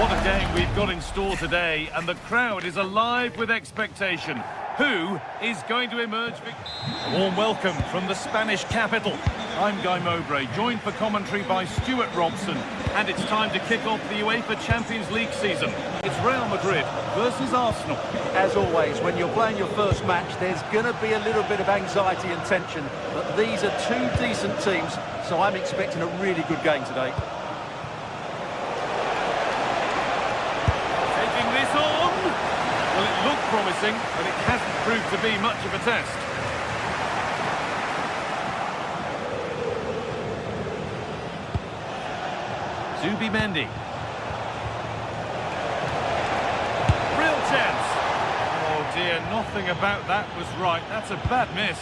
What a game we've got in store today, and the crowd is alive with expectation. Who is going to emerge? A warm welcome from the Spanish capital. I'm Guy Mowbray, joined for commentary by Stuart Robson, and it's time to kick off the UEFA Champions League season. It's Real Madrid versus Arsenal. As always, when you're playing your first match, there's going to be a little bit of anxiety and tension, but these are two decent teams, so I'm expecting a really good game today. Well, it looked promising, but it hasn't proved to be much of a test. Zubimendi. Real chance. Oh dear, nothing about that was right. That's a bad miss.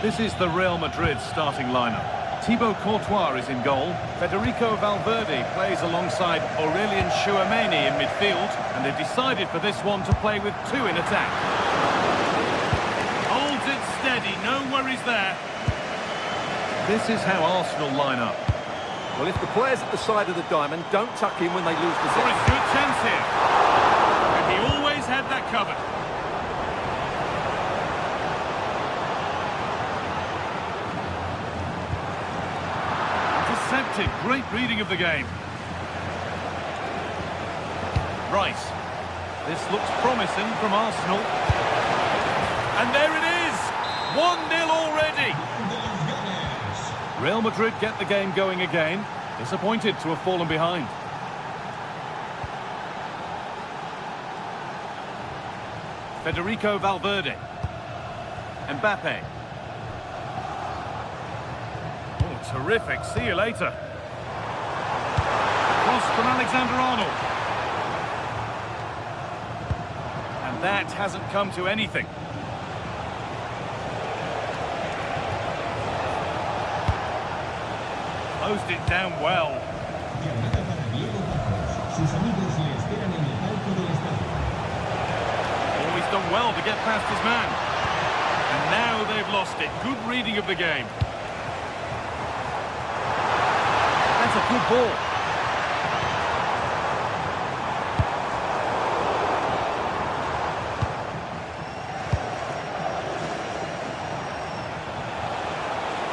This is the Real Madrid starting lineup. Thibaut Courtois is in goal. Federico Valverde plays alongside Aurelien Tchouameni in midfield, and they've decided for this one to play with two in attack. Holds it steady, no worries there. This is how Arsenal line up. Well, if the players at the side of the diamond don't tuck in when they lose the For ball. a good chance here. And he always had that covered. Intercepted, great reading of the game. Rice. This looks promising from Arsenal. And there it is! 1-0 already! Real Madrid get the game going again. Disappointed to have fallen behind. Federico Valverde. Mbappe. Oh, terrific. See you later. Cross from Alexander-Arnold. And that hasn't come to anything. Closed it down well. Always done well to get past his man. And now they've lost it. Good reading of the game. That's a good ball.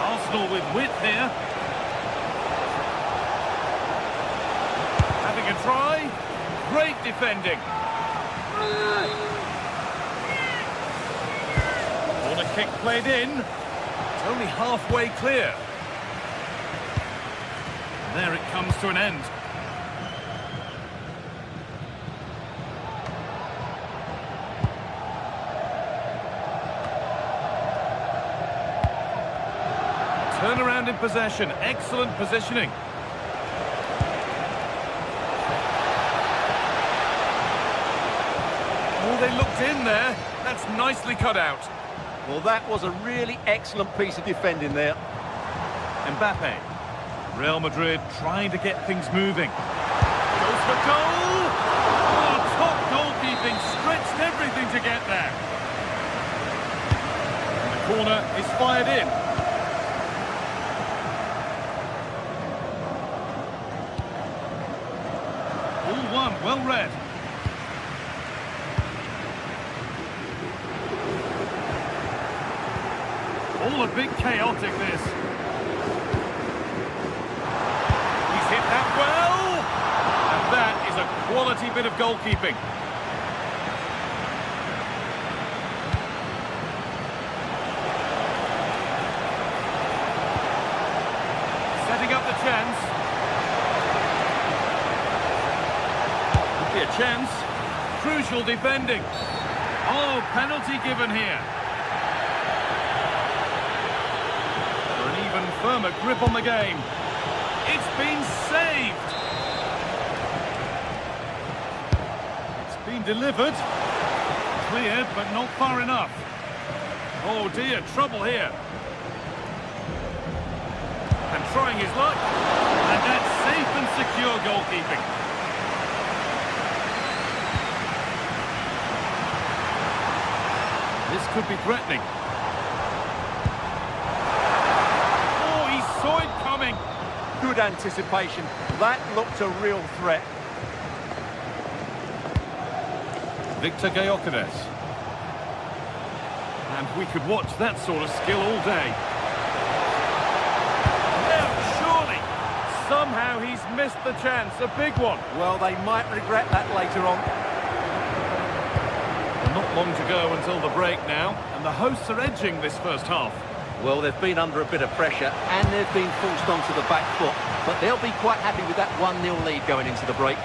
Arsenal with width here. Having a try. Great defending. Corner kick played in. It's only halfway clear. There it comes to an end. Turnaround in possession. Excellent positioning. Oh, they looked in there. That's nicely cut out. Well, that was a really excellent piece of defending there. Mbappe. Real Madrid trying to get things moving. Goes for goal! Oh, top goalkeeping, stretched everything to get there. And the corner is fired in. All one, well read. All a bit chaotic, this. He's hit that well! And that is a quality bit of goalkeeping. Setting up the chance. Could be a chance. Crucial defending. Oh, penalty given here. Firmer grip on the game. It's been saved. It's been delivered. Cleared, but not far enough. Oh dear, trouble here. And trying his luck. And that's safe and secure goalkeeping. This could be threatening. Good anticipation. That looked a real threat. Victor Gyökeres. And we could watch that sort of skill all day. Now, surely, somehow he's missed the chance, a big one. Well, they might regret that later on. Not long to go until the break now, and the hosts are edging this first half. Well, they've been under a bit of pressure, and they've been forced onto the back foot, but they'll be quite happy with that 1-0 lead going into the break.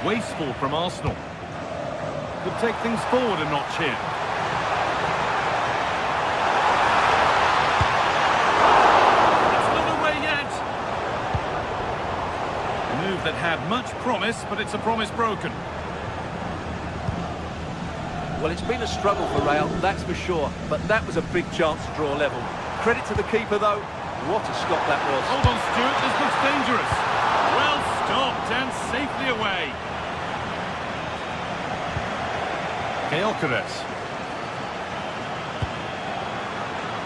Wasteful from Arsenal. Could take things forward a notch here. It's not away yet. A move that had much promise, but it's a promise broken. Well, it's been a struggle for Real, that's for sure, but that was a big chance to draw level. Credit to the keeper, though. What a stop that was. Hold on, Stuart, this looks dangerous. Well stopped and safely away. Gyökeres.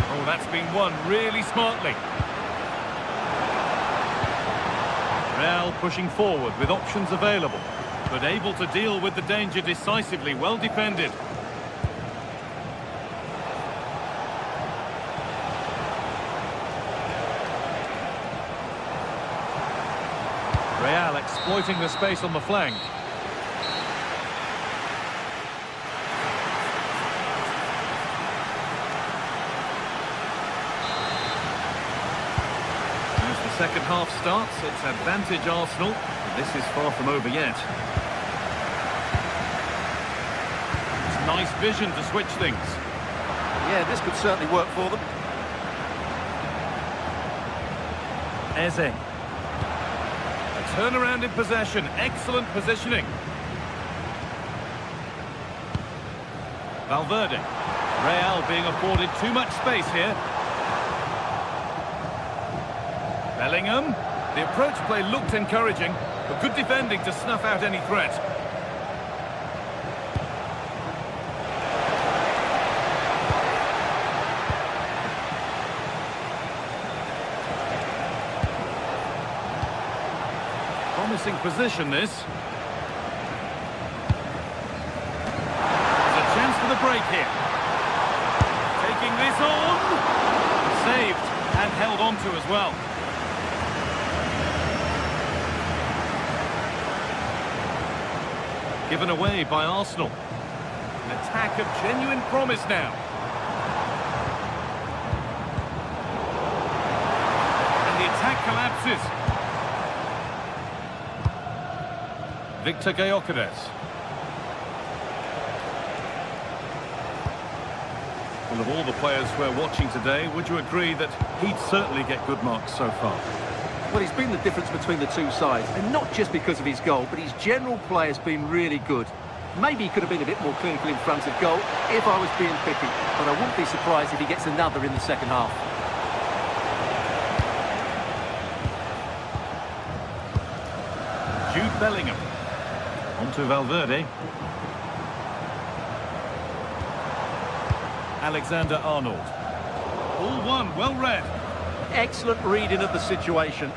Oh, that's been won really smartly. Real pushing forward with options available, but able to deal with the danger decisively, well defended. Real exploiting the space on the flank. Second half starts, it's advantage Arsenal, but this is far from over yet. It's nice vision to switch things. Yeah, this could certainly work for them. Eze. A turnaround in possession, excellent positioning. Valverde. Real being afforded too much space here. Bellingham. The approach play looked encouraging, but good defending to snuff out any threat. Promising position, this. There's a chance for the break here. Taking this on. Saved and held on to as well. Given away by Arsenal. An attack of genuine promise now. And the attack collapses. Victor Gyökeres. Well, of all the players we're watching today, would you agree that he'd certainly get good marks so far? Well, he's been the difference between the two sides, and not just because of his goal, but his general play has been really good. Maybe he could have been a bit more clinical in front of goal if I was being picky, but I wouldn't be surprised if he gets another in the second half. Jude Bellingham. On to Valverde. Alexander-Arnold. All one, well read. Excellent reading of the situation.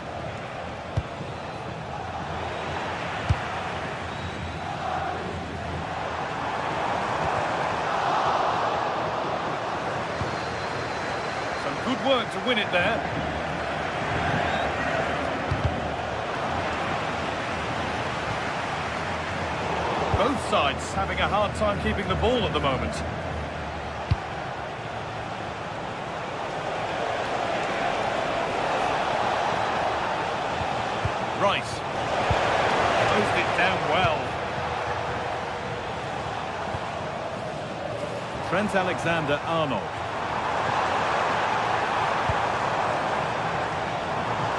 Some good work to win it there. Both sides having a hard time keeping the ball at the moment. Rice. Closed it down well. Trent Alexander-Arnold.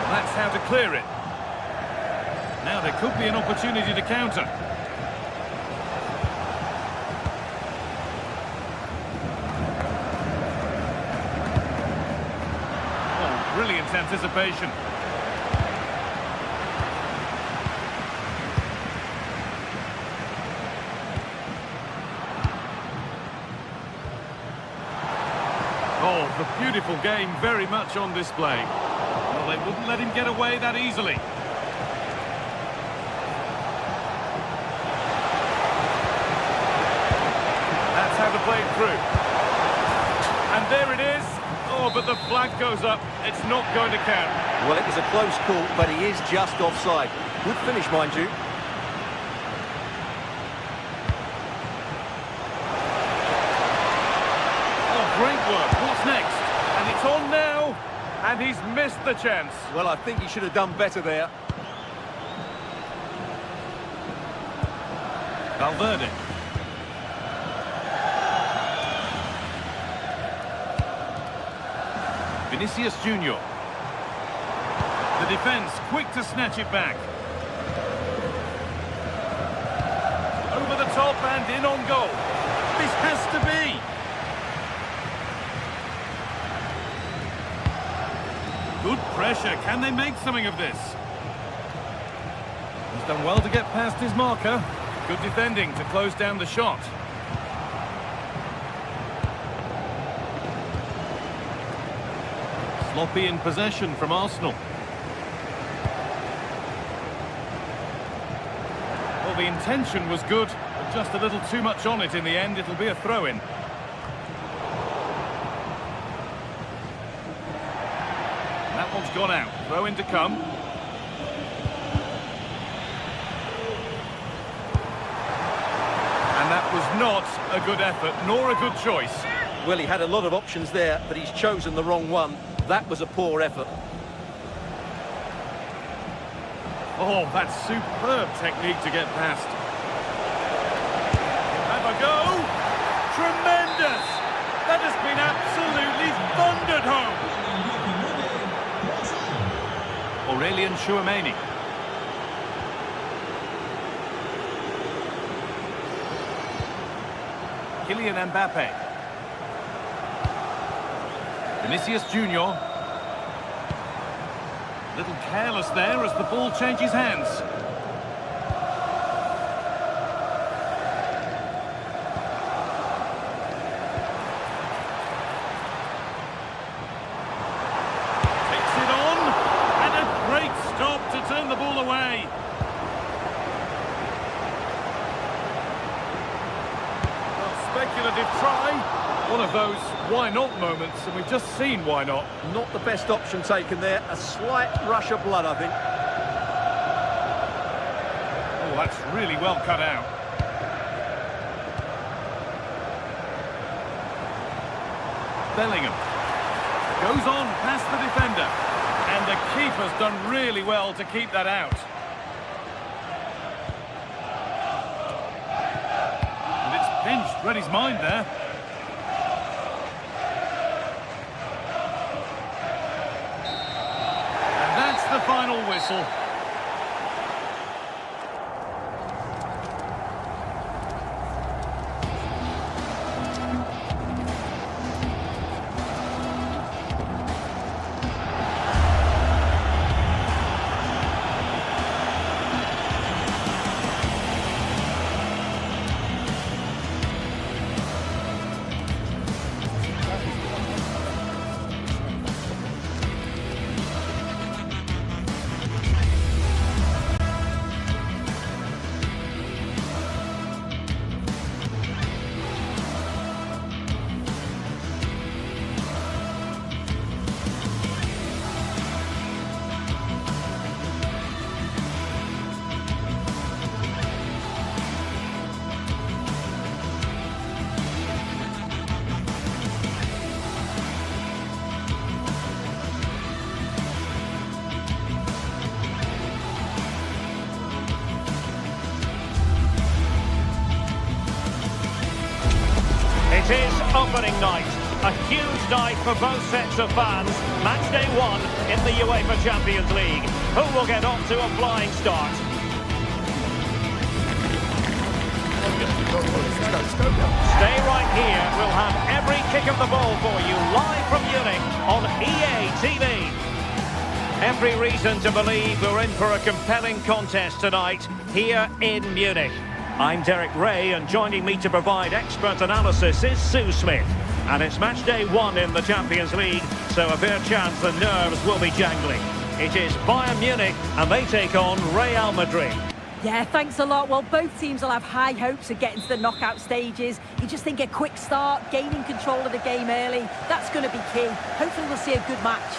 That's how to clear it. Now there could be an opportunity to counter. Oh, brilliant anticipation. Oh, the beautiful game very much on display. Well, they wouldn't let him get away that easily. That's how to play it through. And there it is. Oh, but the flag goes up. It's not going to count. Well, it was a close call, but he is just offside. Good finish, mind you. Great work. What's next? And it's on now. And he's missed the chance. Well, I think he should have done better there. Valverde. Vinicius Junior. The defence quick to snatch it back. Over the top and in on goal. This has to be. Good pressure. Can they make something of this? He's done well to get past his marker. Good defending to close down the shot. Sloppy in possession from Arsenal. Well, the intention was good, but just a little too much on it in the end. It'll be a throw-in. That one's gone out. Throw in to come. And that was not a good effort, nor a good choice. Well, he had a lot of options there, but he's chosen the wrong one. That was a poor effort. Oh, that's superb technique to get past. Have a go. Tremendous. That has been absolutely thundered home. Aurelien Chouameni. Kylian Mbappe. Vinicius Junior. Little careless there as the ball changes hands. Takes it on, and a great stop to turn the ball away. Well, speculative try. One of those why-not moments, and we've just seen why not. Not the best option taken there. A slight rush of blood, I think. Oh, that's really well cut out. Bellingham. Goes on past the defender. And the keeper's done really well to keep that out. And it's pinched. Read his mind there. The final whistle. It is opening night, a huge night for both sets of fans. Match day 1 in the UEFA Champions League. Who will get off to a flying start? Stay right here. We'll have every kick of the ball for you live from Munich on EA TV. Every reason to believe we're in for a compelling contest tonight here in Munich. I'm Derek Ray, and joining me to provide expert analysis is Sue Smith. And it's match day 1 in the Champions League, so a fair chance the nerves will be jangling. It is Bayern Munich, and they take on Real Madrid. Yeah, thanks a lot. Well, both teams will have high hopes of getting to the knockout stages. You just think a quick start, gaining control of the game early, that's going to be key. Hopefully we'll see a good match.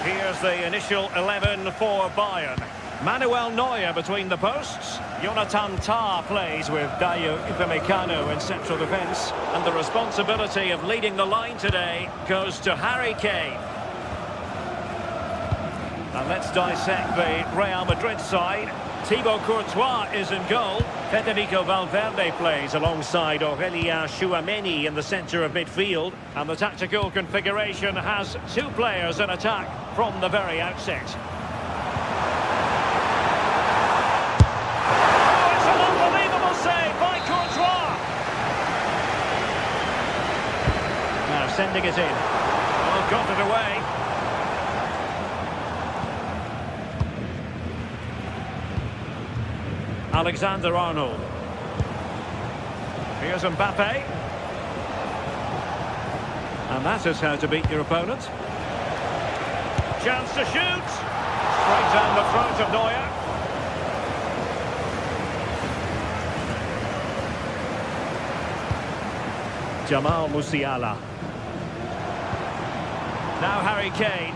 Here's the initial 11 for Bayern. Manuel Neuer between the posts. Jonathan Tah plays with Dayo Upamecano in central defence. And the responsibility of leading the line today goes to Harry Kane. And let's dissect the Real Madrid side. Thibaut Courtois is in goal. Federico Valverde plays alongside Aurélien Tchouaméni in the centre of midfield. And the tactical configuration has 2 players in attack from the very outset. Oh, it's an unbelievable save by Courtois. Now sending it in. Oh, got it away. Alexander-Arnold. Here's Mbappe. And that is how to beat your opponent. Chance to shoot. Straight down the throat of Neuer. Jamal Musiala. Now Harry Kane.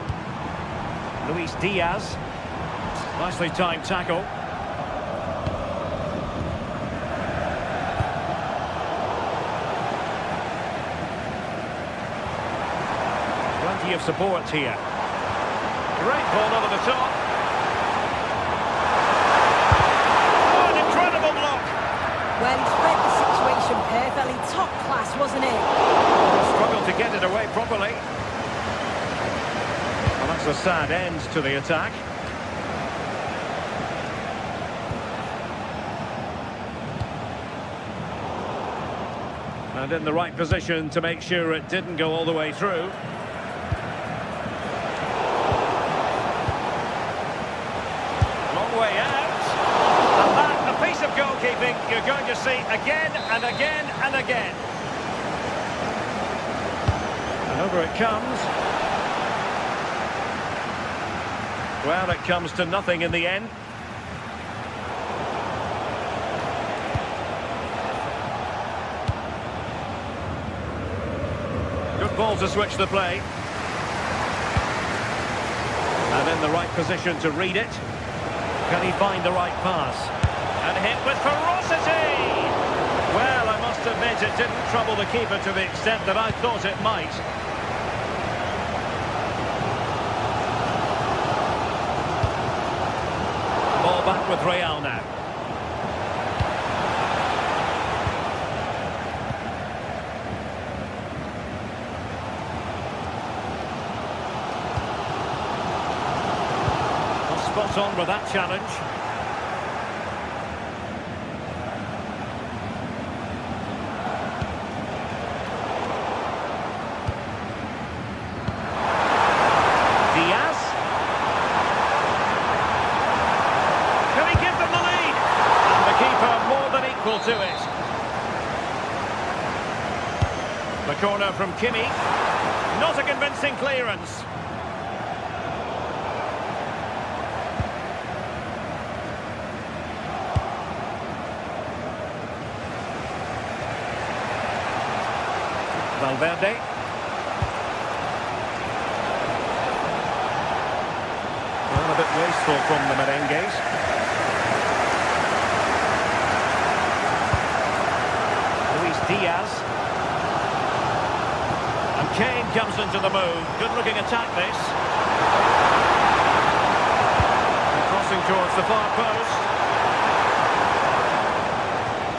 Luis Diaz. Nicely timed tackle. Plenty of support here. Great ball over the top. Oh, an incredible block. Well, he's read the situation perfectly. Top class, wasn't it? Struggled to get it away properly. Well, that's a sad end to the attack. And in the right position to make sure it didn't go all the way through. Way out, and that a piece of goalkeeping you're going to see again and again and again. And over it comes. Well, it comes to nothing in the end. Good ball to switch the play. And in the right position to read it. Can he find the right pass? And hit with ferocity! Well, I must admit it didn't trouble the keeper to the extent that I thought it might. Ball back with Real now. Spot on with that challenge. Diaz. Can he give them the lead? And the keeper more than equal to it. The corner from Kimi. Not a convincing clearance. Valverde. Well, a bit wasteful from the merengues. Luis Diaz. And Kane comes into the move. Good looking attack this. And crossing towards the far post.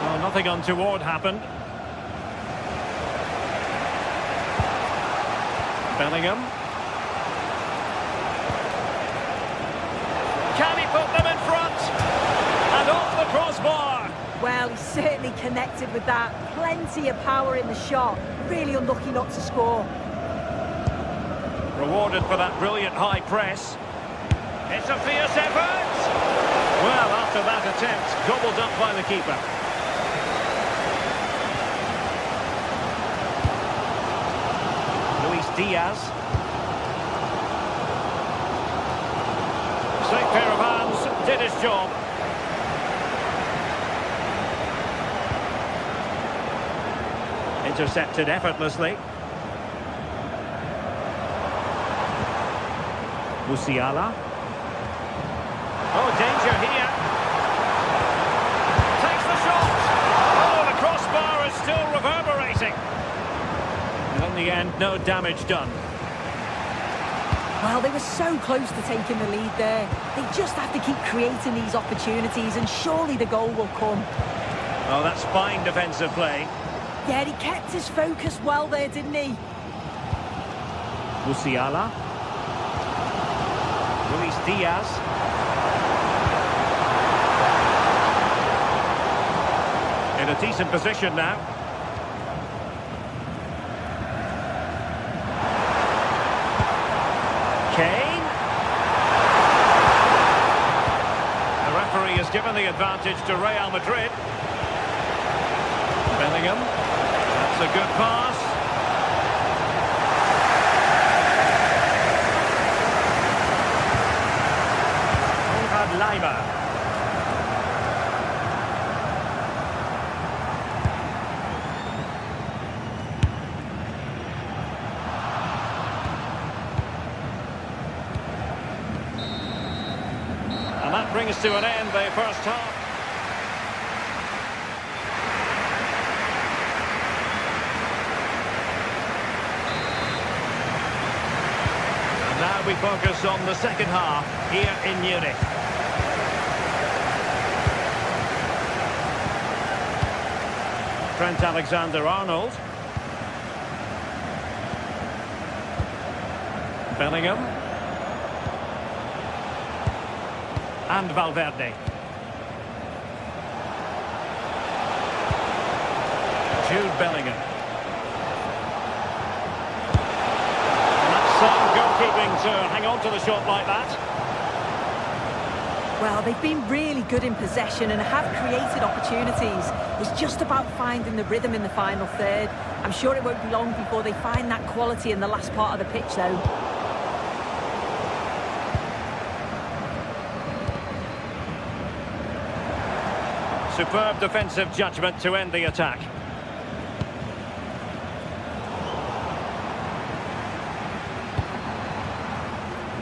Oh, nothing untoward happened. Bellingham. Can he put them in front? And off the crossbar. Well, he certainly connected with that. Plenty of power in the shot. Really unlucky not to score. Rewarded for that brilliant high press. It's a fierce effort. Well, after that attempt, gobbled up by the keeper. Diaz. Safe pair of hands, did his job. Intercepted effortlessly. Musiala. Oh, danger here. Takes the shot. Oh, the crossbar is still reverberating. And in the end, no damage done. Well, they were so close to taking the lead there. They just have to keep creating these opportunities and surely the goal will come. Oh, that's fine defensive play. Yeah, he kept his focus well there, didn't he? Musiala. Luis Diaz. In a decent position now. Kane. The referee has given the advantage to Real Madrid. Bellingham. That's a good pass. Lima. And that brings to an end the first half. And now we focus on the second half here in Munich. Trent Alexander-Arnold. Bellingham. And Valverde. Jude Bellingham. And that's some goalkeeping to hang on to the shot like that. Well, they've been really good in possession and have created opportunities. It's just about finding the rhythm in the final third. I'm sure it won't be long before they find that quality in the last part of the pitch, though. Superb defensive judgment to end the attack.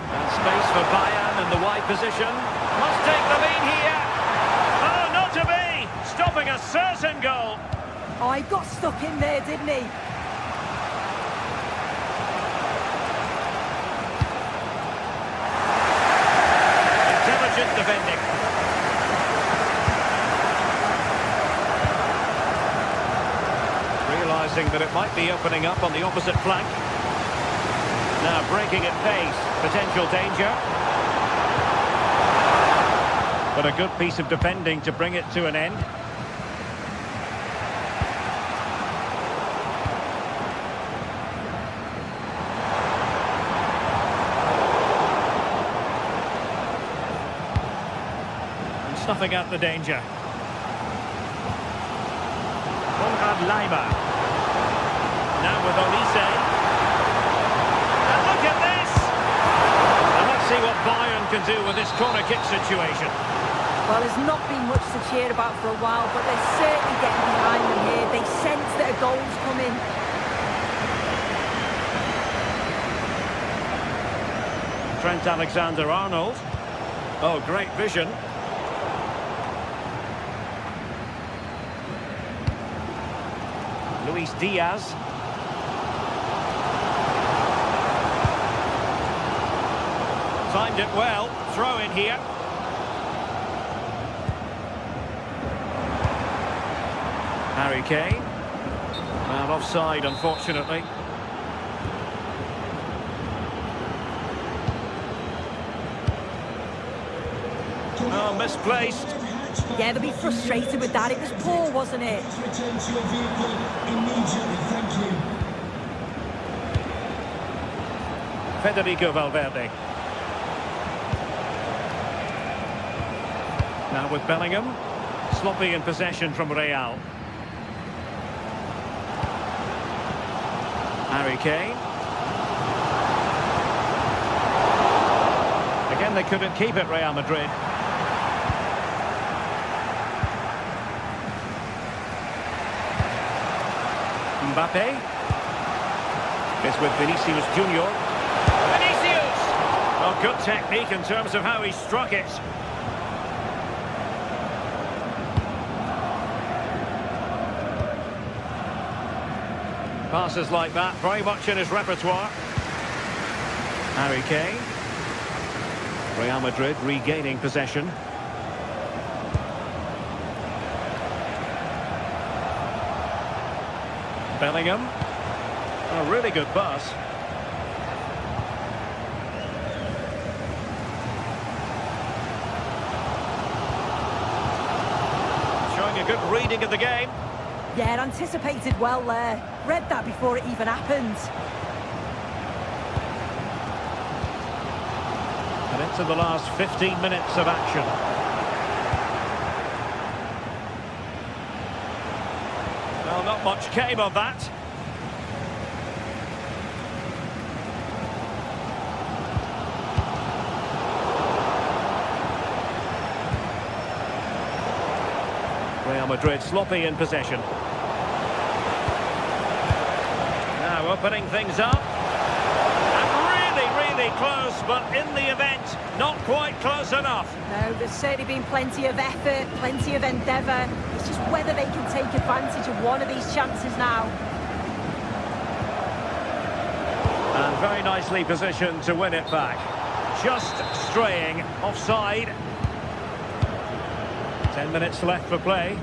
And space for Bayern in the wide position. Must take the lead here. Oh, not to be! Stopping a certain goal. Oh, he got stuck in there, didn't he? Intelligent defending. Realising that it might be opening up on the opposite flank. Now breaking at pace. Potential danger. But a good piece of defending to bring it to an end. And snuffing out the danger. Lima. Now with Olise. And look at this! And let's see what Bayern can do with this corner kick situation. Well, there's not been much to cheer about for a while, but they're certainly getting behind them here. They sense that a goal's coming. Trent Alexander-Arnold. Oh, great vision. Luis Diaz. Timed it well. Throw in here. Harry Kane. Well, offside, unfortunately. Oh, misplaced. Yeah, they'll be frustrated with that. It was poor, wasn't it? Return to your vehicle immediately. Thank you. Federico Valverde. Now with Bellingham. Sloppy in possession from Real. Harry Kane. Again, they couldn't keep it, Real Madrid. Mbappe. It's with Vinicius Junior. Vinicius! Oh, good technique in terms of how he struck it. Passes like that, very much in his repertoire. Harry Kane. Real Madrid regaining possession. Bellingham. A really good pass. Showing a good reading of the game. Yeah, anticipated well there. Read that before it even happened. And into the last 15 minutes of action. Well, not much came of that. Real Madrid sloppy in possession. Now opening things up. And really close, but in the event, not quite close enough. No, there's certainly been plenty of effort, plenty of endeavour. It's just whether they can take advantage of one of these chances now. And very nicely positioned to win it back. Just straying offside. 10 minutes left for play.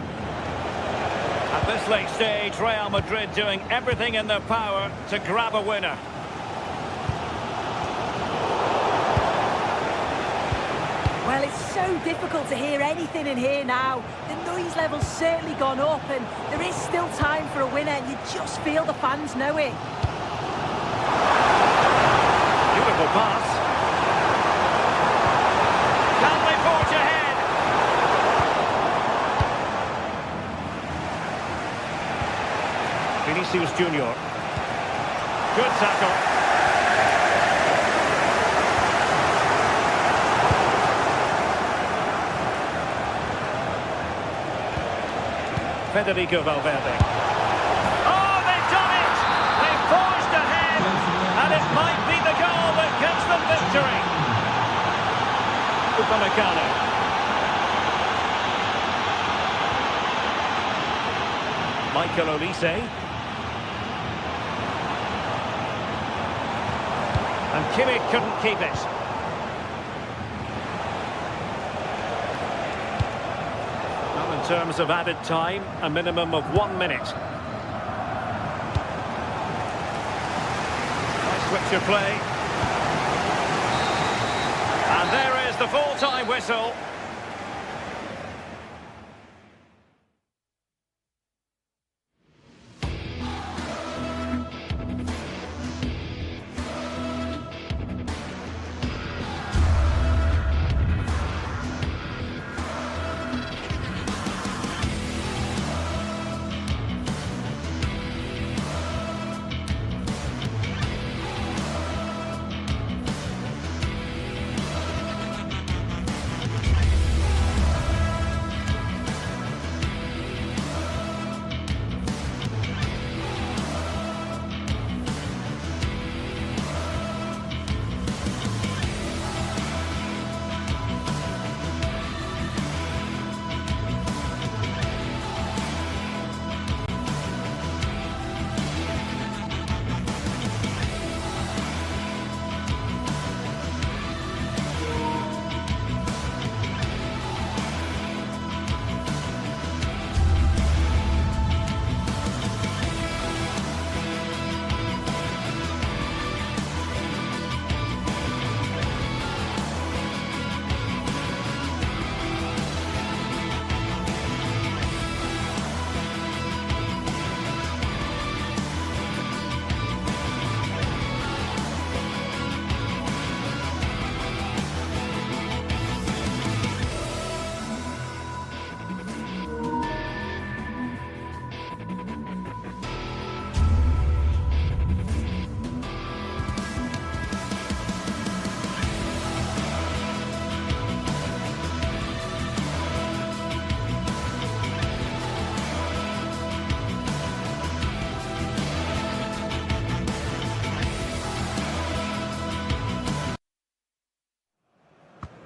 At this late stage, Real Madrid doing everything in their power to grab a winner. Well, it's so difficult to hear anything in here now. The noise level's certainly gone up, and there is still time for a winner, and you just feel the fans know it. Beautiful pass. Can they forge ahead? Vinicius Junior. Good tackle. Federico Valverde. Oh, they've done it! They've forged ahead, and it might be the goal that gives them victory. Upamecano. Michael Olise. And Kimmich couldn't keep it. In terms of added time, a minimum of 1 minute. Nice switch of play. And there is the full-time whistle.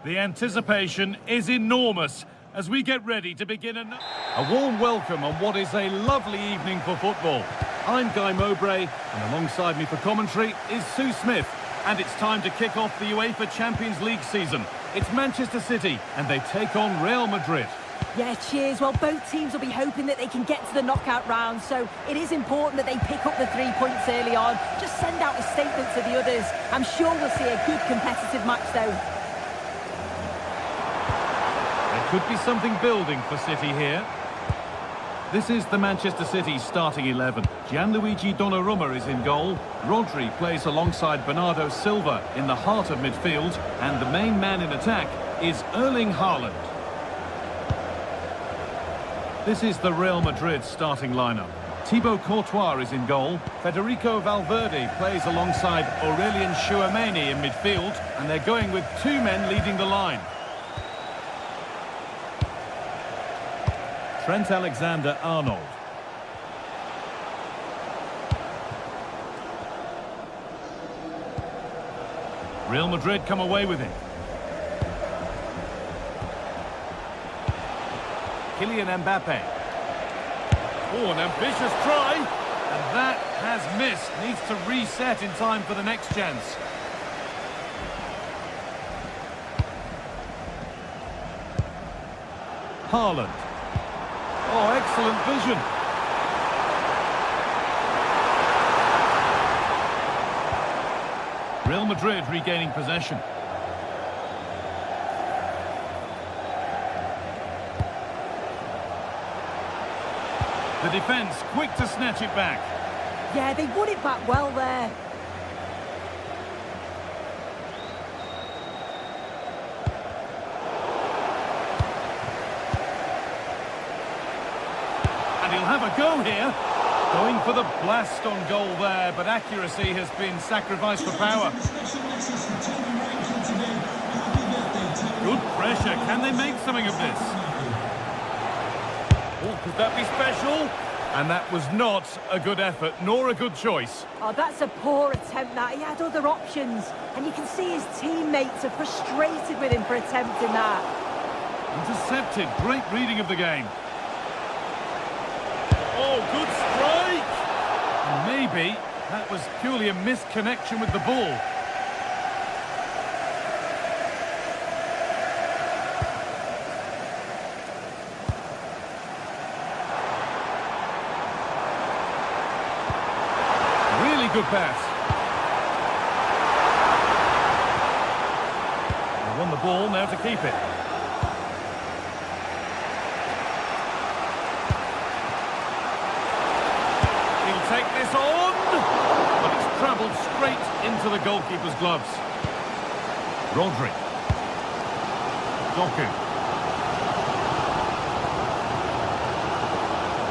The anticipation is enormous as we get ready to begin a warm welcome on what is a lovely evening for football. I'm Guy Mowbray, and alongside me for commentary is Sue Smith. And it's time to kick off the UEFA Champions League season. It's Manchester City, and they take on Real Madrid. Yeah, cheers. Well, both teams will be hoping that they can get to the knockout round, so it is important that they pick up the 3 points early on. Just send out a statement to the others. I'm sure we'll see a good competitive match, though. There could be something building for City here. This is the Manchester City starting 11. Gianluigi Donnarumma is in goal. Rodri plays alongside Bernardo Silva in the heart of midfield. And the main man in attack is Erling Haaland. This is the Real Madrid starting lineup. Thibaut Courtois is in goal. Federico Valverde plays alongside Aurelien Tchouameni in midfield. And they're going with 2 men leading the line. Trent Alexander-Arnold. Real Madrid come away with it. Kylian Mbappe. Oh, an ambitious try. And that has missed. Needs to reset in time for the next chance. Haaland. Oh, excellent vision. Real Madrid regaining possession. The defence quick to snatch it back. Yeah, they won it back well there. And he'll have a go here. Going for the blast on goal there, but accuracy has been sacrificed for power. Good pressure. Can they make something of this? Oh, could that be special? And that was not a good effort, nor a good choice. Oh, that's a poor attempt, that. He had other options. And you can see his teammates are frustrated with him for attempting that. Intercepted. Great reading of the game. Oh, good strike! And maybe that was purely a misconnection with the ball. Really good pass. They won the ball, now to keep it. Take this on, but it's travelled straight into the goalkeeper's gloves. Rodri. Doku.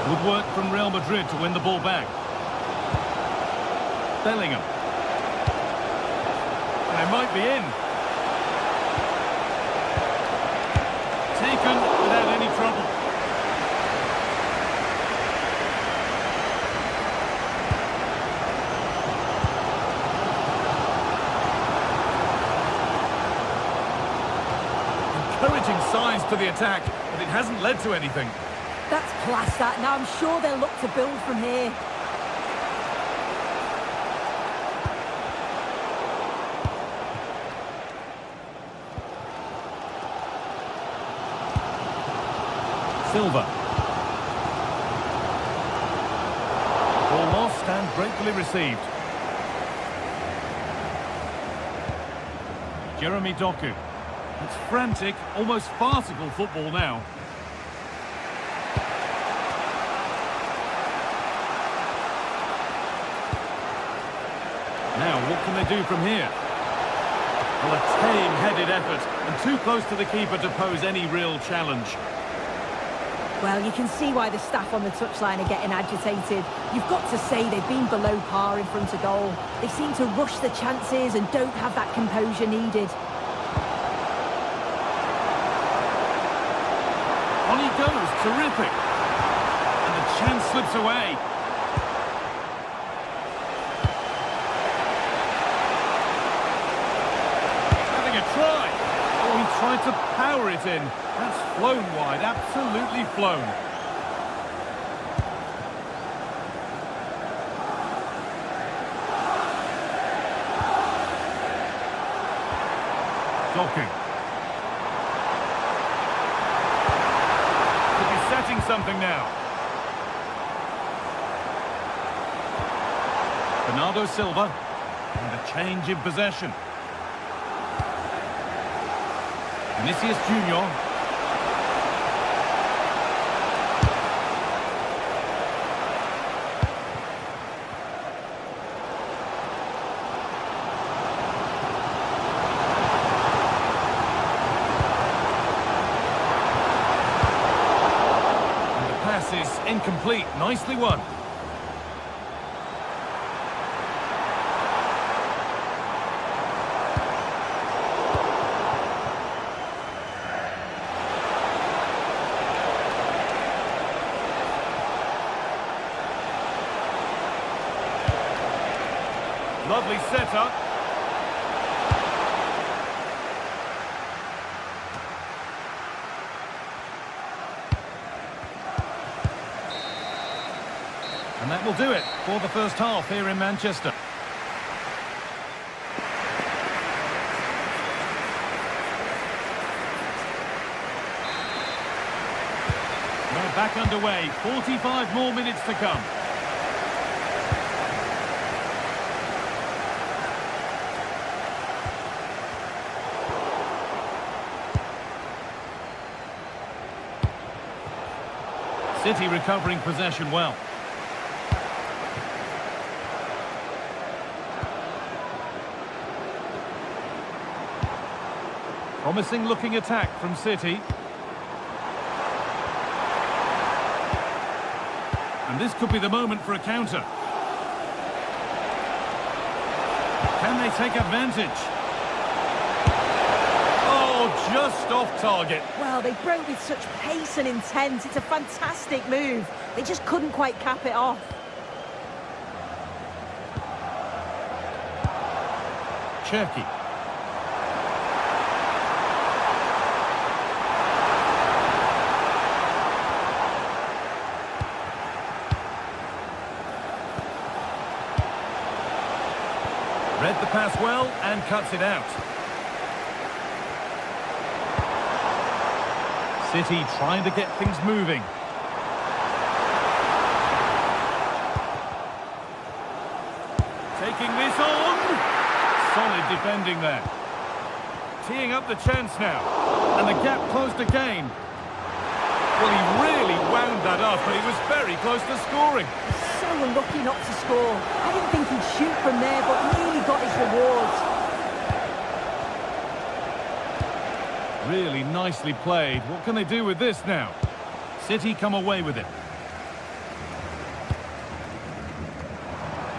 Good work from Real Madrid to win the ball back. Bellingham. They might be in. Taken without any trouble. Encouraging signs to the attack, but it hasn't led to anything. That's class, that. Now I'm sure they'll look to build from here. Silva. Ball lost and gratefully received. Jeremy Doku. It's frantic, almost farcical football now. Now, what can they do from here? Well, a tame-headed effort, and too close to the keeper to pose any real challenge. Well, you can see why the staff on the touchline are getting agitated. You've got to say they've been below par in front of goal. They seem to rush the chances and don't have that composure needed. On he goes, terrific. And the chance slips away. Having a try. Oh, he tried to power it in. That's flown wide, absolutely flown. Talking. Could be setting something now. Bernardo Silva. And a change in possession. Vinicius Junior. And the pass is incomplete. Nicely won. Lovely setup. And that will do it for the first half here in Manchester. We're back underway. 45 more minutes to come. City recovering possession well. Promising looking attack from City. And this could be the moment for a counter. Can they take advantage? Oh, just off target. Well, they broke with such pace and intent. It's a fantastic move. They just couldn't quite cap it off. Cherky. Read the pass well and cuts it out. City trying to get things moving. Taking this on. Solid defending there. Teeing up the chance now. And the gap closed again. Well, he really wound that up, but he was very close to scoring. So unlucky not to score. I didn't think he'd shoot from there, but really got his rewards. Really nicely played. What can they do with this now? City come away with it.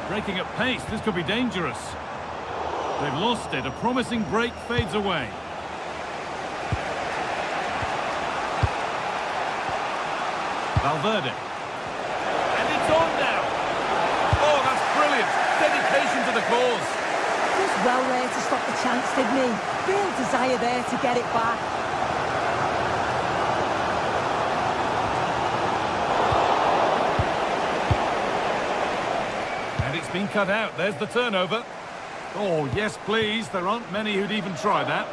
Breaking at pace, this could be dangerous. They've lost it. A promising break fades away. Valverde. And it's on now. Oh, that's brilliant. Dedication to the cause. He was well there to stop the chance, didn't he? Real desire there to get it back. And it's been cut out. There's the turnover. Oh, yes, please. There aren't many who'd even try that.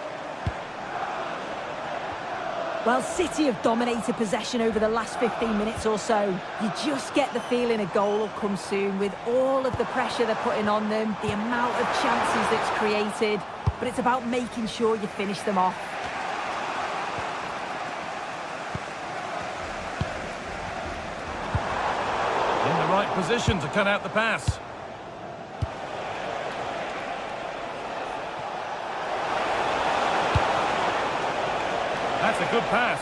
Well, City have dominated possession over the last 15 minutes or so. You just get the feeling a goal will come soon with all of the pressure they're putting on them, the amount of chances that's created. But it's about making sure you finish them off. In the right position to cut out the pass. That's a good pass.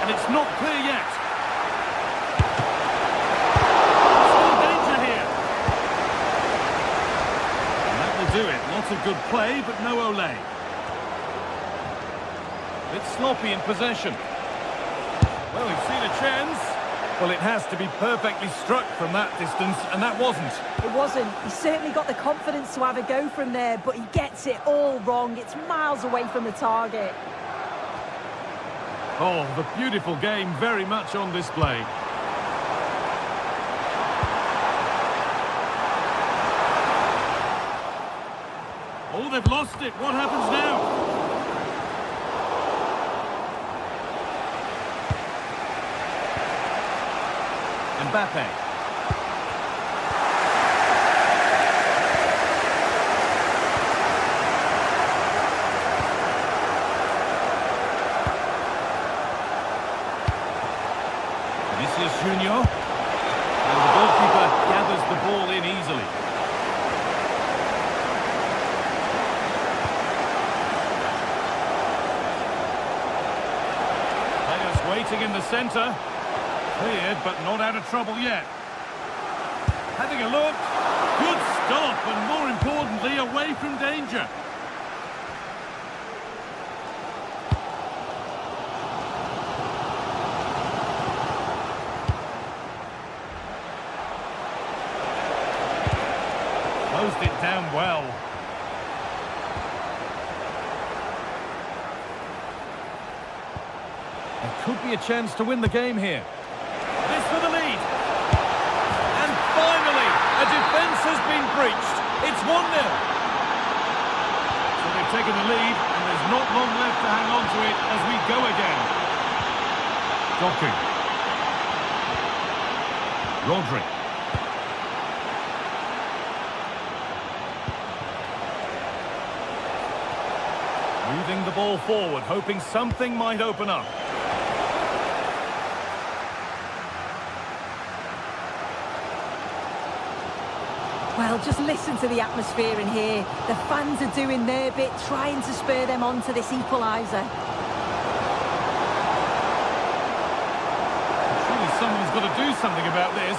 And it's not clear yet. Still danger here. And that will do it. Lots of good play, but no Ole. Bit sloppy in possession. Well, we've seen a chance. Well, it has to be perfectly struck from that distance, and that wasn't. It wasn't. He certainly got the confidence to have a go from there, but he gets it all wrong. It's miles away from the target. Oh, the beautiful game very much on display. Oh, they've lost it. What happens now? Mbappe. Vinicius Junior. And the goalkeeper gathers the ball in easily. Players waiting in the centre. Cleared, but not out of trouble yet. Having a look. Good stop, and more importantly, away from danger. Closed it down well. There could be a chance to win the game here. This for the lead. And finally, a defence has been breached. It's 1-0. So they've taken the lead, and there's not long left to hang on to it as we go again. Docking. Rodri. Moving the ball forward, hoping something might open up. Well, just listen to the atmosphere in here. The fans are doing their bit, trying to spur them on to this equaliser. Surely someone's got to do something about this.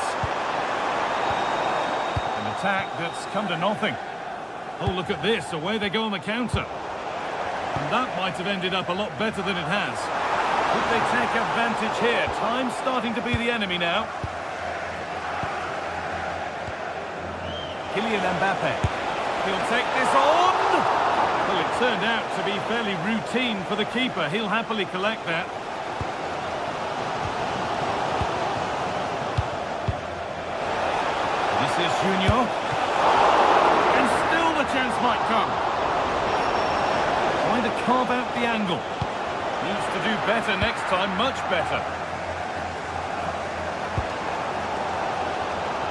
An attack that's come to nothing. Oh, look at this. Away they go on the counter. And that might have ended up a lot better than it has. Could they take advantage here? Time's starting to be the enemy now. Kylian Mbappe. He'll take this on. Well, it turned out to be fairly routine for the keeper. He'll happily collect that. Vinicius Junior. And still the chance might come. Trying to carve out the angle. Needs to do better next time, much better.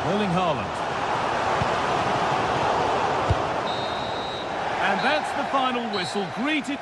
Erling Haaland. And that's the final whistle. Greeted.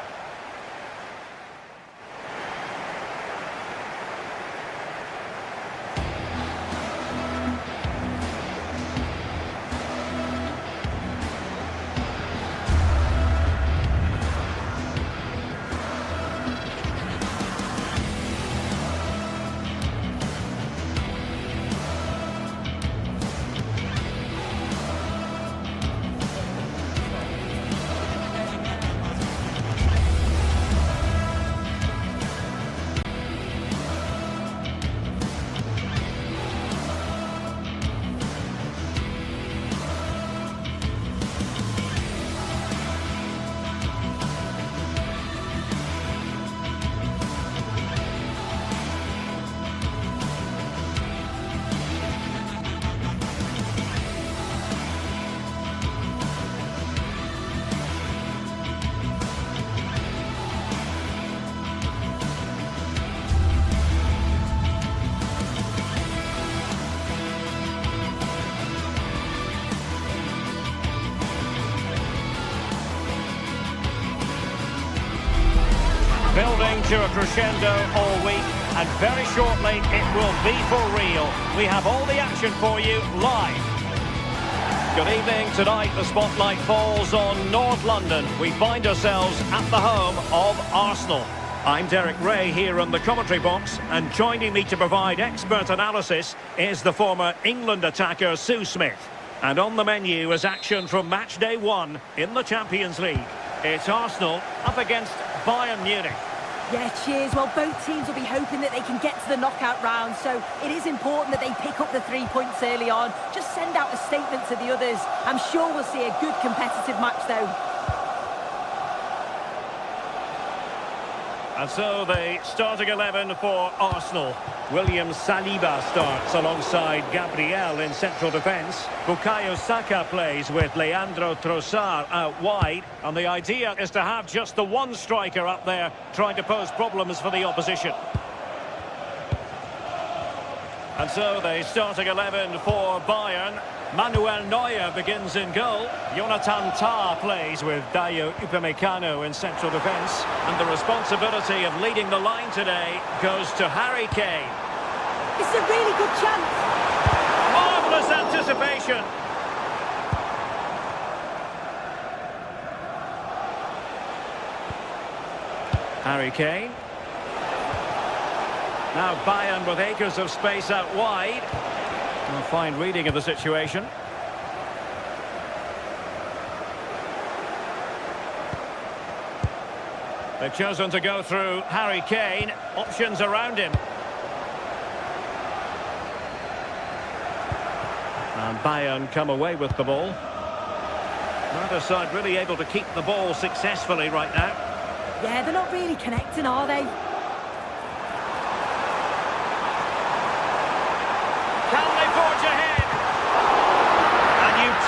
Building to a crescendo all week, and very shortly it will be for real. We have all the action for you live. Good evening. Tonight the spotlight falls on North London. We find ourselves at the home of Arsenal. I'm Derek Ray here in the commentary box, and joining me to provide expert analysis is the former England attacker Sue Smith. And on the menu is action from match day 1 in the Champions League. It's Arsenal up against Bayern Munich. Yeah, cheers. Well, both teams will be hoping that they can get to the knockout round, so it is important that they pick up the 3 points early on. Just send out a statement to the others. I'm sure we'll see a good competitive match, though. And so the starting 11 for Arsenal. William Saliba starts alongside Gabriel in central defence. Bukayo Saka plays with Leandro Trossard out wide. And the idea is to have just the one striker up there trying to pose problems for the opposition. And so the starting 11 for Bayern. Manuel Neuer begins in goal. Jonathan Tah plays with Dayo Upamecano in central defence. And the responsibility of leading the line today goes to Harry Kane. It's a really good chance. Marvellous anticipation. Harry Kane. Now Bayern with acres of space out wide. A fine reading of the situation. They've chosen to go through Harry Kane. Options around him. And Bayern come away with the ball. Neither side really able to keep the ball successfully right now. Yeah, they're not really connecting, are they?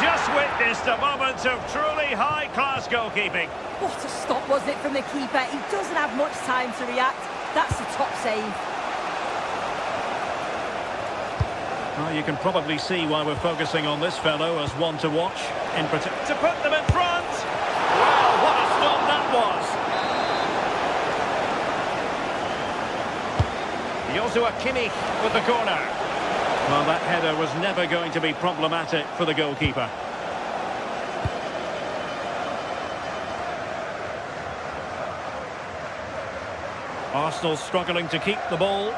Just witnessed a moment of truly high-class goalkeeping. What a stop, wasn't it, from the keeper? He doesn't have much time to react. That's a top save. Well, you can probably see why we're focusing on this fellow as one to watch. To put them in front! Wow, what a stop that was! Joshua Kimmich with the corner. Well, that header was never going to be problematic for the goalkeeper. Arsenal struggling to keep the ball.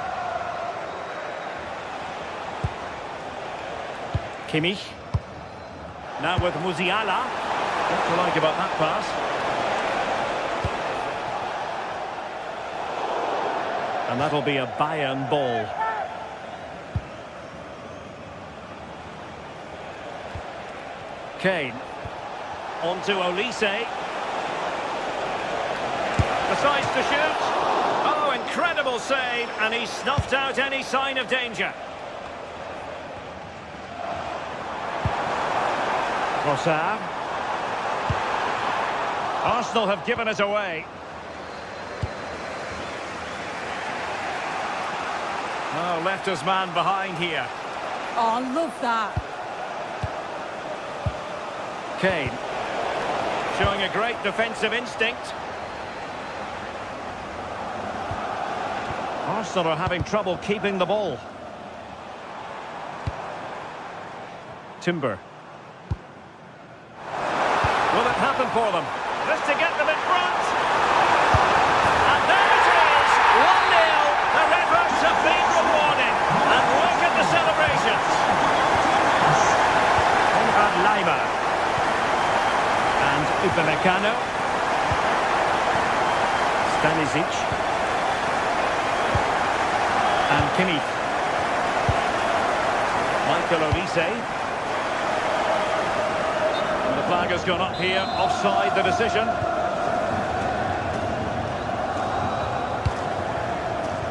Kimmich. Now with Musiala. What do you like about that pass? And that'll be a Bayern ball. Kane. On to Olise. Decides to shoot. Oh, incredible save, and he snuffed out any sign of danger. Trossard. Arsenal have given it away. Oh, left his man behind here. Oh, I love that. Kane, showing a great defensive instinct. Arsenal are having trouble keeping the ball. Timber. Will it happen for them? Just to get them in front. And there it is, 1-0. Their efforts have been rewarded. And look at the celebrations. Konrad Laimer. Upamecano. Stanisic. And Kimmich. Michael Olise. And the flag has gone up here, offside the decision.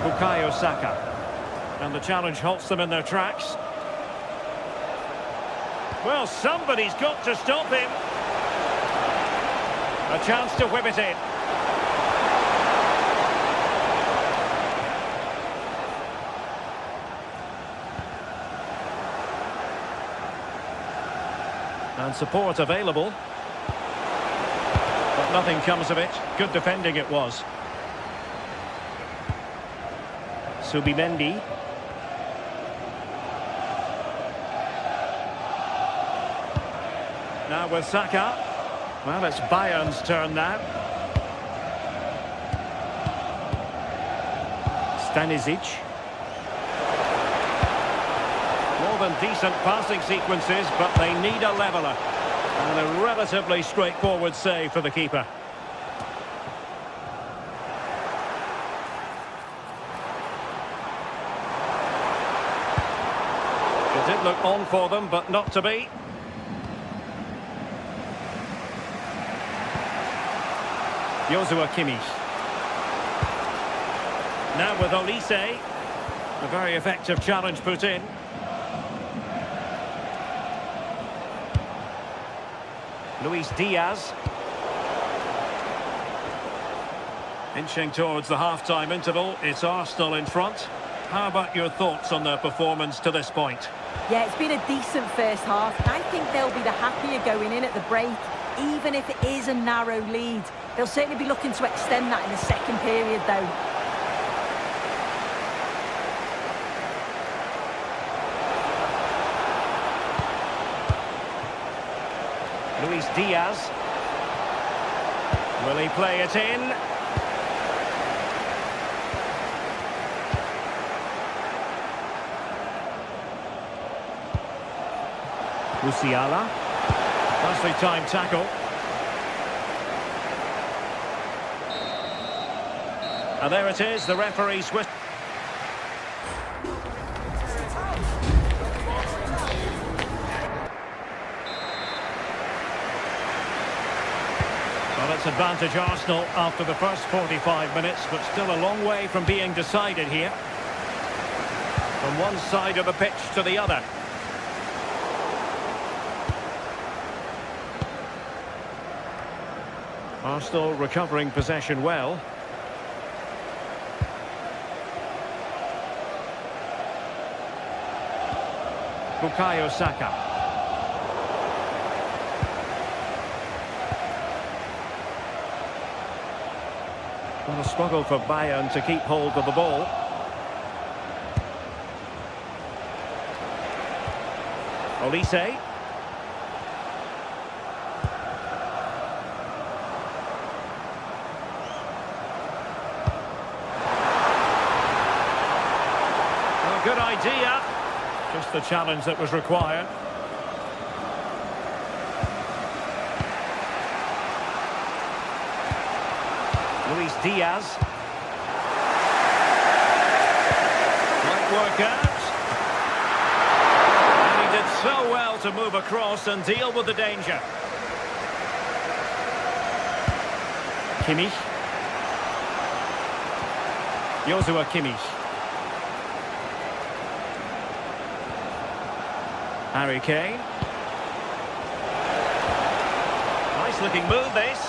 Bukayo Saka. And the challenge halts them in their tracks. Well, somebody's got to stop him. A chance to whip it in. And support available. But nothing comes of it. Good defending it was. Subimendi. Now with Saka. Well, it's Bayern's turn now. Stanisic. More than decent passing sequences, but they need a leveller. And a relatively straightforward save for the keeper. Did look on for them, but not to be. Joshua Kimmich. Now with Olise. A very effective challenge put in. Luis Diaz. Inching towards the half-time interval, it's Arsenal in front. How about your thoughts on their performance to this point? Yeah, it's been a decent first half. I think they'll be the happier going in at the break, even if it is a narrow lead. They'll certainly be looking to extend that in the second period, though. Luis Diaz. Will he play it in? Musiala. Nicely timed tackle. And there it is, the referee switched. Well, it's advantage Arsenal after the first 45 minutes, but still a long way from being decided here. From one side of the pitch to the other. Arsenal recovering possession well. Bukayo Saka. What a struggle for Bayern to keep hold of the ball. Olise. Good idea. Just the challenge that was required. Luis Diaz. Might work out. And he did so well to move across and deal with the danger. Kimmich. Joshua Kimmich. Harry Kane. Nice looking move this.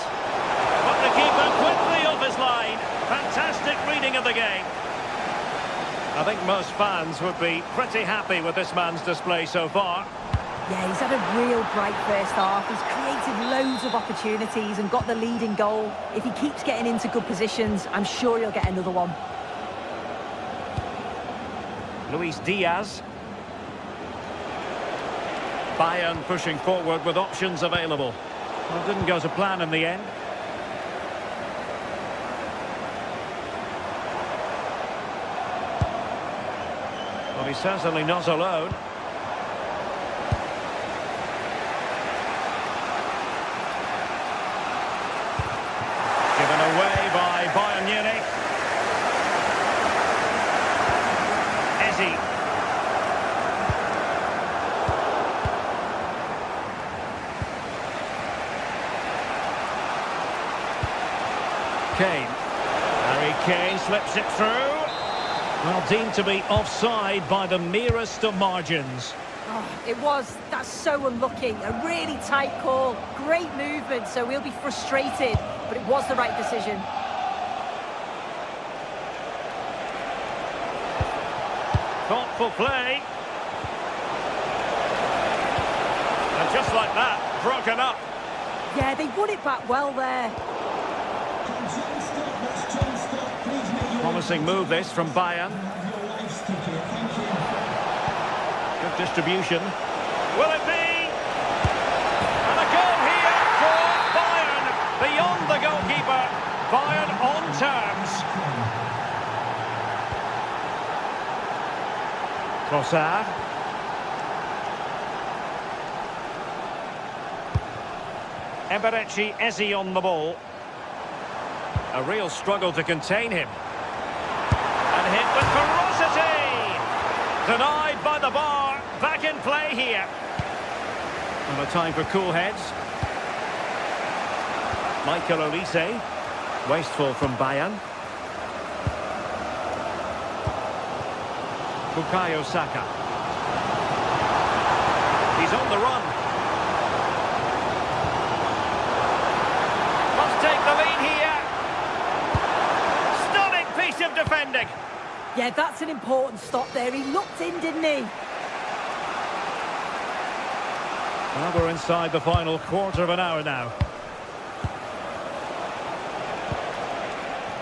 But the keeper quickly off his line. Fantastic reading of the game. I think most fans would be pretty happy with this man's display so far. Yeah, he's had a real bright first half. He's created loads of opportunities and got the leading goal. If he keeps getting into good positions, I'm sure he'll get another one. Luis Diaz. Bayern pushing forward with options available. Well, didn't go to plan in the end. Well, he's certainly not alone. Given away by Bayern Munich. Eze. Kane. Harry Kane slips it through. Well, deemed to be offside by the merest of margins. Oh, it was. That's so unlucky. A really tight call. Great movement, so we'll be frustrated. But it was the right decision. Thoughtful play. And just like that, broken up. Yeah, they won it back well there. Promising move this from Bayern. Good distribution. Will it be? And a goal here for Bayern. Beyond the goalkeeper. Bayern on terms. Trossard. Eberechi Eze on the ball. A real struggle to contain him. And hit with ferocity! Denied by the bar. back in play here. And a time for cool heads. Michael Olise. Wasteful from Bayern. Bukayo Saka. He's on the run. Must take the lead here. Stunning piece of defending. Yeah, that's an important stop there. He looked in, didn't he? Well, we're inside the final quarter of an hour now.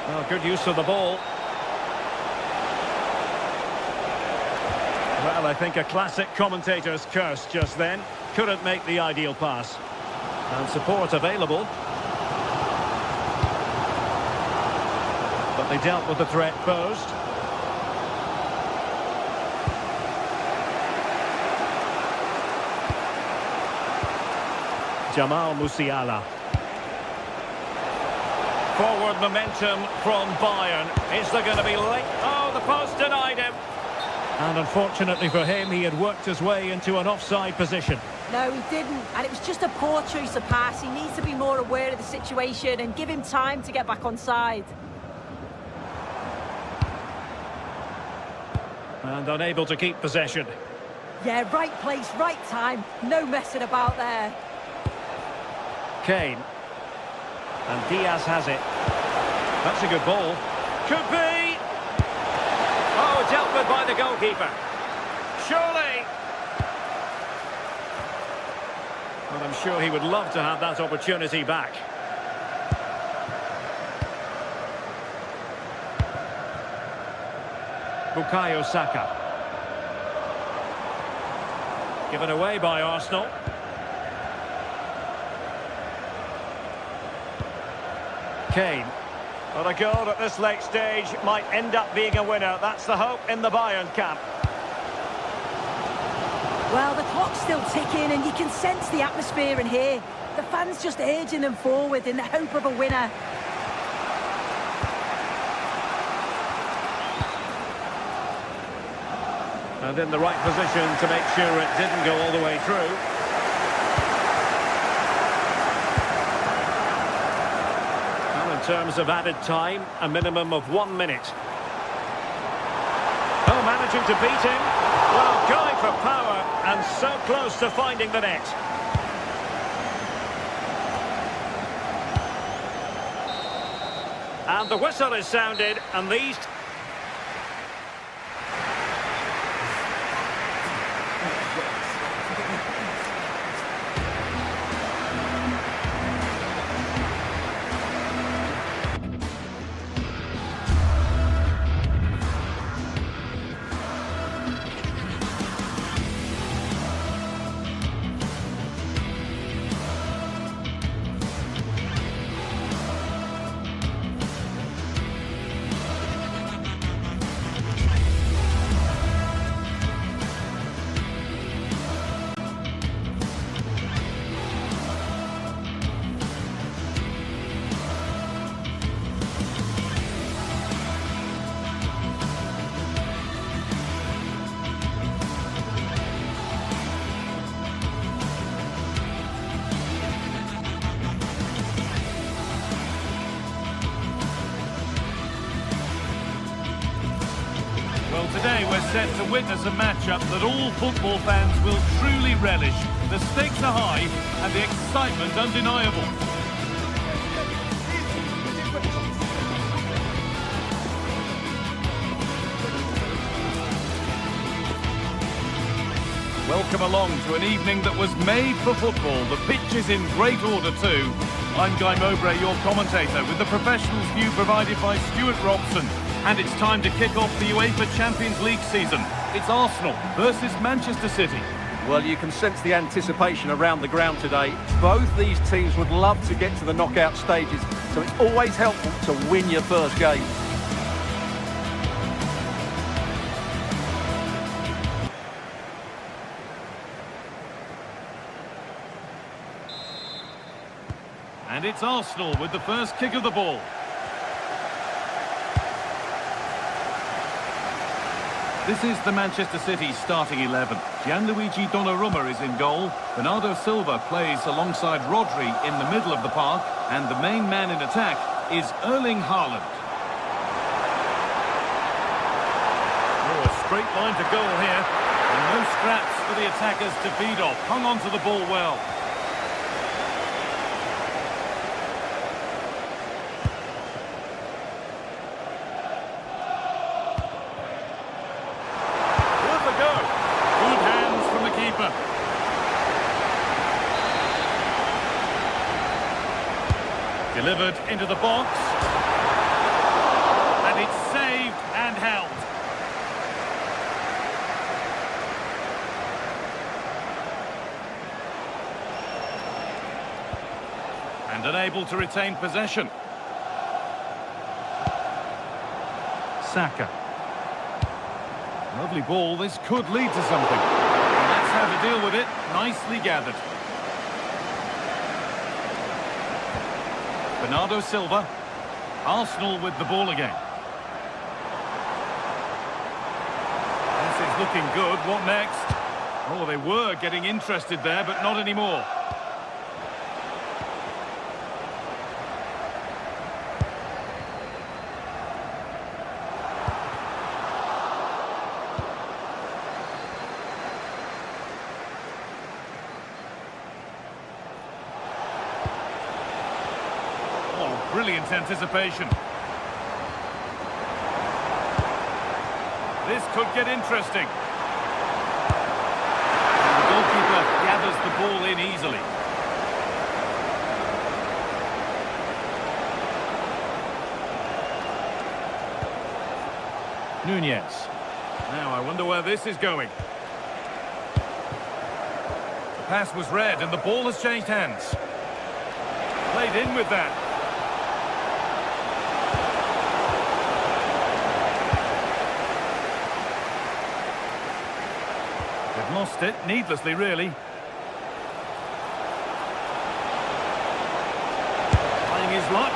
Well, good use of the ball. Well, I think a classic commentator's curse just then. Couldn't make the ideal pass. And support available. But they dealt with the threat posed. Jamal Musiala. Forward momentum from Bayern. Is there going to be late? Oh, the post denied him. And unfortunately for him, he had worked his way into an offside position. No, he didn't. And it was just a poor choice of pass. He needs to be more aware of the situation and give him time to get back on side. And unable to keep possession. Yeah, right place, right time. No messing about there. Kane. And Diaz has it. That's a good ball. Could be! Oh, dealt with by the goalkeeper. Surely! Well, I'm sure he would love to have that opportunity back. Bukayo Saka. Given away by Arsenal. Kane. Well, a goal at this late stage might end up being a winner. That's the hope in the Bayern camp. Well, the clock's still ticking and you can sense the atmosphere in here. The fans just urging them forward in the hope of a winner. And in the right position to make sure it didn't go all the way through. In terms of added time, a minimum of 1 minute. Oh, managing to beat him. Well, going for power and so close to finding the net. And the whistle is sounded, and these... Today we're set to witness a matchup that all football fans will truly relish. The stakes are high and the excitement undeniable. Welcome along to an evening that was made for football. The pitch is in great order too. I'm Guy Mowbray, your commentator, with the professionals view provided by Stuart Robson. And it's time to kick off the UEFA Champions League season. It's Arsenal versus Manchester City. Well, you can sense the anticipation around the ground today. Both these teams would love to get to the knockout stages, so it's always helpful to win your first game. And it's Arsenal with the first kick of the ball. This is the Manchester City starting 11. Gianluigi Donnarumma is in goal. Bernardo Silva plays alongside Rodri in the middle of the park. And the main man in attack is Erling Haaland. Oh, a straight line to goal here. And no scraps for the attackers to feed off. Hung on to the ball well. Delivered into the box. And it's saved and held. And unable to retain possession. Saka. Lovely ball. This could lead to something. And that's how to deal with it. Nicely gathered. Bernardo Silva. Arsenal with the ball again. This is looking good. What next? Oh, they were getting interested there, but not anymore. Brilliant anticipation. This could get interesting. And the goalkeeper gathers the ball in easily. Nunez. Now I wonder where this is going. The pass was read and the ball has changed hands. Played in with that. Lost it, needlessly really. Trying his luck.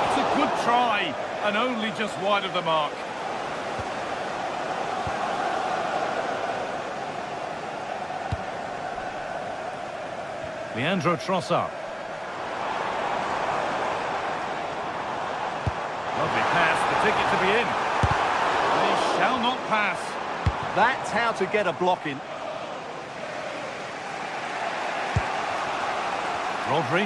It's a good try, and only just wide of the mark. Leandro Trossard. Lovely pass, the ticket to be in. They shall not pass. That's how to get a block in. Rodri.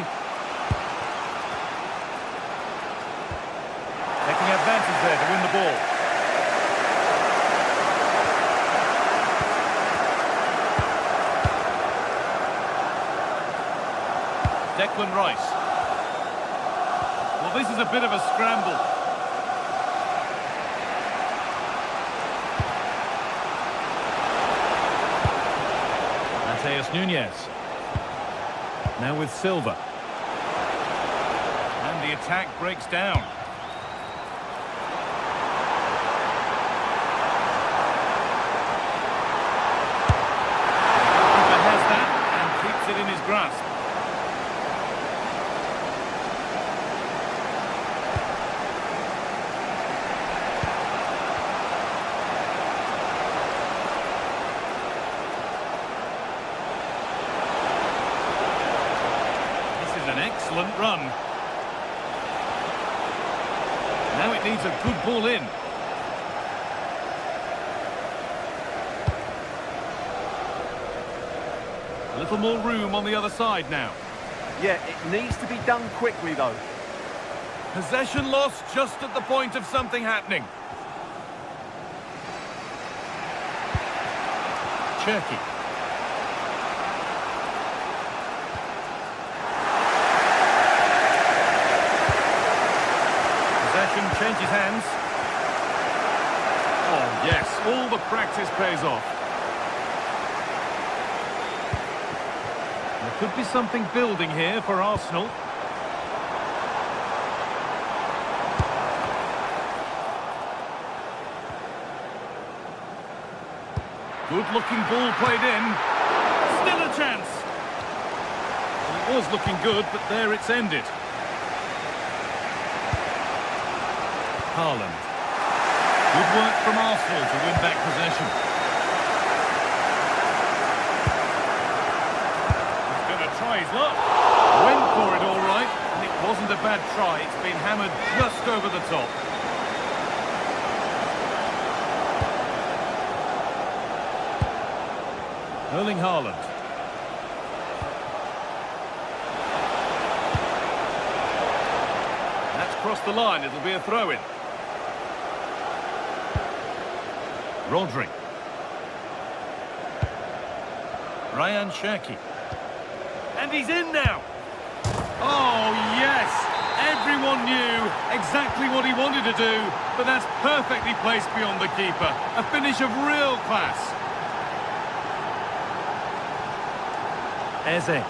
Taking advantage there to win the ball. Declan Rice. Well, this is a bit of a scramble. Mateus Nunez. Now with Silva. And the attack breaks down. The keeper has that and keeps it in his grasp. Excellent run. Now it needs a good ball in. A little more room on the other side now. Yeah, it needs to be done quickly though. Possession lost just at the point of something happening. Cherky. Changes hands. Oh yes, all the practice pays off. There could be something building here for Arsenal. Good looking ball played in. Still a chance. Well, it was looking good, but there it's ended. Haaland. Good work from Arsenal to win back possession. He's going to try his luck. Went for it all right, and it wasn't a bad try. It's been hammered just over the top. Erling Haaland. That's crossed the line. It'll be a throw-in. Rodri. Ryan Cherki. And he's in now. Oh, yes. Everyone knew exactly what he wanted to do, but that's perfectly placed beyond the keeper. A finish of real class. Eze.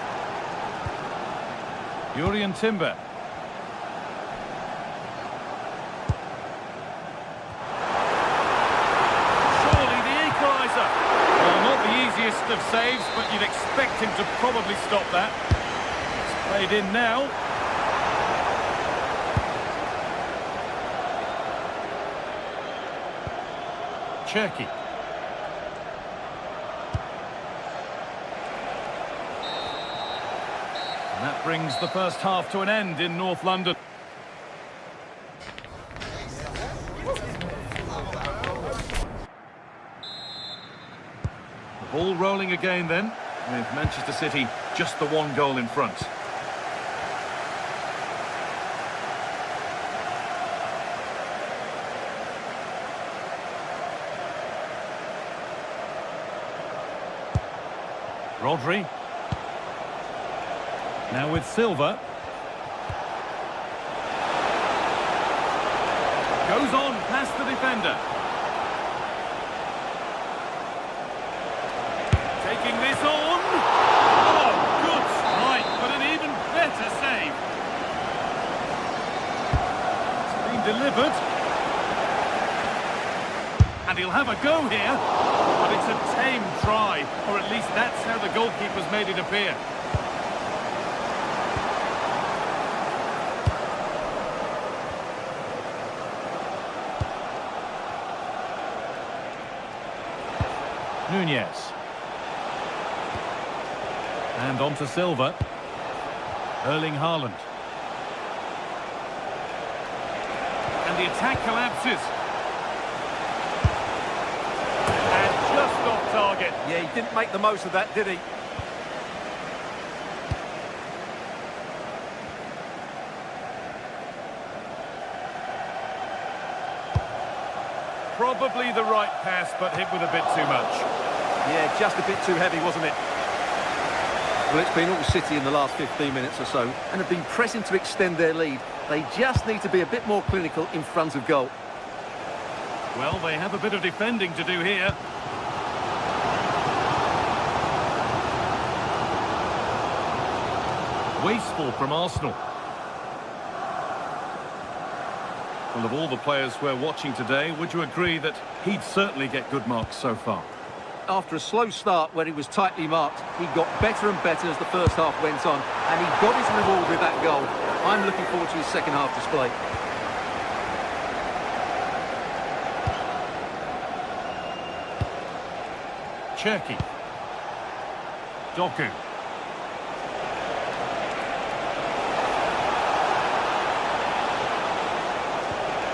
Jurriën Timber. Surely the equaliser. Well, not the easiest of saves, but you'd expect him to probably stop that. It's played in now. Cherki. That brings the first half to an end in North London. The ball rolling again then, with Manchester City just the one goal in front. Rodri. Now with Silva. Goes on past the defender. Taking this on. Oh, good strike, but an even better save. It's been delivered. And he'll have a go here. But it's a tame try, or at least that's how the goalkeeper's made it appear. Nunez. And on to Silva. Erling Haaland. And the attack collapses. And just off target. Yeah, he didn't make the most of that, did he? Probably the right pass, but hit with a bit too much. Yeah, just a bit too heavy, wasn't it? Well, it's been all City in the last 15 minutes or so, and have been pressing to extend their lead. They just need to be a bit more clinical in front of goal. Well, they have a bit of defending to do here. Wasteful from Arsenal. Well, of all the players we're watching today, would you agree that he'd certainly get good marks so far? After a slow start where he was tightly marked, he got better and better as the first half went on, and he got his reward with that goal. I'm looking forward to his second half display. Cherki. Doku.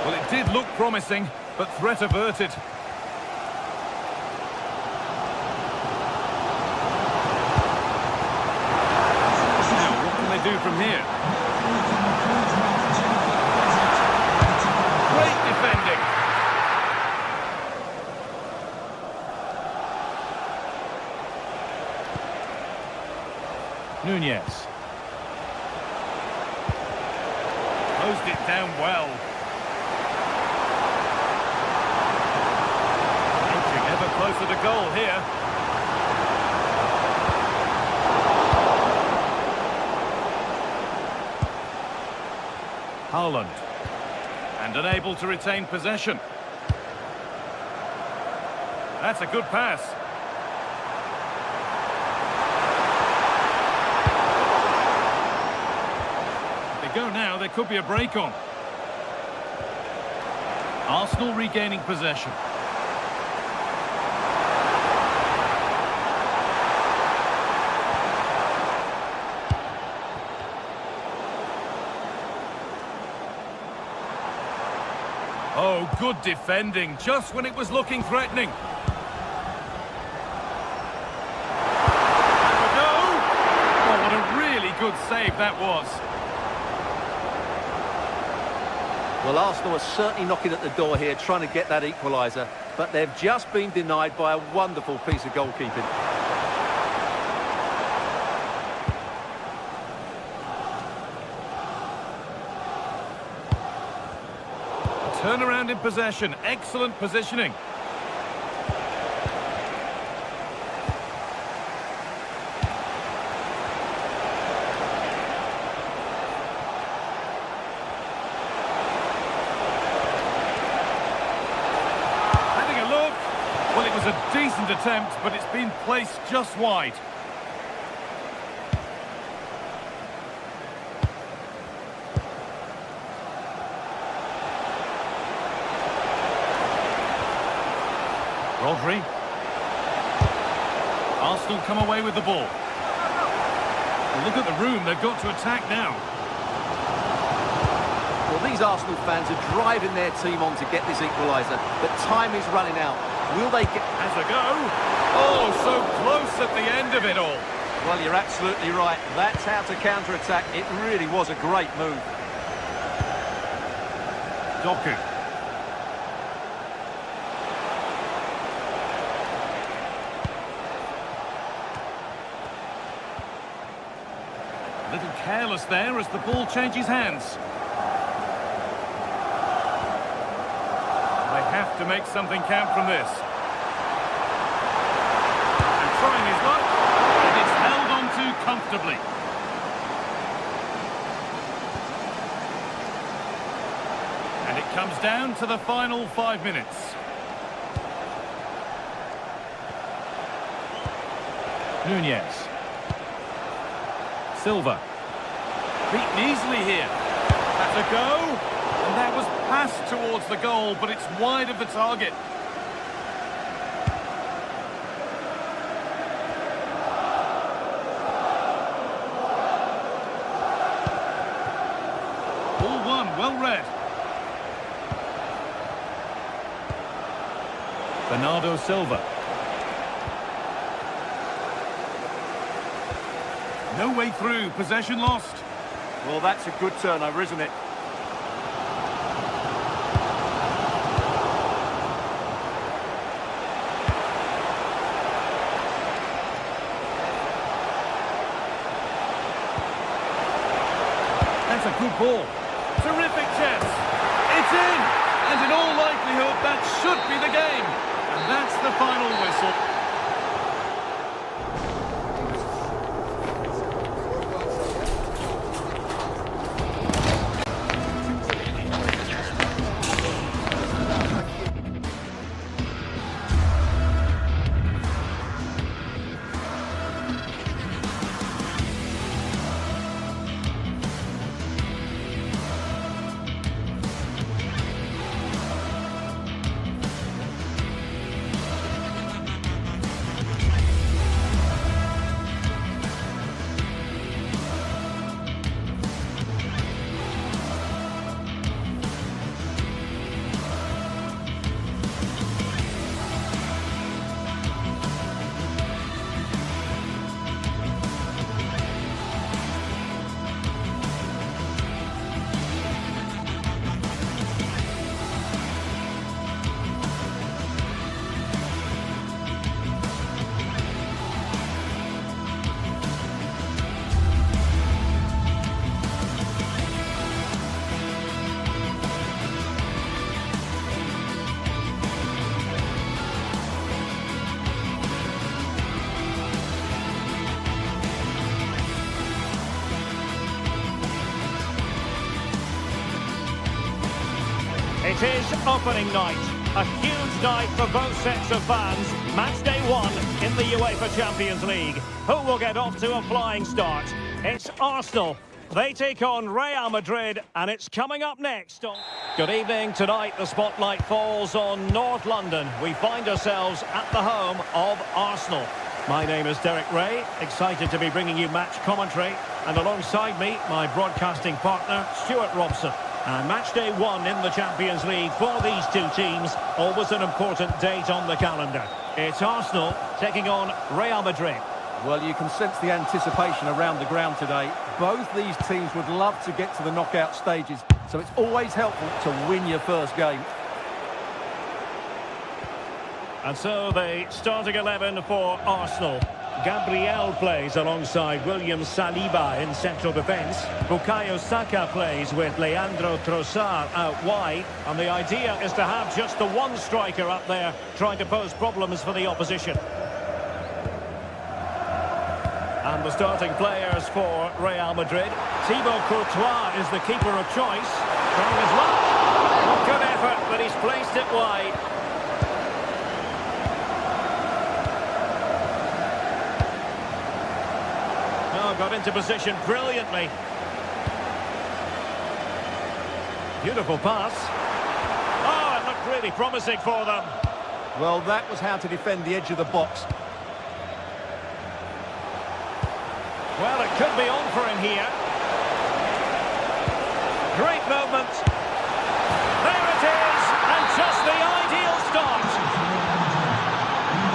Well, it did look promising, but threat averted. Now, what can they do from here? Great defending. Nunez. Closed it down well. Closer to goal here. Haaland. And unable to retain possession. That's a good pass. If they go now, there could be a break on. Arsenal regaining possession. Oh, good defending, just when it was looking threatening. No! Oh, what a really good save that was. Well, Arsenal are certainly knocking at the door here, trying to get that equaliser, but they've just been denied by a wonderful piece of goalkeeping. Turnaround in possession, excellent positioning. Having a look. Well, it was a decent attempt, but it's been placed just wide. Rodri. Arsenal come away with the ball. Well, look at the room, they've got to attack now. Well, these Arsenal fans are driving their team on to get this equaliser, but time is running out. Will they get... Has a go. Oh, so close at the end of it all. Well, you're absolutely right. That's how to counter-attack. It really was a great move. Doku. A little careless there as the ball changes hands. They have to make something count from this. And trying his luck, and it's held on to comfortably. And it comes down to the final 5 minutes. Nunez. Silva. Beaten easily here. That's a go. And that was passed towards the goal, but it's wide of the target. Ball one, well read. Bernardo Silva. No way through, possession lost. Well, that's a good turnover, isn't it? That's a good ball. Terrific chance. It's in! And in all likelihood, that should be the game. And that's the final whistle. It is opening night. A huge night for both sets of fans. Match day one in the UEFA Champions League. Who will get off to a flying start? It's Arsenal They take on Real Madrid, and it's coming up next. Good evening. Tonight, the spotlight falls on North London. We find ourselves at the home of Arsenal. My name is Derek Ray, excited to be bringing you match commentary. And alongside me, my broadcasting partner, Stuart Robson. And match day 1 in the Champions League for these two teams. Always an important date on the calendar. It's Arsenal taking on Real Madrid. Well, you can sense the anticipation around the ground today. Both these teams would love to get to the knockout stages, so it's always helpful to win your first game. And so the starting 11 for Arsenal. Gabriel plays alongside William Saliba in central defence. Bukayo Saka plays with Leandro Trossard out wide. And the idea is to have just the one striker up there trying to pose problems for the opposition. And the starting players for Real Madrid. Thibaut Courtois is the keeper of choice. Trying his luck. Good effort, but he's placed it wide. Oh, got into position brilliantly. Beautiful pass. Oh, it looked really promising for them. Well, that was how to defend the edge of the box. Well, it could be on for him here. Great movement. There it is, and just the ideal start.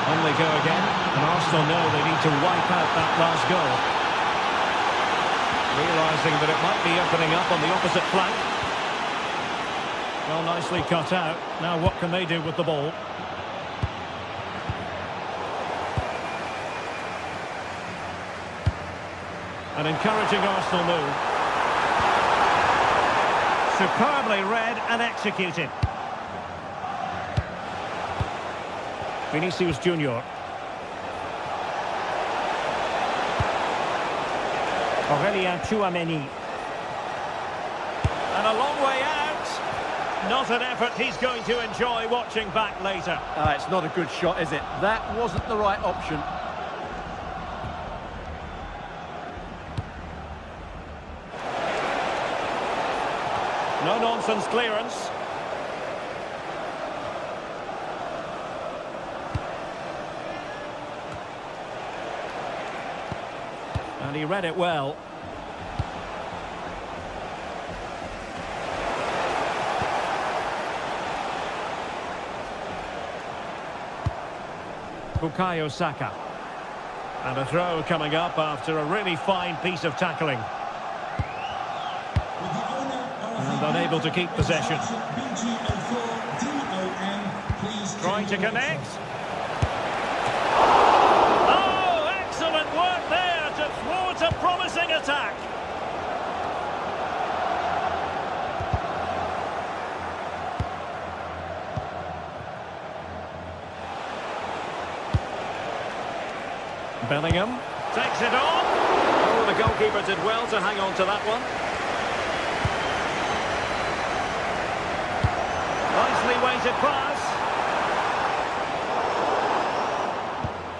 On they go again, and Arsenal know they need to wipe out that last goal. Realising that it might be opening up on the opposite flank. Well, nicely cut out. Now what can they do with the ball? An encouraging Arsenal move. Superbly read and executed. Vinicius Junior. Aurelien Tchouameni. And a long way out. Not an effort he's going to enjoy watching back later. It's not a good shot, is it? That wasn't the right option. No-nonsense clearance. And he read it well. Bukayo Saka. And a throw coming up after a really fine piece of tackling. And unable to keep possession. Trying to connect. Oh, excellent work there to thwart a promising attack. Bellingham takes it on. Oh, the goalkeeper did well to hang on to that one. Nicely weighted pass.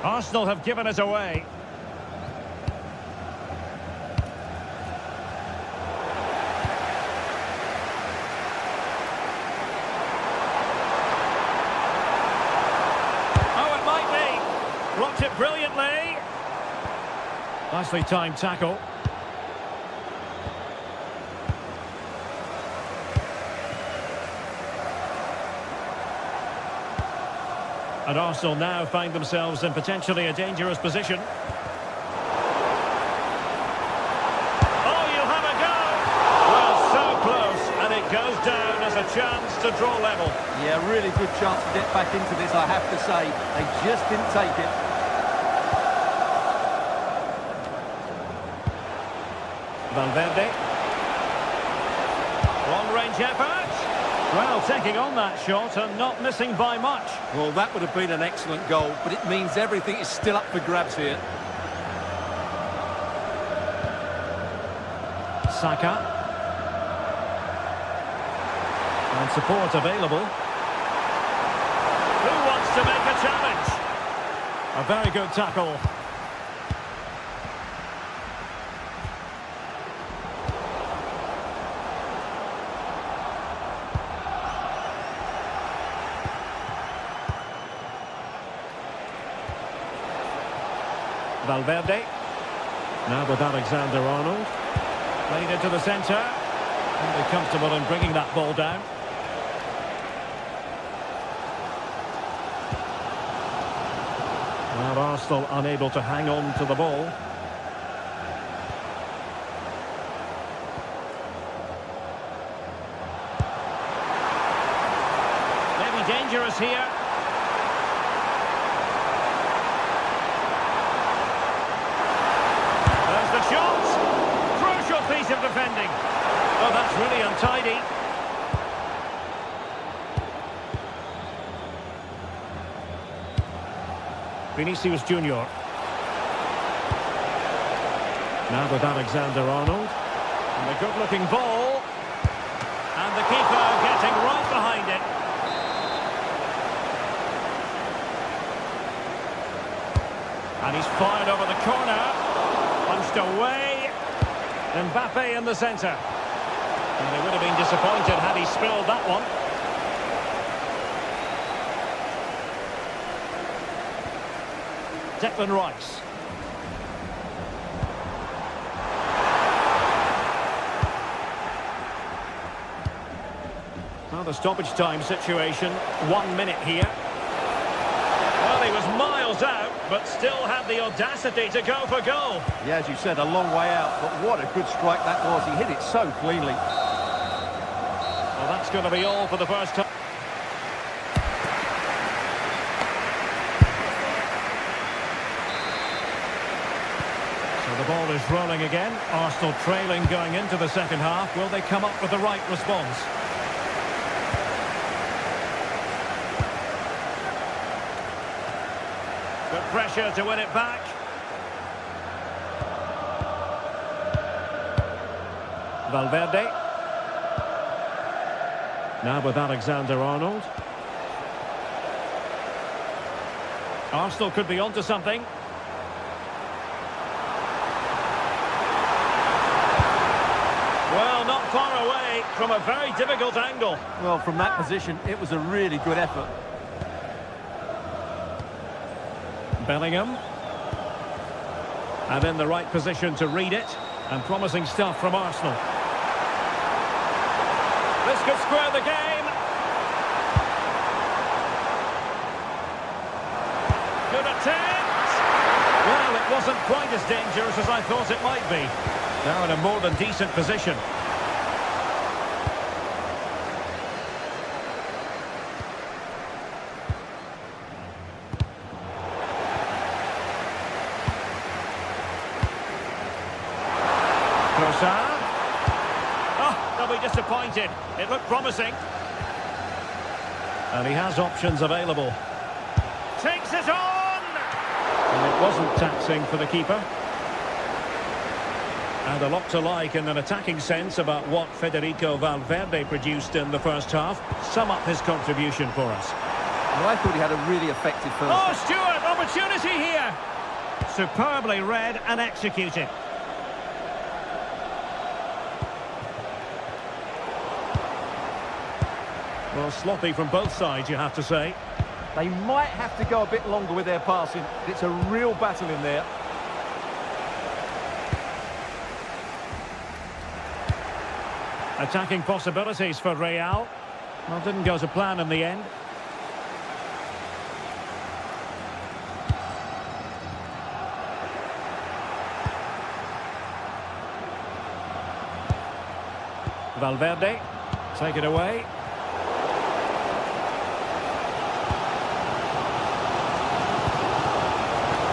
Arsenal have given it away. Oh, it might be. Blocked it brilliantly. Nicely timed tackle. And Arsenal now find themselves in potentially a dangerous position. Oh, you'll have a go! Well, so close, and it goes down as a chance to draw level. Yeah, really good chance to get back into this, I have to say. They just didn't take it. Valverde. Long-range effort. Well, taking on that shot and not missing by much. Well, that would have been an excellent goal, but it means everything is still up for grabs here. Saka. And support available. Who wants to make a challenge? A very good tackle. Valverde. Now with Alexander-Arnold. Played into the centre. Really comfortable in bringing that ball down. Well, Arsenal unable to hang on to the ball. Maybe dangerous here. There's the shot. Crucial piece of defending. Oh, that's really untidy. Vinicius Junior. Now with Alexander-Arnold. And a good-looking ball. And the keeper getting right behind it. And he's fired over the corner. Punched away. Mbappe in the centre. And they would have been disappointed had he spilled that one. Declan Rice. Well, the stoppage time situation, 1 minute here. Well, he was miles out, but still had the audacity to go for goal. Yeah, as you said, a long way out, but what a good strike that was. He hit it so cleanly. Well, that's going to be all for the first time. So the ball is rolling again. Arsenal trailing going into the second half. Will they come up with the right response? Good pressure to win it back. Valverde. Now with Alexander-Arnold. Arsenal could be onto something. Well, not far away from a very difficult angle. Well, from that position, it was a really good effort. Bellingham. And in the right position to read it. And promising stuff from Arsenal. This could square the game. Good attempt. Well, it wasn't quite as dangerous as I thought it might be. Now in a more than decent position. Oh, they'll be disappointed. It looked promising. And he has options available. Takes it on! And it wasn't taxing for the keeper. And a lot to like in an attacking sense about what Federico Valverde produced in the first half. Sum up his contribution for us. Well, I thought he had a really effective first Oh, half. Stewart, opportunity here! Superbly read and executed. Well, sloppy from both sides, you have to say. They might have to go a bit longer with their passing. It's a real battle in there. Attacking possibilities for Real. Well, didn't go to plan in the end. Valverde, take it away.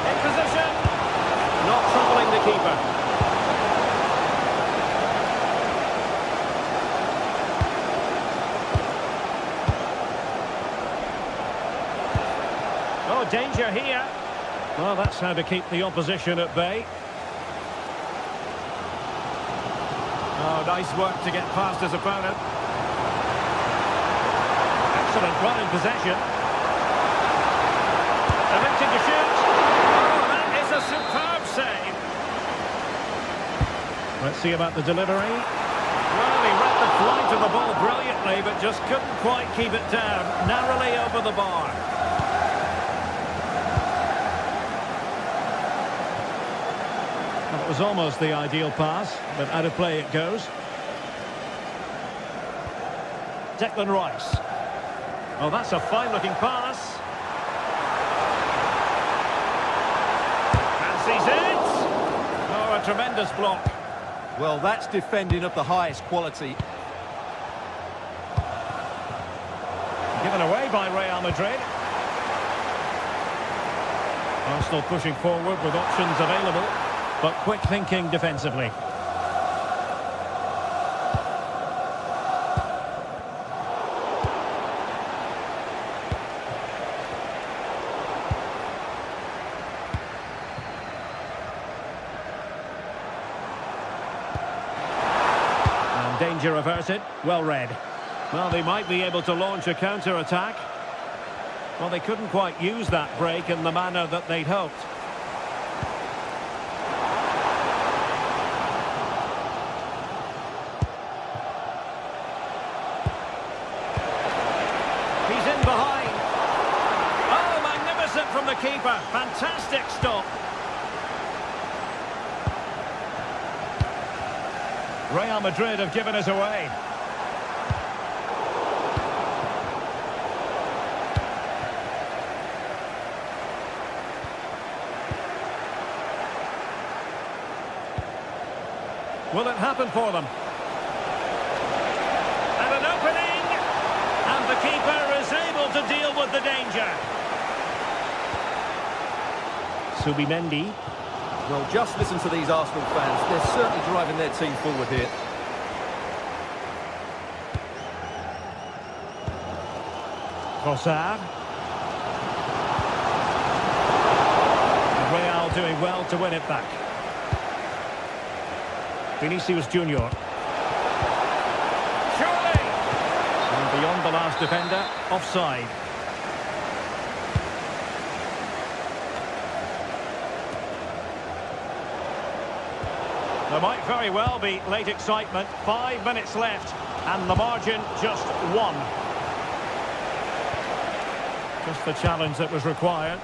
In position. Not troubling the keeper. Oh, danger here. Well, that's how to keep the opposition at bay. Oh, nice work to get past his opponent. Excellent run in possession. Attempting to shoot. Oh, that is a superb save. Let's see about the delivery. Well, he read the flight of the ball brilliantly, but just couldn't quite keep it down. Narrowly over the bar. was almost the ideal pass, but out of play it goes. Declan Rice. Oh, that's a fine-looking pass. Fancies it. Oh, a tremendous block. Well, that's defending of the highest quality. Given away by Real Madrid. Arsenal pushing forward with options available, but quick thinking defensively. And danger averted, well read. Well, they might be able to launch a counter-attack. Well, they couldn't quite use that break in the manner that they'd hoped. He's in behind. Oh, magnificent from the keeper. Fantastic stop. Real Madrid have given us away. Will it happen for them? And an opening! And the keeper is able to deal with the danger. Subimendi. Well, just listen to these Arsenal fans. They're certainly driving their team forward here. Trossard. Real doing well to win it back. Vinicius Junior. Surely! And beyond the last defender, offside. There might very well be late excitement. 5 minutes left, and the margin just 1. Just the challenge that was required.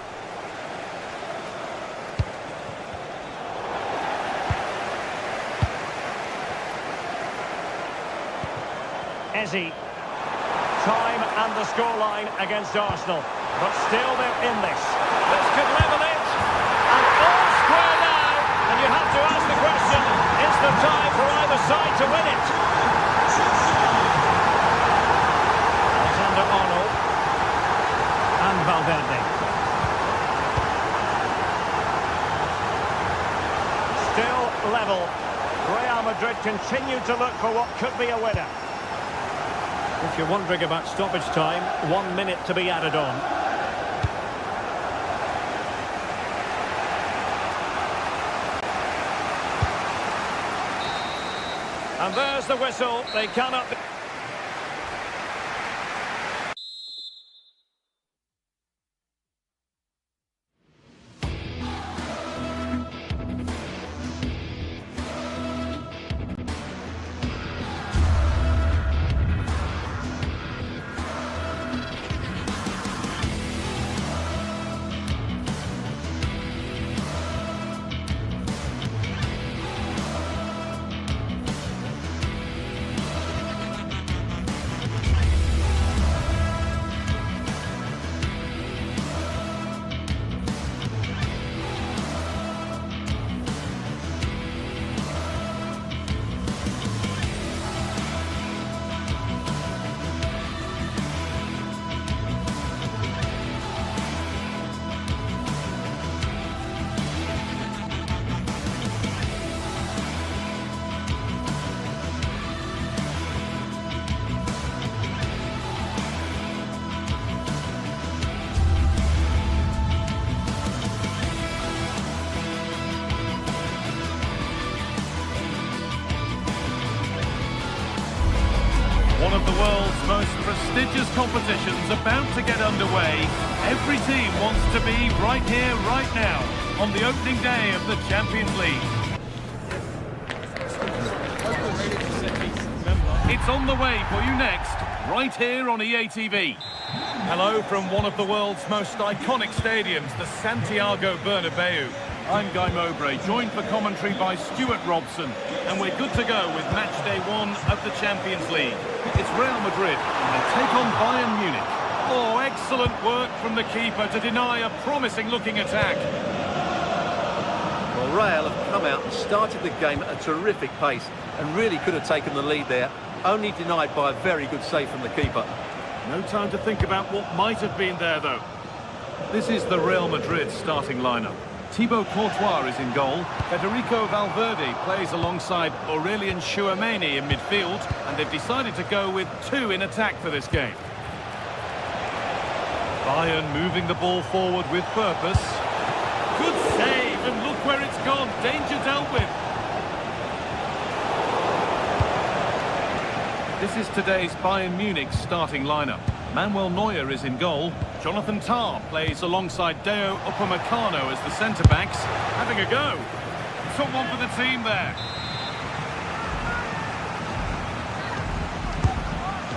Eze. Time and the scoreline against Arsenal. But still they're in this. This could level it. And all square now. And you have to ask the question, is the time for either side to win it? Alexander-Arnold. And Valverde. Still level. Real Madrid continue to look for what could be a winner. If you're wondering about stoppage time, 1 minute to be added on. And there's the whistle. They cannot be... One of the world's most prestigious competitions about to get underway. Every team wants to be right here, right now, on the opening day of the Champions League. It's on the way for you next, right here on EA TV. Hello from one of the world's most iconic stadiums, the Santiago Bernabeu. I'm Guy Mowbray, joined for commentary by Stuart Robson, and we're good to go with match day 1 of the Champions League. It's Real Madrid, and they take on Bayern Munich. Oh, excellent work from the keeper to deny a promising-looking attack. Well, Real have come out and started the game at a terrific pace and really could have taken the lead there, only denied by a very good save from the keeper. No time to think about what might have been there, though. This is the Real Madrid starting lineup. Thibaut Courtois is in goal. Federico Valverde plays alongside Aurelien Tchouameni in midfield, and they've decided to go with 2 in attack for this game. Bayern moving the ball forward with purpose. Good save, and look where it's gone. Danger dealt with. This is today's Bayern Munich starting lineup. Manuel Neuer is in goal. Jonathan Tah plays alongside Deo Upamecano as the centre-backs. Having a go. Someone for the team there.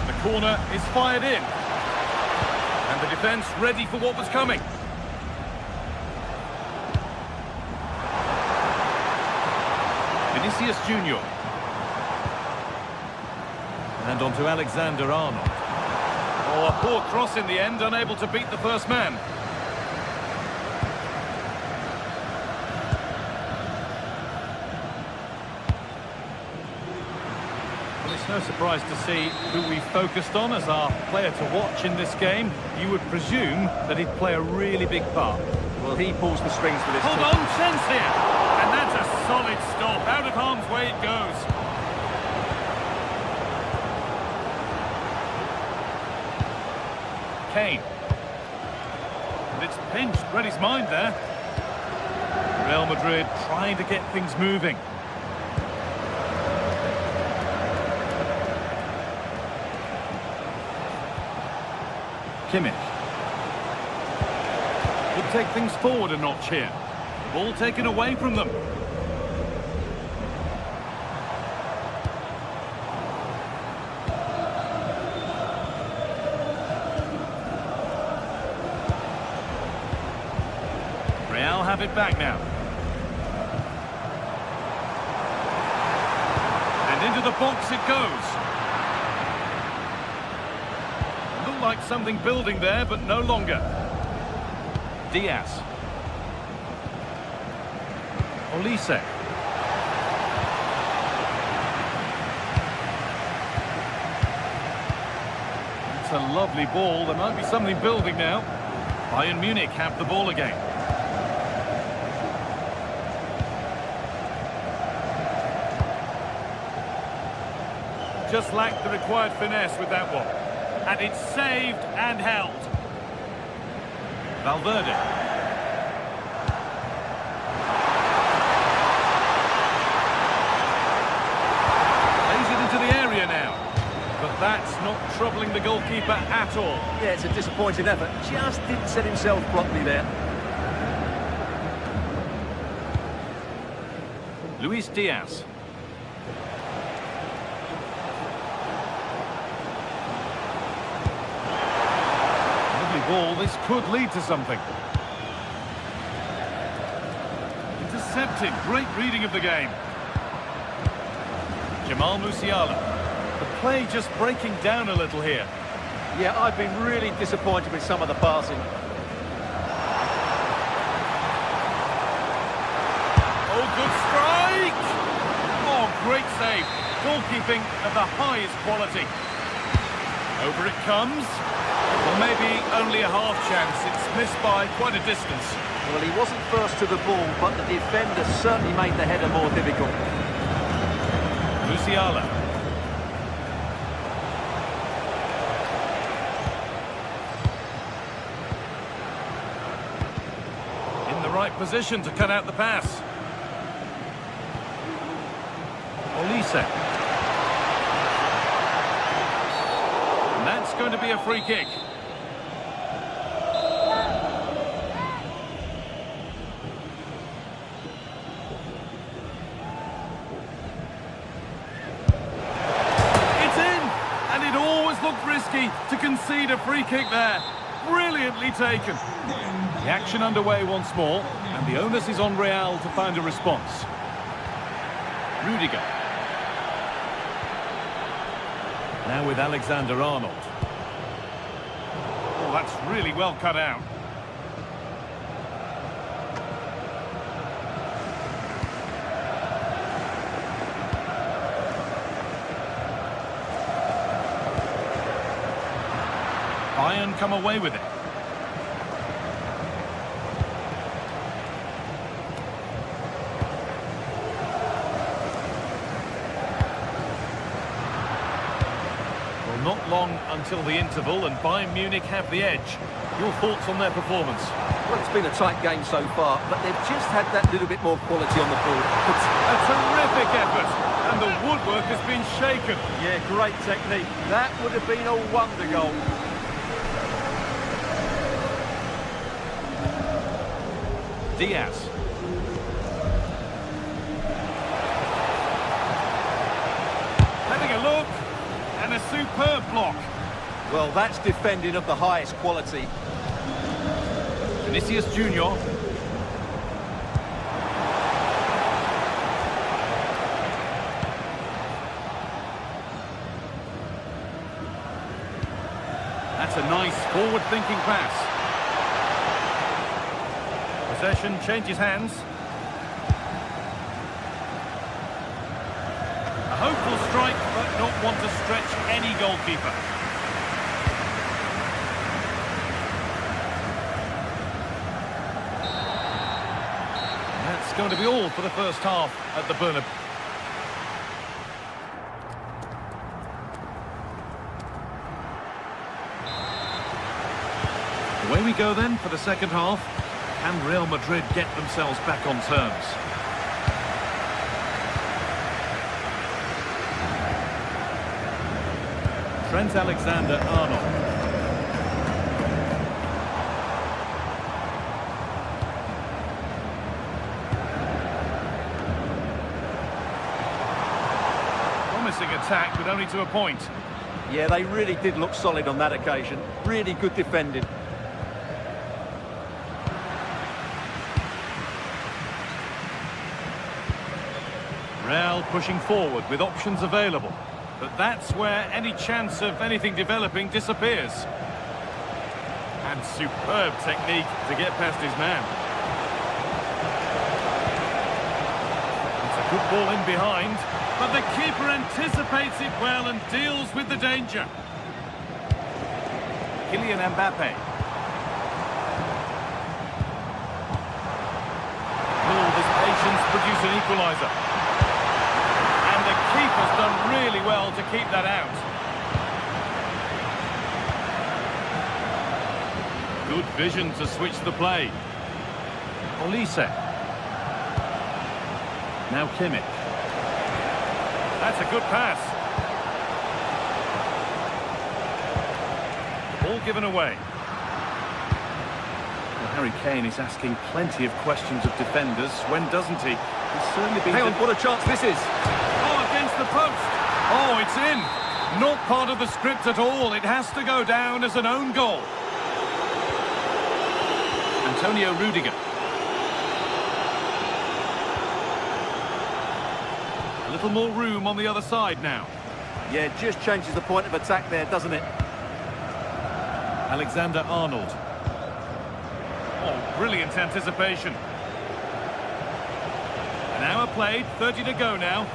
The corner is fired in. And the defence ready for what was coming. Vinicius Junior. And on to Alexander-Arnold. Oh, a poor cross in the end, unable to beat the first man. Well, it's no surprise to see who we focused on as our player to watch in this game. You would presume that he'd play a really big part. Well, he pulls the strings for this team. Hold on, chance here! And that's a solid stop. Out of harm's way it goes. Kane. And it's pinched, read his mind there. Real Madrid trying to get things moving. Kimmich. Would take things forward a notch here. Ball taken away from them. Real have it back now. And into the box it goes. Looked like something building there, but no longer. Diaz. Olise. It's a lovely ball. There might be something building now. Bayern Munich have the ball again. Just lacked the required finesse with that one. And it's saved and held. Valverde. Lays it into the area now. But that's not troubling the goalkeeper at all. Yeah, it's a disappointing effort. Just didn't set himself properly there. Luis Diaz. Ball. This could lead to something. Intercepted. Great reading of the game. Jamal Musiala. The play just breaking down a little here. Yeah, I've been really disappointed with some of the passing. Oh, good strike! Oh, great save. Goalkeeping of the highest quality. Over it comes. Well, maybe only a half chance. It's missed by quite a distance. Well, he wasn't first to the ball, but the defender certainly made the header more difficult. Musiala. In the right position to cut out the pass. Olise. And that's going to be a free kick. It's in! And it always looked risky to concede a free kick there. Brilliantly taken. The action underway once more, and the onus is on Real to find a response. Rudiger. Now with Alexander-Arnold. Oh, that's really well cut out. Bayern come away with it. Well, not long until the interval, and Bayern Munich have the edge. Your thoughts on their performance? Well, it's been a tight game so far, but they've just had that little bit more quality on the ball. A terrific effort, and the woodwork has been shaken. Yeah, great technique. That would have been a wonder goal. Diaz. Having a look, and a superb block. Well, that's defending of the highest quality. Vinicius Junior. That's a nice forward-thinking pass. Possession changes hands. A hopeful strike, but not one to stretch any goalkeeper. That's going to be all for the first half at the Bernabeu. Away we go then for the second half. Can Real Madrid get themselves back on terms? Trent Alexander-Arnold. Promising attack, but only to a point. Yeah, they really did look solid on that occasion. Really good defending. Real pushing forward with options available, but that's where any chance of anything developing disappears. And superb technique to get past his man. It's a good ball in behind, but the keeper anticipates it well and deals with the danger. Kylian Mbappe. Will this patience produce an equaliser? Keeper's done really well to keep that out. Good vision to switch the play. Olise. Now Kimmich. That's a good pass. Ball given away. Well, Harry Kane is asking plenty of questions of defenders. When doesn't he? He's certainly been... Hang on, what a chance this is. Against the post. Oh, it's in. Not part of the script at all. It has to go down as an own goal. Antonio Rudiger. A little more room on the other side now. Yeah, it just changes the point of attack there, doesn't it? Alexander-Arnold. Oh, brilliant anticipation. An hour played, 30 to go now.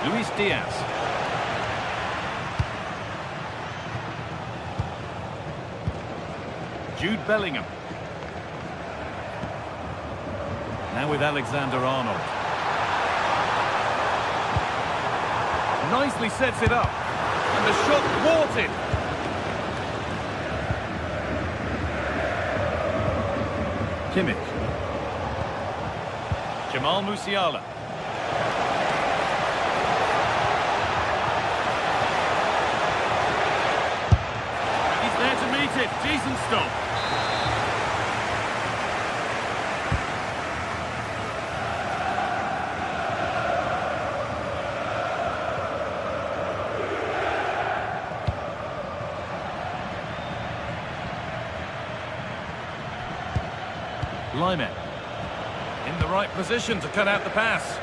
Luis Diaz. Jude Bellingham. Now with Alexander-Arnold. Nicely sets it up. And the shot thwarted. Kimmich. Jamal Musiala. Decent stop. Lyman. In the right position to cut out the pass.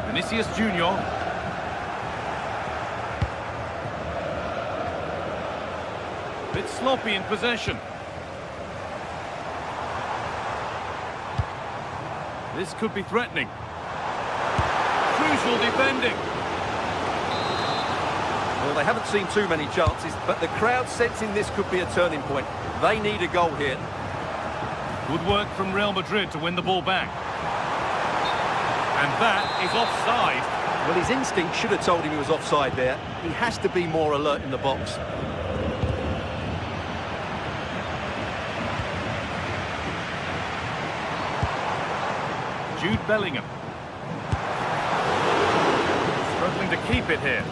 Vinicius Junior. Bit sloppy in possession. This could be threatening. Crucial defending. Well, they haven't seen too many chances, but the crowd sensing this could be a turning point. They need a goal here. Good work from Real Madrid to win the ball back. And that is offside. Well, his instinct should have told him he was offside there. He has to be more alert in the box. Jude Bellingham. Struggling to keep it here.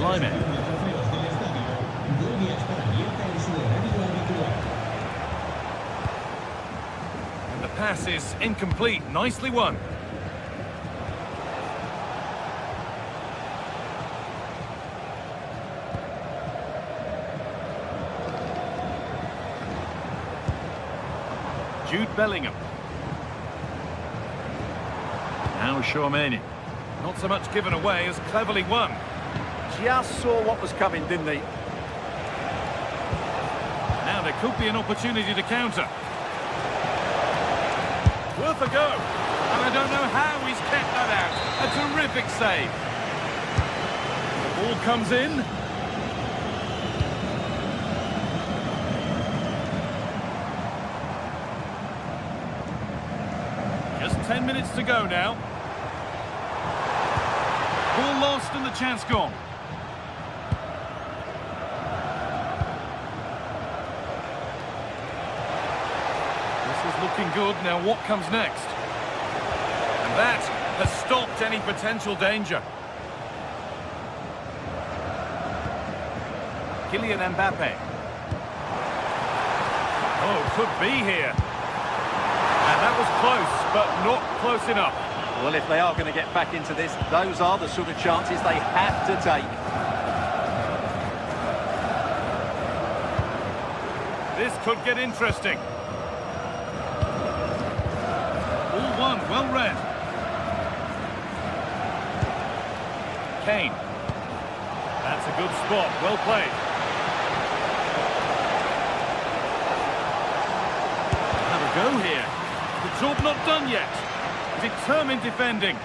Lyman. And the pass is incomplete. Nicely won. Jude Bellingham. Now Chouameni. Not so much given away as cleverly won. Just saw what was coming, didn't he? Now there could be an opportunity to counter. Worth a go. And I don't know how he's kept that out. A terrific save. The ball comes in. Just 10 minutes to go now. Ball lost and the chance gone. Looking good. Now what comes next? And that has stopped any potential danger. Kylian Mbappe. Oh, could be here. And that was close, but not close enough. Well, if they are going to get back into this, those are the sort of chances they have to take. This could get interesting. Well read. Kane. That's a good spot. Well played. Have a go here. The job not done yet. Determined defending.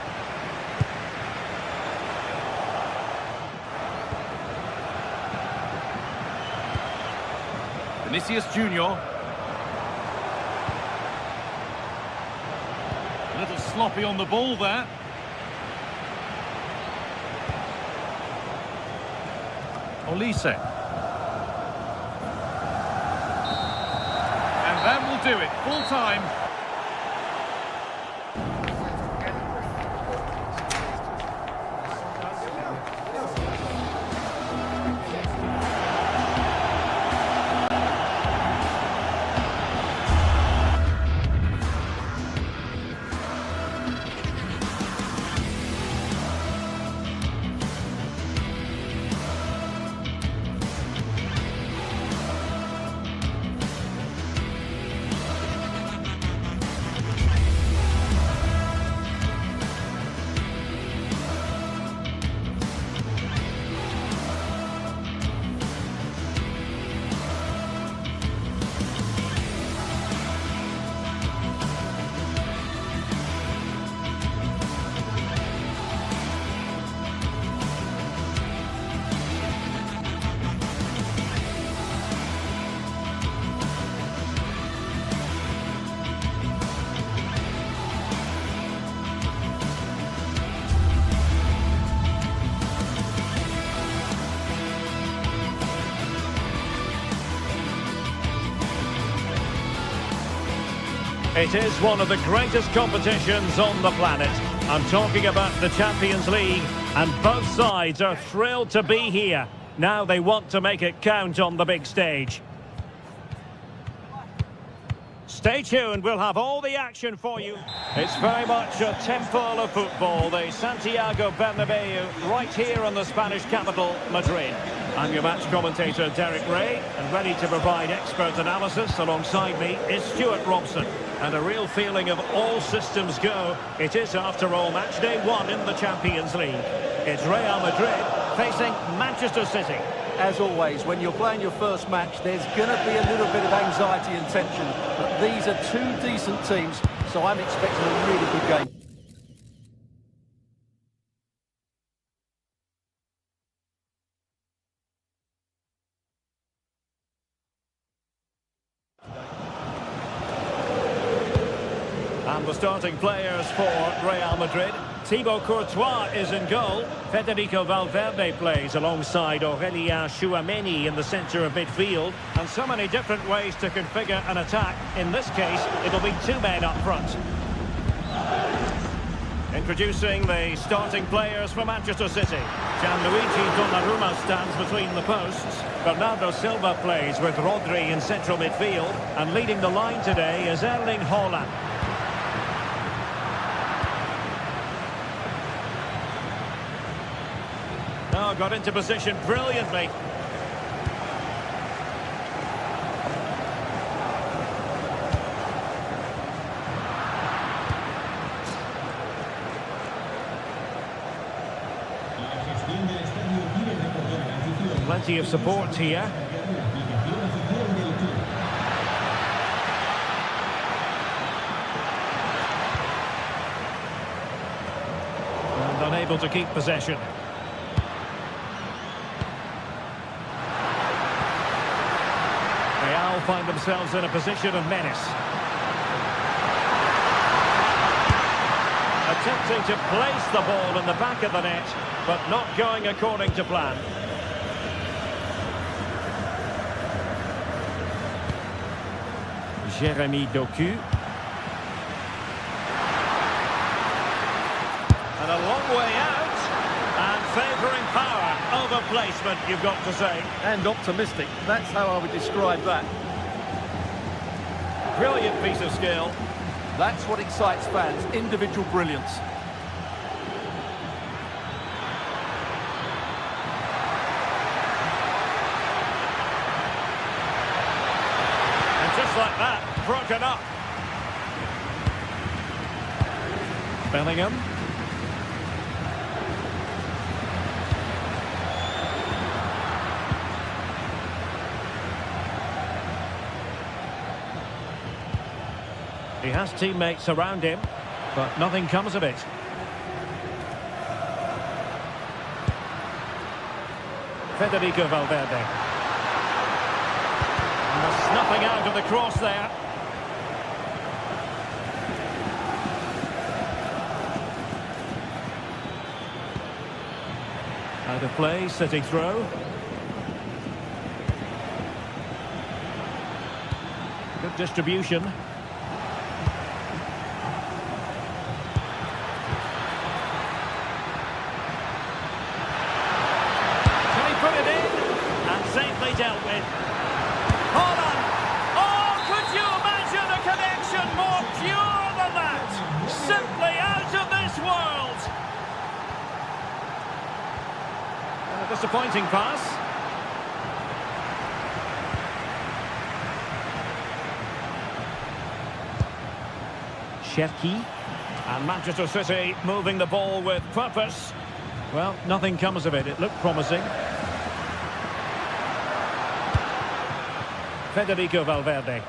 Vinicius Junior. A little sloppy on the ball there. Olise. And that will do it. Full time. It is one of the greatest competitions on the planet. I'm talking about the Champions League, and both sides are thrilled to be here. Now they want to make it count on the big stage. Stay tuned, we'll have all the action for you. It's very much a temple of football, the Santiago Bernabeu, right here in the Spanish capital, Madrid. I'm your match commentator, Derek Ray, and ready to provide expert analysis alongside me is Stuart Robson. And a real feeling of all systems go. It is, after all, match day 1 in the Champions League. It's Real Madrid facing Manchester City. As always, when you're playing your first match, there's going to be a little bit of anxiety and tension. But these are two decent teams, so I'm expecting a really good game. And the starting players for Real Madrid. Thibaut Courtois is in goal. Federico Valverde plays alongside Aurélien Tchouameni in the centre of midfield. And so many different ways to configure an attack. In this case, it'll be 2 men up front. Introducing the starting players for Manchester City. Gianluigi Donnarumma stands between the posts. Bernardo Silva plays with Rodri in central midfield. And leading the line today is Erling Haaland. Oh, got into position brilliantly. Plenty of support here. And unable to keep possession. Real find themselves in a position of menace. Attempting to place the ball in the back of the net, but not going according to plan. Jérémy Doku. And a long way out, and favouring power over placement, you've got to say. And optimistic, that's how I would describe that. Brilliant piece of skill. That's what excites fans, individual brilliance. And just like that, broken up. Bellingham. He has teammates around him, but nothing comes of it. Federico Valverde. And the snuffing out of the cross there. Out of play, City throw. Good distribution. Safely dealt with. Haaland! Oh, could you imagine a connection more pure than that? Simply out of this world! And a disappointing pass. Cherki. And Manchester City moving the ball with purpose. Well, nothing comes of it. It looked promising. Federico Valverde.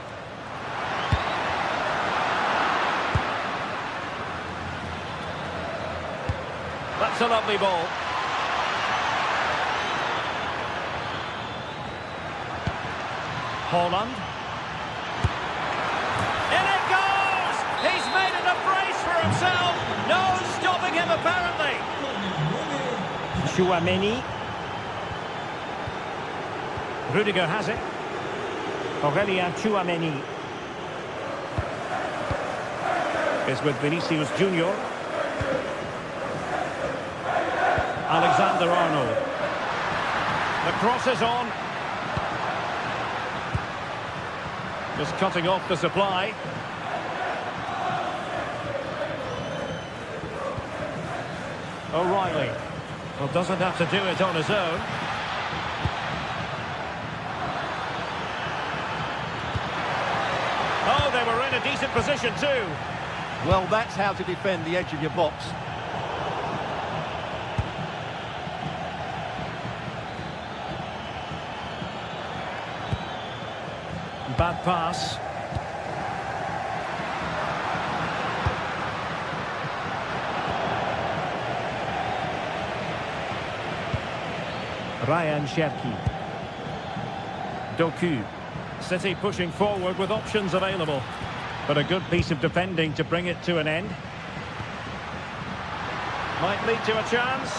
That's a lovely ball. Haaland. In it goes! He's made it a brace for himself. No stopping him, apparently. Tchouameni. Rudiger has it. Aurélien Tchouameni is with Vinicius Junior. Alexander-Arnold. The cross is on. Just cutting off the supply. O'Reilly. Well, doesn't have to do it on his own. Oh, they were in a decent position too. Well, that's how to defend the edge of your box. Bad pass. Ryan Cherki. Doku. City pushing forward with options available. But a good piece of defending to bring it to an end. Might lead to a chance.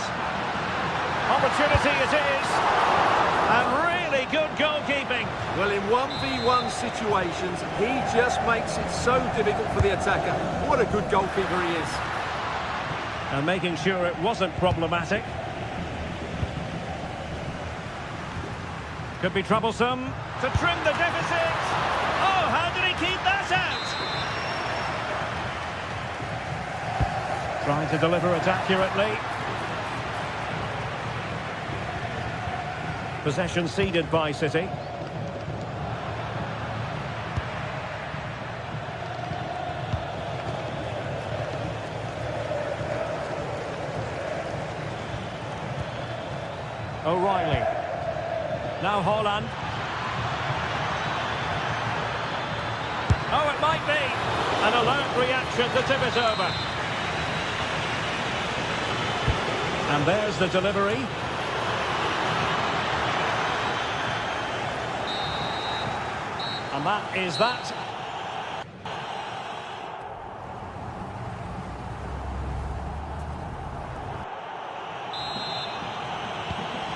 Opportunity it is. And really good goalkeeping. Well, in 1v1 situations, he just makes it so difficult for the attacker. What a good goalkeeper he is. And making sure it wasn't problematic. Could be troublesome to trim the deficit. Oh, how did he keep that out? Trying to deliver it accurately. Possession ceded by City. O'Reilly. Now Haaland. Oh, it might be. An alert reaction to tip it over. And there's the delivery. And that is that.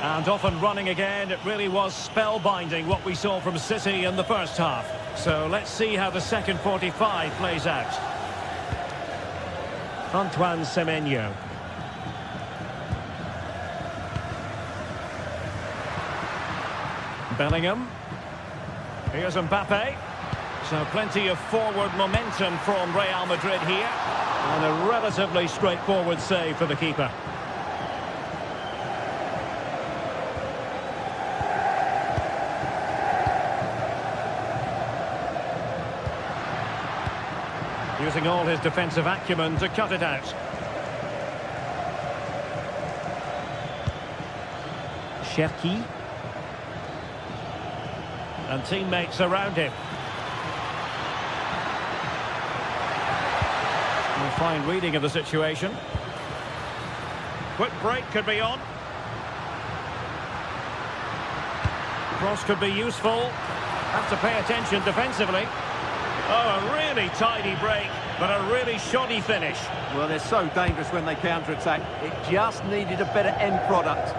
And off and running again. It really was spellbinding what we saw from City in the first half. So let's see how the second 45 plays out. Antoine Semenyo. Bellingham. Here's Mbappe. So plenty of forward momentum from Real Madrid here. And a relatively straightforward save for the keeper. Using all his defensive acumen to cut it out. Cherki. And teammates around him. A fine reading of the situation. Quick break could be on. Cross could be useful. Have to pay attention defensively. Oh, a really tidy break, but a really shoddy finish. Well, they're so dangerous when they counter-attack. It just needed a better end product.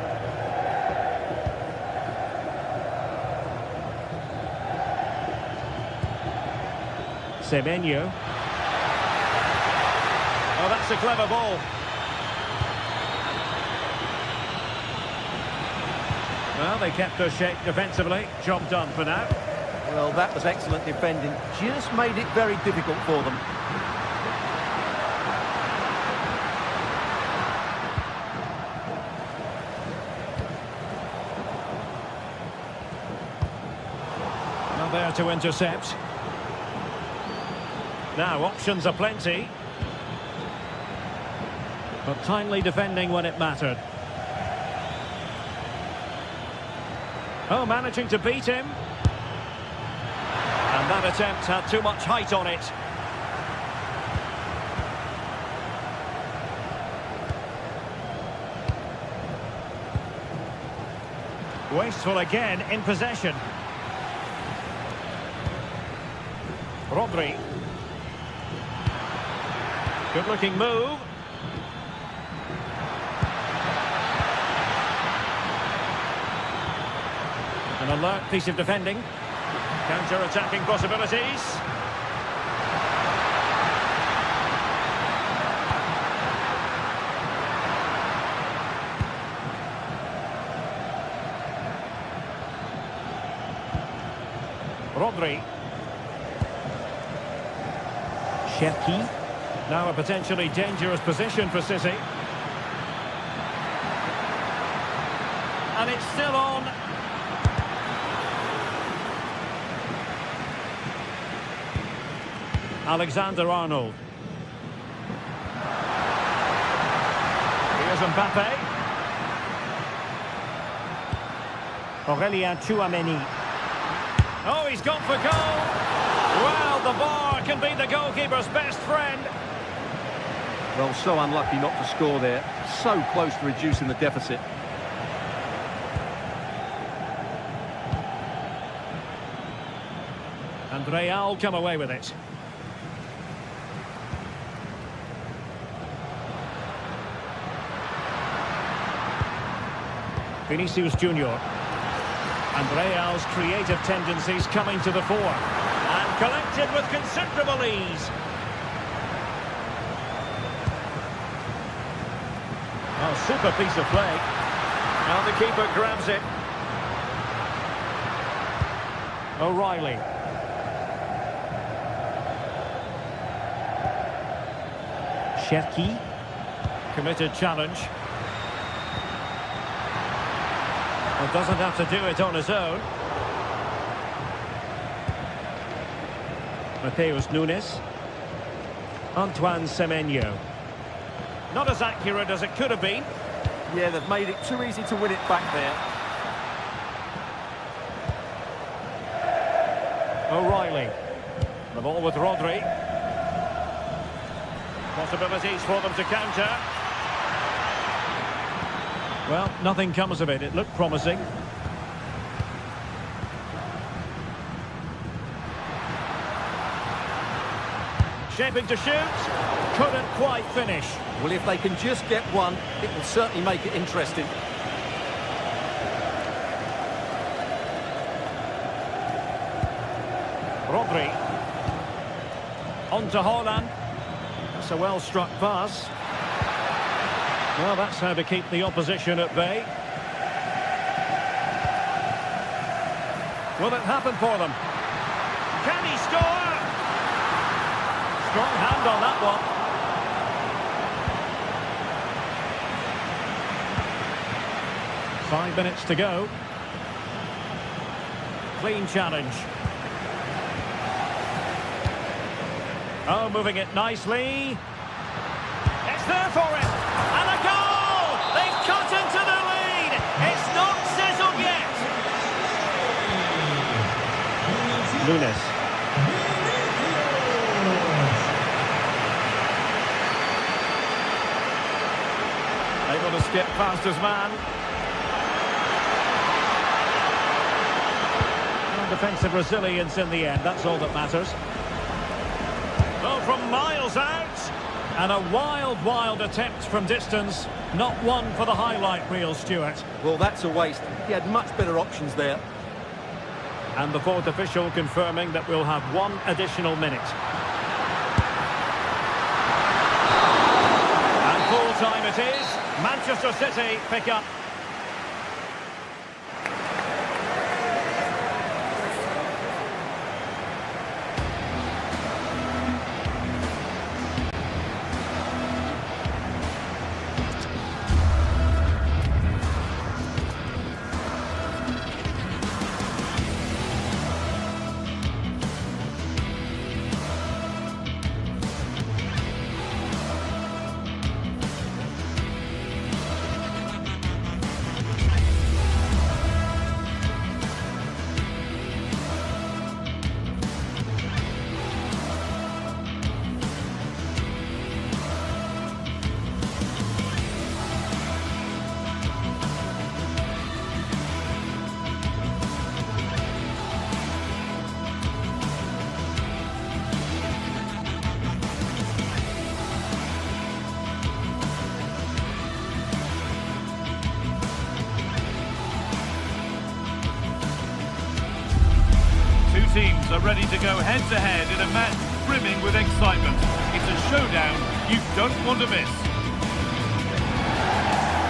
Semenyo. Oh, that's a clever ball. Well, they kept their shape defensively. Job done for now. Well, that was excellent defending. Just made it very difficult for them. Not there to intercept. Now, options are plenty. But timely defending when it mattered. Oh, managing to beat him. And that attempt had too much height on it. Wasteful again in possession. Rodri. Good looking move. An alert piece of defending. Counter-attacking possibilities. Rodri. Cherki. Now a potentially dangerous position for City. And it's still on. Alexander-Arnold. Here's Mbappe. Aurélien Tchouameni. Oh, he's gone for goal. Well, the bar can be the goalkeeper's best friend. Well, so unlucky not to score there. So close to reducing the deficit. And Real come away with it. Vinicius Junior. And Real's creative tendencies coming to the fore. And collected with considerable ease. Oh, super piece of play. Now the keeper grabs it. O'Reilly. Cherki. Committed challenge. Well, doesn't have to do it on his own. Mateus Nunes. Antoine Semenyo. Not as accurate as it could have been. Yeah, they've made it too easy to win it back there. O'Reilly. The ball with Rodri. Possibilities for them to counter. Well, nothing comes of it. It looked promising. Shaping to shoot. Couldn't quite finish. Well, if they can just get one, it will certainly make it interesting. Rodri. On to Haaland. That's a well-struck pass. Well, that's how to keep the opposition at bay. Will it happen for them? Can he score? Strong hand on that one. Five minutes to go. Clean challenge. Oh, moving it nicely. It's there for him. And a goal! They've cut into the lead. It's not settled yet. Nunes. Able to skip past his man. And defensive resilience in the end. That's all that matters. Well, from miles out. And a wild attempt from distance. Not one for the highlight reel, Stuart. Well, that's a waste. He had much better options there. And the fourth official confirming that we'll have one additional minute. And full time it is. Manchester City pick up. Teams are ready to go head-to-head in a match brimming with excitement. It's a showdown you don't want to miss.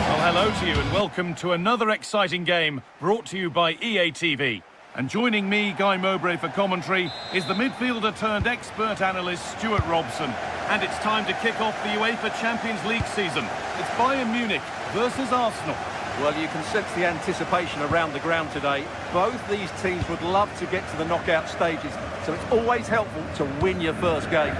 Well, hello to you and welcome to another exciting game brought to you by EA TV. And joining me, Guy Mowbray, for commentary is the midfielder-turned-expert analyst Stuart Robson. And it's time to kick off the UEFA Champions League season. It's Bayern Munich versus Arsenal. Well, you can sense the anticipation around the ground today. Both these teams would love to get to the knockout stages, so it's always helpful to win your first game.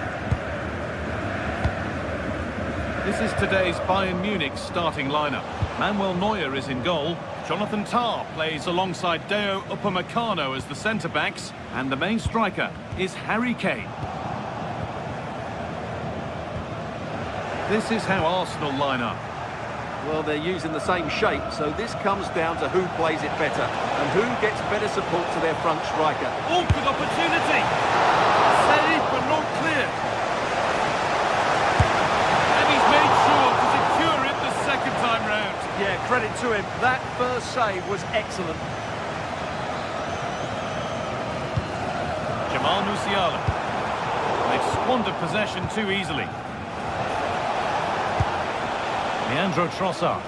This is today's Bayern Munich starting lineup. Manuel Neuer is in goal. Jonathan Tah plays alongside Deo Upamecano as the centre-backs. And the main striker is Harry Kane. This is how Arsenal line up. Well, they're using the same shape, so this comes down to who plays it better and who gets better support to their front striker. Oh, good opportunity! Save, but not clear. And he's made sure to secure it the second time round. Yeah, credit to him. That first save was excellent. Jamal Musiala. They've squandered possession too easily. Leandro Trossard.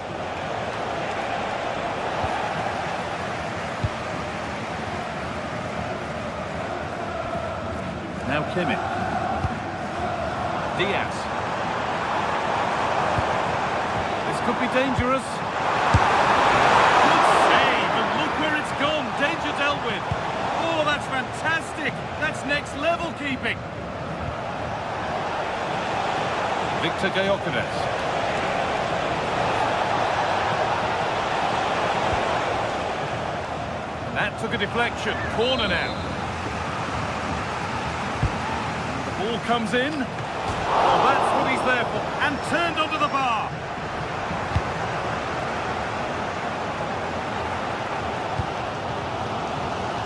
Now Kimmich. Diaz. This could be dangerous. Good save, and look where it's gone. Danger dealt with. Oh, that's fantastic. That's next level keeping. Victor Gyökeres. That took a deflection. Corner now. The ball comes in. Well, that's what he's there for. And turned onto the bar.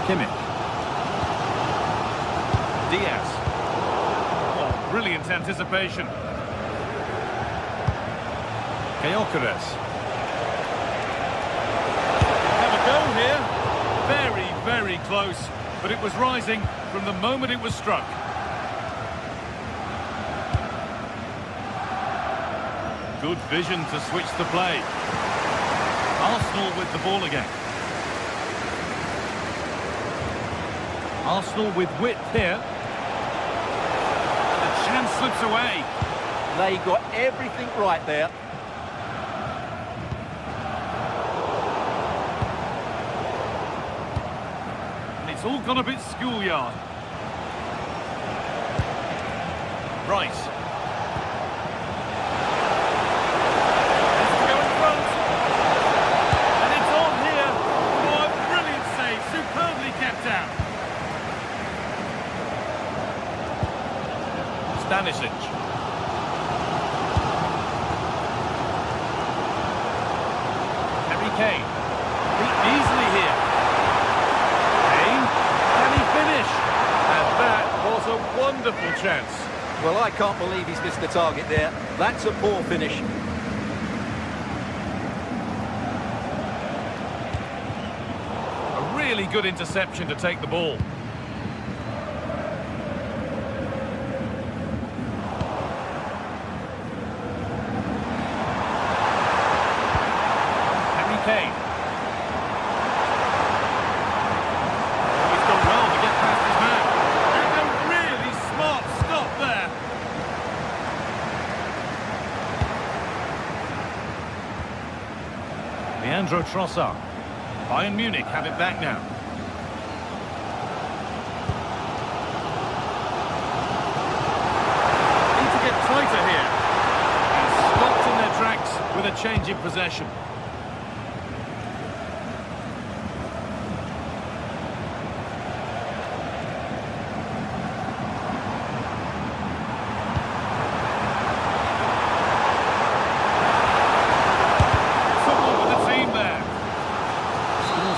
Kimmich. Diaz. Oh, brilliant anticipation. Gyökeres. Have a go here. Very, very close, but it was rising from the moment it was struck. Good vision to switch the play. Arsenal with the ball again. Arsenal with width here. And the chance slips away. They got everything right there. It's all gone a bit schoolyard. Rice. Has to go in front. And it's on here. Oh, a brilliant save. Superbly kept out. Stanisic. Harry Kane. Beaten easily here. Was a wonderful chance. Well, I can't believe he's missed the target there. That's a poor finish. A really good interception to take the ball. Harry Kane. He's done well to get past his man. Leandro Trossard. Bayern Munich have it back now. Need to get tighter here. And stopped in their tracks with a change in possession.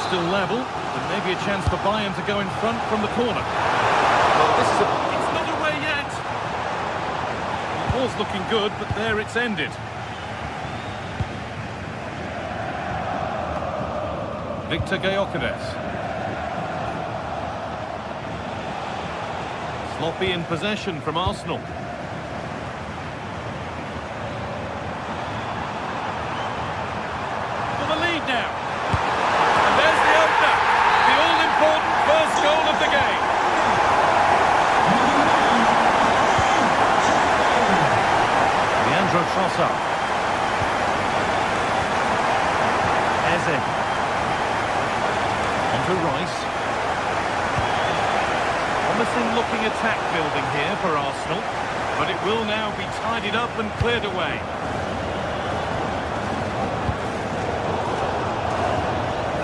Still level, but maybe a chance for Bayern to go in front from the corner. Well, It's not away yet. It was looking good, but there it's ended. Victor Gyökeres. Sloppy in possession from Arsenal. For the lead now. And there's the opener. The all-important to Rice. Promising looking attack building here for Arsenal, but it will now be tidied up and cleared away.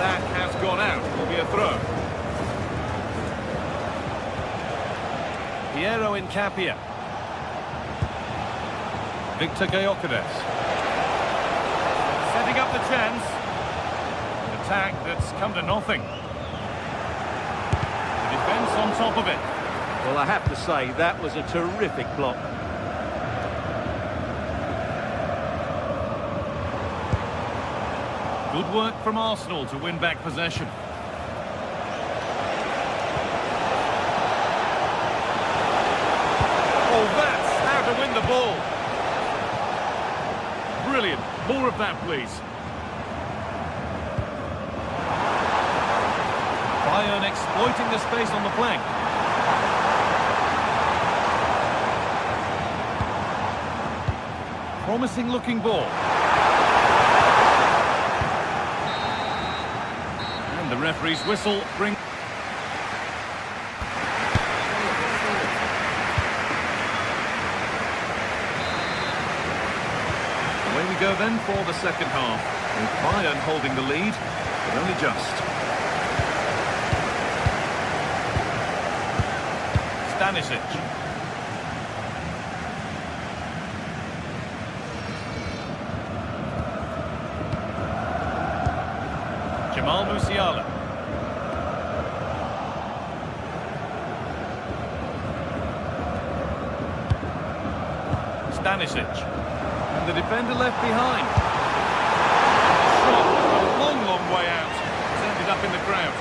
That has gone out. It will be a throw. Piero Incapia. Victor Gyökeres. Setting up the chance. An attack that's come to nothing. The defence on top of it. Well, I have to say, that was a terrific block. Good work from Arsenal to win back possession. Oh, that's how to win the ball. Brilliant. More of that, please. Bayern exploiting the space on the flank. Promising looking ball. And the referee's whistle brings... Away we go then for the second half, with Bayern holding the lead, but only just. Stanisic. Jamal Musiala. Stanisic. And the defender left behind. Shot a long, long way out. It's ended up in the crowd.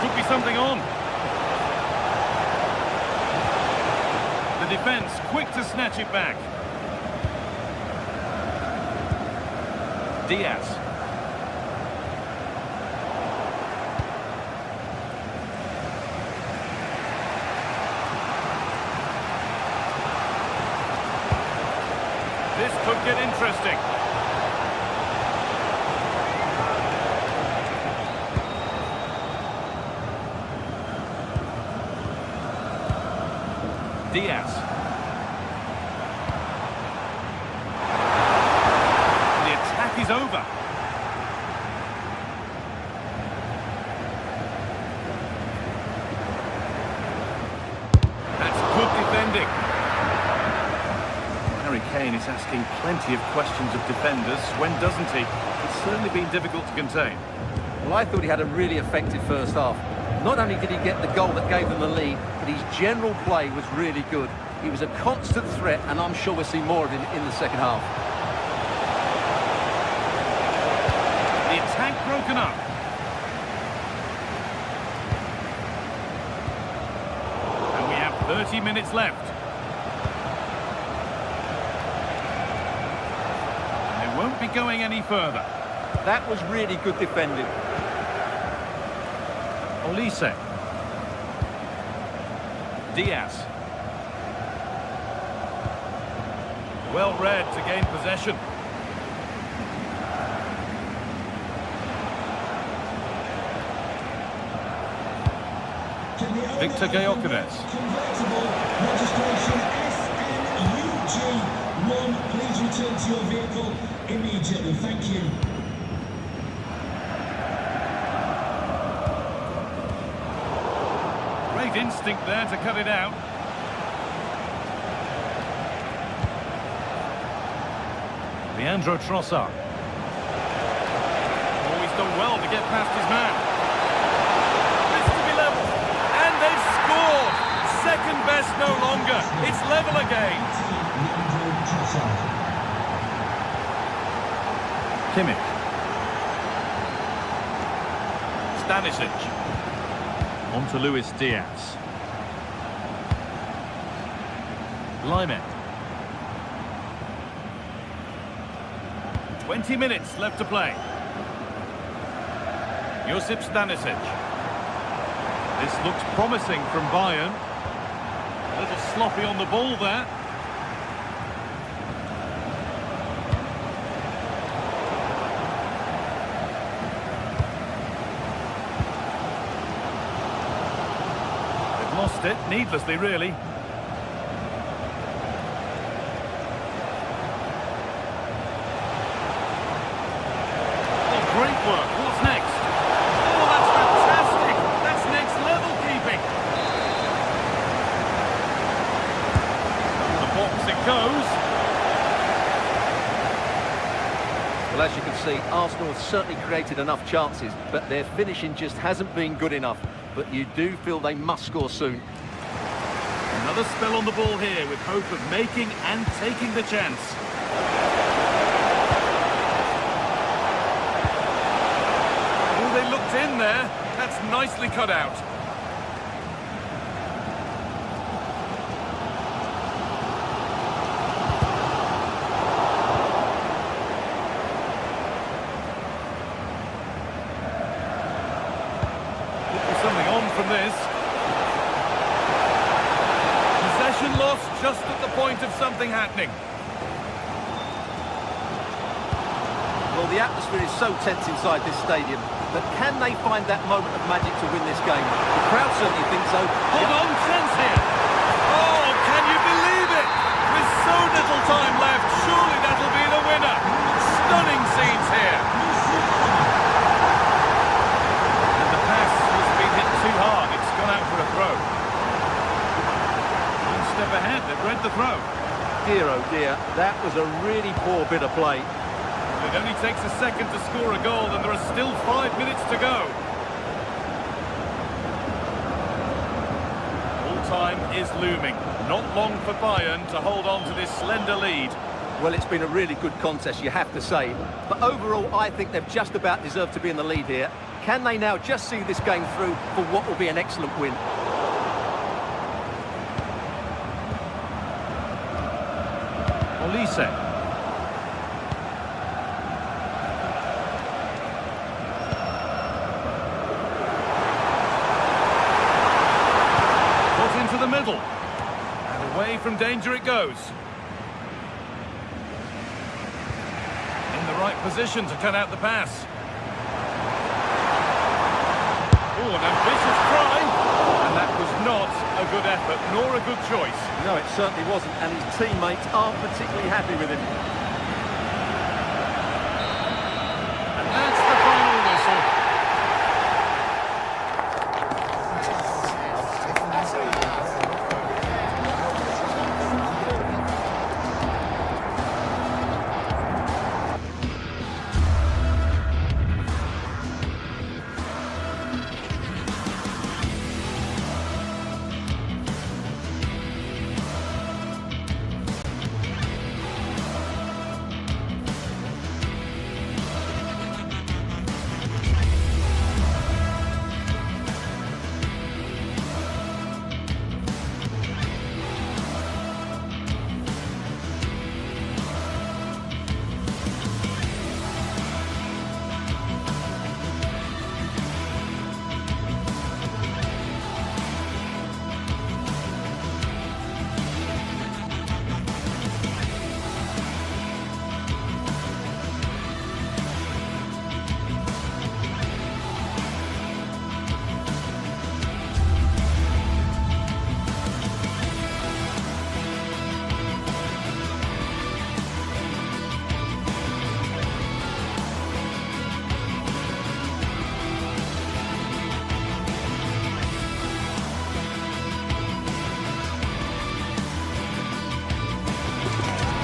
Could be something on. The defence quick to snatch it back. Diaz. This could get interesting. Diaz. The attack is over. That's good defending. Harry Kane is asking plenty of questions of defenders. When doesn't he? It's certainly been difficult to contain. Well, I thought he had a really effective first half. Not only did he get the goal that gave them the lead, but his general play was really good. He was a constant threat, and I'm sure we'll see more of him in the second half. The attack broken up. And we have 30 minutes left. And they won't be going any further. That was really good defending. Olise. Diaz. Well read to gain possession. Victor Gyökeres. Convertible registration SNUG1. Please return to your vehicle immediately. Thank you. Great instinct there to cut it out. Leandro Trossard. Oh, he's done well to get past his man. This to be level. And they've scored. Second best no longer. It's level again. Kimmich. Stanisic. On to Luis Diaz. Lyman. 20 minutes left to play. Josip Stanisic. This looks promising from Bayern. A little sloppy on the ball there. They've lost it, needlessly really. Great work. What's next? Oh, that's fantastic. That's next level keeping. The box it goes. Well, as you can see, Arsenal have certainly created enough chances, but their finishing just hasn't been good enough. But you do feel they must score soon. Another spell on the ball here with hope of making and taking the chance. They looked in there. That's nicely cut out. Could be something on from this. Possession lost just at the point of something happening. Well, the atmosphere is so tense inside this stadium, but can they find that moment of magic to win this game? The crowd certainly thinks so. Hold on, chance here. Oh, can you believe it? With so little time left, surely that'll be the winner. Stunning scenes here. And the pass has been hit too hard. It's gone out for a throw. One step ahead, they've read the throw. Dear, oh dear, that was a really poor bit of play. It only takes a second to score a goal and there are still 5 minutes to go. Full time is looming. Not long for Bayern to hold on to this slender lead. Well, it's been a really good contest, you have to say. But overall, I think they've just about deserved to be in the lead here. Can they now just see this game through for what will be an excellent win? Olise. Into the middle. And away from danger it goes. In the right position to cut out the pass. Oh, an ambitious try. And that was not a good effort, nor a good choice. No, it certainly wasn't, and his teammates aren't particularly happy with him. And that's the final whistle.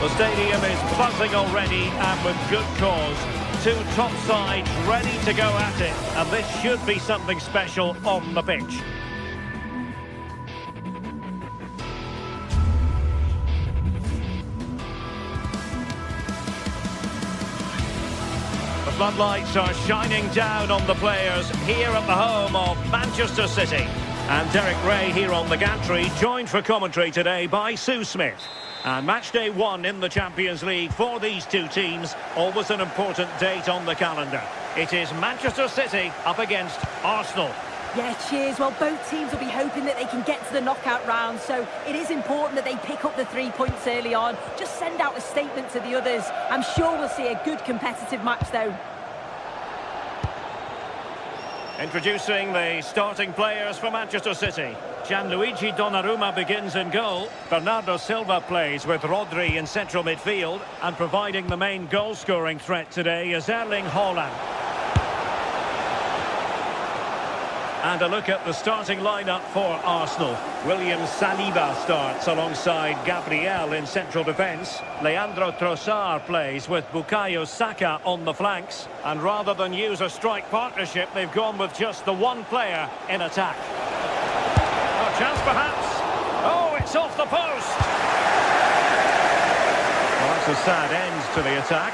The stadium is buzzing already, and with good cause. Two top sides ready to go at it, and this should be something special on the pitch. The floodlights are shining down on the players here at the home of Manchester City. And Derek Ray here on the gantry, joined for commentary today by Sue Smith. And match day 1 in the Champions League for these two teams, always an important date on the calendar. It is Manchester City up against Arsenal. Yeah, cheers. Well, both teams will be hoping that they can get to the knockout round, so it is important that they pick up the 3 points early on. Just send out a statement to the others. I'm sure we'll see a good competitive match, though. Introducing the starting players for Manchester City. Gianluigi Donnarumma begins in goal. Bernardo Silva plays with Rodri in central midfield. And providing the main goal-scoring threat today is Erling Haaland. And a look at the starting lineup for Arsenal. William Saliba starts alongside Gabriel in central defence. Leandro Trossard plays with Bukayo Saka on the flanks. And rather than use a strike partnership, they've gone with just the one player in attack. A chance perhaps. Oh, it's off the post. Well, that's a sad end to the attack.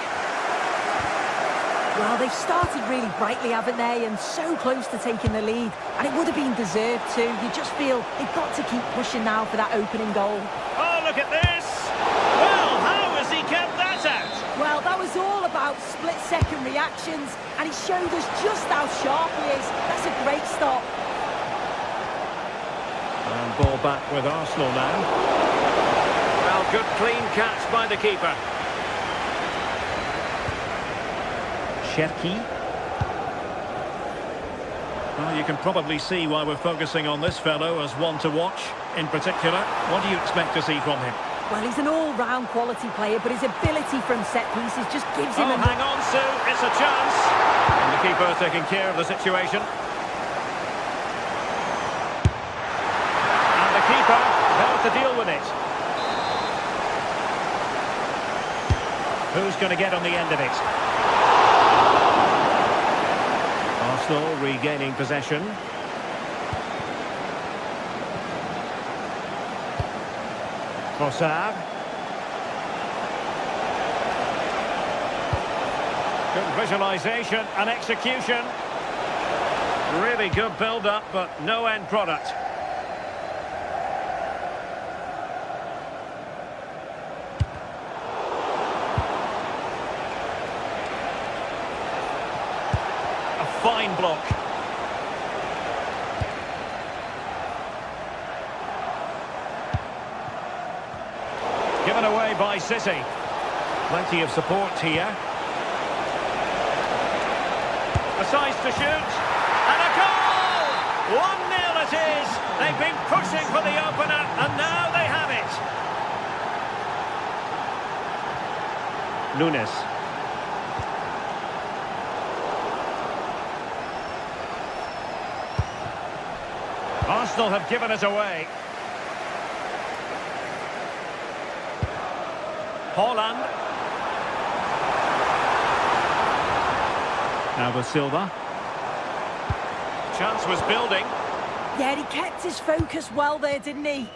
Well, they've started really brightly, haven't they? And so close to taking the lead. And it would have been deserved too. You just feel they've got to keep pushing now for that opening goal. Oh, look at this! Well, how has he kept that out? Well, that was all about split-second reactions. And he showed us just how sharp he is. That's a great stop. And ball back with Arsenal now. Well, good clean catch by the keeper. Cherki. Well, you can probably see why we're focusing on this fellow as one to watch. In particular, what do you expect to see from him? Well, he's an all-round quality player, but his ability from set pieces just gives him... hang on, Sue, it's a chance. And the keeper taking care of the situation. And the keeper there to deal with it. Who's going to get on the end of it? Arsenal regaining possession. Trossard. Good visualisation and execution. Really good build-up, but no end product. Fine block. Given away by City. Plenty of support here. Decides to shoot. And a goal! 1-0 it is. They've been pushing for the opener, and now they have it. Nunes. Arsenal have given it away. Haaland. Now with Silva. Chance was building. Yeah, he kept his focus well there, didn't he?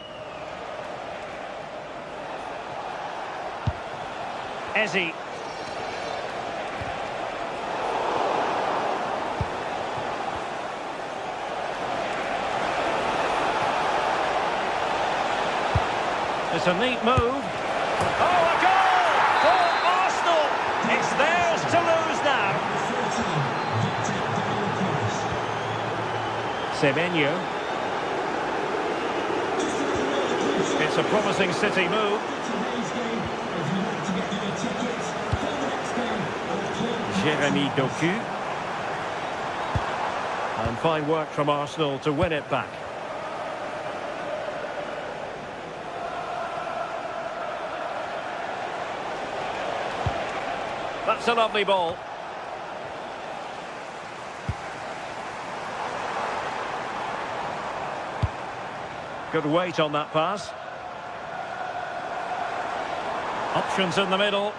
Eze. It's a neat move. Oh, a goal for Arsenal! It's theirs to lose now. Semenyo. It's a promising City move. Jeremy Doku. And fine work from Arsenal to win it back. That's a lovely ball. Good weight on that pass. Options in the middle.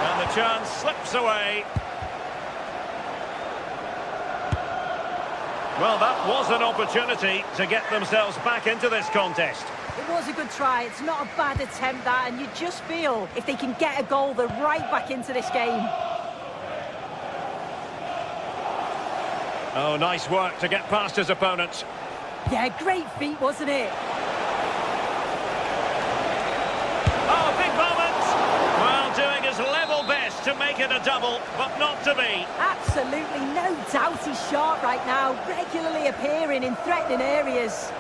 And the chance slips away. Well, that was an opportunity to get themselves back into this contest. It was a good try. It's not a bad attempt, that, and you just feel if they can get a goal, they're right back into this game. Oh, nice work to get past his opponent. Yeah, great feat, wasn't it? Oh, big moment! Well, doing his level best to make make it a double, but not to be. Absolutely no doubt he's sharp right now, regularly appearing in threatening areas.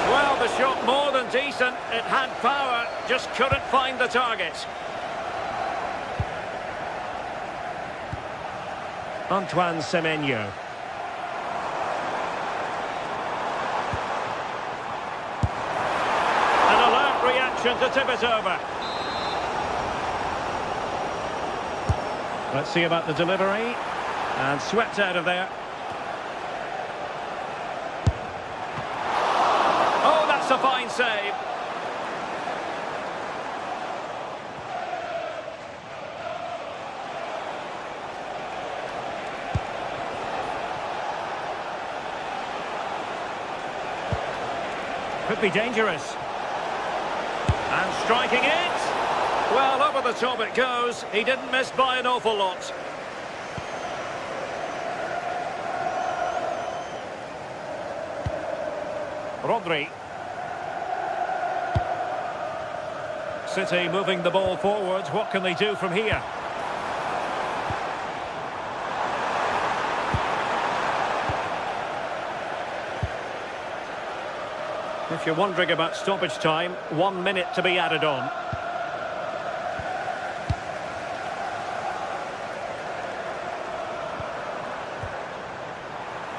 Well, the shot more than decent. It had power, just couldn't find the target. Antoine Semenyo. An alert reaction to tip it over. Let's see about the delivery. And swept out of there. Oh, that's a fine save. Could be dangerous. And striking it. Well, over the top it goes. He didn't miss by an awful lot. Rodri. City moving the ball forwards. What can they do from here? If you're wondering about stoppage time, 1 minute to be added on.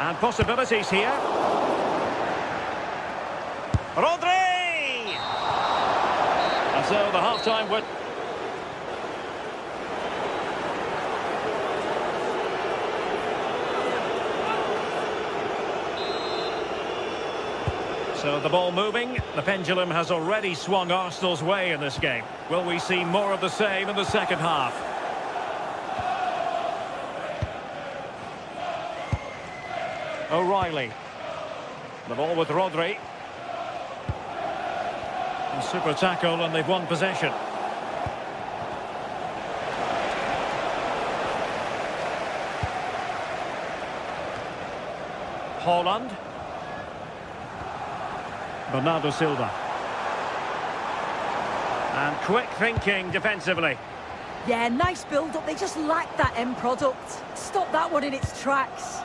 And possibilities here. Rodri! And so the half-time would... So the ball moving. The pendulum has already swung Arsenal's way in this game. Will we see more of the same in the second half? O'Reilly. The ball with Rodri. And super tackle, and they've won possession. Haaland. Bernardo Silva. And quick thinking defensively. Yeah, nice build-up. They just lack that end product. Stop that one in its tracks.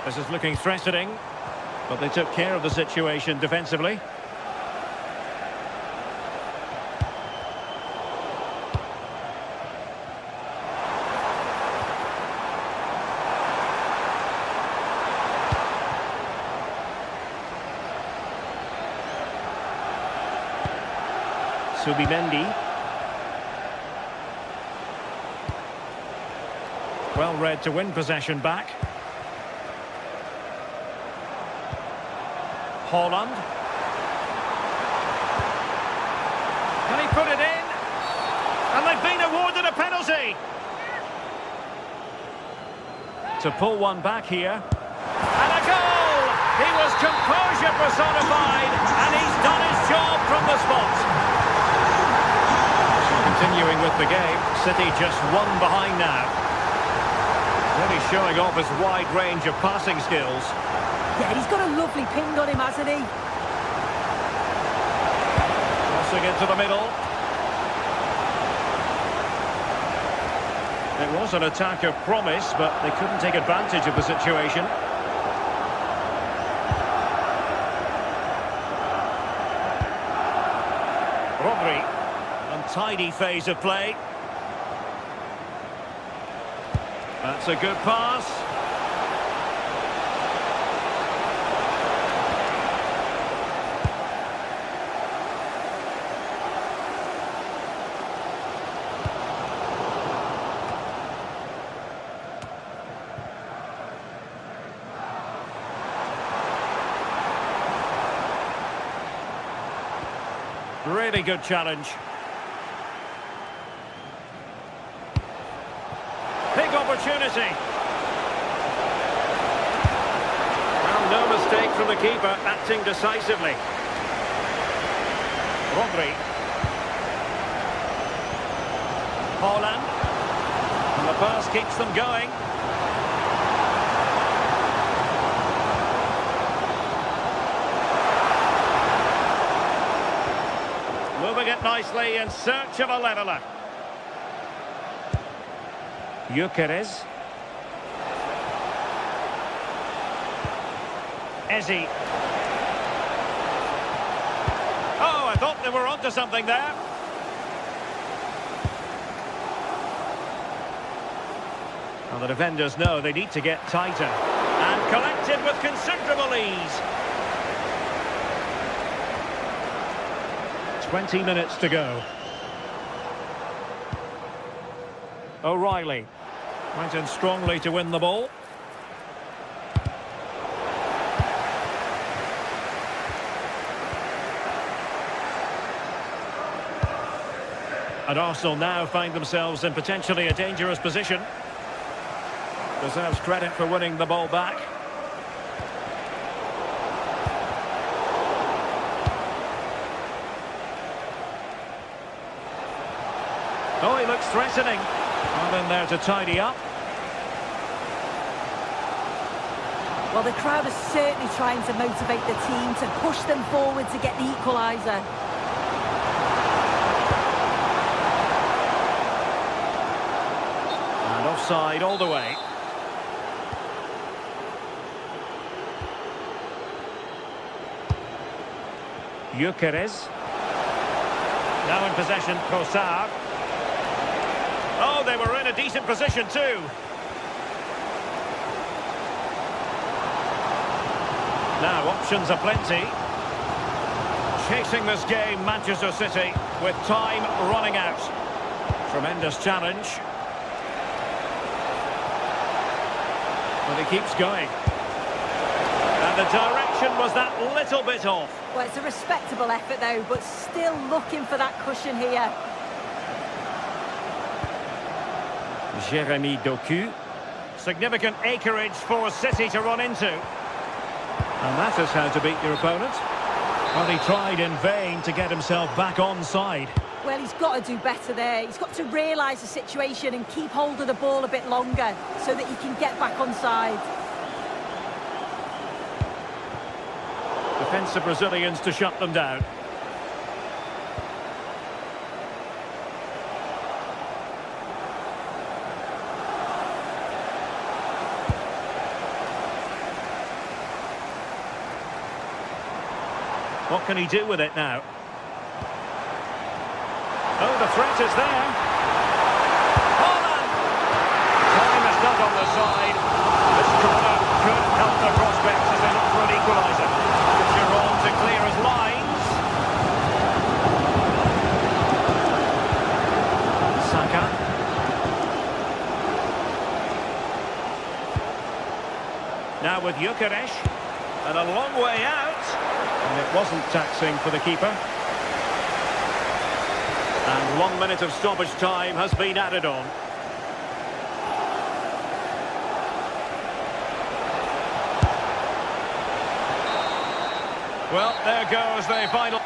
This is looking threatening, but they took care of the situation defensively. Subimendi. Well read to win possession back. Haaland. Can he put it in? And they've been awarded a penalty. To pull one back here. And a goal! He was composure personified, and he's done his job from the spot. Continuing with the game, City just one behind now. Really showing off his wide range of passing skills. Yeah, he's got a lovely ping on him, hasn't he? Crossing into the middle. It was an attack of promise, but they couldn't take advantage of the situation. Rodri. Untidy phase of play. That's a good pass. Really good challenge. Big opportunity. Well, no mistake from the keeper, acting decisively. Rodri. Haaland. And the pass keeps them going. nicely in search of a leveller. Gyökeres. Ezi. Oh, I thought they were onto something there. Well, the defenders know they need to get tighter. And collected with considerable ease. 20 minutes to go. O'Reilly went in strongly to win the ball. And Arsenal now find themselves in potentially a dangerous position. Deserves credit for winning the ball back. Oh, he looks threatening. Not in there to tidy up. Well, the crowd is certainly trying to motivate the team to push them forward to get the equaliser. And offside all the way. Gyökeres. Now in possession, Trossard. Oh, they were in a decent position too. Now, options are plenty. Chasing this game, Manchester City, with time running out. Tremendous challenge. But he keeps going. And the direction was that little bit off. Well, it's a respectable effort though, but still looking for that cushion here. Jeremy Doku. Significant acreage for City to run into. And that is how to beat your opponent. Well, he tried in vain to get himself back onside. Well, he's got to do better there. He's got to realise the situation and keep hold of the ball a bit longer so that he can get back onside. Defensive Brazilians to shut them down. What can he do with it now? Oh, the threat is there. Holland! Time is not on the side. This corner could help the prospects as they look for an equaliser. Giroud to clear his lines. Saka. Now with Gyökeres. And a long way out. And it wasn't taxing for the keeper. And 1 minute of stoppage time has been added on. Well, there goes the final.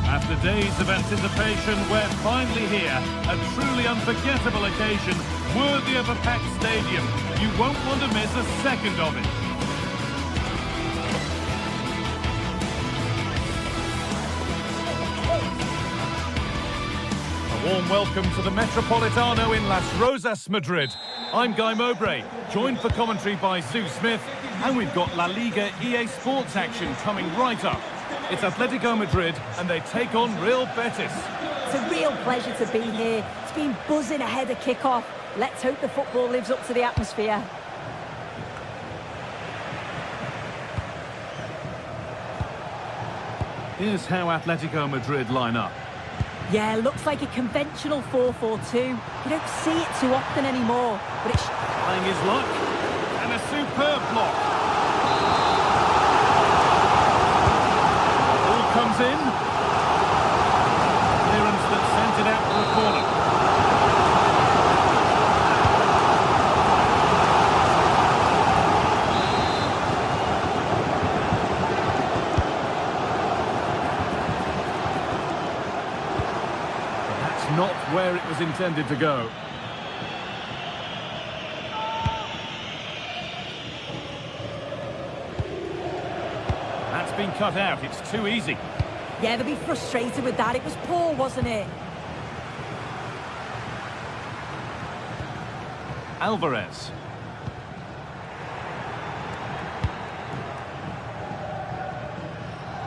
After days of anticipation, we're finally here. A truly unforgettable occasion, worthy of a packed stadium. You won't want to miss a second of it. A warm welcome to the Metropolitano in Las Rosas, Madrid. I'm Guy Mowbray, joined for commentary by Sue Smith, and we've got La Liga EA Sports action coming right up. It's Atletico Madrid, and they take on Real Betis. It's a real pleasure to be here. It's been buzzing ahead of kickoff. Let's hope the football lives up to the atmosphere. Here's how Atletico Madrid line up. Yeah, looks like a conventional 4-4-2. You don't see it too often anymore, but it's Playing his luck, and a superb block. Ball comes in. Clearance that sent it out for a corner. Not where it was intended to go. That's been cut out. It's too easy. yeah, they'll be frustrated with that. It was poor, wasn't it? Alvarez.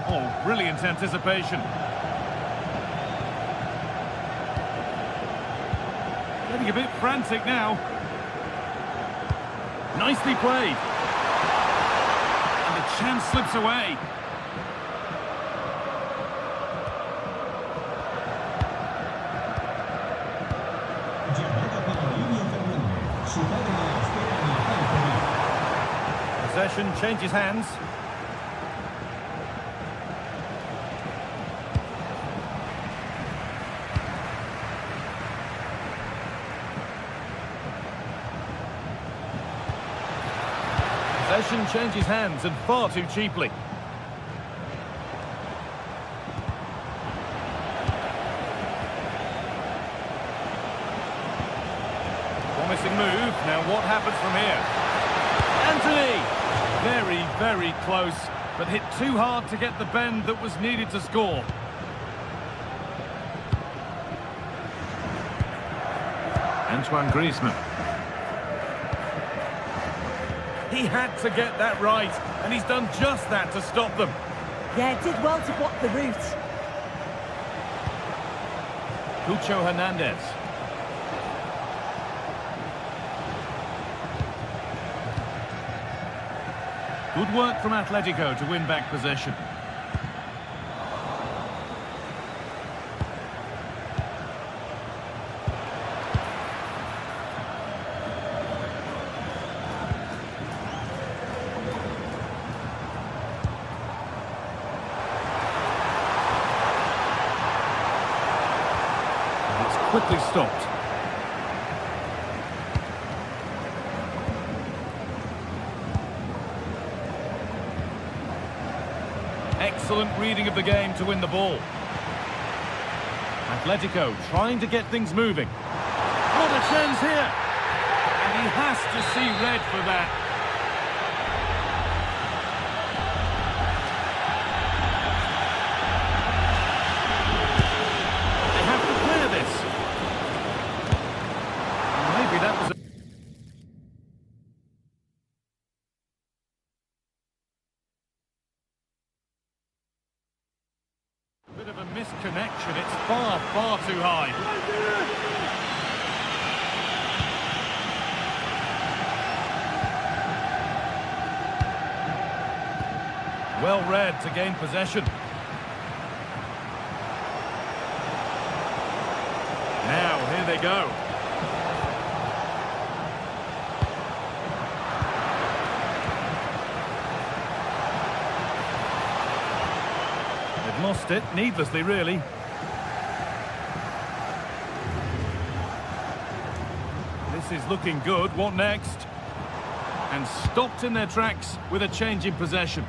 Oh, brilliant anticipation. Getting a bit frantic now. Nicely played. And the chance slips away. Possession changes hands. Possession changes hands, and far too cheaply. Promising move. Now what happens from here? Anthony! Very, very close, but hit too hard to get the bend that was needed to score. Antoine Griezmann. He had to get that right, and he's done just that to stop them. Yeah, did well to block the route. Cucho Hernandez. Good work from Atletico to win back possession. Quickly stopped. Excellent reading of the game to win the ball. Atletico trying to get things moving. What a chance here! And he has to see red for that. That was a bit of a misconnection. It's far, far too high. Well read to gain possession. Now, here they go. Lost it, needlessly really. This is looking good. What next? And stopped in their tracks with a change in possession.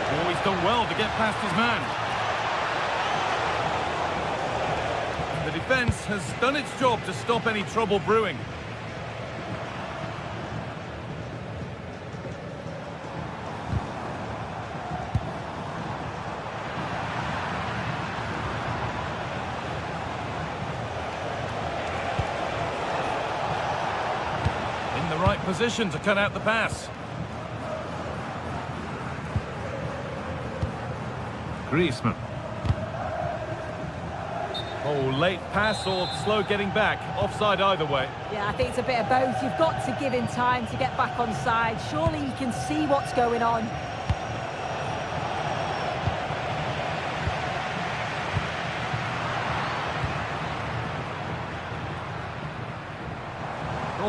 Oh, he's done well to get past his man. And the defence has done its job to stop any trouble brewing. position to cut out the pass. Griezmann. Oh, late pass or slow getting back. Offside either way. Yeah, I think it's a bit of both. You've got to give him time to get back on side. Surely he can see what's going on.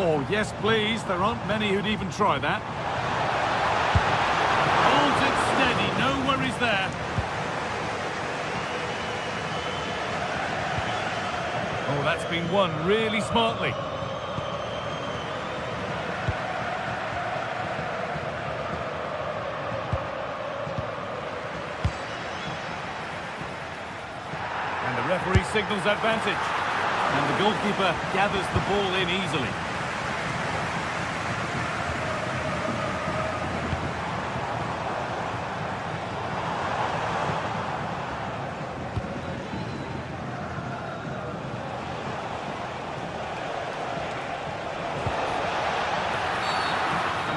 Oh, yes, please. There aren't many who'd even try that. Holds it steady. No worries there. Oh, that's been won really smartly. And the referee signals advantage. And the goalkeeper gathers the ball in easily.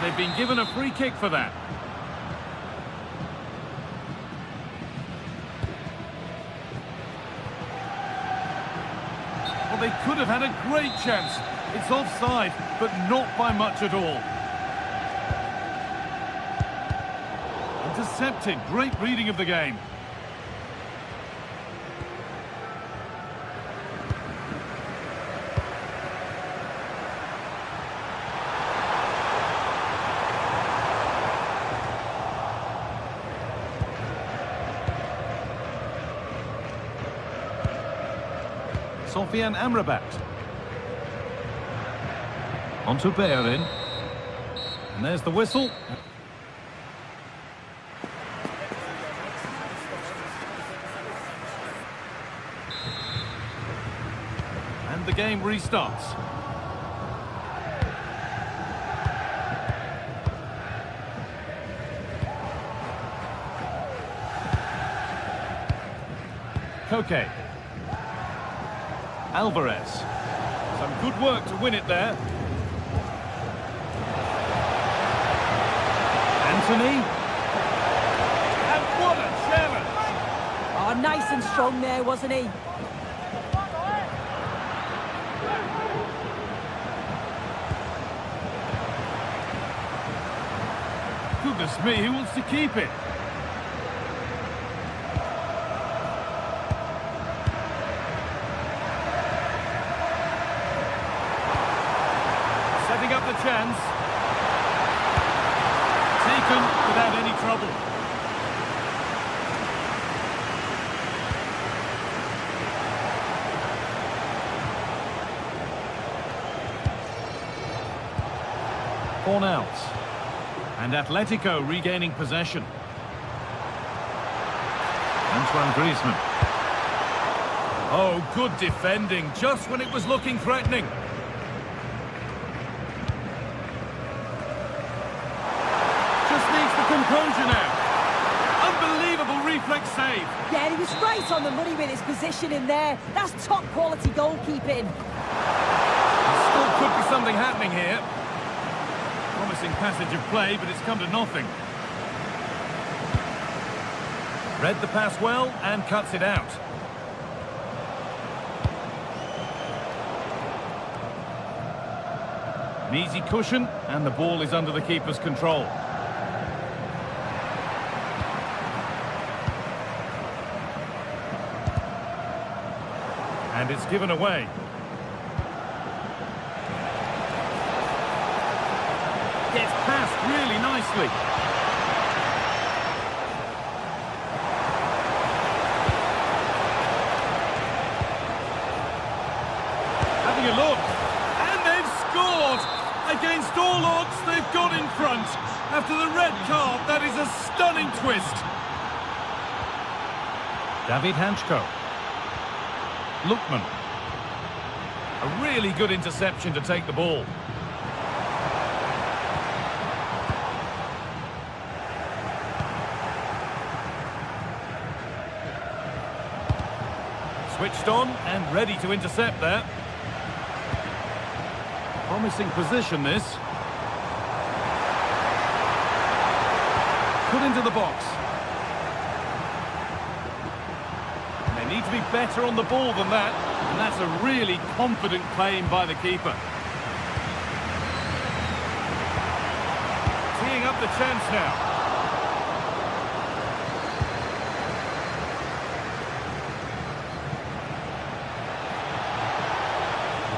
They've been given a free kick for that. Well, they could have had a great chance. It's offside, but not by much at all. Intercepted. Great reading of the game. Sofian Amrabat. Onto Bayern. And there's the whistle. And the game restarts. Koke. Alvarez. Some good work to win it there. Anthony. And what a challenge! Oh, nice and strong there, wasn't he? Goodness me, who wants to keep it? Setting up the chance. Taken without any trouble. Corner out. And Atletico regaining possession. Antoine Griezmann. Oh, good defending, just when it was looking threatening. Composure now. Unbelievable reflex save. Yeah, he was right on the money with his position in there. That's top quality goalkeeping. Still could be something happening here. Promising passage of play, but it's come to nothing. Read the pass well and cuts it out. An easy cushion, and the ball is under the keeper's control. And it's given away. Gets passed really nicely. Having a look. And they've scored! Against all odds, they've got in front. After the red card, that is a stunning twist. David Hanchko. Lookman. A really good interception to take the ball. Switched on and ready to intercept there. Promising position, this. Put into the box. And they need to be better on the ball than that. And that's a really confident claim by the keeper. Teeing up the chance now.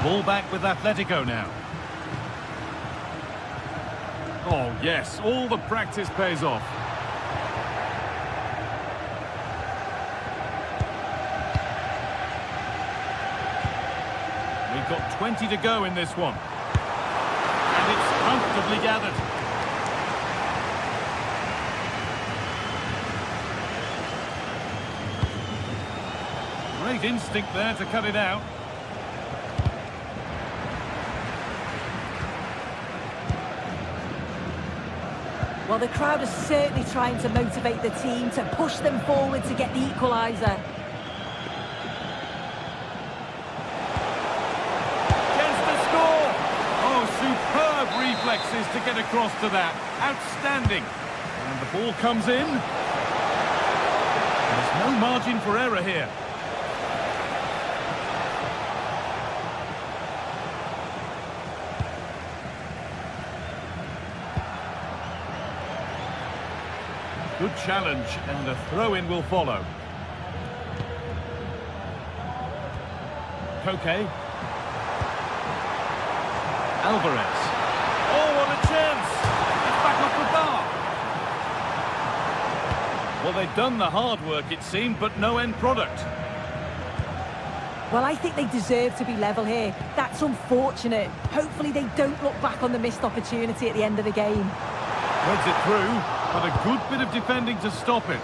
Ball back with Atletico now. Oh, yes, all the practice pays off. We've got 20 to go in this one. And it's comfortably gathered. Great instinct there to cut it out. Well, the crowd is certainly trying to motivate the team to push them forward to get the equaliser. Chance to score! Oh, superb reflexes to get across to that. Outstanding. And the ball comes in. There's no margin for error here. Good challenge, and a throw-in will follow. Koke. Alvarez. Oh, what a chance! It's back off the bar. Well, they've done the hard work, it seemed, but no end product. Well, I think they deserve to be level here. That's unfortunate. Hopefully they don't look back on the missed opportunity at the end of the game. Threads it through. But a good bit of defending to stop it.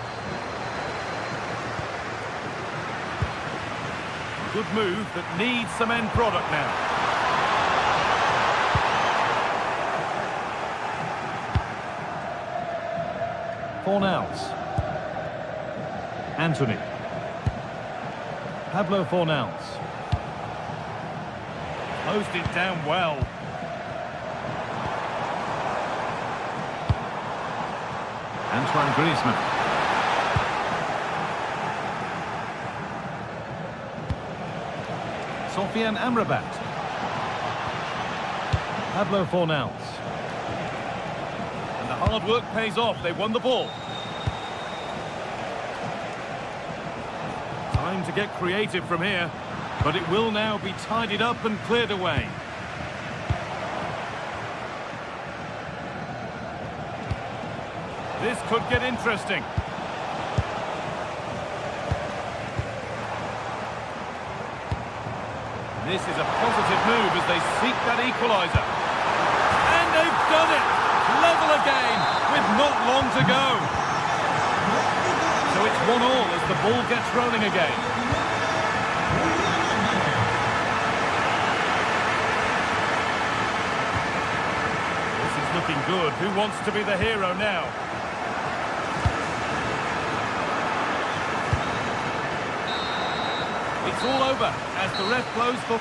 Good move that needs some end product now. Fornals. Anthony. Pablo Fornals. Closed it down well. Antoine Griezmann. Sofiane Amrabat. Pablo Fornals. And the hard work pays off. They won the ball. Time to get creative from here, but it will now be tidied up and cleared away. This could get interesting. This is a positive move as they seek that equaliser. And they've done it! Level again, with not long to go. So it's 1-1 as the ball gets rolling again. This is looking good. Who wants to be the hero now? It's all over as the ref blows for...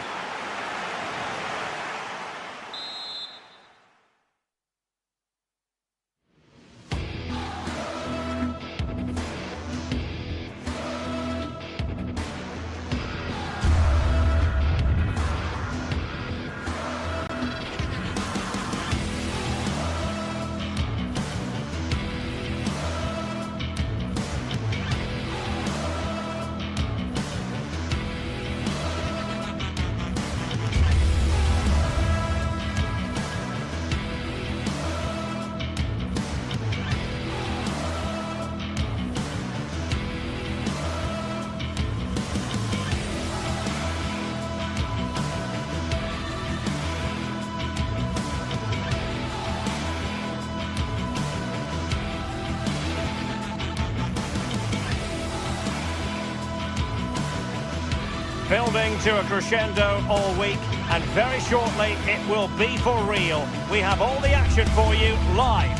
Building to a crescendo all week, and very shortly it will be for real. We have all the action for you live.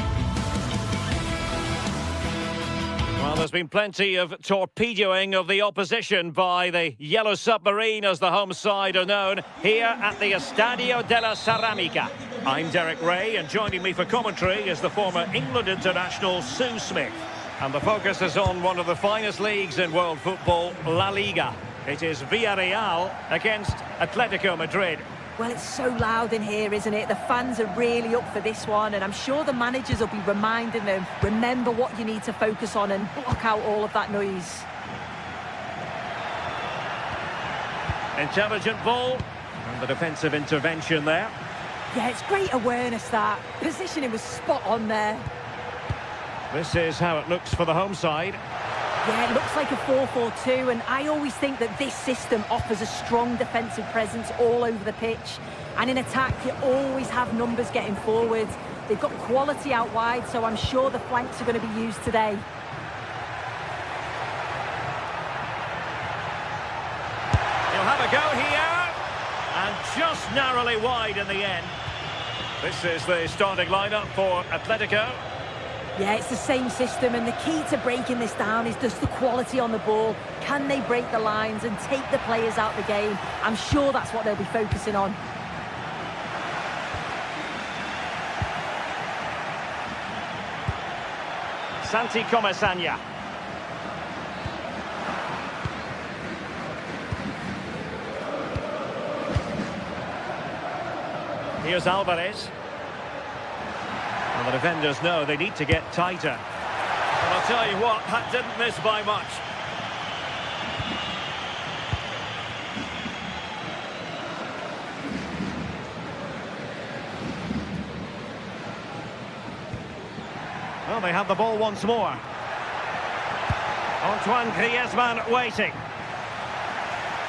Well, there's been plenty of torpedoing of the opposition by the Yellow Submarine, as the home side are known, here at the Estadio de la Ceramica. I'm Derek Ray, and joining me for commentary is the former England international Sue Smith. And the focus is on one of the finest leagues in world football, La Liga. It is Villarreal against Atletico Madrid. Well, it's so loud in here, isn't it? The fans are really up for this one, and I'm sure the managers will be reminding them, remember what you need to focus on and block out all of that noise. Intelligent ball, and the defensive intervention there. Yeah, it's great awareness, that. Positioning was spot on there. This is how it looks for the home side. Yeah, it looks like a 4-4-2, and I always think that this system offers a strong defensive presence all over the pitch. And in attack, you always have numbers getting forward. They've got quality out wide, so I'm sure the flanks are going to be used today. He'll have a go here, and just narrowly wide in the end. This is the starting lineup for Atletico. Yeah, it's the same system, and the key to breaking this down is just the quality on the ball. Can they break the lines and take the players out the game? I'm sure that's what they'll be focusing on. Santi Comesaña. Here's Alvarez. Well, the defenders know they need to get tighter. And I'll tell you what, that didn't miss by much. Well, they have the ball once more. Antoine Griezmann waiting.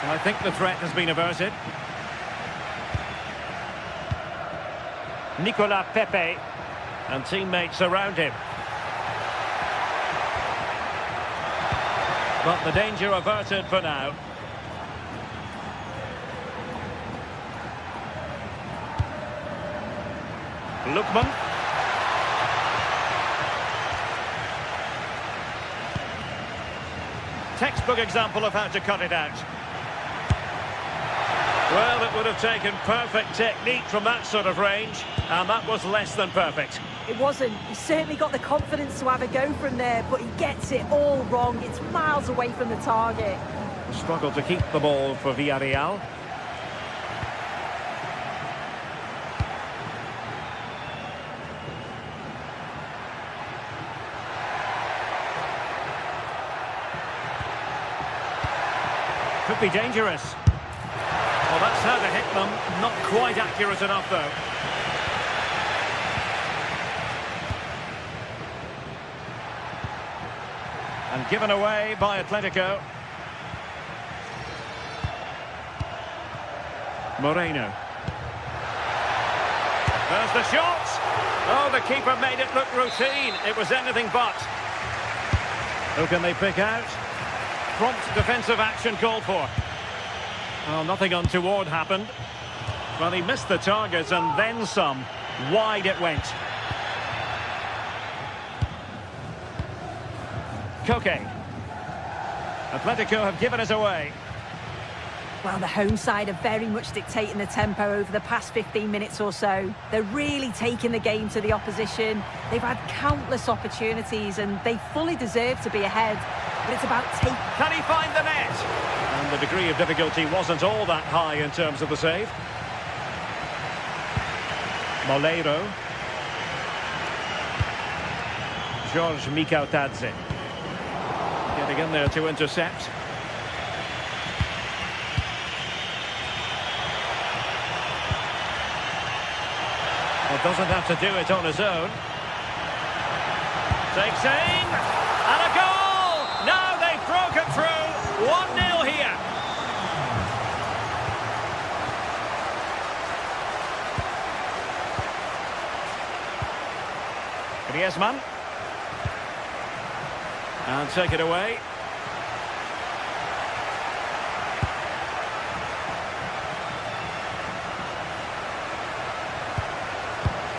And I think the threat has been averted. Nicolas Pepe. And teammates around him. But the danger averted for now. Lookman. Textbook example of how to cut it out. Well, it would have taken perfect technique from that sort of range, and that was less than perfect. It wasn't. He certainly got the confidence to have a go from there, but he gets it all wrong. It's miles away from the target. Struggled to keep the ball for Villarreal. Could be dangerous. Well, that's how to hit them. Not quite accurate enough, though. And given away by Atletico. Moreno. There's the shot. Oh, the keeper made it look routine. It was anything but. Who can they pick out? Prompt defensive action called for. Well, nothing untoward happened. Well, he missed the target and then some. Wide it went. Koke. Atletico have given it away. Well, the home side are very much dictating the tempo over the past 15 minutes or so. They're really taking the game to the opposition. They've had countless opportunities and they fully deserve to be ahead. But it's about taking... Can he find the net? And the degree of difficulty wasn't all that high in terms of the save. Molero. George Mikautadze. Getting in there to intercept. Well, doesn't have to do it on his own. Takes aim. And a goal! Now they've broken through. 1-0 here. Griezmann. And take it away.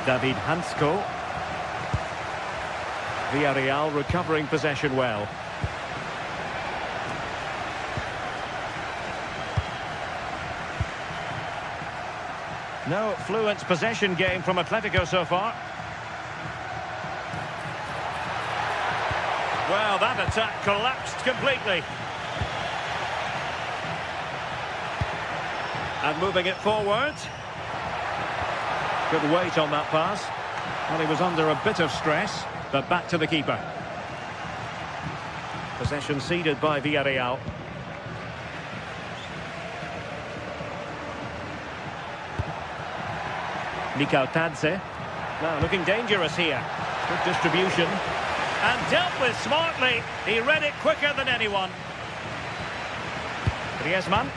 David Hansko. Villarreal recovering possession well. No fluent possession game from Atletico so far. Well, that attack collapsed completely. And moving it forward. Good weight on that pass. Well, he was under a bit of stress, but back to the keeper. Possession ceded by Villarreal. Tadze. Now looking dangerous here. Good distribution. And dealt with smartly. He read it quicker than anyone. Griezmann.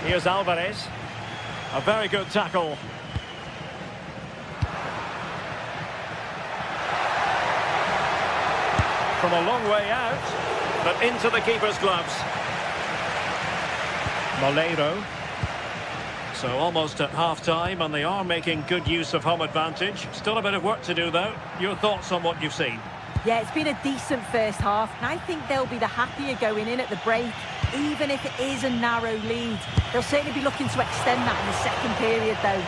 Here's Alvarez. A very good tackle. From a long way out, but into the keeper's gloves. Moleiro. So almost at half-time, and they are making good use of home advantage. Still a bit of work to do, though. Your thoughts on what you've seen? Yeah, it's been a decent first half, and I think they'll be the happier going in at the break, even if it is a narrow lead. They'll certainly be looking to extend that in the second period, though.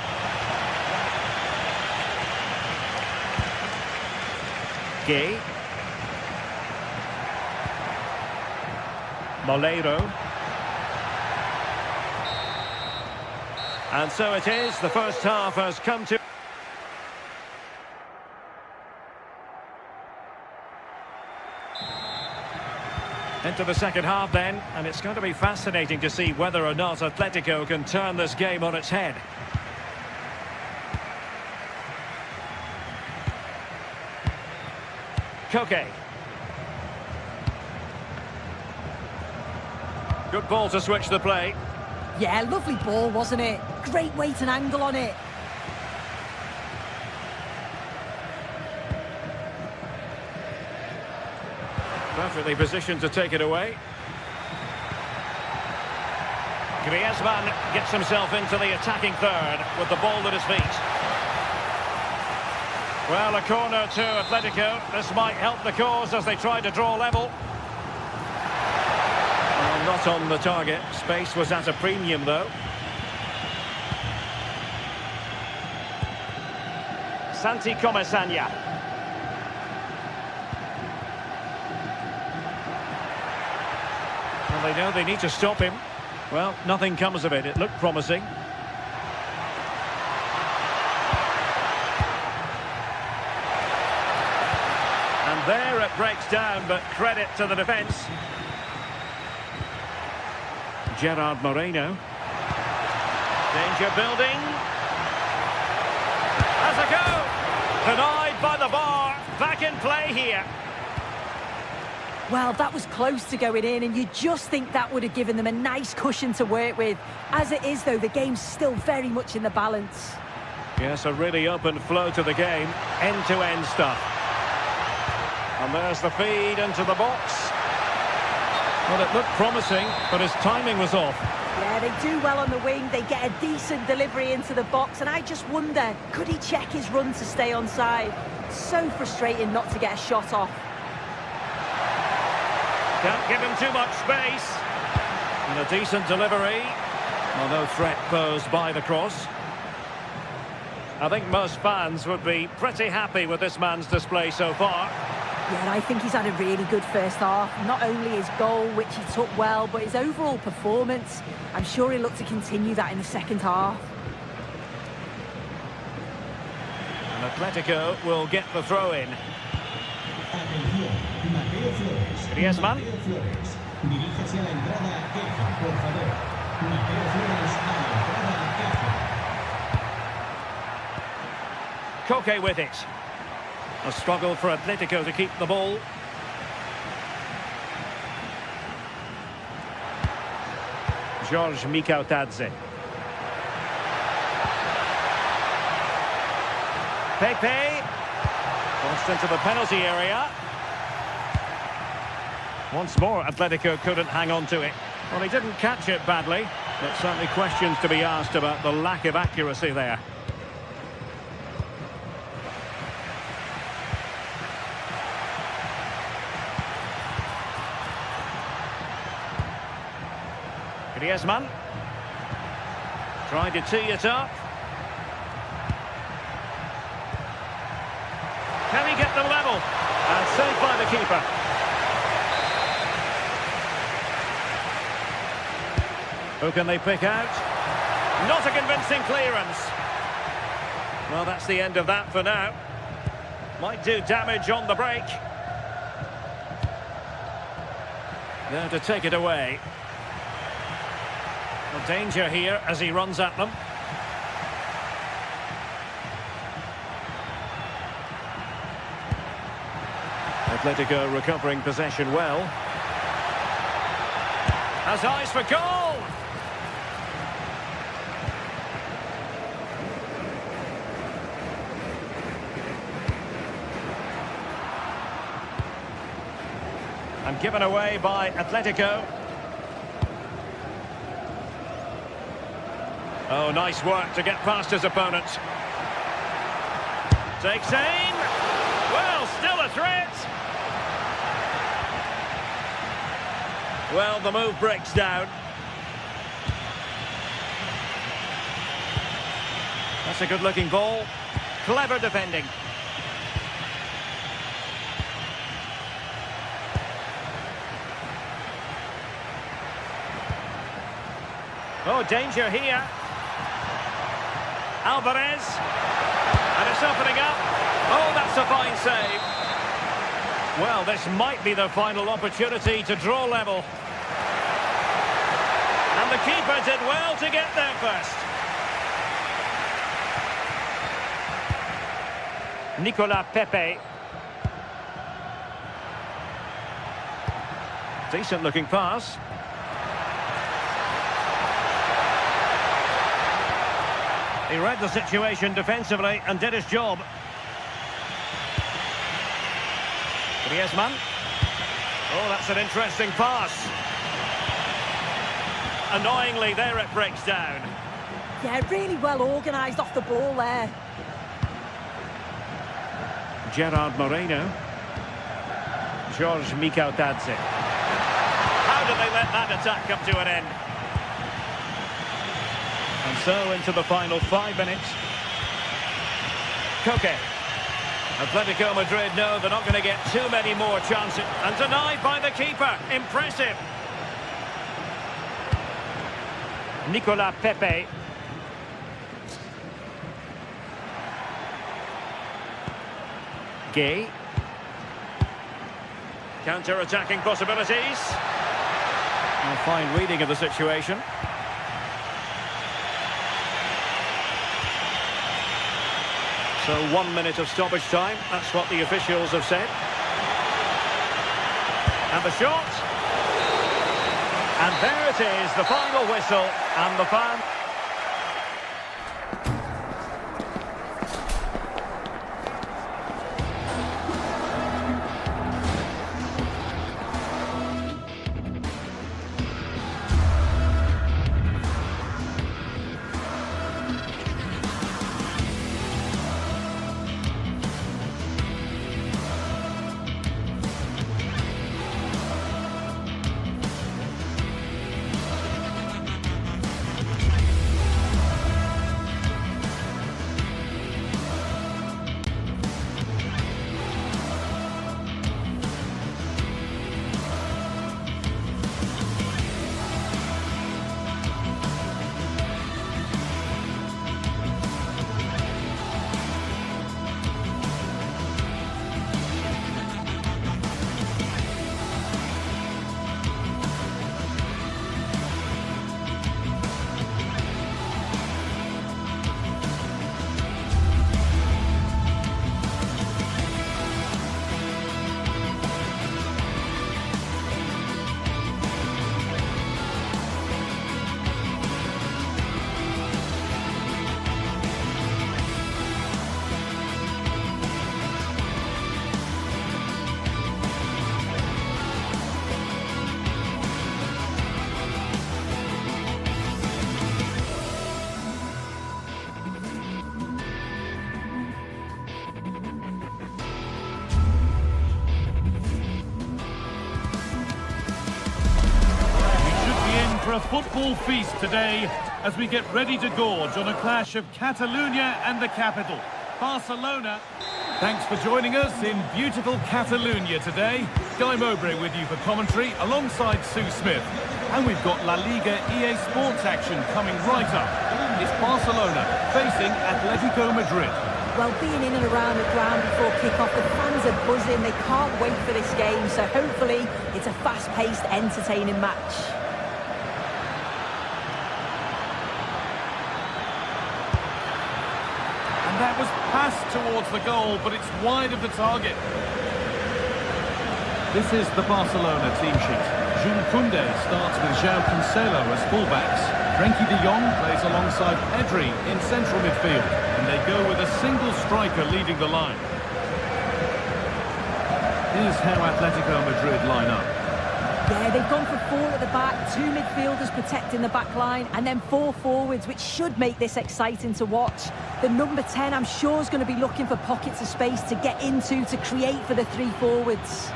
Gay. Moleiro. And so it is, the first half has come to... Into the second half then, and it's going to be fascinating to see whether or not Atletico can turn this game on its head. Koke. Good ball to switch the play. Yeah, lovely ball, wasn't it? Great weight and angle on it. Perfectly positioned to take it away. Griezmann gets himself into the attacking third with the ball at his feet. Well, a corner to Atletico. This might help the cause as they try to draw level. Well, not on the target. Space was at a premium, though. Santi Comesania. Well, they know they need to stop him. Well, nothing comes of it. It looked promising. And there it breaks down, but credit to the defence. Gerard Moreno. Danger building. Has a go. Denied by the bar. Back in play here. Well, that was close to going in, and you just think that would have given them a nice cushion to work with. As it is, though, the game's still very much in the balance. Yes, a really open flow to the game. End-to-end stuff. And there's the feed into the box. Well, it looked promising, but his timing was off. Yeah, they do well on the wing. They get a decent delivery into the box, and I just wonder, could he check his run to stay onside? So frustrating not to get a shot off. Can't give him too much space. And a decent delivery. Well, no threat posed by the cross. I think most fans would be pretty happy with this man's display so far. Yeah, and I think he's had a really good first half. Not only his goal, which he took well, but his overall performance. I'm sure he'll look to continue that in the second half. And Atletico will get the throw in. Griezmann. Koke with it. A struggle for Atletico to keep the ball. George Tadze. Pepe. Crossed into the penalty area. Once more, Atletico couldn't hang on to it. Well, he didn't catch it badly, but certainly questions to be asked about the lack of accuracy there. Griezmann. Trying to tee it up. Can he get the level? And saved by the keeper. Who can they pick out? Not a convincing clearance. Well, that's the end of that for now. Might do damage on the break. There to take it away. Well, danger here as he runs at them. Atletico recovering possession well. Has eyes for goal! And given away by Atletico. Oh, nice work to get past his opponent. Takes aim. Well, still a threat. Well, the move breaks down. That's a good-looking ball. Clever defending. Oh, danger here. Alvarez. And it's opening up. Oh, that's a fine save. Well, this might be the final opportunity to draw level. And the keeper did well to get there first. Nicolas Pepe. Decent looking pass. He read the situation defensively and did his job. Griezmann. Oh, that's an interesting pass. Annoyingly, there it breaks down. Yeah, really well organised off the ball there. Gerard Moreno. George Mikautadze. How did they let that attack come to an end? And so into the final 5 minutes. Koke. Atletico Madrid know they're not going to get too many more chances. And denied by the keeper. Impressive. Nicolas Pepe. Gay. Counter-attacking possibilities. A fine reading of the situation. So 1 minute of stoppage time, that's what the officials have said. And the shot. And there it is, the final whistle, and the fan. For a football feast today, as we get ready to gorge on a clash of Catalonia and the capital, Barcelona. Thanks for joining us in beautiful Catalonia today. Guy Mowbray with you for commentary alongside Sue Smith. And we've got La Liga EA Sports action coming right up. It's Barcelona facing Atletico Madrid. Well, being in and around the ground before kick-off, the fans are buzzing. They can't wait for this game, so hopefully it's a fast-paced, entertaining match. And that was passed towards the goal, but it's wide of the target. This is the Barcelona team sheet. Jules Koundé starts with João Cancelo as fullbacks. Frenkie de Jong plays alongside Pedri in central midfield. And they go with a single striker leading the line. Here's how Atletico Madrid line up. Yeah, they've gone for 4 at the back, 2 midfielders protecting the back line, and then 4 forwards, which should make this exciting to watch. The number 10, I'm sure, is going to be looking for pockets of space to get into, to create for the 3 forwards.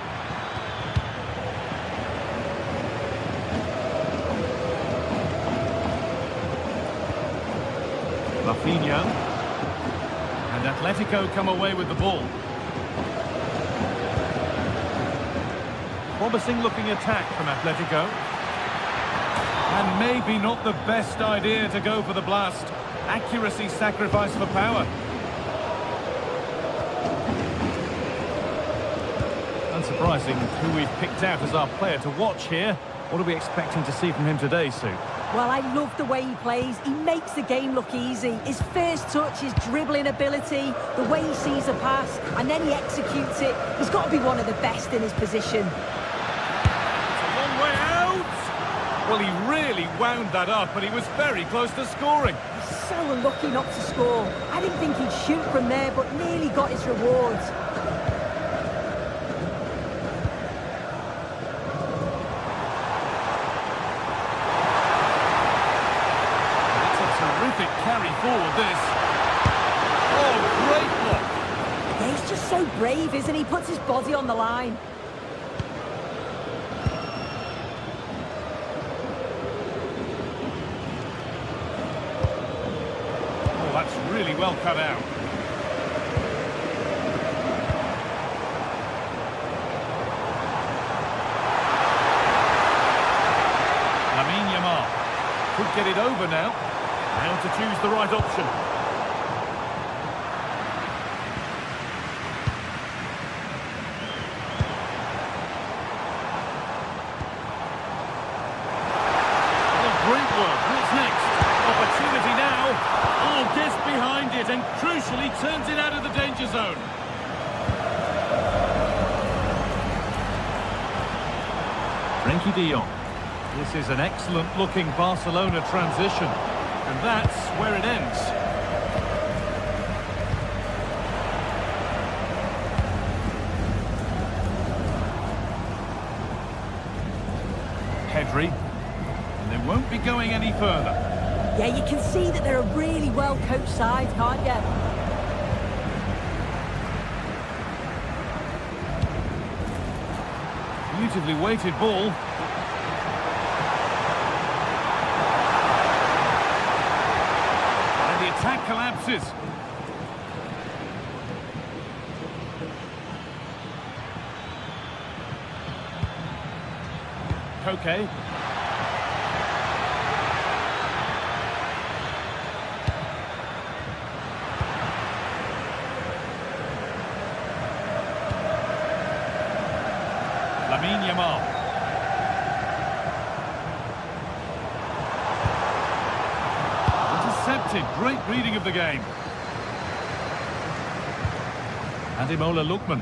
Rafinha. And Atletico come away with the ball. Promising looking attack from Atletico. And maybe not the best idea to go for the blast. Accuracy sacrificed for power. Unsurprising who we've picked out as our player to watch here. What are we expecting to see from him today, Sue? Well, I love the way he plays. He makes the game look easy. His first touch, his dribbling ability, the way he sees a pass, and then he executes it. He's got to be one of the best in his position. It's a long way out! Well, he really wound that up, and he was very close to scoring. He's so unlucky not to score. I didn't think he'd shoot from there, but nearly got his rewards. Carry forward this. Oh, great block. Yeah, he's just so brave, isn't he? Puts his body on the line. Oh, that's really well cut out. Lamine Yamal could get it over now. Now to choose the right option. Oh, great work. What's next? Opportunity now. Oh, gets behind it and crucially turns it out of the danger zone. Frenkie de Jong. This is an excellent-looking Barcelona transition. And that's where it ends. Pedri. And they won't be going any further. Yeah, you can see that they're a really well-coached side, can't you? Beautifully weighted ball. Attack collapses. Koke. Lamine Yamal. Intercepted. Great reading of the game. Ademola Lookman.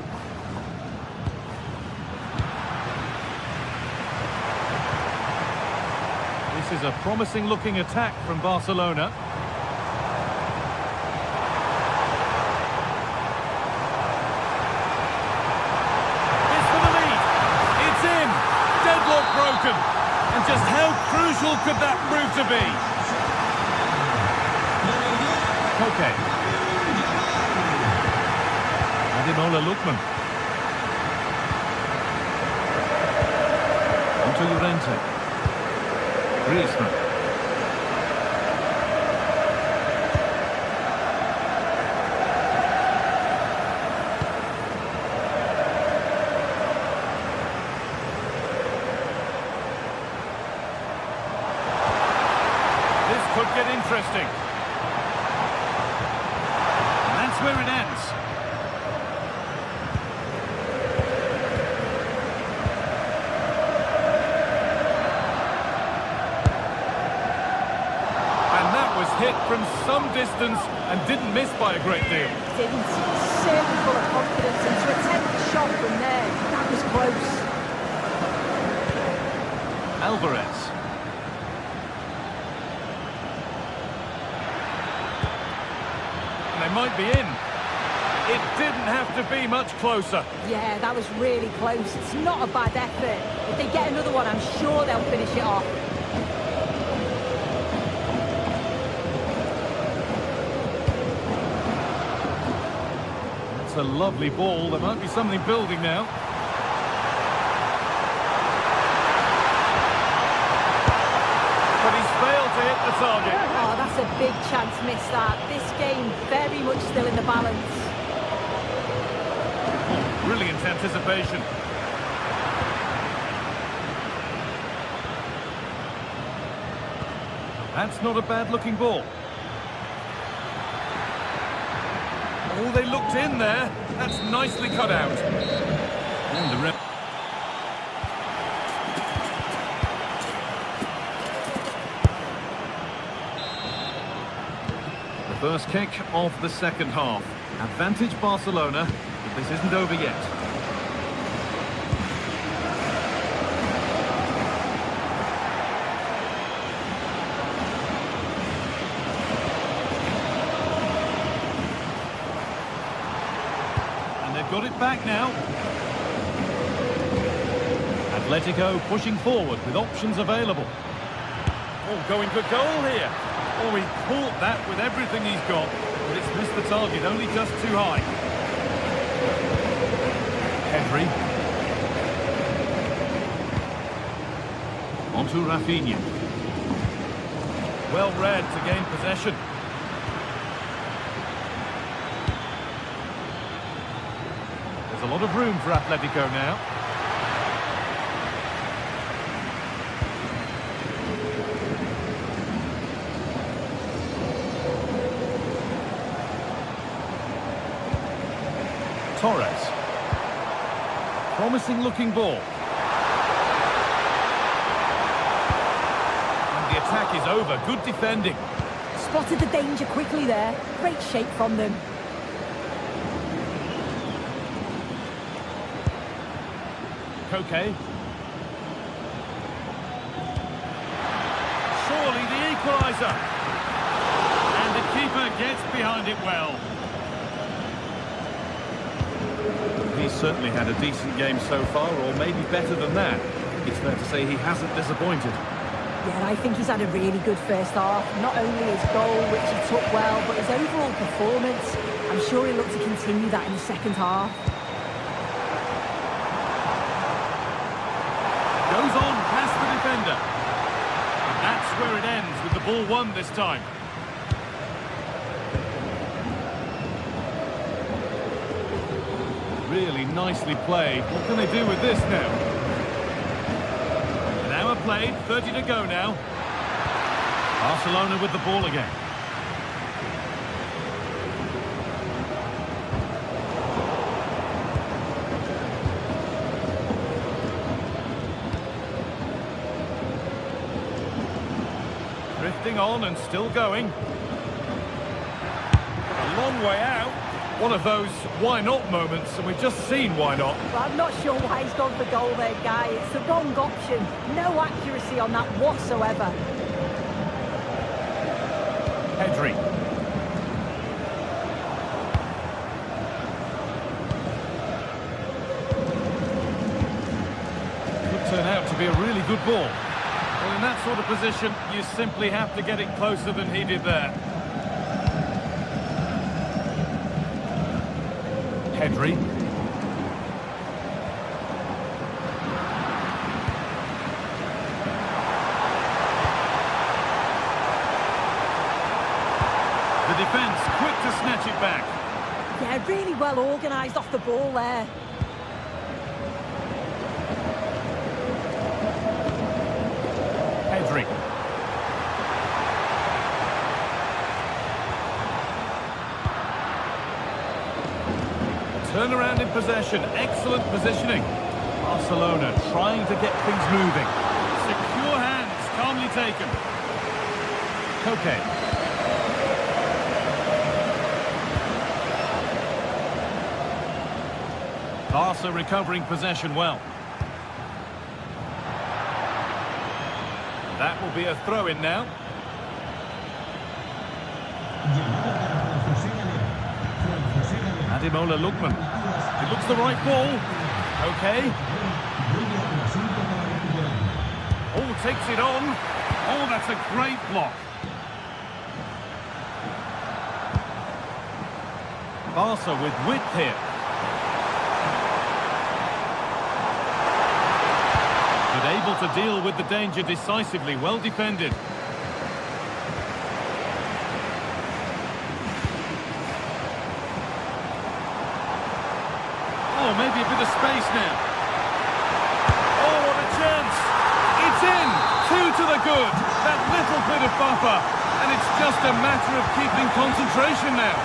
This is a promising looking attack from Barcelona. It's for the lead. It's in. Deadlock broken. And just how crucial could that prove to be? Okay. Ademola Lookman. Onto Llorente. Griezmann. get interesting. And that's where it ends. Hit from some distance and didn't miss by a great deal. Didn't. Certainly full of confidence, and to attempt the shot from there, that was close. Alvarez. They might be in. It didn't have to be much closer. Yeah, that was really close. It's not a bad effort. If they get another one, I'm sure they'll finish it off. A lovely ball. There might be something building now. But he's failed to hit the target. Oh, that's a big chance missed that. This game very much still in the balance. Oh, brilliant anticipation. That's not a bad looking ball. Oh, they looked in there. That's nicely cut out. And the first kick of the second half. Advantage Barcelona, but this isn't over yet. Got it back now. Atletico pushing forward with options available. Oh, going for goal here. Oh, he caught that with everything he's got, but it's missed the target, only just too high. Henry. On to Rafinha. Well read to gain possession. There's a lot of room for Atletico now. Torres. Promising looking ball. And the attack is over. Good defending. Spotted the danger quickly there. Great shape from them. Okay. Surely the equaliser. And the keeper gets behind it well. He's certainly had a decent game so far, or maybe better than that. It's fair to say he hasn't disappointed. Yeah, I think he's had a really good first half. Not only his goal, which he took well, but his overall performance. I'm sure he'll look to continue that in the second half. Goes on past the defender. And that's where it ends, with the ball won this time. Really nicely played. What can they do with this now? An hour played, 30 to go now. Barcelona with the ball again. Drifting on and still going. A long way out. One of those why not moments, and we've just seen why not. Well, I'm not sure why he's gone for goal there, Guy. It's the wrong option. No accuracy on that whatsoever. Pedri. Could turn out to be a really good ball. Well, in that sort of position, you simply have to get it closer than he did there. Pedri. The defence quick to snatch it back. Yeah, really well organised off the ball there. Pedri. Turn around in possession. Excellent positioning. Barcelona trying to get things moving. Secure hands, calmly taken. Koke. Barca recovering possession well. That will be a throw-in now. Ademola Lookman. It looks the right ball. Okay. Oh, takes it on. Oh, that's a great block. Barca with width here. But able to deal with the danger decisively. Well defended. Oh, maybe a bit of space now. Oh, what a chance. It's in. 2 to the good. That little bit of buffer. And it's just a matter of keeping concentration now.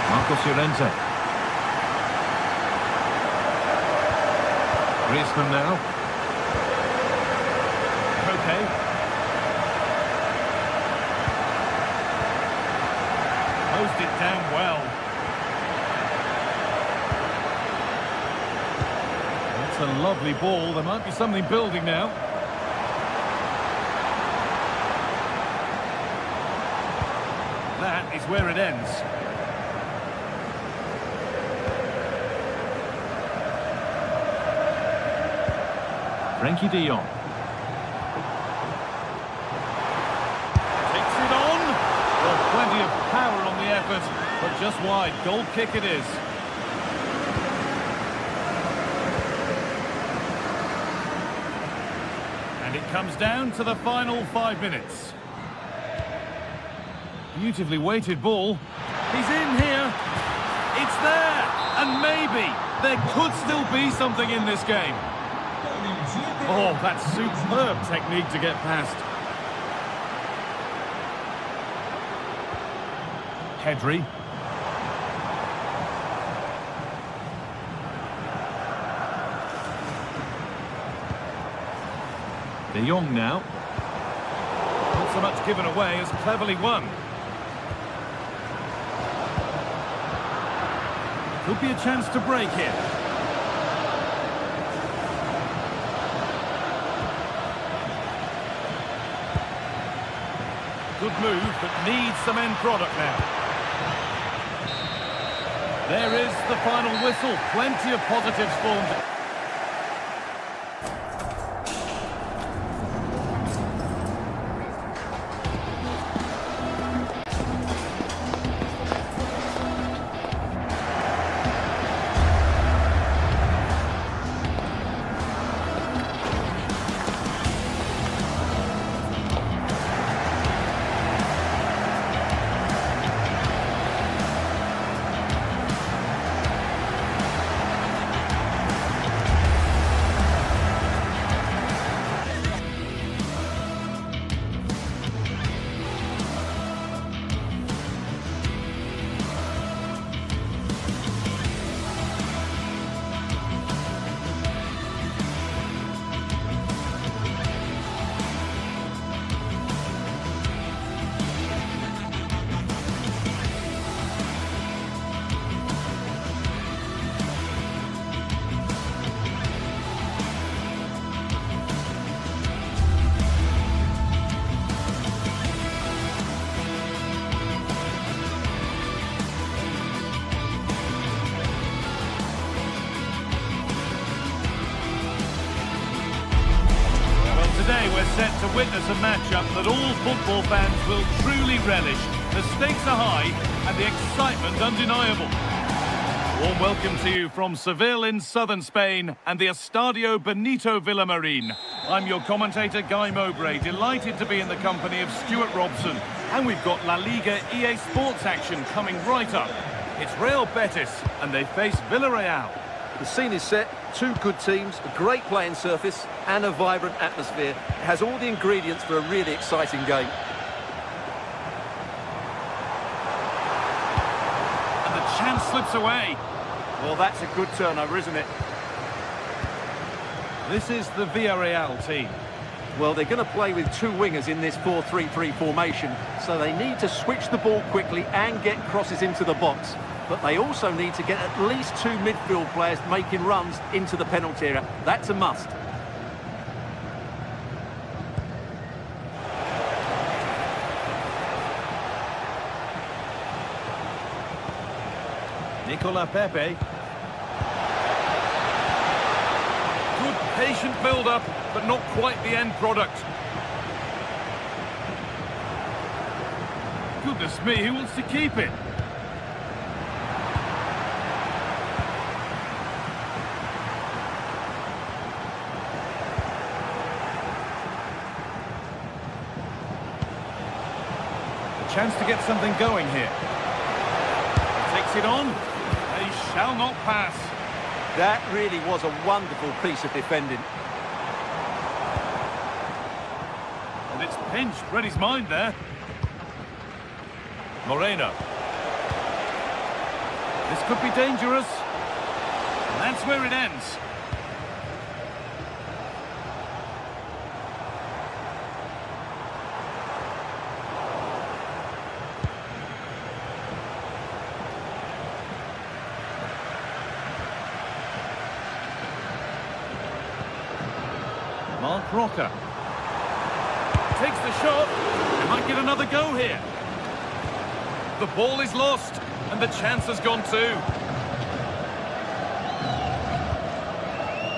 Marcos Llorente. Griezmann now. Okay. Closed it down well. That's a lovely ball. There might be something building now. That is where it ends. Frenkie de Jong. Takes it on. Well, plenty of power on the effort, but just wide. Goal kick it is. And it comes down to the final 5 minutes. Beautifully weighted ball. He's in here. It's there. And maybe there could still be something in this game. Oh, that's superb technique to get past. Pedri. De Jong now. Not so much given away as cleverly won. Could be a chance to break here. Good move, but needs some end product now. There is the final whistle. Plenty of positives formed. Today we're set to witness a matchup that all football fans will truly relish. The stakes are high and the excitement undeniable. Warm welcome to you from Seville in southern Spain and the Estadio Benito Villamarín. I'm your commentator Guy Mowbray, delighted to be in the company of Stuart Robson. And we've got La Liga EA Sports action coming right up. It's Real Betis and they face Villarreal. The scene is set, two good teams, a great playing surface and a vibrant atmosphere. It has all the ingredients for a really exciting game. chance slips away. Well, that's a good turnover, isn't it? This is the Villarreal team. Well, they're going to play with two wingers in this 4-3-3 formation, so they need to switch the ball quickly and get crosses into the box. But they also need to get at least two midfield players making runs into the penalty area. That's a must. Nicola Pepe. Good patient build-up, but not quite the end product. Goodness me, who wants to keep it? A chance to get something going here. Takes it on. They shall not pass. That really was a wonderful piece of defending. And it's pinched. Read his mind there. Moreno. This could be dangerous. And that's where it ends. Mark Roca. Takes the shot. They might get another go here. The ball is lost, and the chance has gone too.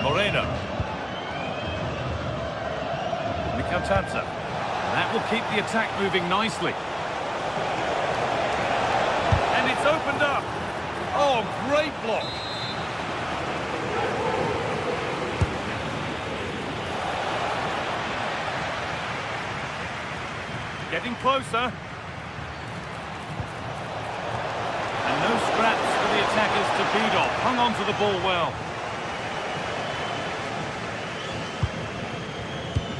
Moreno. Mikotadze. That will keep the attack moving nicely. And it's opened up. Oh, great block. Getting closer. And no scraps for the attackers to feed off. Hung on to the ball well.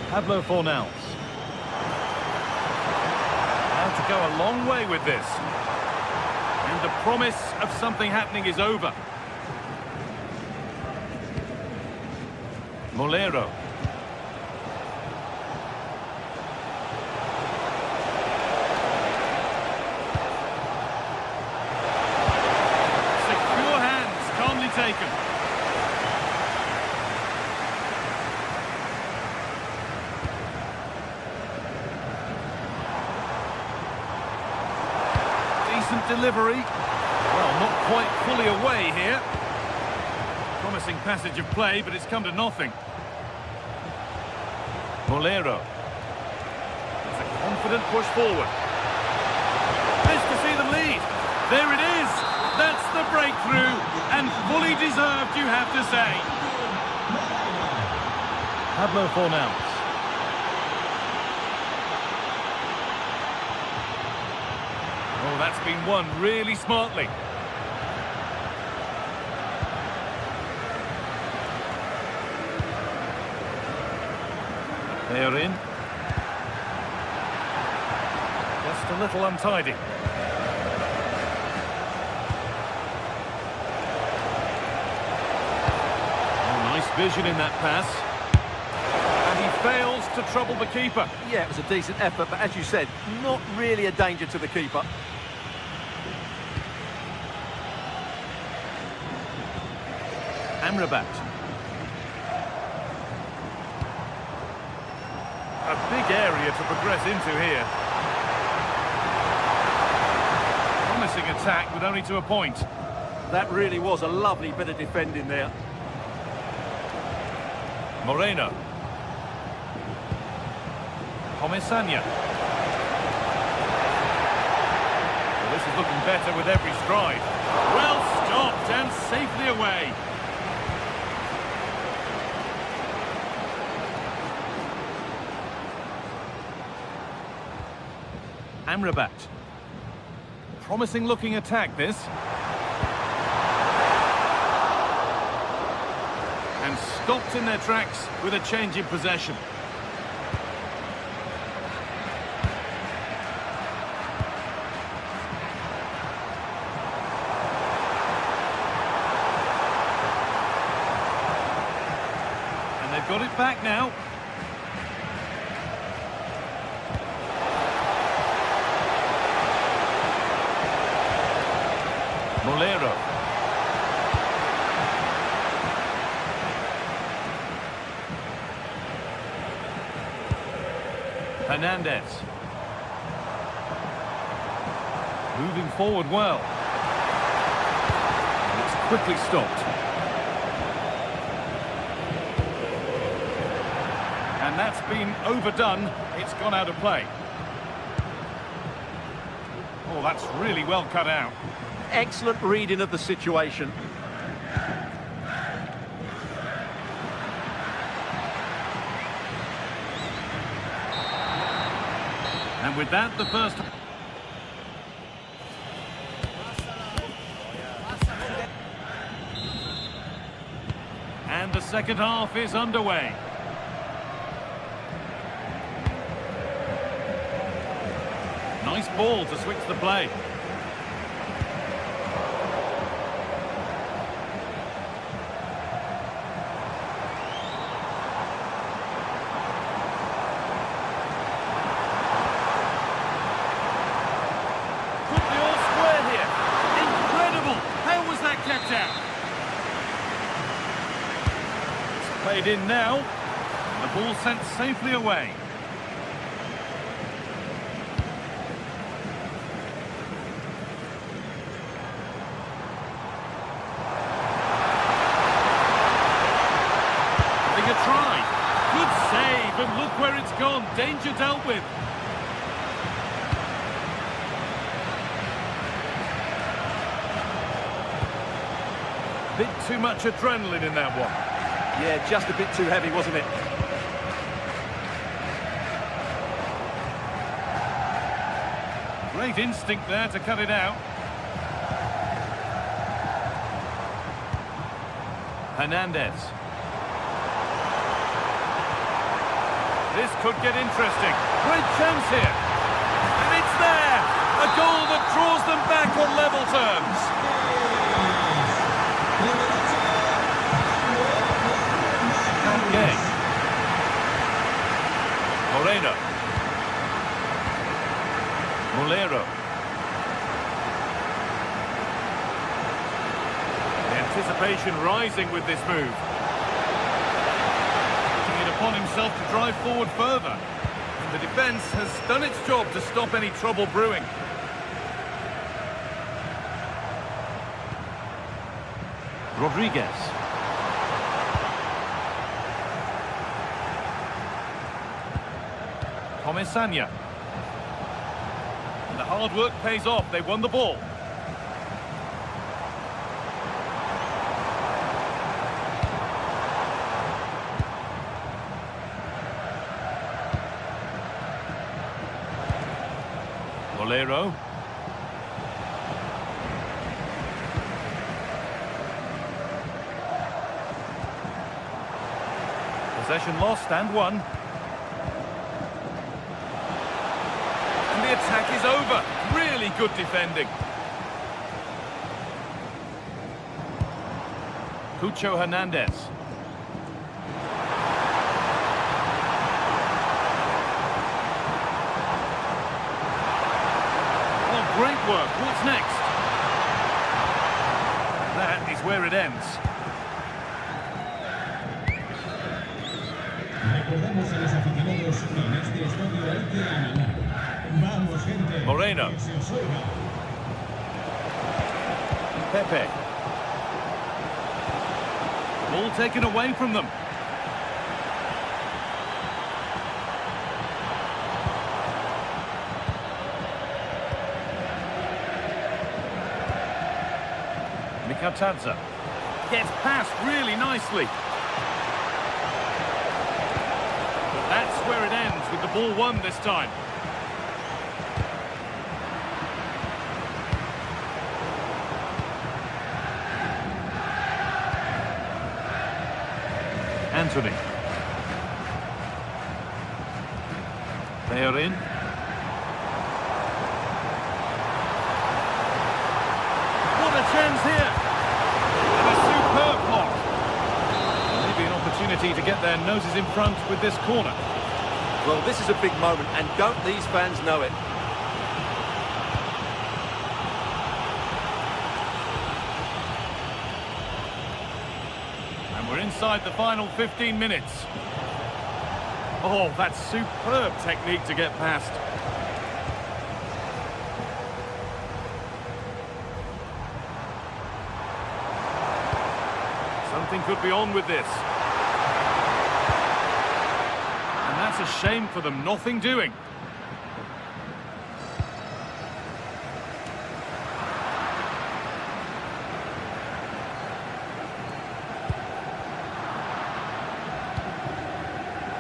Pablo Fornals. Had to go a long way with this. And the promise of something happening is over. Molero. Taken. Decent delivery. Well, not quite fully away here. Promising passage of play, but it's come to nothing. Molero. It's a confident push forward. Nice to see them lead. There it is. That's the breakthrough, and fully deserved, you have to say. Pablo Fornals. Oh, that's been won really smartly. They're in. Just a little untidy. Vision in that pass, and he fails to trouble the keeper. Yeah, it was a decent effort, but as you said, not really a danger to the keeper. Amrabat. A big area to progress into here. Promising attack, but only to a point. That really was a lovely bit of defending there. Moreno. Comesaña. Well, this is looking better with every stride. Well stopped and safely away. Amrabat. Promising looking attack this. And stopped in their tracks with a change in possession. They've got it back now. Molero. Hernandez. Moving forward well. It's quickly stopped. And that's been overdone. It's gone out of play. Oh, that's really well cut out. Excellent reading of the situation. And with that, the first... And the second half is underway. Nice ball to switch the play. Put the all square here. Incredible! How was that kept out? It's played in now. The ball sent safely away. Try. Good save, and look where it's gone. Danger dealt with. Bit too much adrenaline in that one. Yeah, just a bit too heavy, wasn't it? Great instinct there to cut it out. Hernandez. This could get interesting. Great chance here. And it's there. A goal that draws them back on level terms. Okay. Moreno. Molero. The anticipation rising with this move. Upon himself to drive forward further. And the defence has done its job to stop any trouble brewing. Rodriguez. Comesaña. And the hard work pays off. They won the ball. Molero. Possession lost and won. And the attack is over. Really good defending. Cucho Hernandez. Great work. What's next? That is where it ends. Moreno. Pepe. Ball taken away from them. Mikatadze gets past really nicely. But that's where it ends, with the ball won this time. Anthony. They are in. What a chance here! And a superb block. Maybe an opportunity opportunity to get their noses in front with this corner. Well, this is a big moment, and don't these fans know it? And we're inside the final 15 minutes. Oh, that's superb technique to get past. Something could be on with this. And that's a shame for them, nothing doing.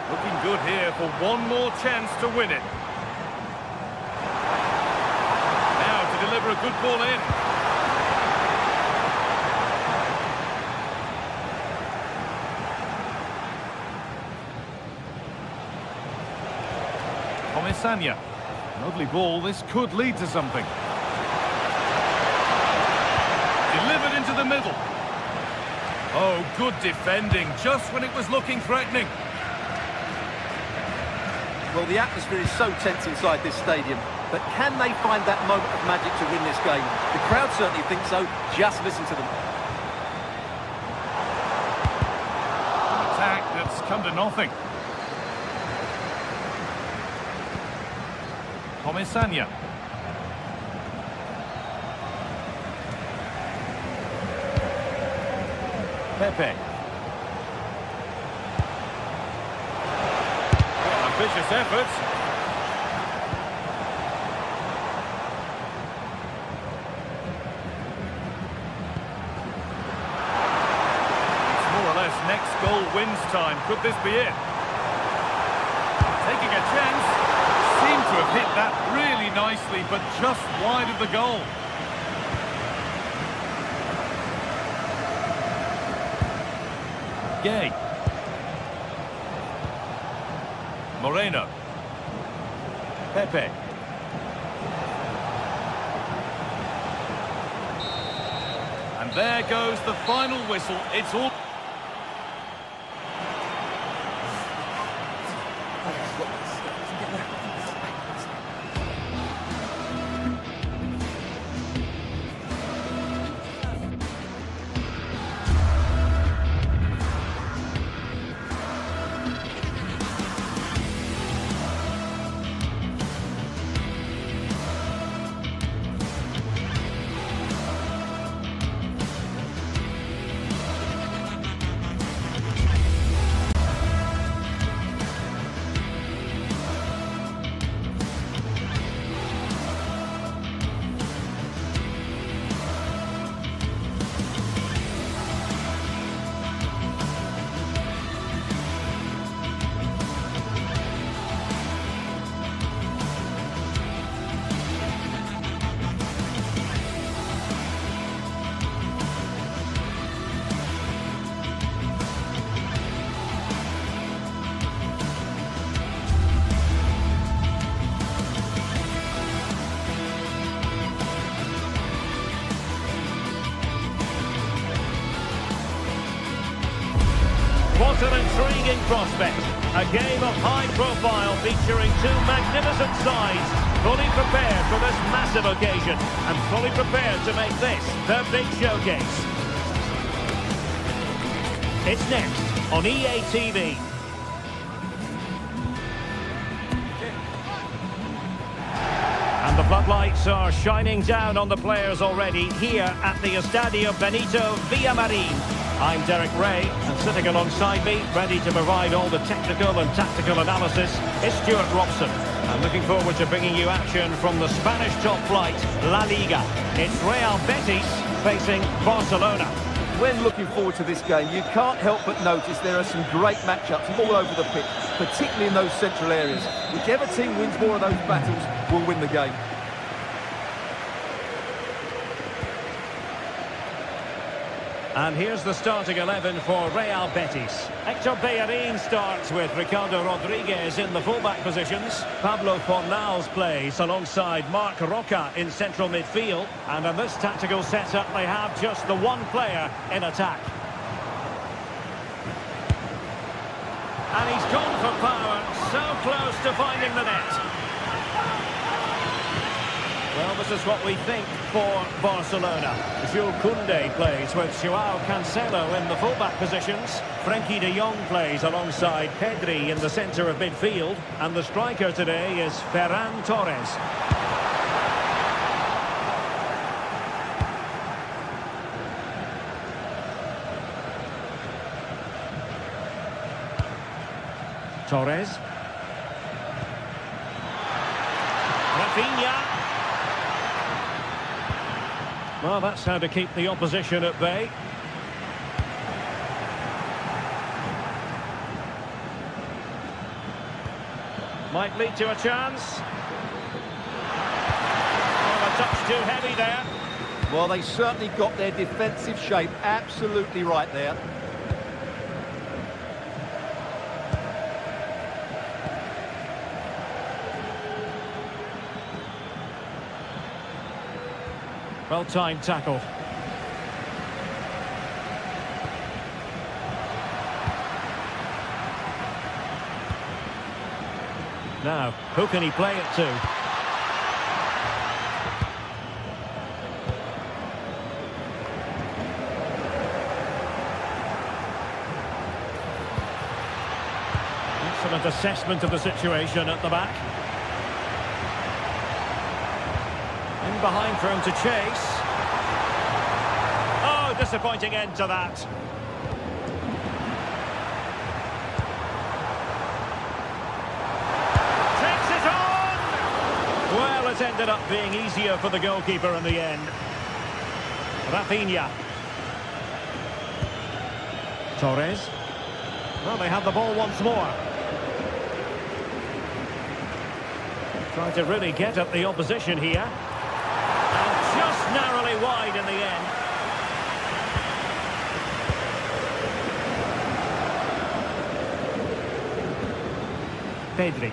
Looking good here for one more chance to win it. Now to deliver a good ball in. Sanya. Lovely ball, this could lead to something. Delivered into the middle. Oh, good defending, just when it was looking threatening. Well, the atmosphere is so tense inside this stadium, but can they find that moment of magic to win this game? The crowd certainly think so, just listen to them. An attack that's come to nothing. Sanya. Pepe. Ambitious efforts. It's more or less next goal wins time. Could this be it? Taking a chance. Seemed to have hit that really nicely, but just wide of the goal. Gay. Moreno. Pepe. And there goes the final whistle. It's all... What an intriguing prospect. A game of high profile featuring two magnificent sides, fully prepared for this massive occasion and fully prepared to make this their big showcase. It's next on EA TV. And the floodlights are shining down on the players already here at the Estadio Benito Villamarín. I'm Derek Ray, and sitting alongside me, ready to provide all the technical and tactical analysis, is Stuart Robson. I'm looking forward to bringing you action from the Spanish top flight, La Liga. It's Real Betis facing Barcelona. When looking forward to this game, you can't help but notice there are some great matchups all over the pitch, particularly in those central areas. Whichever team wins more of those battles will win the game. And here's the starting 11 for Real Betis. Hector Bellerin starts with Ricardo Rodriguez in the fullback positions. Pablo Fornals plays alongside Marc Roca in central midfield. And in this tactical setup, they have just the one player in attack. And he's gone for power, so close to finding the net. Well, this is what we think for Barcelona. Jules Koundé plays with Joao Cancelo in the fullback positions. Frenkie de Jong plays alongside Pedri in the centre of midfield. And the striker today is Ferran Torres. Torres. Rafinha. Well, that's how to keep the opposition at bay. Might lead to a chance. Oh, a touch too heavy there. Well, they certainly got their defensive shape absolutely right there. Well-timed tackle. Now, who can he play it to? Excellent assessment of the situation at the back. In behind for him to chase. Oh, disappointing end to that. Takes it on! Well, it ended up being easier for the goalkeeper in the end. Rafinha. Torres. Well, they have the ball once more. Trying to really get at the opposition here. Just narrowly wide in the end. Pedri.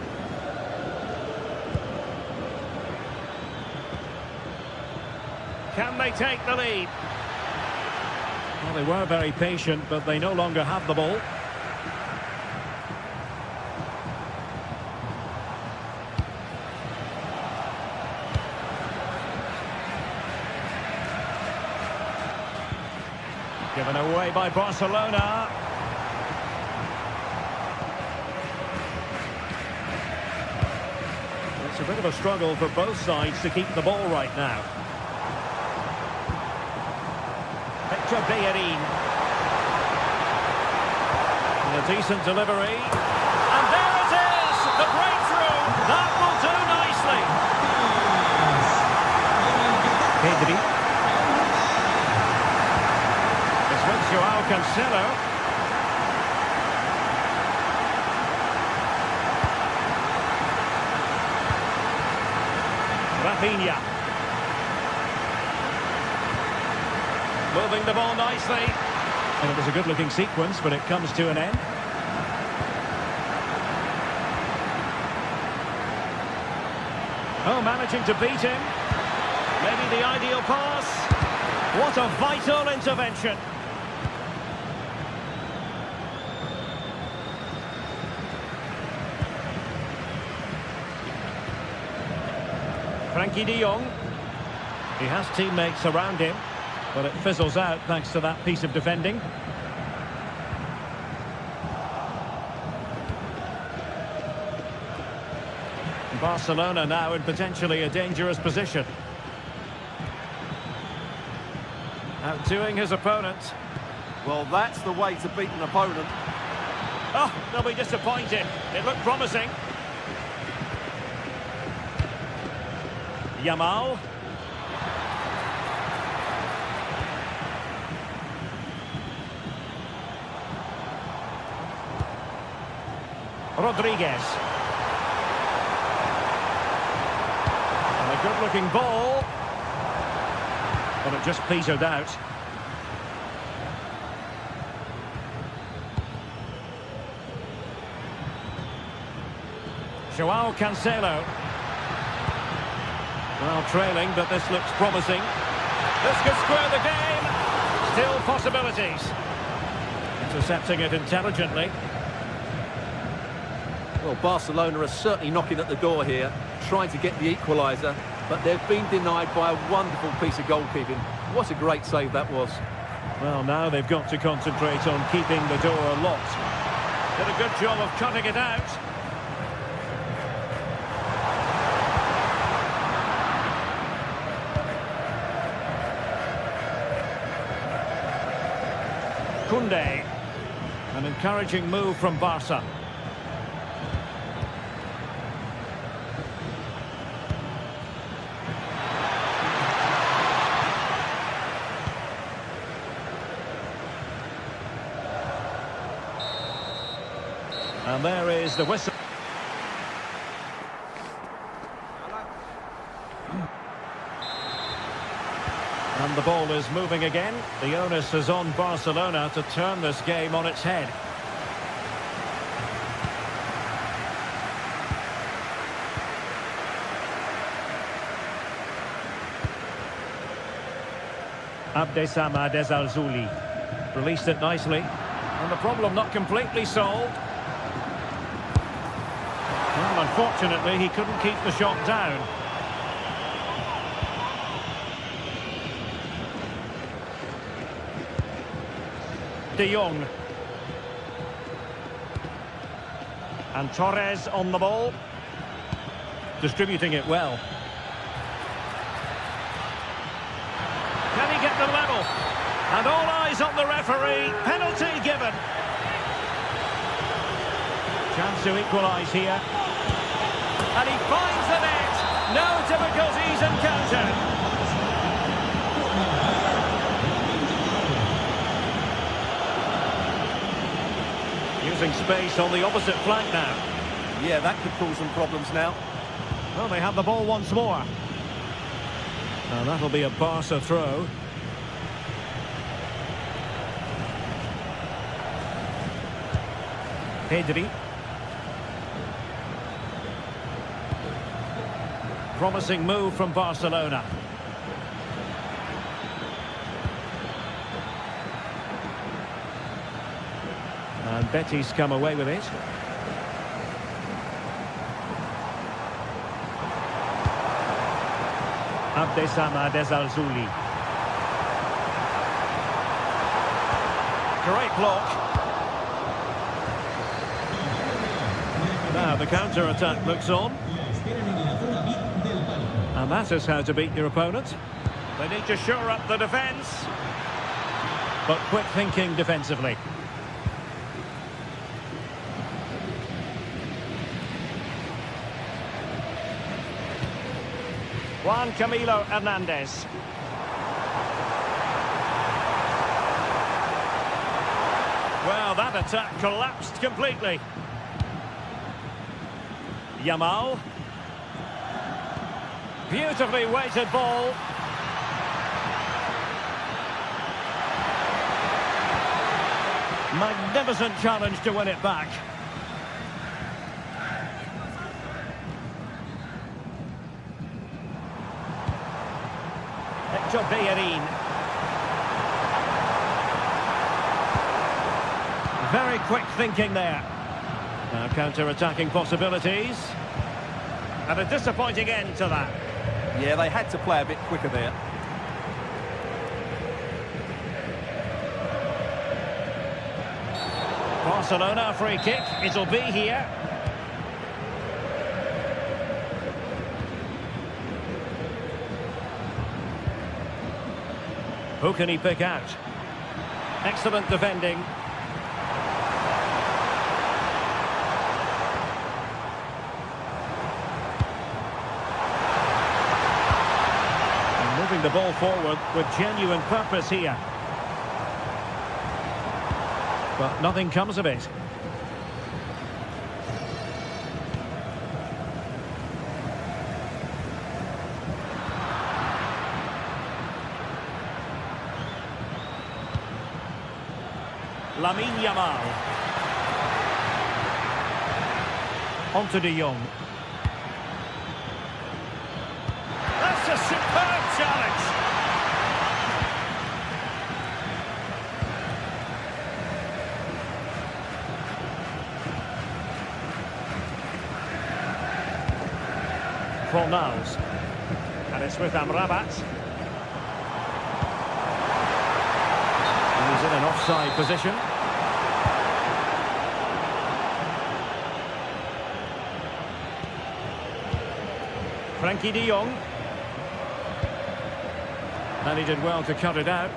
Can they take the lead? Well, they were very patient, but they no longer have the ball. Given away by Barcelona. It's a bit of a struggle for both sides to keep the ball right now. Victor Bayern. And a decent delivery. And there it is! The breakthrough! That will do nicely. Pedri. Joao Cancelo. Rafinha. Moving the ball nicely. And it was a good-looking sequence, but it comes to an end. Oh, managing to beat him. Maybe the ideal pass. What a vital intervention. Frenkie de Jong. He has teammates around him, but it fizzles out thanks to that piece of defending. Barcelona now in potentially a dangerous position. Outdoing his opponent. Well, that's the way to beat an opponent. Oh, they'll be disappointed. It looked promising. Yamal. Rodriguez. And a good-looking ball. But it just petered out. Joao Cancelo. Well, trailing, but this looks promising. This could square the game. Still possibilities. Intercepting it intelligently. Well, Barcelona are certainly knocking at the door here, trying to get the equaliser, but they've been denied by a wonderful piece of goalkeeping. What a great save that was. Well, now they've got to concentrate on keeping the door locked. Did a good job of cutting it out. Koundé. An encouraging move from Barca. And there is the whistle. And the ball is moving again. The onus is on Barcelona to turn this game on its head. Abdessamad Al-Zouli released it nicely. And the problem not completely solved. Well, unfortunately, he couldn't keep the shot down. De Jong. And Torres on the ball. Distributing it well. Can he get the level? And all eyes on the referee. Penalty given. Chance to equalise here. And he finds the net. No difficulties encountered. Using space on the opposite flank now. Yeah, that could cause some problems now. Well, they have the ball once more. Now that'll be a Barca throw. Pedri. Promising move from Barcelona. And Betis come away with it. Abdessamad Al-Zouli. Great block. Now the counter-attack looks on. And that is how to beat your opponent. They need to shore up the defence. But quick thinking defensively. Juan Camilo Hernandez. Well, that attack collapsed completely. Yamal. Beautifully weighted ball. Magnificent challenge to win it back. Bayern. Very quick thinking there. Now counter-attacking possibilities. And a disappointing end to that. Yeah, they had to play a bit quicker there. Barcelona free kick. It'll be here. Who can he pick out? Excellent defending. And moving the ball forward with genuine purpose here. But nothing comes of it. Lamine Yamal. On to De Jong. That's a superb challenge. Fornals. And it's with Amrabat. And he's in an offside position. Frankie de Jong. And he did well to cut it out.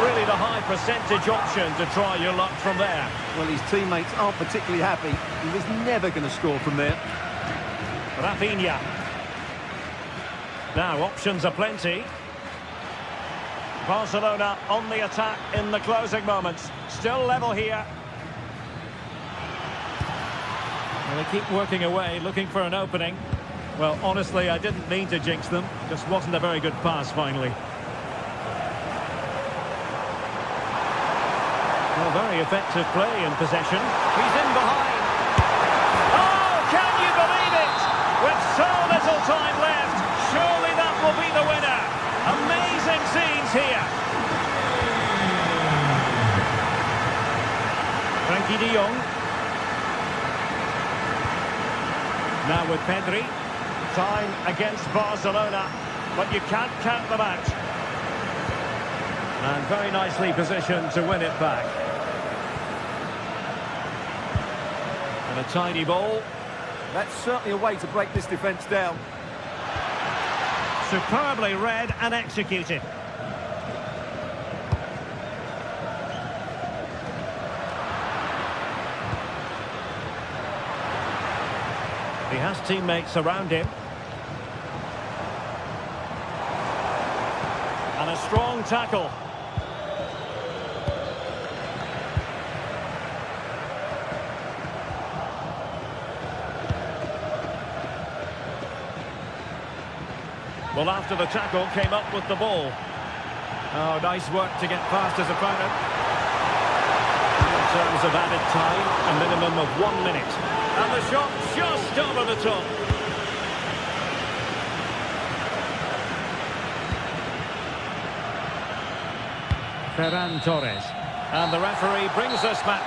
Really the high percentage option to try your luck from there. Well, his teammates aren't particularly happy. He was never going to score from there. Rafinha. Now, options are plenty. Barcelona on the attack in the closing moments. Still level here. Well, they keep working away, looking for an opening. Well, honestly, I didn't mean to jinx them. Just wasn't a very good pass, finally. Well, very effective play in possession. He's in behind. Oh, can you believe it? With so little time left, surely that will be the winner. Amazing scenes here. Frankie de Jong. Now with Pedri. Time against Barcelona, but you can't count them out. And very nicely positioned to win it back. And a tiny ball. That's certainly a way to break this defence down. Superbly read and executed. He has teammates around him. And a strong tackle. Well, after the tackle, came up with the ball. Oh, nice work to get past his opponent. In terms of added time, a minimum of 1 minute. And the shot just over the top. Ferran Torres. And the referee brings us back.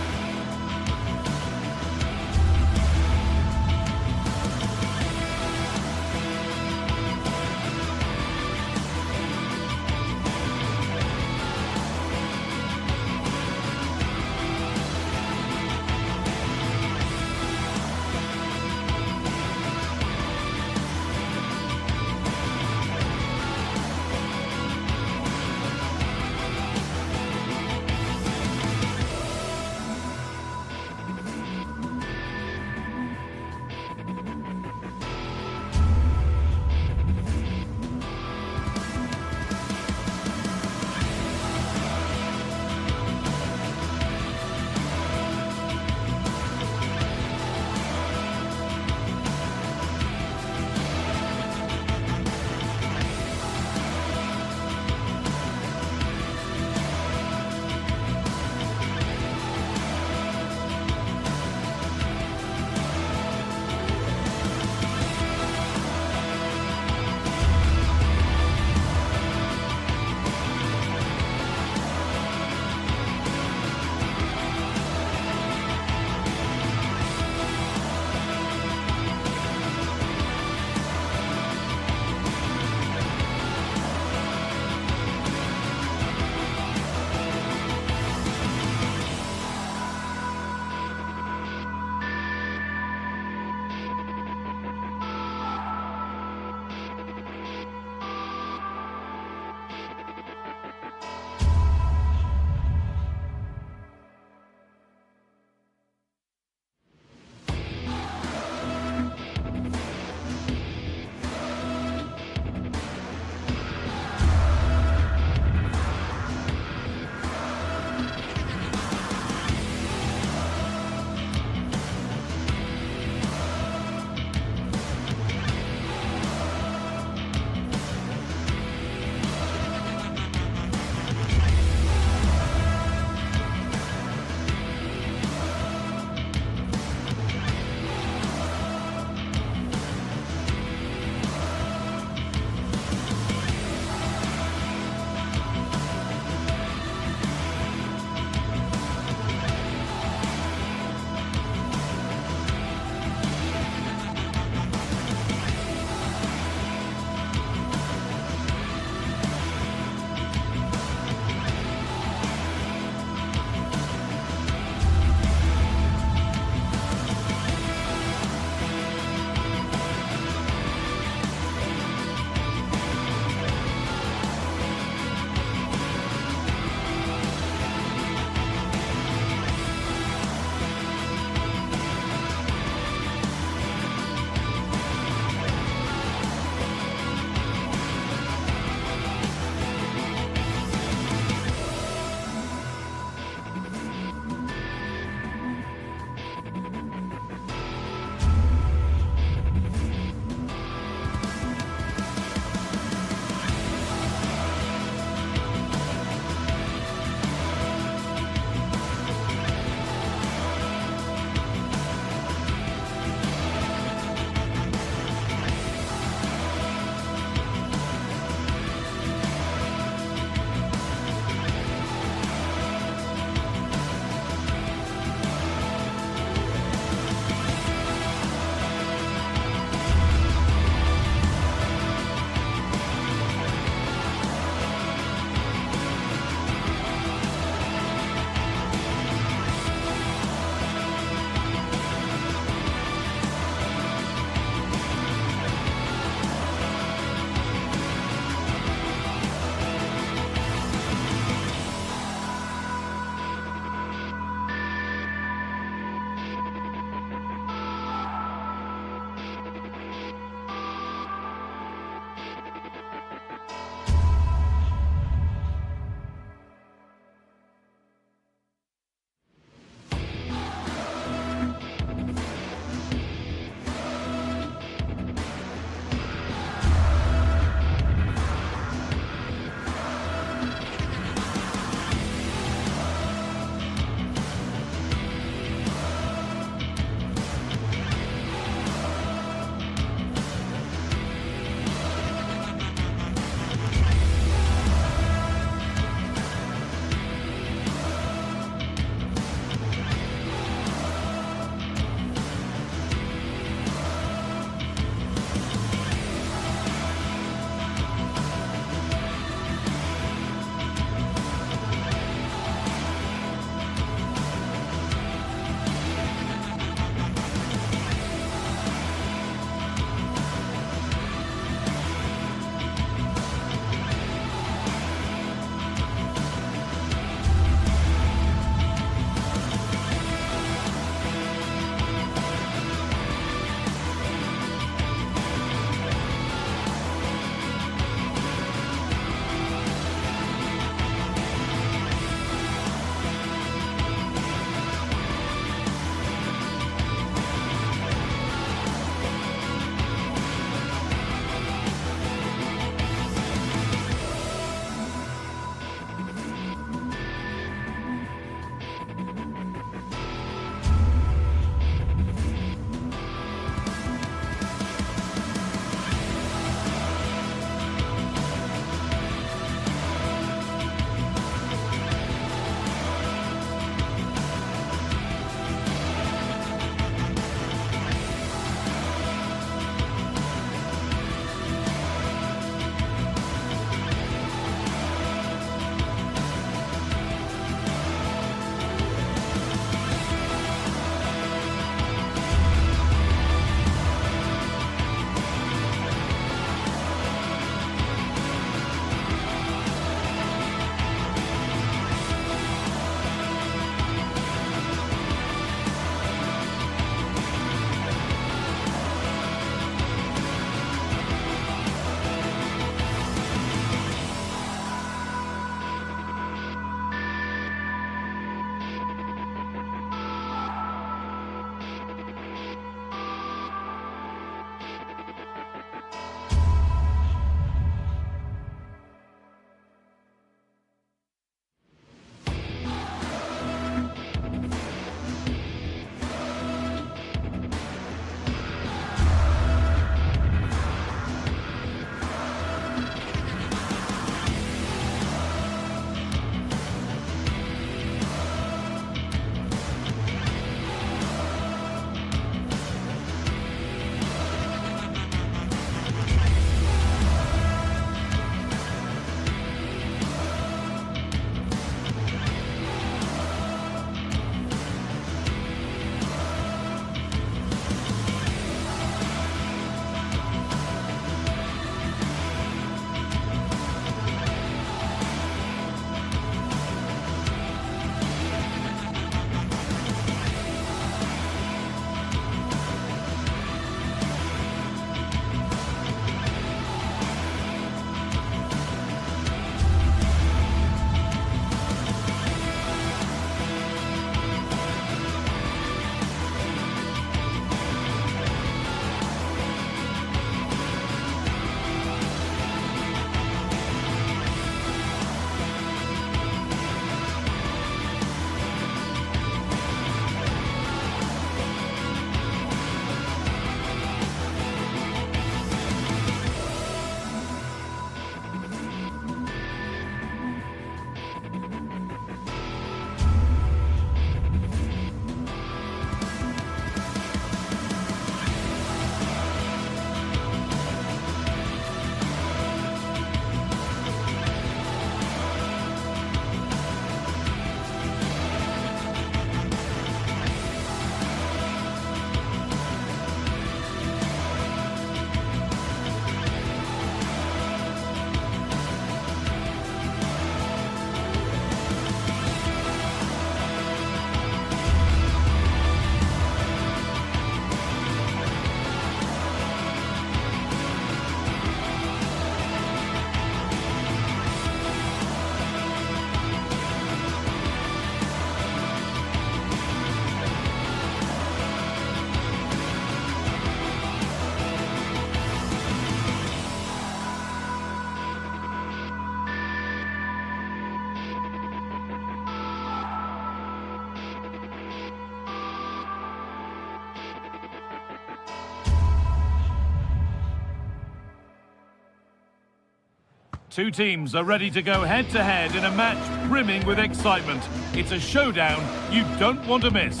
Two teams are ready to go head-to-head in a match brimming with excitement. It's a showdown you don't want to miss.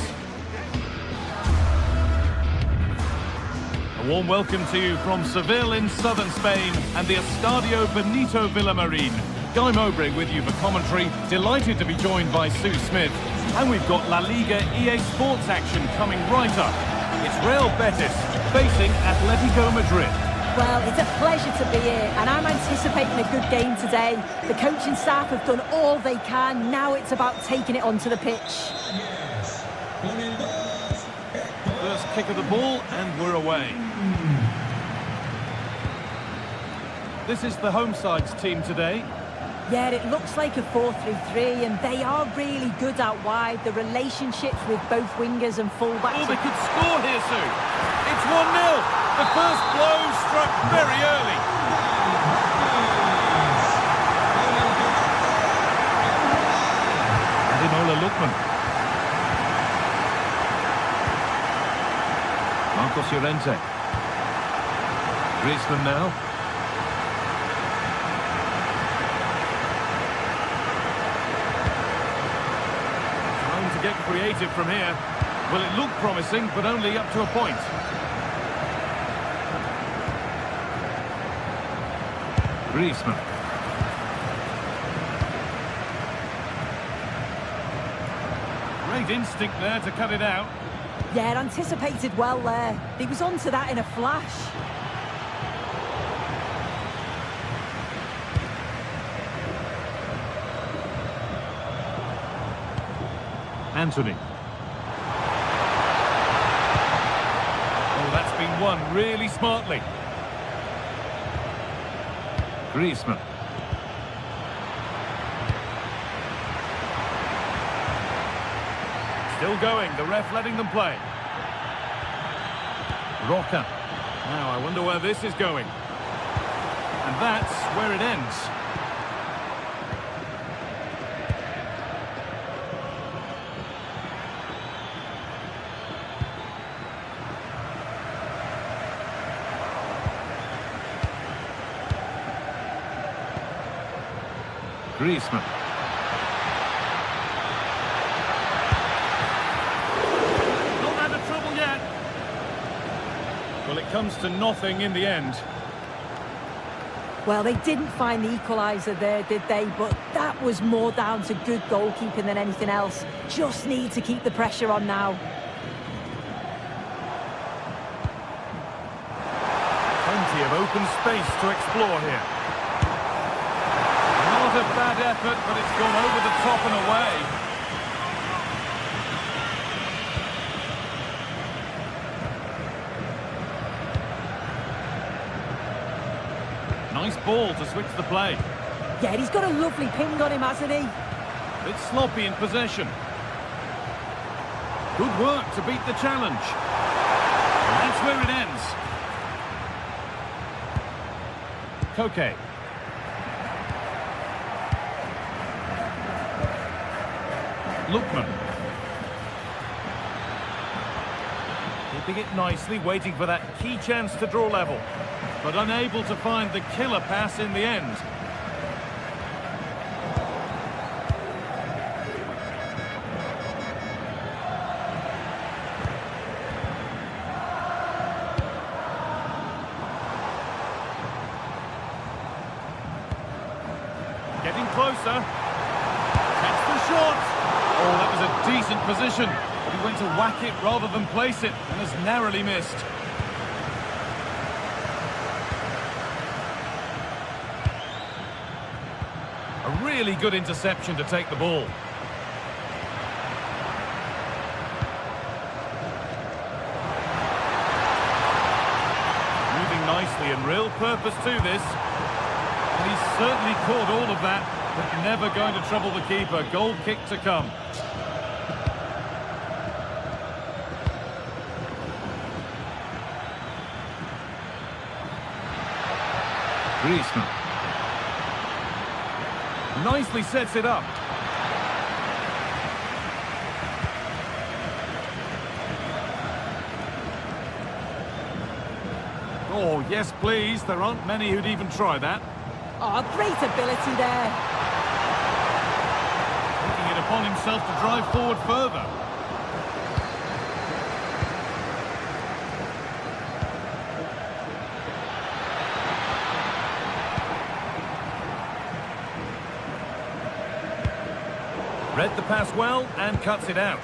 A warm welcome to you from Seville in southern Spain and the Estadio Benito Villamarín. Guy Mowbray with you for commentary. Delighted to be joined by Sue Smith. And we've got La Liga EA Sports action coming right up. It's Real Betis facing Atletico Madrid. Well, it's a pleasure to be here, and I'm anticipating a good game today. The coaching staff have done all they can. Now it's about taking it onto the pitch. First kick of the ball, and we're away. This is the home side's team today. Yeah, it looks like a 4-3-3, and they are really good out wide. The relationships with both wingers and fullbacks... Oh, they could score here, Sue. It's 1-0. The first blow struck very early. Ademola Lookman. Marcos Llorente. Griezmann now. Trying to get creative from here. Well, it looked promising, but only up to a point. Griezmann. Great instinct there to cut it out. Yeah, anticipated well there. He was onto that in a flash. Anthony. Oh, that's been won really smartly. Griezmann. Still going, the ref letting them play. Roca. Now, I wonder where this is going. And that's where it ends. Griezmann. Not out of trouble yet. Well, it comes to nothing in the end. Well, they didn't find the equaliser there, did they? But that was more down to good goalkeeping than anything else. Just need to keep the pressure on now. Plenty of open space to explore here. Not a bad effort, but it's gone over the top and away. Nice ball to switch the play. Yeah, he's got a lovely ping on him, hasn't he? Bit sloppy in possession. Good work to beat the challenge. And that's where it ends. Koke. Lookman. Keeping it nicely, waiting for that key chance to draw level. But unable to find the killer pass in the end. Getting closer. That's the shot. Oh, that was a decent position, but he went to whack it rather than place it, and has narrowly missed. A really good interception to take the ball. Moving nicely and real purpose to this. And he's certainly caught all of that, but never going to trouble the keeper. Goal kick to come. Griezmann. Nicely sets it up. Oh, yes, please. There aren't many who'd even try that. Oh, great ability there. Taking it upon himself to drive forward further. Read the pass well and cuts it out.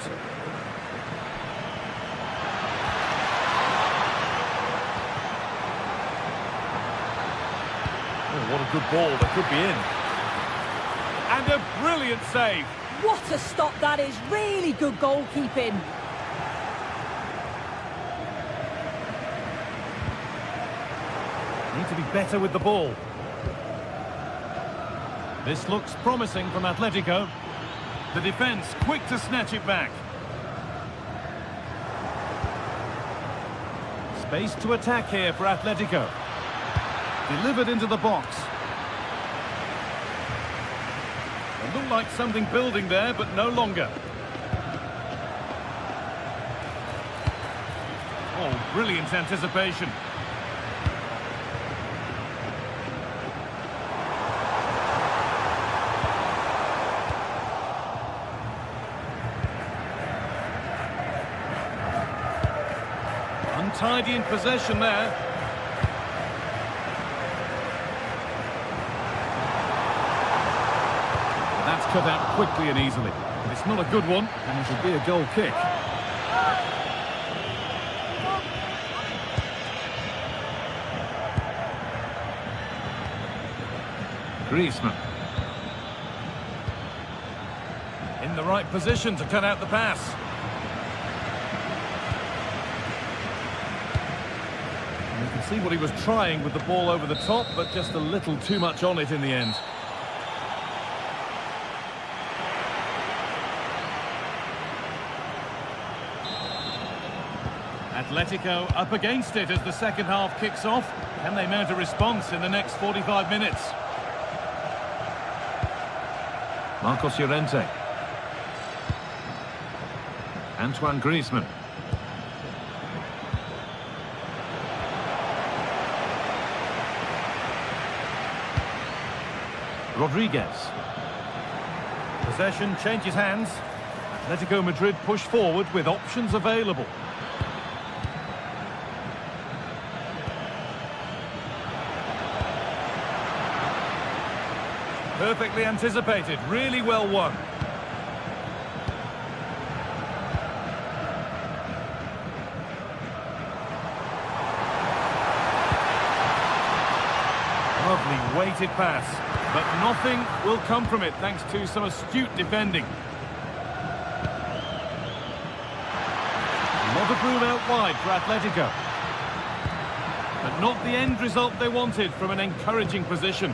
Oh, what a good ball, that could be in. And a brilliant save. What a stop that is, really good goalkeeping. Need to be better with the ball. This looks promising from Atletico. The defence quick to snatch it back. Space to attack here for Atletico. Delivered into the box. It looked like something building there, but no longer. Oh, brilliant anticipation. Untidy in possession there. That's cut out quickly and easily. It's not a good one, and it'll be a goal kick. Griezmann. In the right position to cut out the pass. And you can see what he was trying with the ball over the top, but just a little too much on it in the end. Atletico up against it as the second half kicks off. Can they mount a response in the next 45 minutes? Marcos Llorente. Antoine Griezmann. Rodriguez. Possession changes hands. Atletico Madrid push forward with options available. Perfectly anticipated, really well won. Lovely weighted pass, but nothing will come from it thanks to some astute defending. A lot of room out wide for Atletico. But not the end result they wanted from an encouraging position.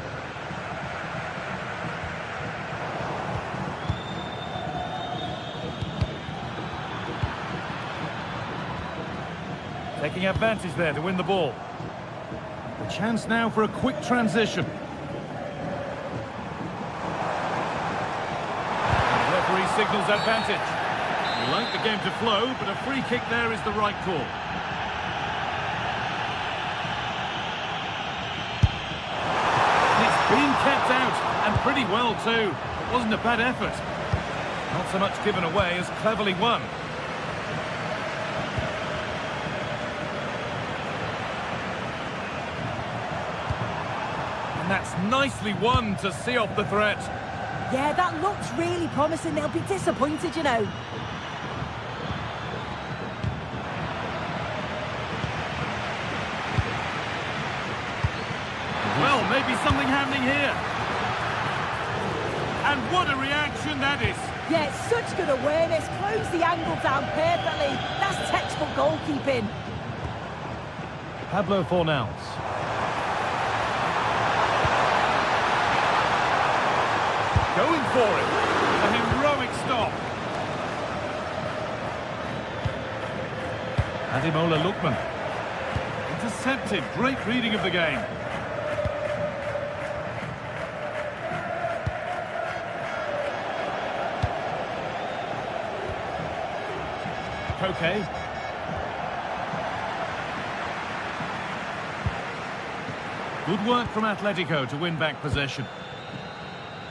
Taking advantage there to win the ball. A chance now for a quick transition. The referee signals advantage. We like the game to flow, but a free kick there is the right call. It's been kept out, and pretty well too. It wasn't a bad effort. Not so much given away as cleverly won. And that's nicely won to see off the threat. Yeah, that looks really promising. They'll be disappointed, you know. Well, maybe something happening here. And what a reaction that is. Yeah, it's such good awareness. Close the angle down perfectly. That's textbook goalkeeping. Pablo Fornals. Going for it. A heroic stop. Ademola Lookman. Intercepted. Great reading of the game. Koke. Good work from Atletico to win back possession.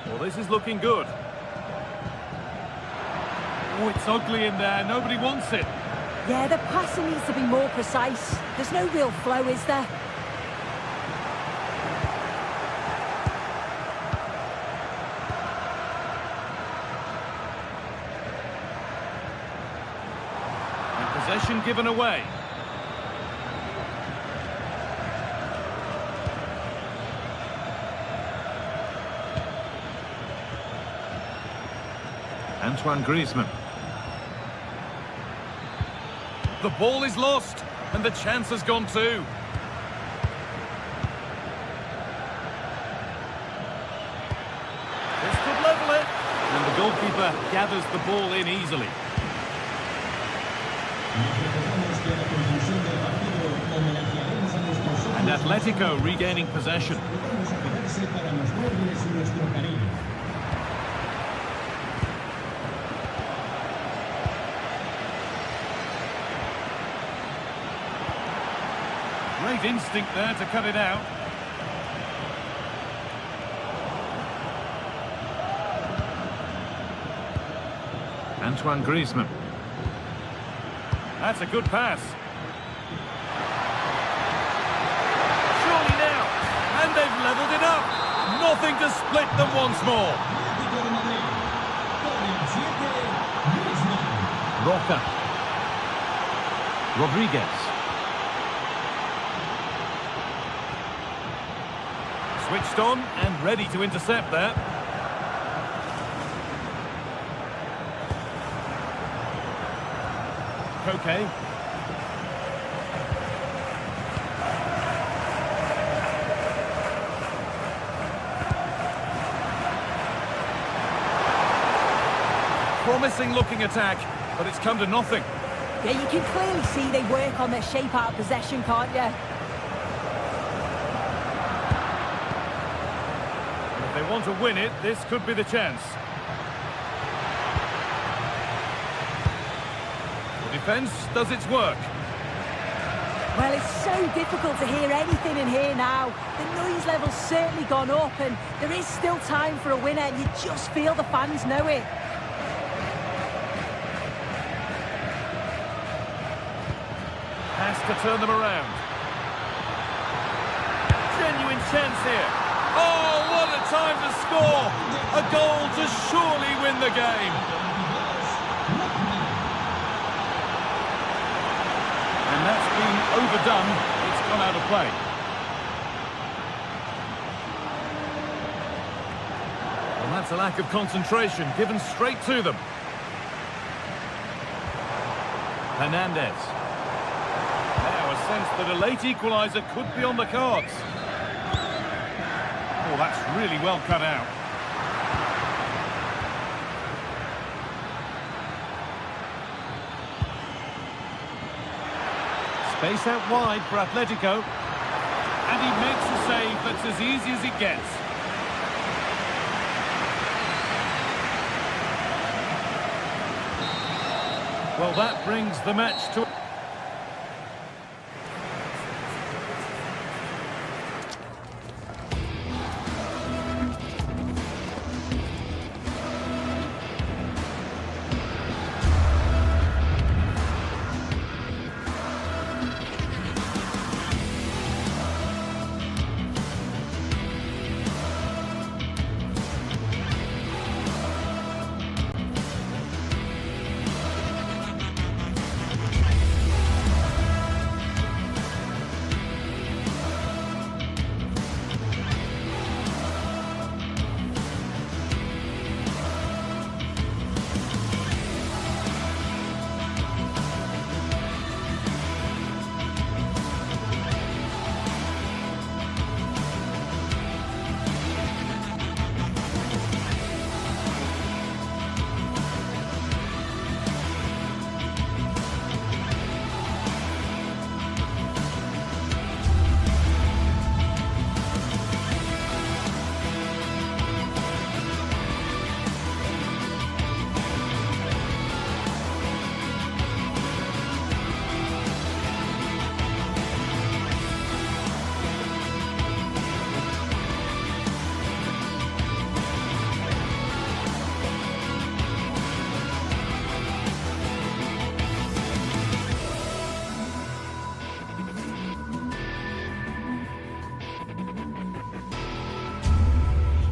Well, this is looking good. Oh, it's ugly in there. Nobody wants it. Yeah, the passing needs to be more precise. There's no real flow, is there? And possession given away. Antoine Griezmann. The ball is lost, and the chance has gone too. This could level it. And the goalkeeper gathers the ball in easily. And Atletico regaining possession. Great instinct there to cut it out. Antoine Griezmann. That's a good pass. Surely now. And they've levelled it up. Nothing to split them once more. Roca. Rodriguez. Switched on and ready to intercept there. Koke. Promising looking attack, but it's come to nothing. Yeah, you can clearly see they work on their shape out of possession, can't you? If they want to win it, this could be the chance. The defence does its work. Well, it's so difficult to hear anything in here now. The noise level's certainly gone up, and there is still time for a winner, and you just feel the fans know it. Has to turn them around. Genuine chance here. Oh, what a time to score! A goal to surely win the game. And that's been overdone. It's gone out of play. Well, that's a lack of concentration, given straight to them. Hernandez. Now a sense that a late equaliser could be on the cards. Oh, that's really well cut out. Space out wide for Atletico. And he makes a save that's as easy as it gets. Well, that brings the match to...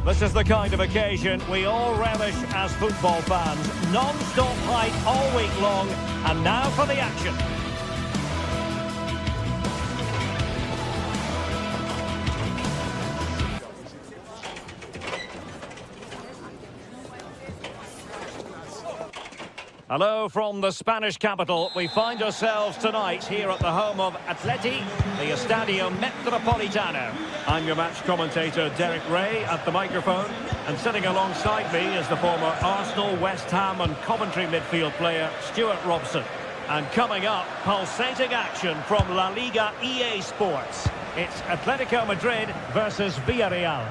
This is the kind of occasion we all relish as football fans. Non-stop hype all week long, and now for the action. Hello from the Spanish capital. We find ourselves tonight here at the home of Atleti, the Estadio Metropolitano. I'm your match commentator, Derek Ray, at the microphone. And sitting alongside me is the former Arsenal, West Ham and Coventry midfield player, Stuart Robson. And coming up, pulsating action from La Liga EA Sports. It's Atletico Madrid versus Villarreal.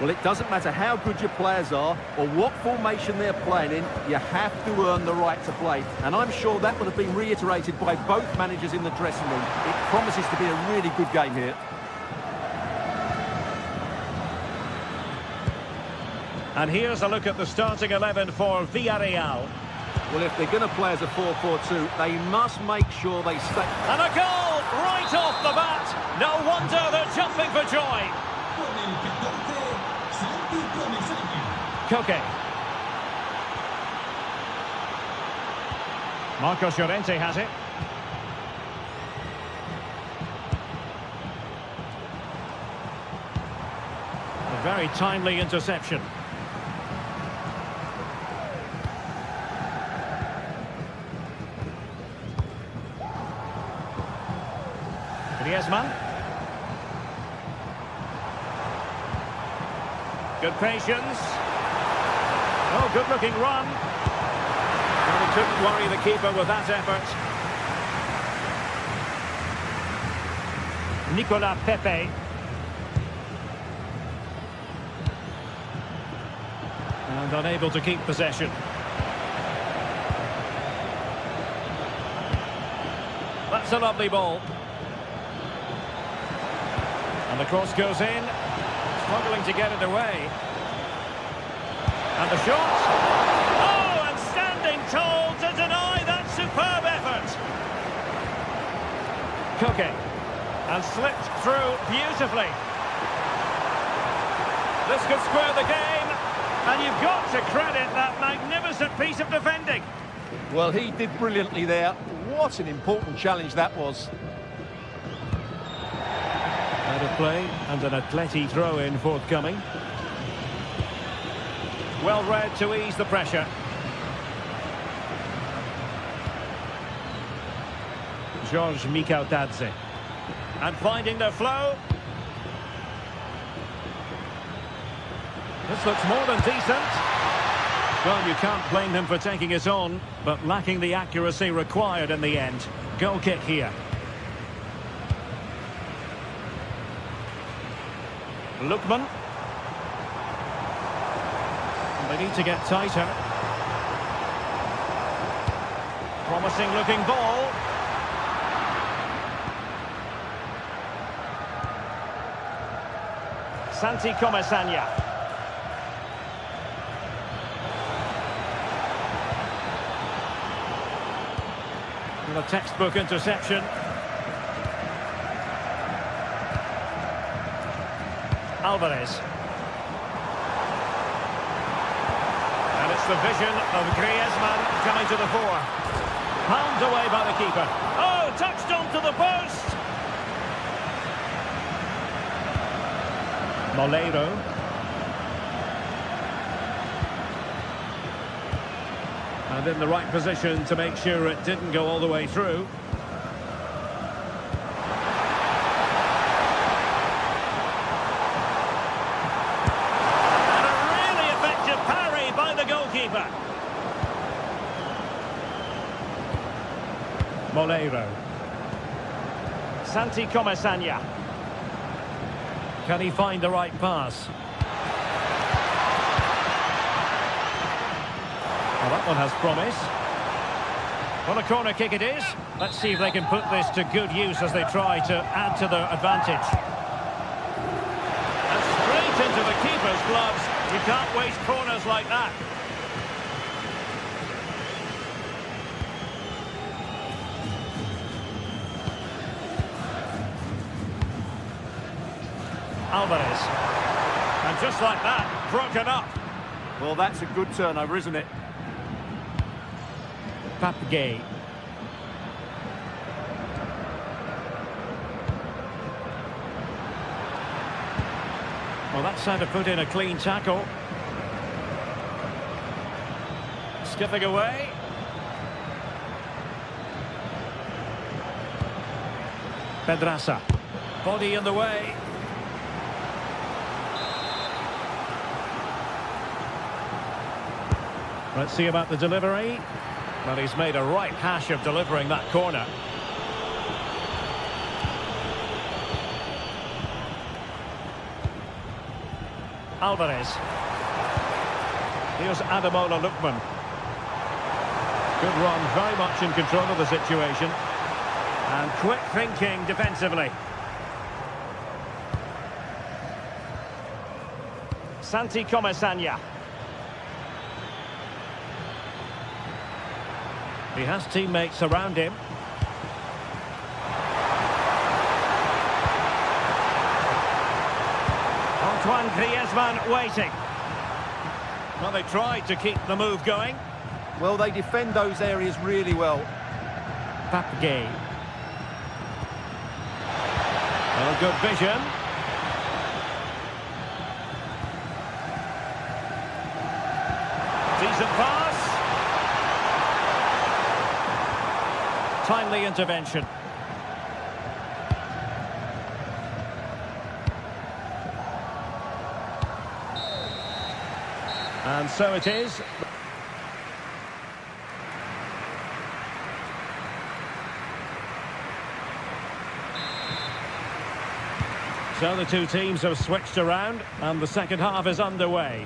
Well, it doesn't matter how good your players are or what formation they're playing in, you have to earn the right to play. And I'm sure that would have been reiterated by both managers in the dressing room. It promises to be a really good game here. And here's a look at the starting 11 for Villarreal. Well, if they're going to play as a 4-4-2, they must make sure they stay... And a goal right off the bat. No wonder they're jumping for joy. Koke. Marcos Llorente has it. A very timely interception. Griezmann. Good patience. Oh, good-looking run. Well, he couldn't worry the keeper with that effort. Nicolas Pepe. And unable to keep possession. That's a lovely ball. And the cross goes in. Struggling to get it away. And the shot. Oh, and standing tall to deny that superb effort. Koke. And slipped through beautifully. This could square the game. And you've got to credit that magnificent piece of defending. Well, he did brilliantly there. What an important challenge that was. Out of play, and an Atleti throw-in forthcoming. Well read to ease the pressure. George Mikautadze. And finding the flow. This looks more than decent. Well, you can't blame him for taking it on, but lacking the accuracy required in the end. Goal kick here. Lookman. They need to get tighter. Promising looking ball. Santi Comesanya. And a textbook interception. Alvarez. And it's the vision of Griezmann coming to the fore. Palmed away by the keeper. Oh, touched onto the post! Moleiro. And in the right position to make sure it didn't go all the way through. Moleiro. Santi Comesanya. Can he find the right pass? Well, that one has promise. Well, a corner kick it is. Let's see if they can put this to good use as they try to add to their advantage. And straight into the keeper's gloves. You can't waste corners like that. Alvarez. And just like that, broken up. Well, that's a good turnover, isn't it? Papgay. Well, that's how to put in a clean tackle. Skipping away. Pedraza. Body in the way. Let's see about the delivery. Well, he's made a right hash of delivering that corner. Alvarez. Here's Ademola Lookman. Good run, very much in control of the situation. And quick thinking defensively. Santi Comesaña. He has teammates around him. Antoine Griezmann waiting. Well, they tried to keep the move going. Well, they defend those areas really well. Papgay. Well, good vision. Decent pass. Timely intervention. And so it is. So the two teams have switched around and the second half is underway.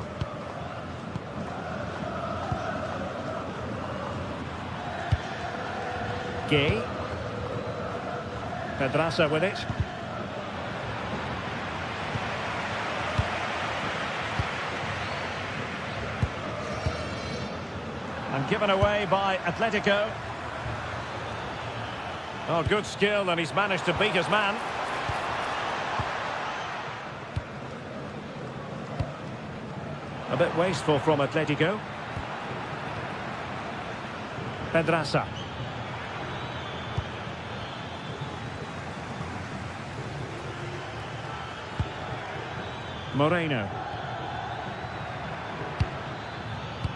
Gay. Pedraza with it. And given away by Atletico. Oh, good skill, and he's managed to beat his man. A bit wasteful from Atletico. Pedraza. Moreno.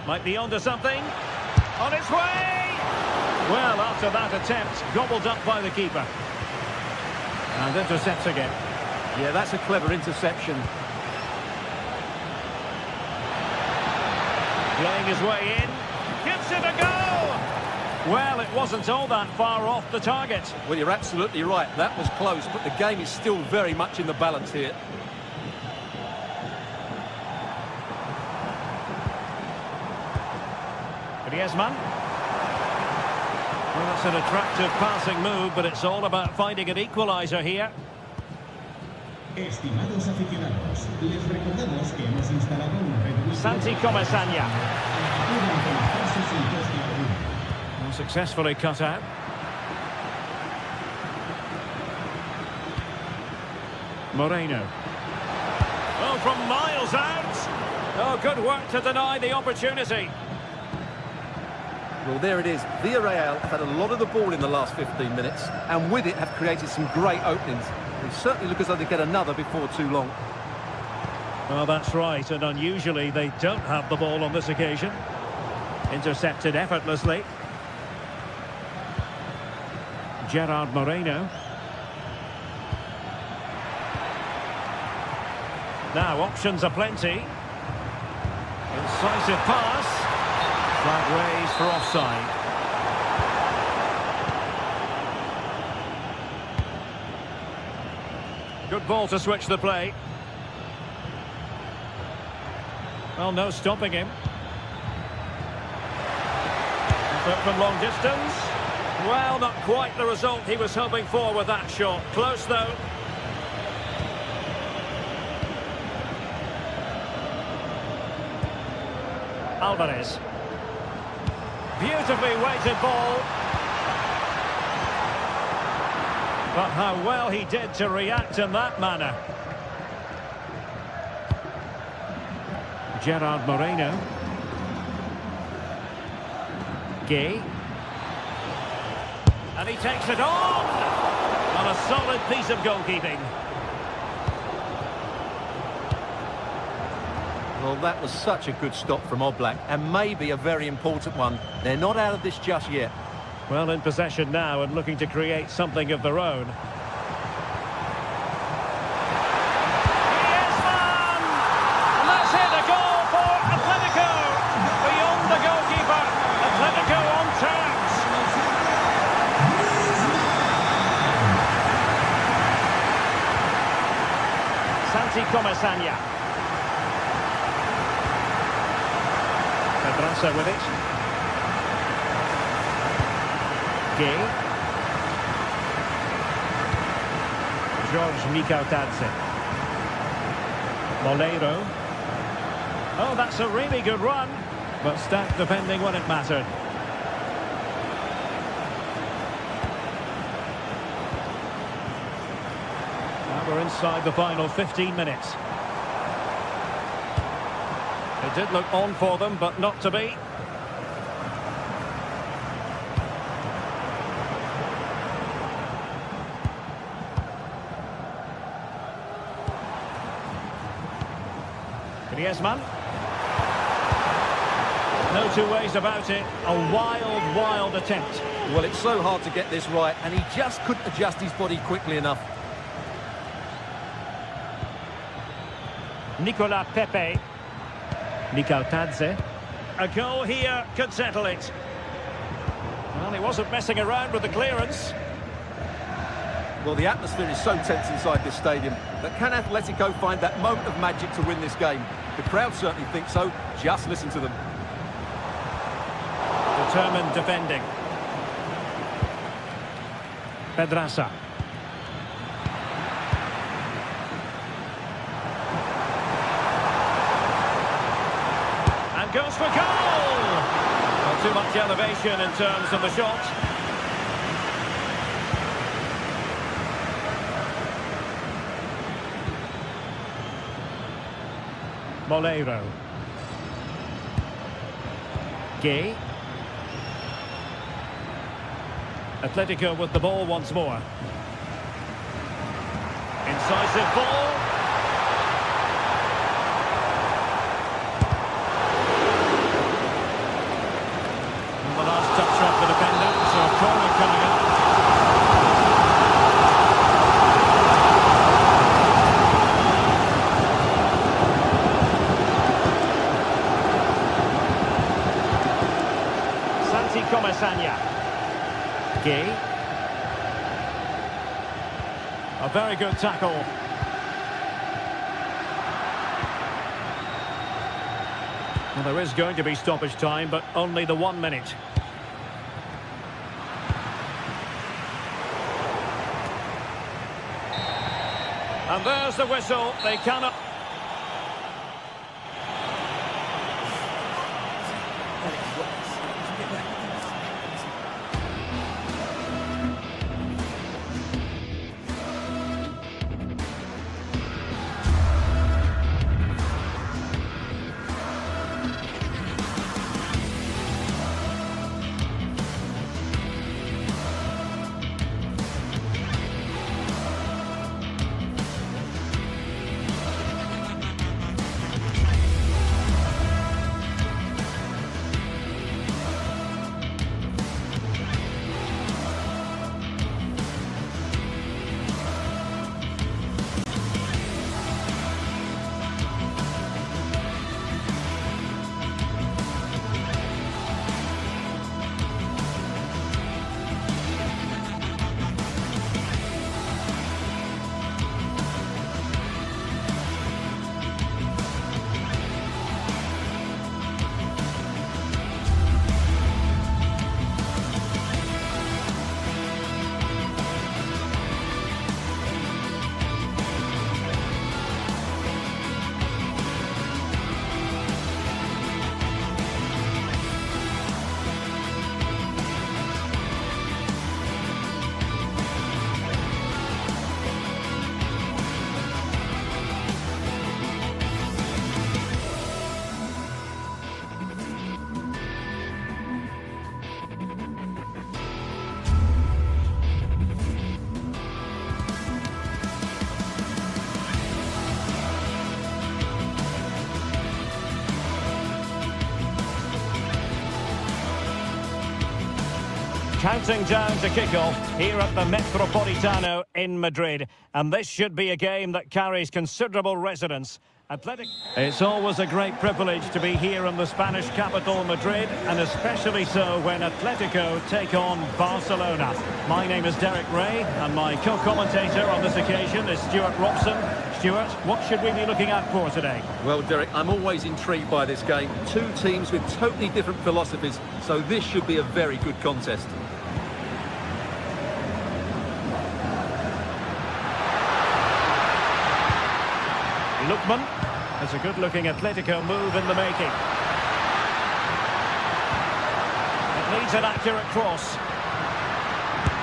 Might be onto something. On its way! Well, after that attempt, gobbled up by the keeper. And intercepts again. Yeah, that's a clever interception. Playing his way in. Gives it a go! Well, it wasn't all that far off the target. Well, you're absolutely right. That was close, but the game is still very much in the balance here. Griezmann. Well, that's an attractive passing move, but it's all about finding an equaliser here. Estimados aficionados, les recordamos que hemos instalado un reductor. Santi Comesaña. Pueden conectarse sin coste alguno. Well, successfully cut out. Moreno. Oh, from miles out. Oh, good work to deny the opportunity. Well, there it is. Villarreal have had a lot of the ball in the last 15 minutes, and with it have created some great openings. They certainly look as though they get another before too long. Well, that's right, and unusually they don't have the ball on this occasion. Intercepted effortlessly. Gerard Moreno. Now, options are plenty. Incisive pass. Flag raised for offside. Good ball to switch the play. Well, no stopping him. But from long distance. Well, not quite the result he was hoping for with that shot. Close, though. Alvarez. Beautifully weighted ball. But how well he did to react in that manner. Gerard Moreno. Gay. And he takes it on! On a solid piece of goalkeeping. Well, that was such a good stop from Oblak, and maybe a very important one. They're not out of this just yet. Well, in possession now and looking to create something of their own. And that's it, a goal for Atletico. Beyond the goalkeeper, Atletico on terms. Santi Comesaña. Pedraza with it. Gay. George Mikautadze. Molero. Oh, that's a really good run, but stacked defending when it mattered. Now we're inside the final 15 minutes. It did look on for them, but not to be. Griezmann. No two ways about it. A wild, wild attempt. Well, it's so hard to get this right, and he just couldn't adjust his body quickly enough. Nicolas Pepe. Mikautadze. A goal here could settle it. Well, he wasn't messing around with the clearance. Well, the atmosphere is so tense inside this stadium, but can Atletico find that moment of magic to win this game? The crowd certainly think so. Just listen to them. Determined defending. Pedraza. And goes for goal! Not too much elevation in terms of the shot. Molero. Gay. Atletico with the ball once more. Incisive ball. And the last touch off the defender, so a corner coming up. Comesaña. Gay. A very good tackle. Well, there is going to be stoppage time, but only the 1 minute. And there's the whistle. They cannot... Counting down to kickoff here at the Metropolitano in Madrid. And this should be a game that carries considerable resonance. Athletic. It's always a great privilege to be here in the Spanish capital, Madrid, and especially so when Atletico take on Barcelona. My name is Derek Ray, and my co-commentator on this occasion is Stuart Robson. Stuart, what should we be looking out for today? Well, Derek, I'm always intrigued by this game. Two teams with totally different philosophies, so this should be a very good contest. Lookman. It's a good-looking Atletico move in the making. It needs an accurate cross.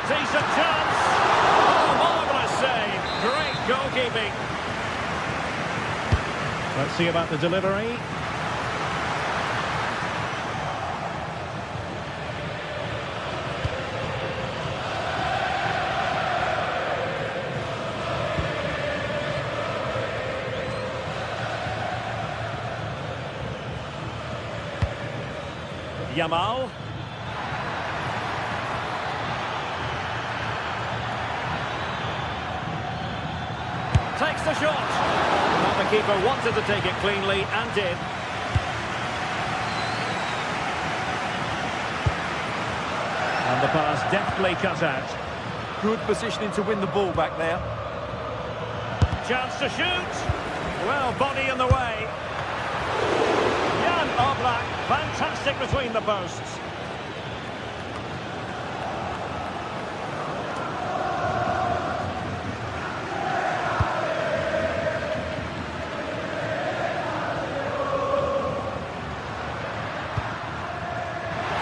Decent chance. Oh, marvellous save. Great goalkeeping. Let's see about the delivery. Yamal. Takes the shot. Well, the keeper wanted to take it cleanly and did. And the pass deftly cut out. Good positioning to win the ball back there. Chance to shoot. Well, body in the way. Oblak, fantastic between the posts.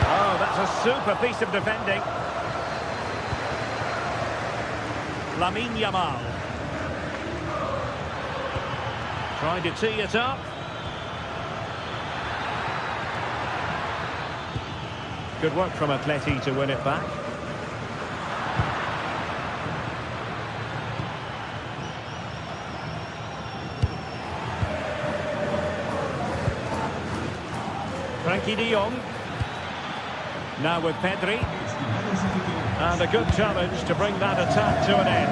Oh, that's a super piece of defending. Lamine Yamal. Trying to tee it up. Good work from Atleti to win it back. Frankie de Jong. Now with Pedri. And a good challenge to bring that attack to an end.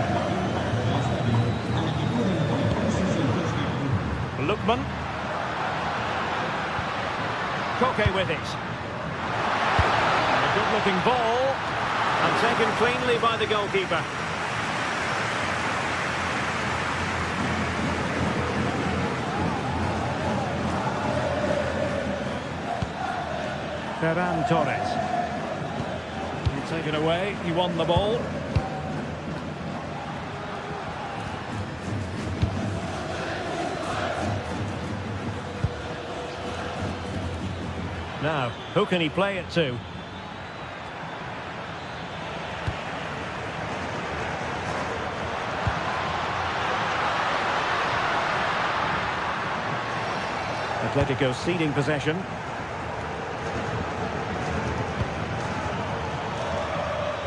Lookman. Koke with it. Good-looking ball, and taken cleanly by the goalkeeper. Ferran Torres. He'll take it away, he won the ball. Now, who can he play it to? Atletico ceding possession.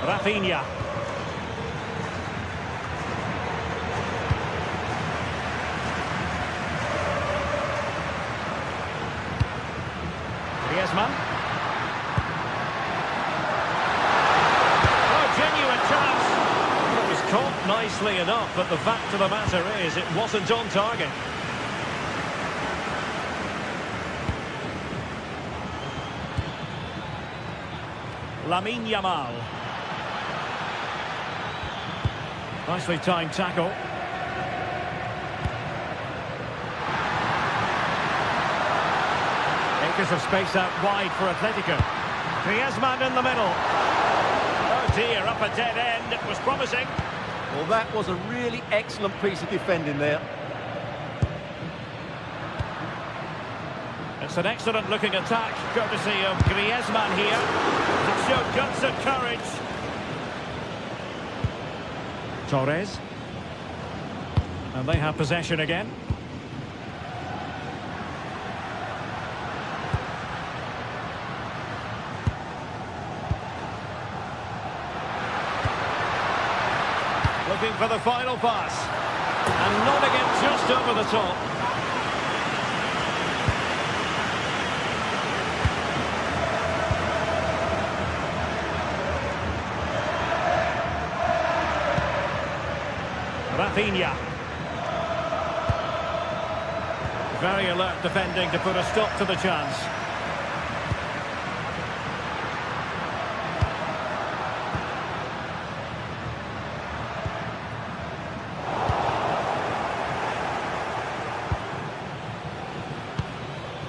Rafinha. Griezmann. Oh, genuine chance. It was caught nicely enough, but the fact of the matter is it wasn't on target. Lamine Yamal. Nicely timed tackle. Acres of space out wide for Atletico. Griezmann in the middle. Oh dear, up a dead end. It was promising. Well, that was a really excellent piece of defending there. It's an excellent-looking attack, courtesy of Griezmann here. It showed guts and courage. Torres. And they have possession again. Looking for the final pass. And nodding it just over the top. Rafinha. Very alert defending to put a stop to the chance.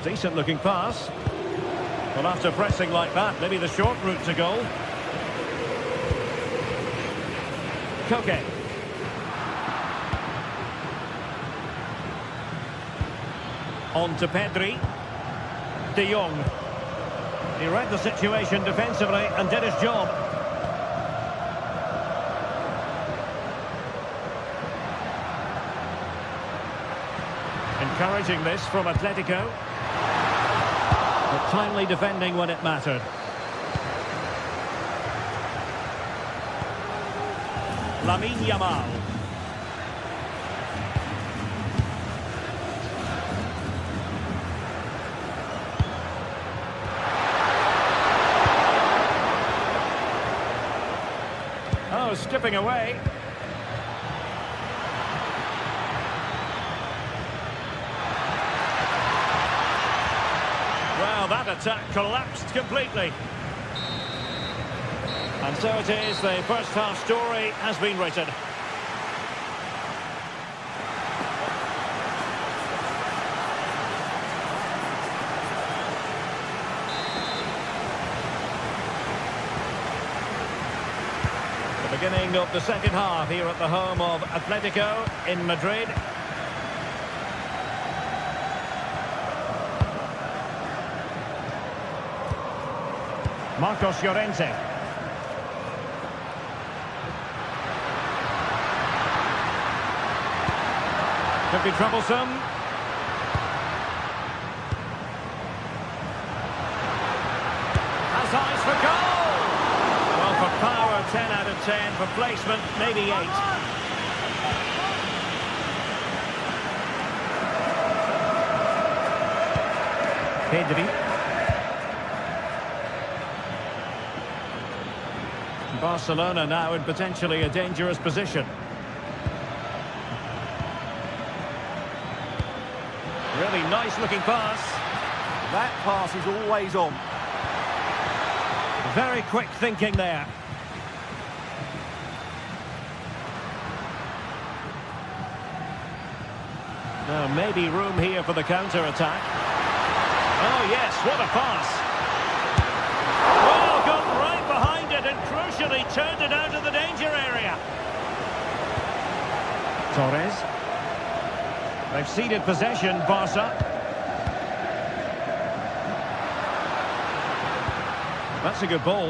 Decent looking pass. Well, after pressing like that, maybe the short route to goal. Koke. On to Pedri. De Jong. He read the situation defensively and did his job. Encouraging this from Atletico. But timely defending when it mattered. Lamine Yamal. Oh, skipping away. Well, that attack collapsed completely. And so it is, the first half story has been written. The beginning of the second half here at the home of Atletico in Madrid. Marcos Llorente. Could be troublesome. Has eyes for goal! Well, for power, 10 out of 10. For placement, maybe 8. Pedri. Barcelona now in potentially a dangerous position. Really nice looking pass. That pass is always on. Very quick thinking there. Now maybe room here for the counter-attack. Oh yes, what a pass. Well, got right behind it and crucially turned it out of the danger area. Torres. They've ceded possession, Barca. That's a good ball.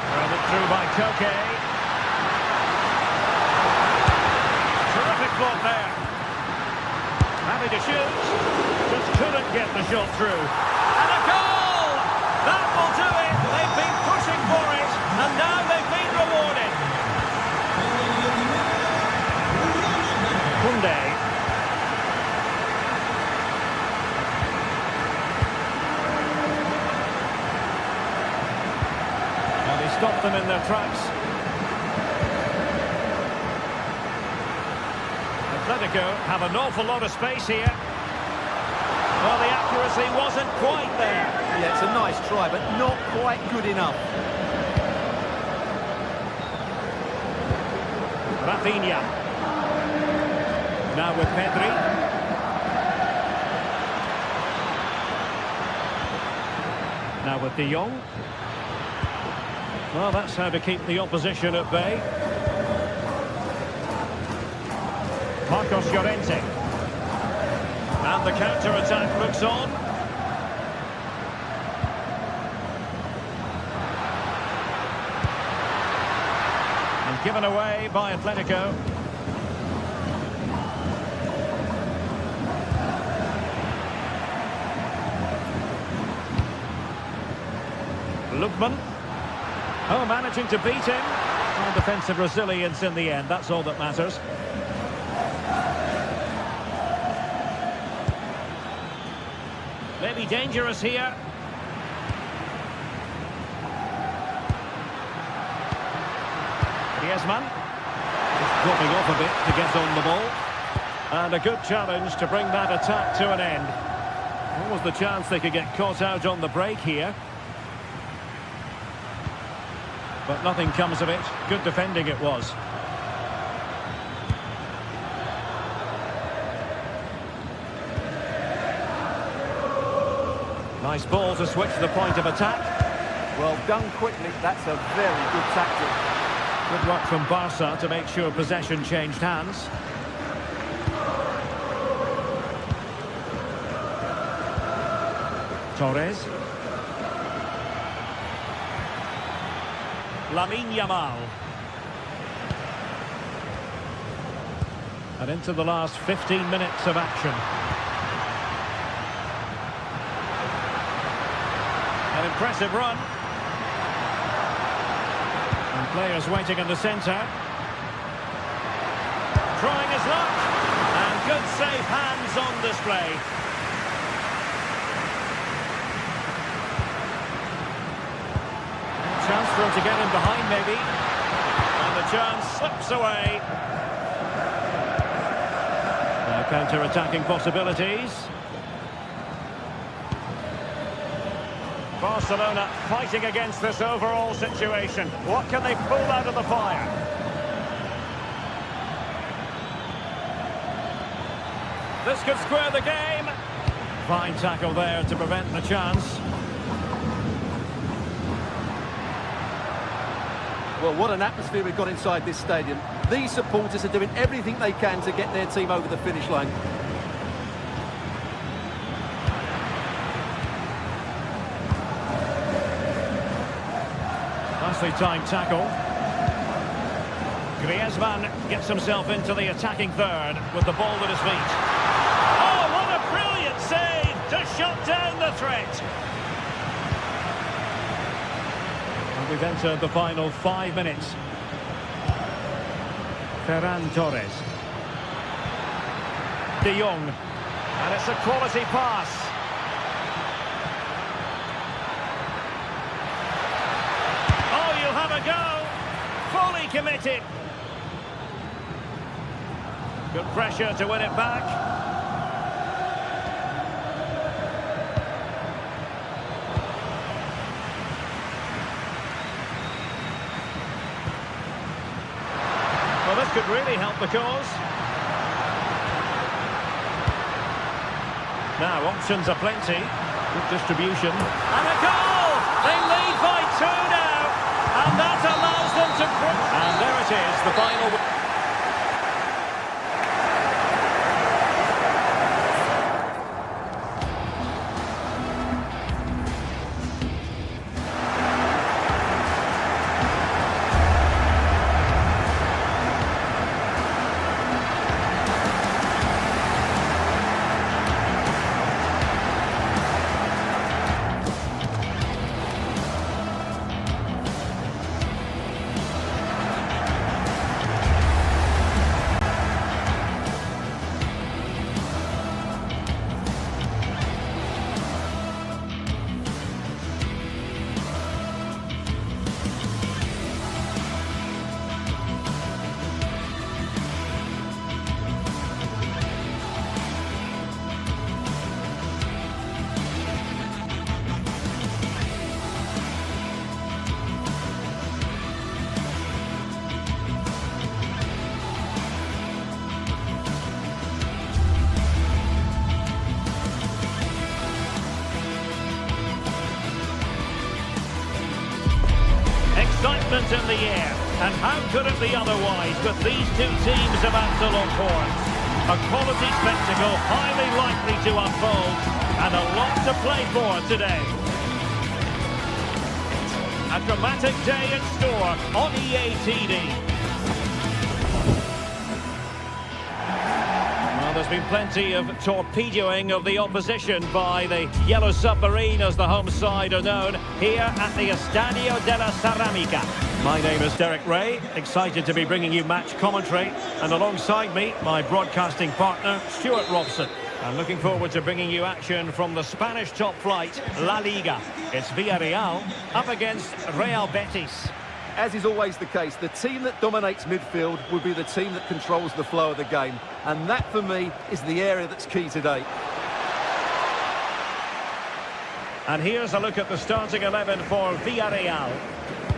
Run it through by Koke. Terrific block there. Happy to shoot. Just couldn't get the shot through. And a goal! That will do it. They've been pushing for it, and now they've been rewarded. Kunde. And he stopped them in their tracks. Atletico have an awful lot of space here. Well, the accuracy wasn't quite there. Yeah, it's a nice try, but not quite good enough. Rafinha. Now with Pedri. Now with De Jong. Well, that's how to keep the opposition at bay. Marcos Llorente. And the counter-attack looks on. And given away by Atletico. Lookman. Oh, managing to beat him. And defensive resilience in the end, that's all that matters. Maybe dangerous here. Griezmann. Just dropping off a bit to get on the ball. And a good challenge to bring that attack to an end. What was the chance they could get caught out on the break here? But nothing comes of it. Good defending it was. Nice ball to switch the point of attack. Well done quickly. That's a very good tactic. Good work from Barca to make sure possession changed hands. Torres. Lamine Yamal. And into the last 15 minutes of action. An impressive run. And players waiting in the centre. Trying his luck. And good safe hands on display. Chance for him to get him behind, maybe. And the chance slips away. Now counter-attacking possibilities. Barcelona fighting against this overall situation. What can they pull out of the fire? This could square the game. Fine tackle there to prevent the chance. Well, what an atmosphere we've got inside this stadium. These supporters are doing everything they can to get their team over the finish line. Nicely timed tackle. Griezmann gets himself into the attacking third with the ball at his feet. Oh, what a brilliant save to shut down the threat. We've entered the final 5 minutes. Ferran Torres. De Jong. And it's a quality pass. Oh, you'll have a go. Fully committed. Good pressure to win it back. Well, this could really help the cause. Now, options are plenty. Good distribution. And a goal! They lead by 2 now. And that allows them to... And there it is, the final... Excitement in the air, and how could it be otherwise with these two teams about to lock horns? A quality spectacle highly likely to unfold, and a lot to play for today. A dramatic day in store on EA TV. Well, there's been plenty of torpedoing of the opposition by the Yellow Submarine, as the home side are known, here at the Estadio de la Ceramica. My name is Derek Ray, excited to be bringing you match commentary, and alongside me, my broadcasting partner, Stuart Robson. I'm looking forward to bringing you action from the Spanish top flight, La Liga. It's Villarreal up against Real Betis. as is always the case, the team that dominates midfield will be the team that controls the flow of the game. And that, for me, is the area that's key today. And here's a look at the starting 11 for Villarreal.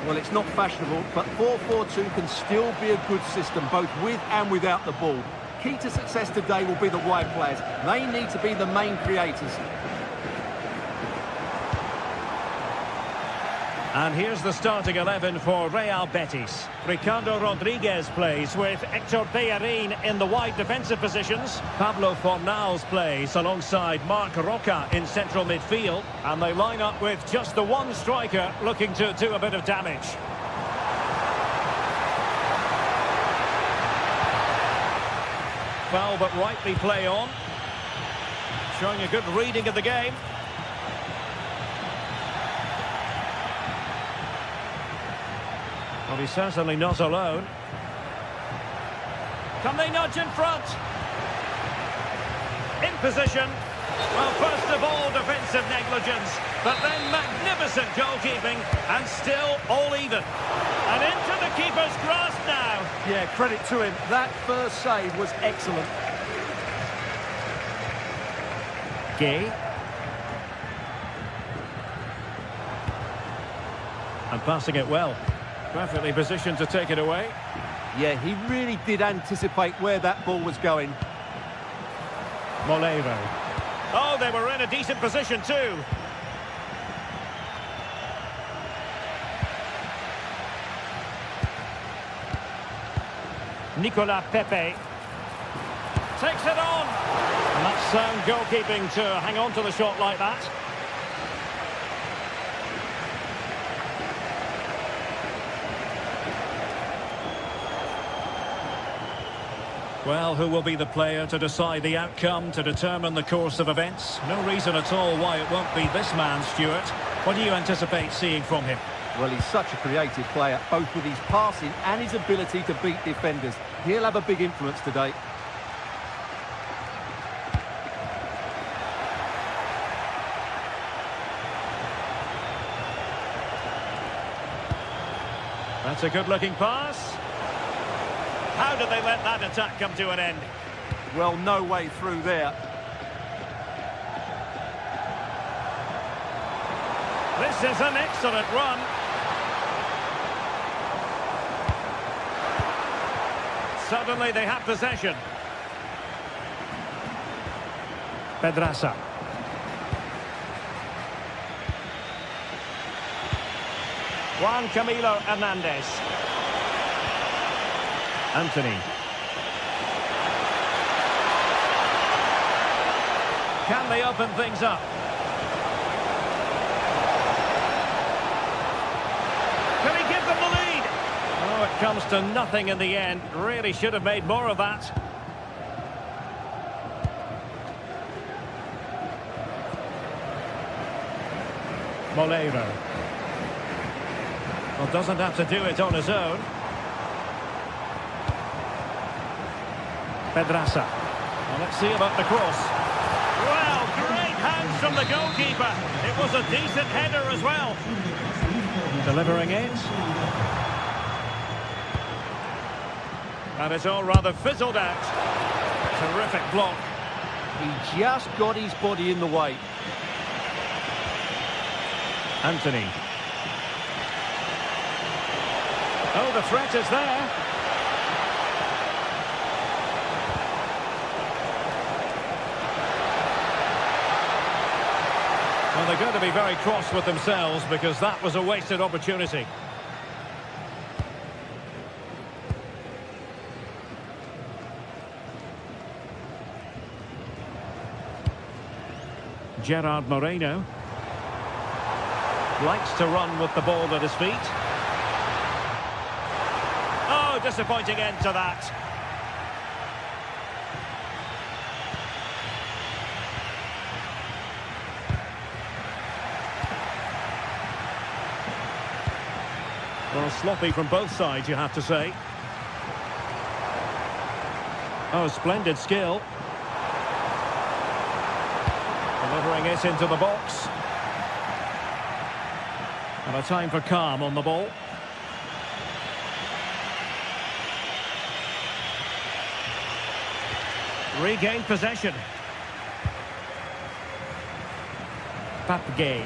Well, it's not fashionable, but 4-4-2 can still be a good system, both with and without the ball. Key to success today will be the wide players. They need to be the main creators. And here's the starting 11 for Real Betis. Ricardo Rodriguez plays with Héctor Bellerín in the wide defensive positions. Pablo Fornals plays alongside Marc Roca in central midfield. And they line up with just the one striker looking to do a bit of damage. Foul, but rightly play on. Showing a good reading of the game. Well, he's certainly not alone. Can they nudge in front? In position. Well, first of all, defensive negligence, but then magnificent goalkeeping, and still all even. And into the keeper's grasp now. Yeah, credit to him. That first save was excellent. Gay. And passing it well. Perfectly positioned to take it away. Yeah, he really did anticipate where that ball was going. Molero. Oh, they were in a decent position too. Nicolas Pepe. Takes it on. And that's sound goalkeeping to hang on to the shot like that. Well, who will be the player to decide the outcome, to determine the course of events? No reason at all why it won't be this man, Stuart. What do you anticipate seeing from him? Well, he's such a creative player, both with his passing and his ability to beat defenders. He'll have a big influence today. That's a good-looking pass. How did they let that attack come to an end? Well, no way through there. This is an excellent run. Suddenly they have possession. Pedraza. Juan Camilo Hernandez. Anthony. Can they open things up? Can he give them the lead? Oh, it comes to nothing in the end. Really should have made more of that. Molero. Well, doesn't have to do it on his own. Pedraza. Well, let's see about the cross. Well, great hands from the goalkeeper. It was a decent header as well. Delivering it. And it's all rather fizzled out. Terrific block. He just got his body in the way. Anthony. Oh, the threat is there. Well, they're going to be very cross with themselves because that was a wasted opportunity. Gerard Moreno likes to run with the ball at his feet. Oh, disappointing end to that. Well, sloppy from both sides, you have to say. Oh, splendid skill. Delivering it into the box. And a time for calm on the ball. Regained possession. Papgay.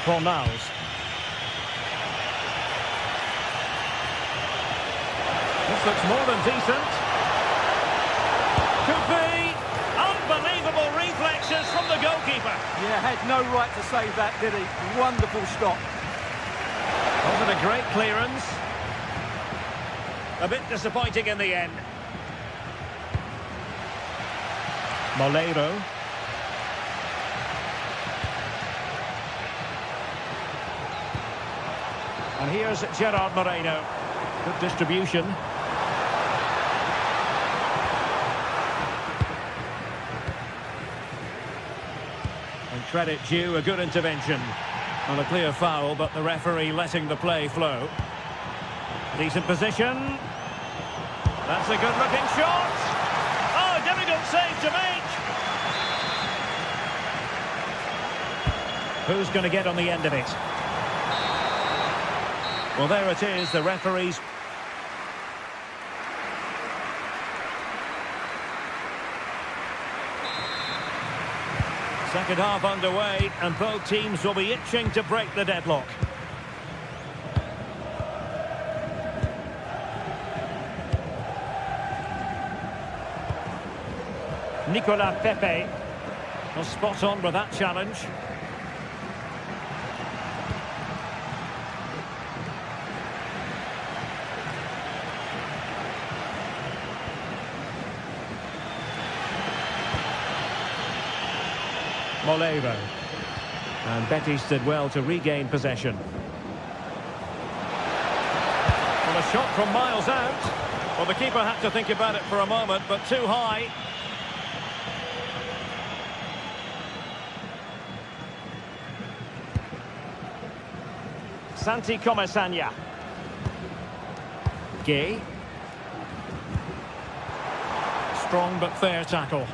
Fornals. This looks more than decent. Could be. Unbelievable reflexes from the goalkeeper. Yeah, had no right to save that, did he? Wonderful stop. Wasn't a great clearance. A bit disappointing in the end. Molero. And here's Gerard Moreno. Good distribution. And credit due, a good intervention. On a clear foul, but the referee letting the play flow. Decent position. That's a good-looking shot. Oh, difficult save to make. Who's going to get on the end of it? Well, there it is, the referee's... Second half underway, and both teams will be itching to break the deadlock. Nicolas Pepe was spot on with that challenge. Molero. And Betis did well to regain possession. Well, a shot from miles out. Well, the keeper had to think about it for a moment, but too high. Santi Comesaña. Gay. Strong but fair tackle.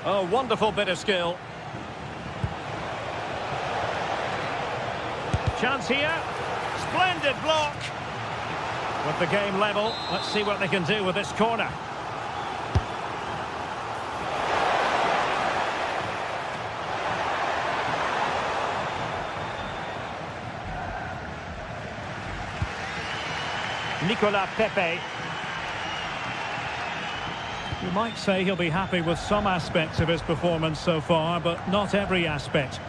Oh, wonderful bit of skill. Chance here. Splendid block. With the game level, let's see what they can do with this corner. Nicolas Pepe. You might say he'll be happy with some aspects of his performance so far, but not every aspect.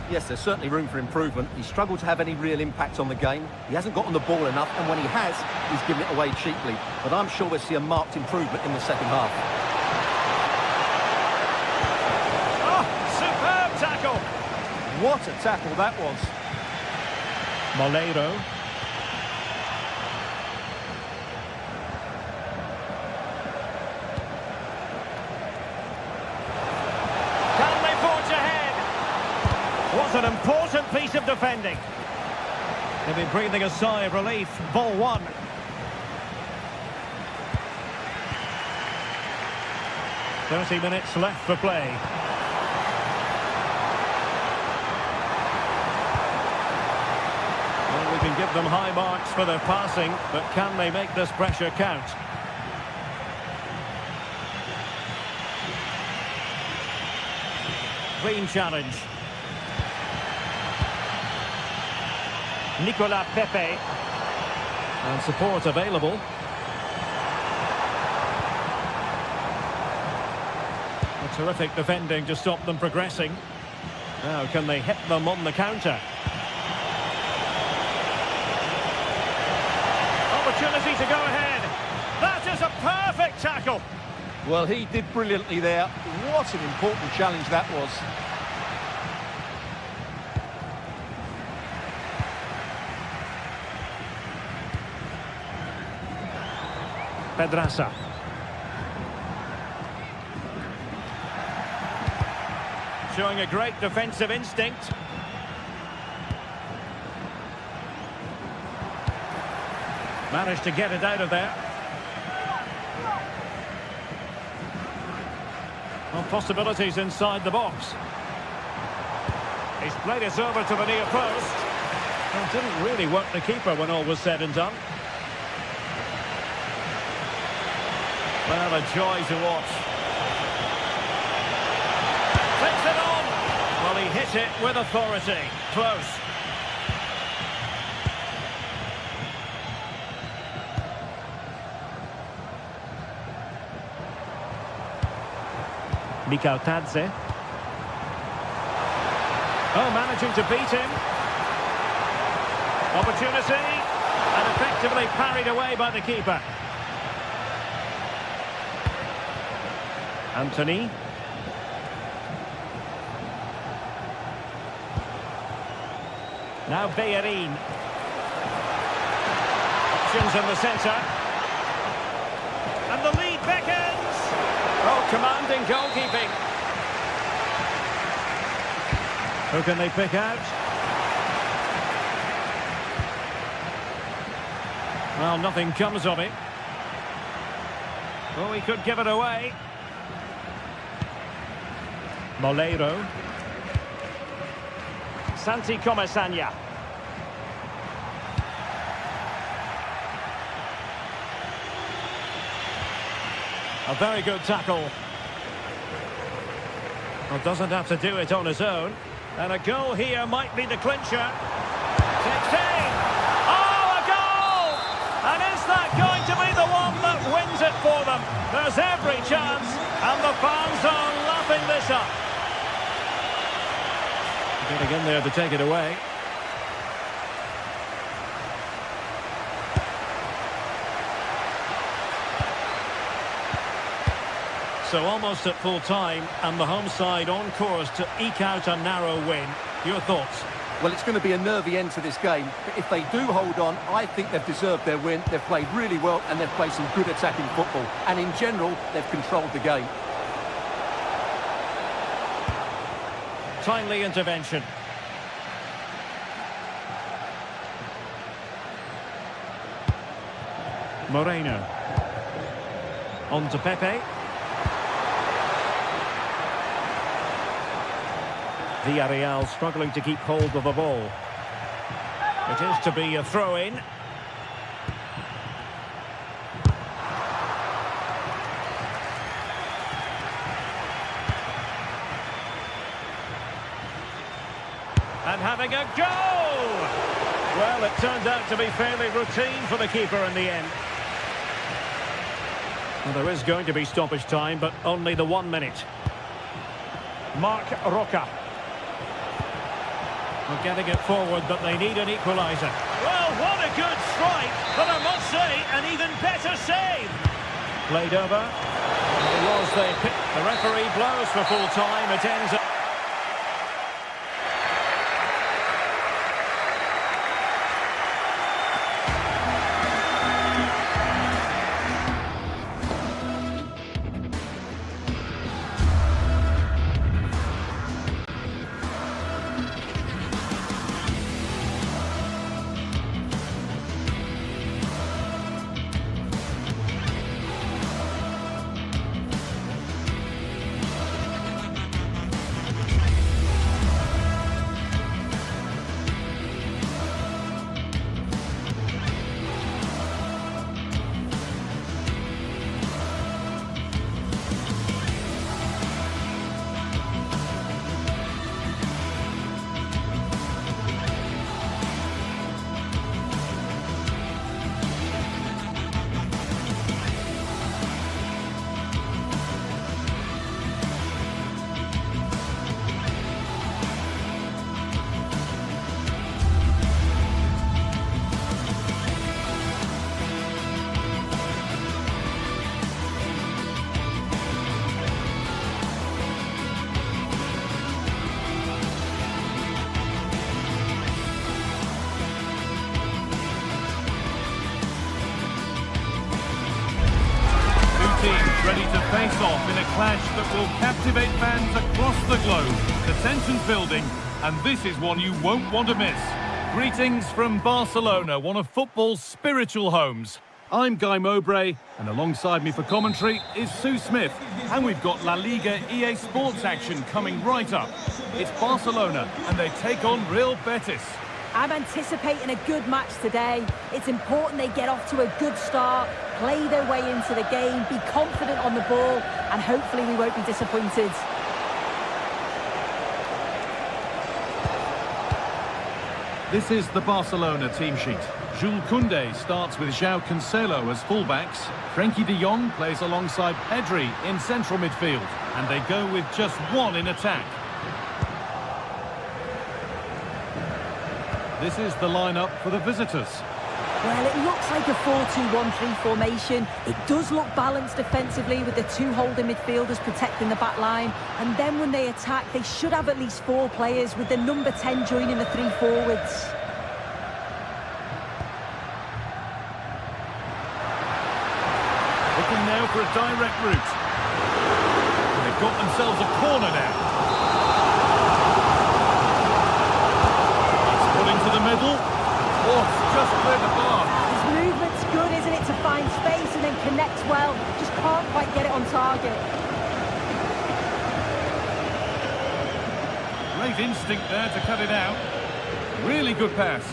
Yes, there's certainly room for improvement. He's struggled to have any real impact on the game. He hasn't gotten the ball enough, and when he has, he's given it away cheaply. But I'm sure we'll see a marked improvement in the second half. Oh, superb tackle! What a tackle that was. Molero. What an important piece of defending. They've been breathing a sigh of relief. Ball one. "30 minutes left for play. Well, we can give them high marks for their passing, but can they make this pressure count? Clean challenge. Nicolas Pepe. And support available. A terrific defending to stop them progressing. Now can they hit them on the counter? Opportunity to go ahead. That is a perfect tackle. Well, he did brilliantly there. What an important challenge that was. Pedraza. Showing a great defensive instinct. Managed to get it out of there. Well, possibilities inside the box. He's played it over to the near post. Well, didn't really work the keeper when all was said and done. Well, a joy to watch. Takes it on. Well, he hit it with authority. Close. Mikal Tadze. Oh, managing to beat him. Opportunity. And effectively parried away by the keeper. Anthony. Now Bayern. Options in the centre. And the lead beckons. Oh, commanding goalkeeping. Who can they pick out? Well, nothing comes of it. Oh, he could give it away. Moleiro. Santi Comesaña. A very good tackle. Well, doesn't have to do it on his own. And a goal here might be the clincher. 16! Oh, a goal! And is that going to be the one that wins it for them? There's every chance, and the fans are lapping this up. Getting in there to take it away. So almost at full time, and the home side on course to eke out a narrow win. Your thoughts? Well, it's going to be a nervy end to this game, but if they do hold on, I think they've deserved their win. They've played really well, and they've played some good attacking football. And in general, they've controlled the game. Timely intervention. Moreno. On to Pepe. Villarreal struggling to keep hold of the ball. It is to be a throw-in. And having a goal! Well, it turned out to be fairly routine for the keeper in the end. Well, there is going to be stoppage time, but only the 1 minute. Marc Roca. We're getting it forward, but they need an equaliser. Well, what a good strike, but I must say, an even better save. Played over. It was the referee blows for full time. It ends up. Ready to face off in a clash that will captivate fans across the globe. The tension's building, and this is one you won't want to miss. Greetings from Barcelona, one of football's spiritual homes. I'm Guy Mowbray, and alongside me for commentary is Sue Smith. And we've got La Liga EA Sports action coming right up. It's Barcelona, and they take on Real Betis. I'm anticipating a good match today. It's important they get off to a good start, play their way into the game, be confident on the ball, and hopefully we won't be disappointed. This is the Barcelona team sheet. Jules Koundé starts with João Cancelo as fullbacks. Frenkie de Jong plays alongside Pedri in central midfield. And they go with just one in attack. This is the lineup for the visitors. Well, it looks like a 4-2-1-3 formation. It does look balanced defensively with the two holding midfielders protecting the back line. And then when they attack, they should have at least 4 players with the number 10 joining the 3 forwards. Looking now for a direct route. They've got themselves a corner now. It's put into the middle. Oh, it's just cleared the bar. His movement's good, isn't it, to find space and then connect well. Just can't quite get it on target. Great instinct there to cut it out. Really good pass.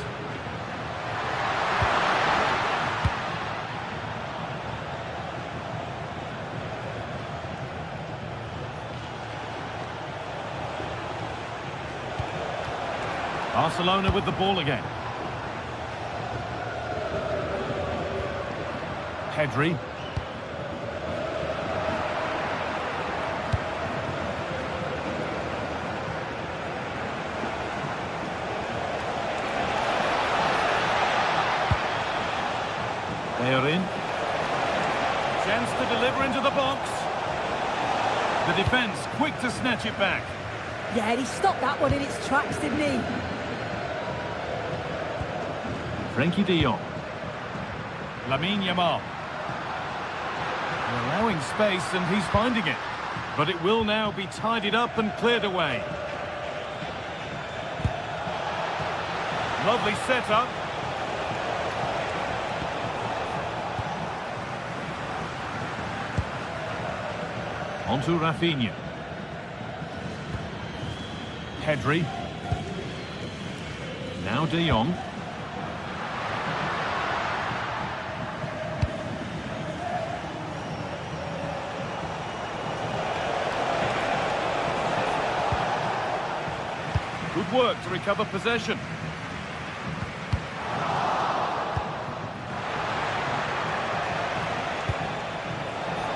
Barcelona with the ball again. Pedri. They are in. Chance to deliver into the box. The defence quick to snatch it back. Yeah, he stopped that one in its tracks, didn't he? Frenkie de Jong. Lamine Yamal. They're allowing space and he's finding it. But it will now be tidied up and cleared away. Lovely setup. On to Rafinha. Pedri. Now de Jong. Good work to recover possession.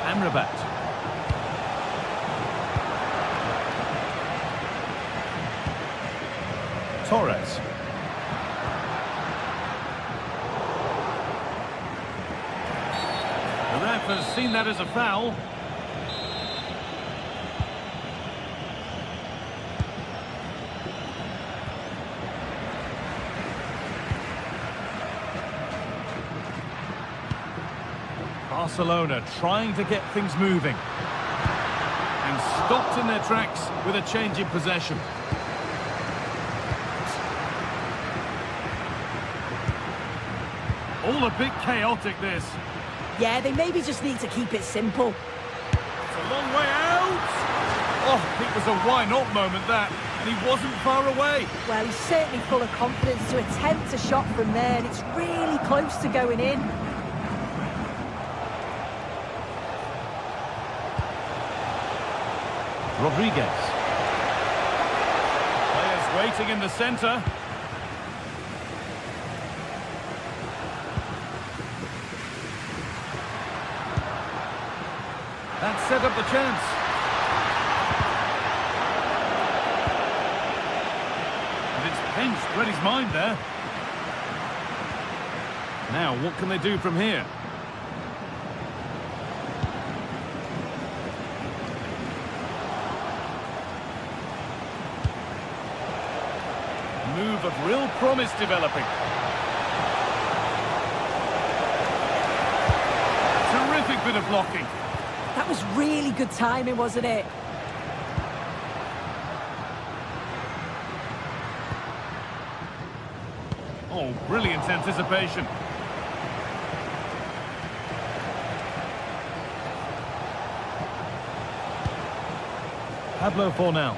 Amrabat. Torres. The ref has seen that as a foul. Barcelona trying to get things moving. And stopped in their tracks with a change in possession. All a bit chaotic, this. Yeah, they maybe just need to keep it simple. It's a long way out. Oh, it was a why not moment, that. And he wasn't far away. Well, he's certainly full of confidence to attempt a shot from there, and it's really close to going in. Rodriguez. Players waiting in the centre. That set up the chance. And it's pinched Reddy's mind there. Now, what can they do from here? Move of real promise developing. Terrific bit of blocking. That was really good timing, wasn't it? Oh, brilliant anticipation. Pablo Fornals.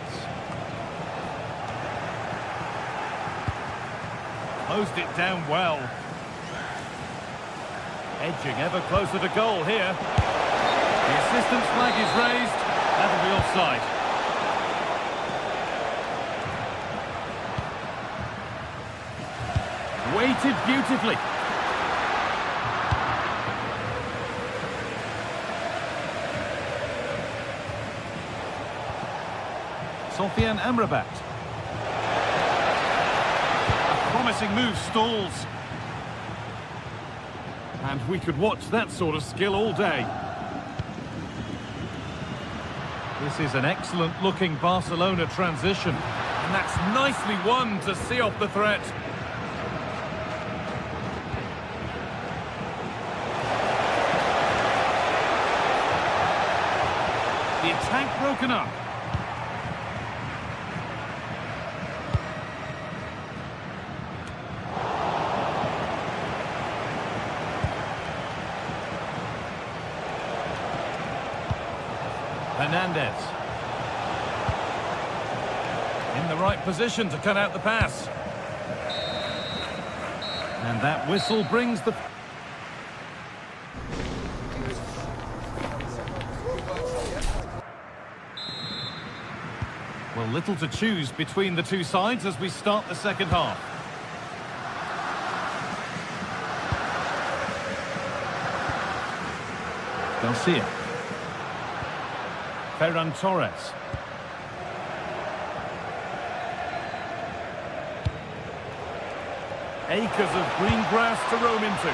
Closed it down well. Edging ever closer to goal here. The assistant's flag is raised. That'll be offside. Weighted beautifully. Sofian Amrabat. A promising move stalls. And we could watch that sort of skill all day. This is an excellent looking Barcelona transition. And that's nicely won to see off the threat. The attack broken up. Hernandez. In the right position to cut out the pass. And that whistle brings the... Well, little to choose between the two sides as we start the second half. Garcia. Ferran Torres. Acres of green grass to roam into.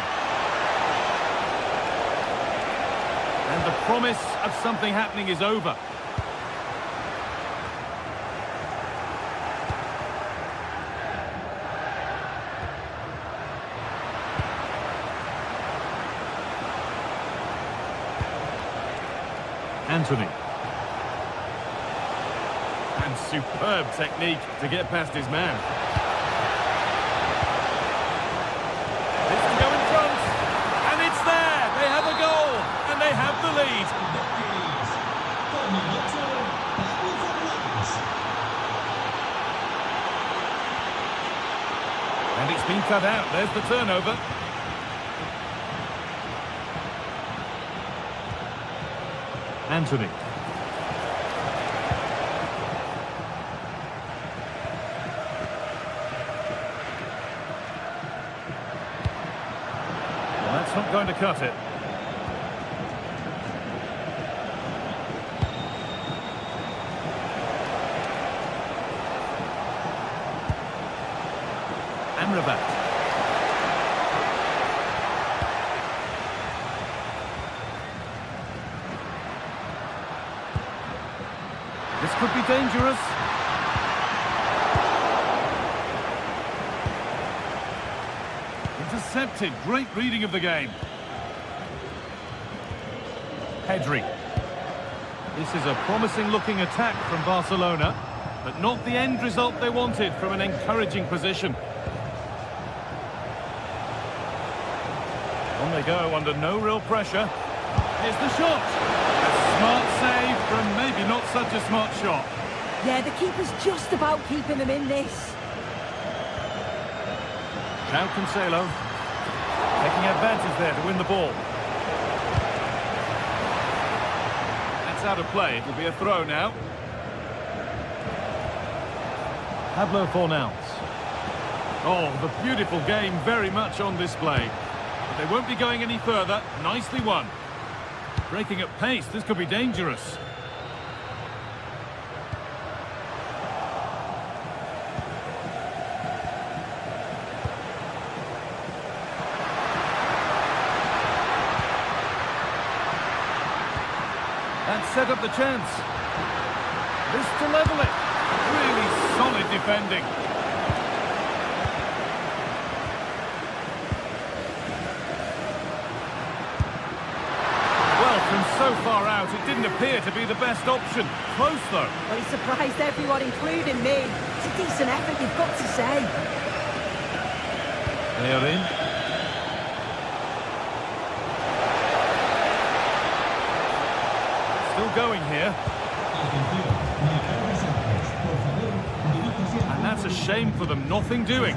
And the promise of something happening is over. Anthony. And superb technique to get past his man. It's to go in front, and it's there. They have a goal, and they have the lead. And it's been cut out. There's the turnover. Anthony. Well, that's not going to cut it. Amrabat. This could be dangerous. Intercepted. Great reading of the game. Pedri. This is a promising looking attack from Barcelona, but not the end result they wanted from an encouraging position. On they go under no real pressure. Here's the shot. A smart save from maybe not such a smart shot. Yeah, the keeper's just about keeping them in this. Now Cancelo taking advantage there to win the ball. That's out of play. It'll be a throw now. Pablo Fornals. Oh, the beautiful game very much on display. But they won't be going any further. Nicely won. Breaking at pace, this could be dangerous. That set up the chance. This to level it. Really solid defending. From so far out, it didn't appear to be the best option. Close, though. Well, he surprised everyone, including me. It's a decent effort, you've got to say. They are in. Still going here. And that's a shame for them. Nothing doing.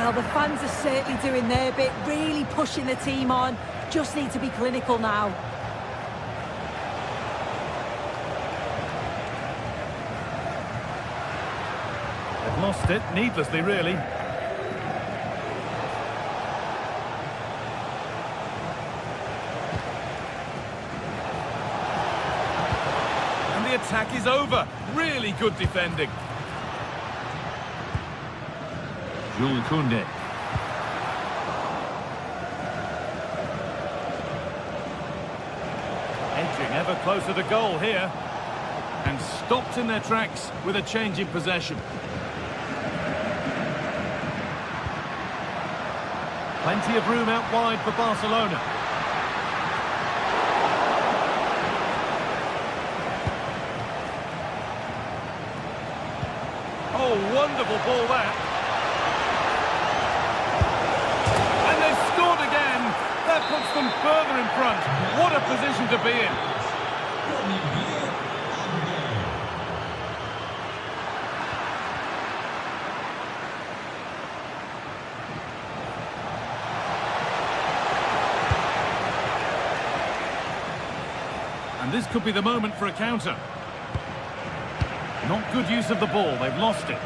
Well, the fans are certainly doing their bit, really pushing the team on. Just need to be clinical now. They've lost it, needlessly really. And the attack is over. Really good defending. Jules Koundé. Edging ever closer to goal here. And stopped in their tracks with a change in possession. Plenty of room out wide for Barcelona. Oh, wonderful ball that. And they've scored again. That puts them further in front. What a position to be in. And this could be the moment for a counter. Not good use of the ball, they've lost it.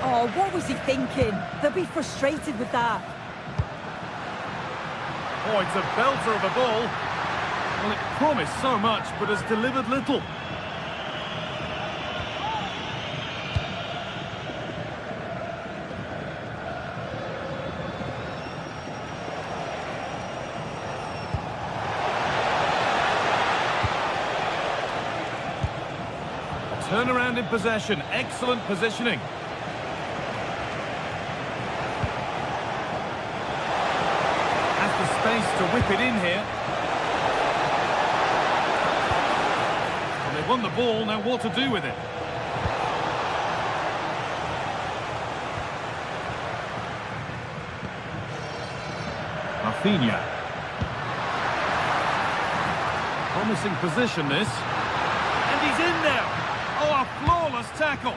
Oh, what was he thinking? They'll be frustrated with that. Oh, it's a belter of a ball. Well, it promised so much, but has delivered little. Turnaround in possession, excellent positioning. Has the space to whip it in here. And they've won the ball, now what to do with it? Rafinha. Promising position this. And he's in now. Oh, a flawless tackle.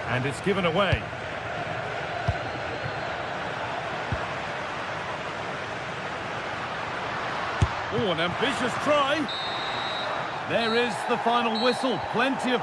And it's given away. Oh, an ambitious try. There is the final whistle. Plenty of...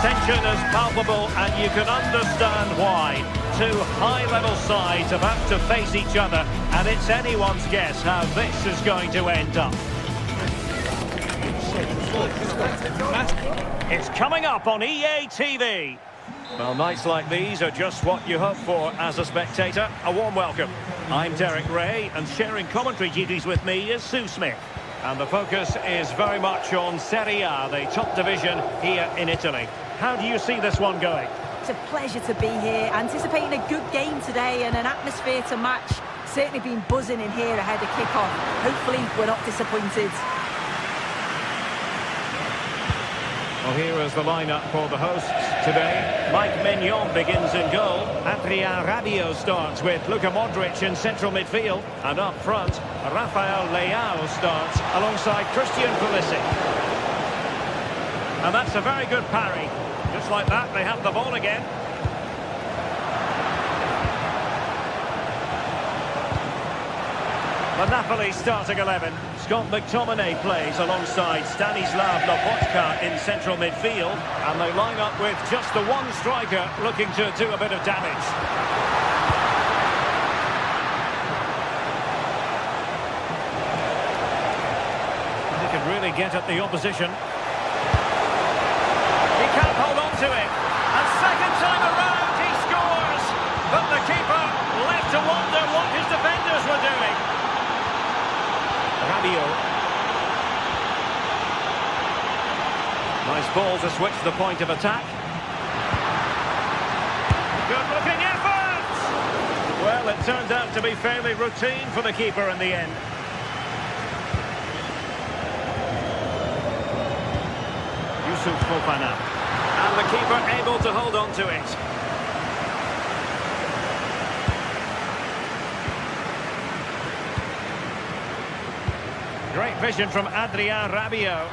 Tension is palpable, and you can understand why. Two high-level sides about to face each other, and it's anyone's guess how this is going to end up. It's coming up on EA TV. Well, nights like these are just what you hope for as a spectator. A warm welcome. I'm Derek Ray, and sharing commentary duties with me is Sue Smith. And the focus is very much on Serie A, the top division here in Italy. How do you see this one going? It's a pleasure to be here, anticipating a good game today and an atmosphere to match. Certainly been buzzing in here ahead of kickoff. Hopefully we're not disappointed. Well, here is the lineup for the hosts today. Mike Maignan begins in goal. Adrien Rabiot starts with Luka Modric in central midfield. And up front, Rafael Leao starts alongside Christian Pulisic. And that's a very good parry. Just like that, they have the ball again. The Napoli starting 11. Scott McTominay plays alongside Stanislav Lobotka in central midfield. And they line up with just the one striker looking to do a bit of damage. They can really get at the opposition. He can't hold on to it. And second time around he scores. But the keeper left to wonder what his defenders were doing. Rabiot. Nice ball to switch the point of attack. Good looking effort! Well, it turned out to be fairly routine for the keeper in the end. Youssouf Fofana. And the keeper able to hold on to it. Great vision from Adrien Rabiot.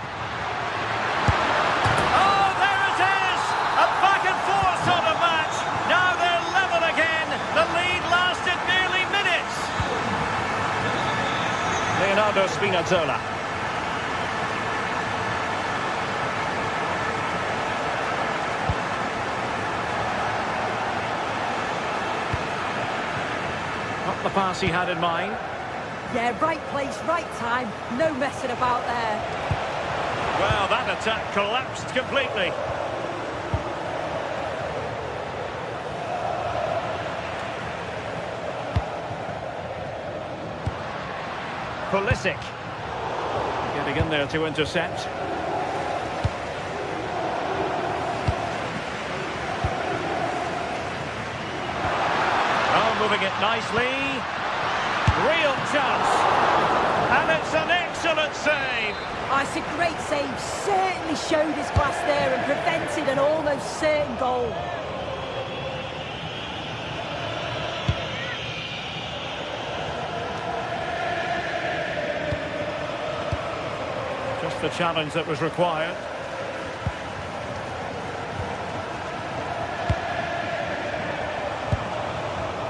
Oh, there it is! A back and forth sort of match. Now they're level again. The lead lasted nearly minutes. Leonardo Spinazzola. Not the pass he had in mind. Yeah, right place, right time. No messing about there. Well, that attack collapsed completely. Pulisic. Getting in there to intercept. Oh, moving it nicely. Real chance. And it's an excellent save. Oh, it's a great save. Certainly showed his class there and prevented an almost certain goal. Just the challenge that was required.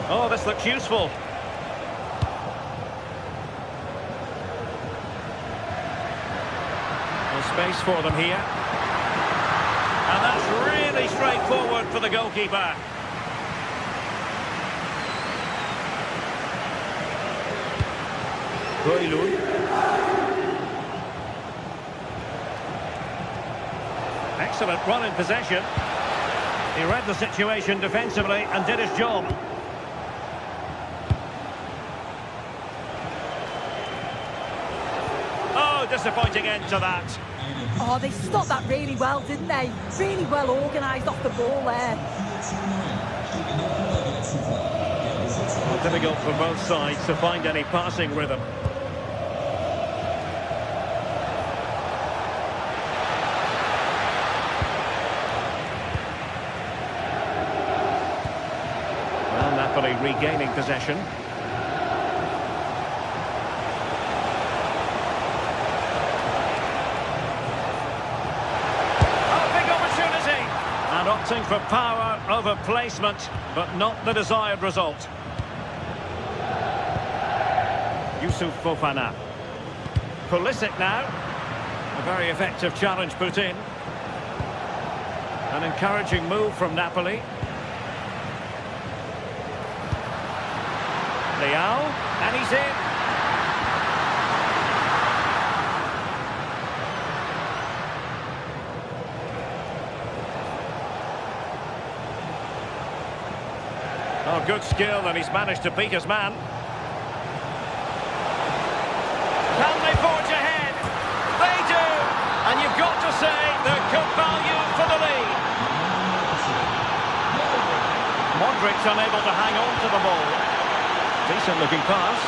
Oh, this looks useful. Space for them here. And that's really straightforward for the goalkeeper. Roylund. Excellent run in possession. He read the situation defensively and did his job. Oh, disappointing end to that. Oh, they stopped that really well, didn't they? Really well organised off the ball there. Well, difficult for both sides to find any passing rhythm. Well, Napoli regaining possession. Opting for power over placement, but not the desired result. Youssouf Fofana. Pulisic now. A very effective challenge put in. An encouraging move from Napoli. Leao, and he's in. Oh, good skill, and he's managed to beat his man. Can they forge ahead? say, they're good value for the lead. Modric's unable to hang on to the ball. Decent looking pass.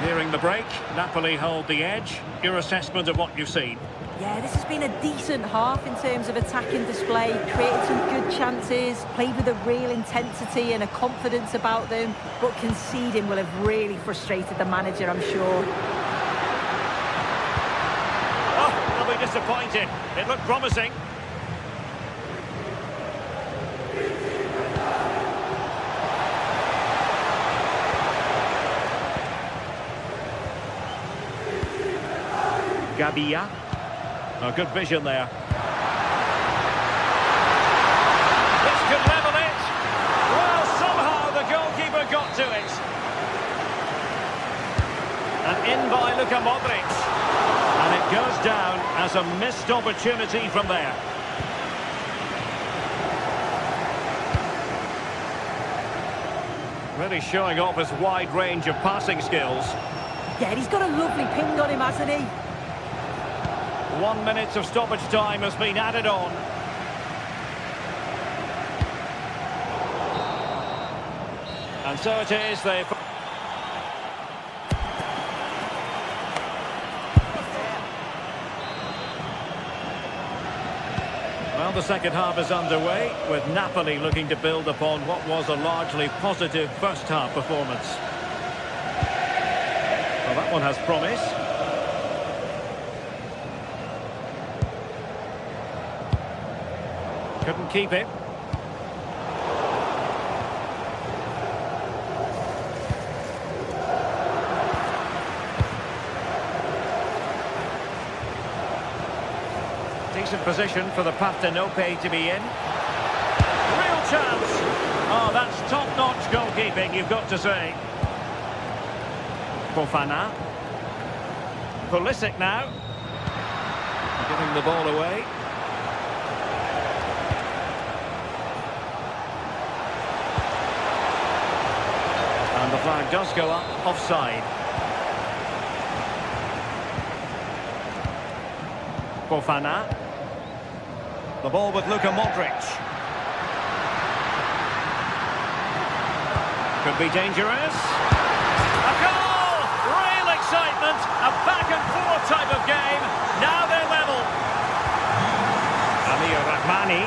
Nearing the break, Napoli hold the edge. Your assessment of what you've seen? Yeah, this has been a decent half in terms of attacking display, created some good chances, played with a real intensity and a confidence about them, but conceding will have really frustrated the manager, I'm sure. Oh, they'll be disappointed. It looked promising. Gabia. Oh, good vision there. This could level it. Well, somehow the goalkeeper got to it. And in by Luka Modric. And it goes down as a missed opportunity from there. Really showing off his wide range of passing skills. Yeah, he's got a lovely ping on him, hasn't he? 1 minute of stoppage time has been added on. And so it is. Well, the second half is underway, with Napoli looking to build upon what was a largely positive first half performance. Well, that one has promise. Couldn't keep it. Decent position for the Partenope to be in. Real chance. Oh, that's top-notch goalkeeping, you've got to say. Fofana. Pulisic now. Giving the ball away. And the flag does go up, offside. Fofana. The ball with Luka Modric. Could be dangerous. A goal! Real excitement. A back-and-forth type of game. Now they're level. Amir Rahmani.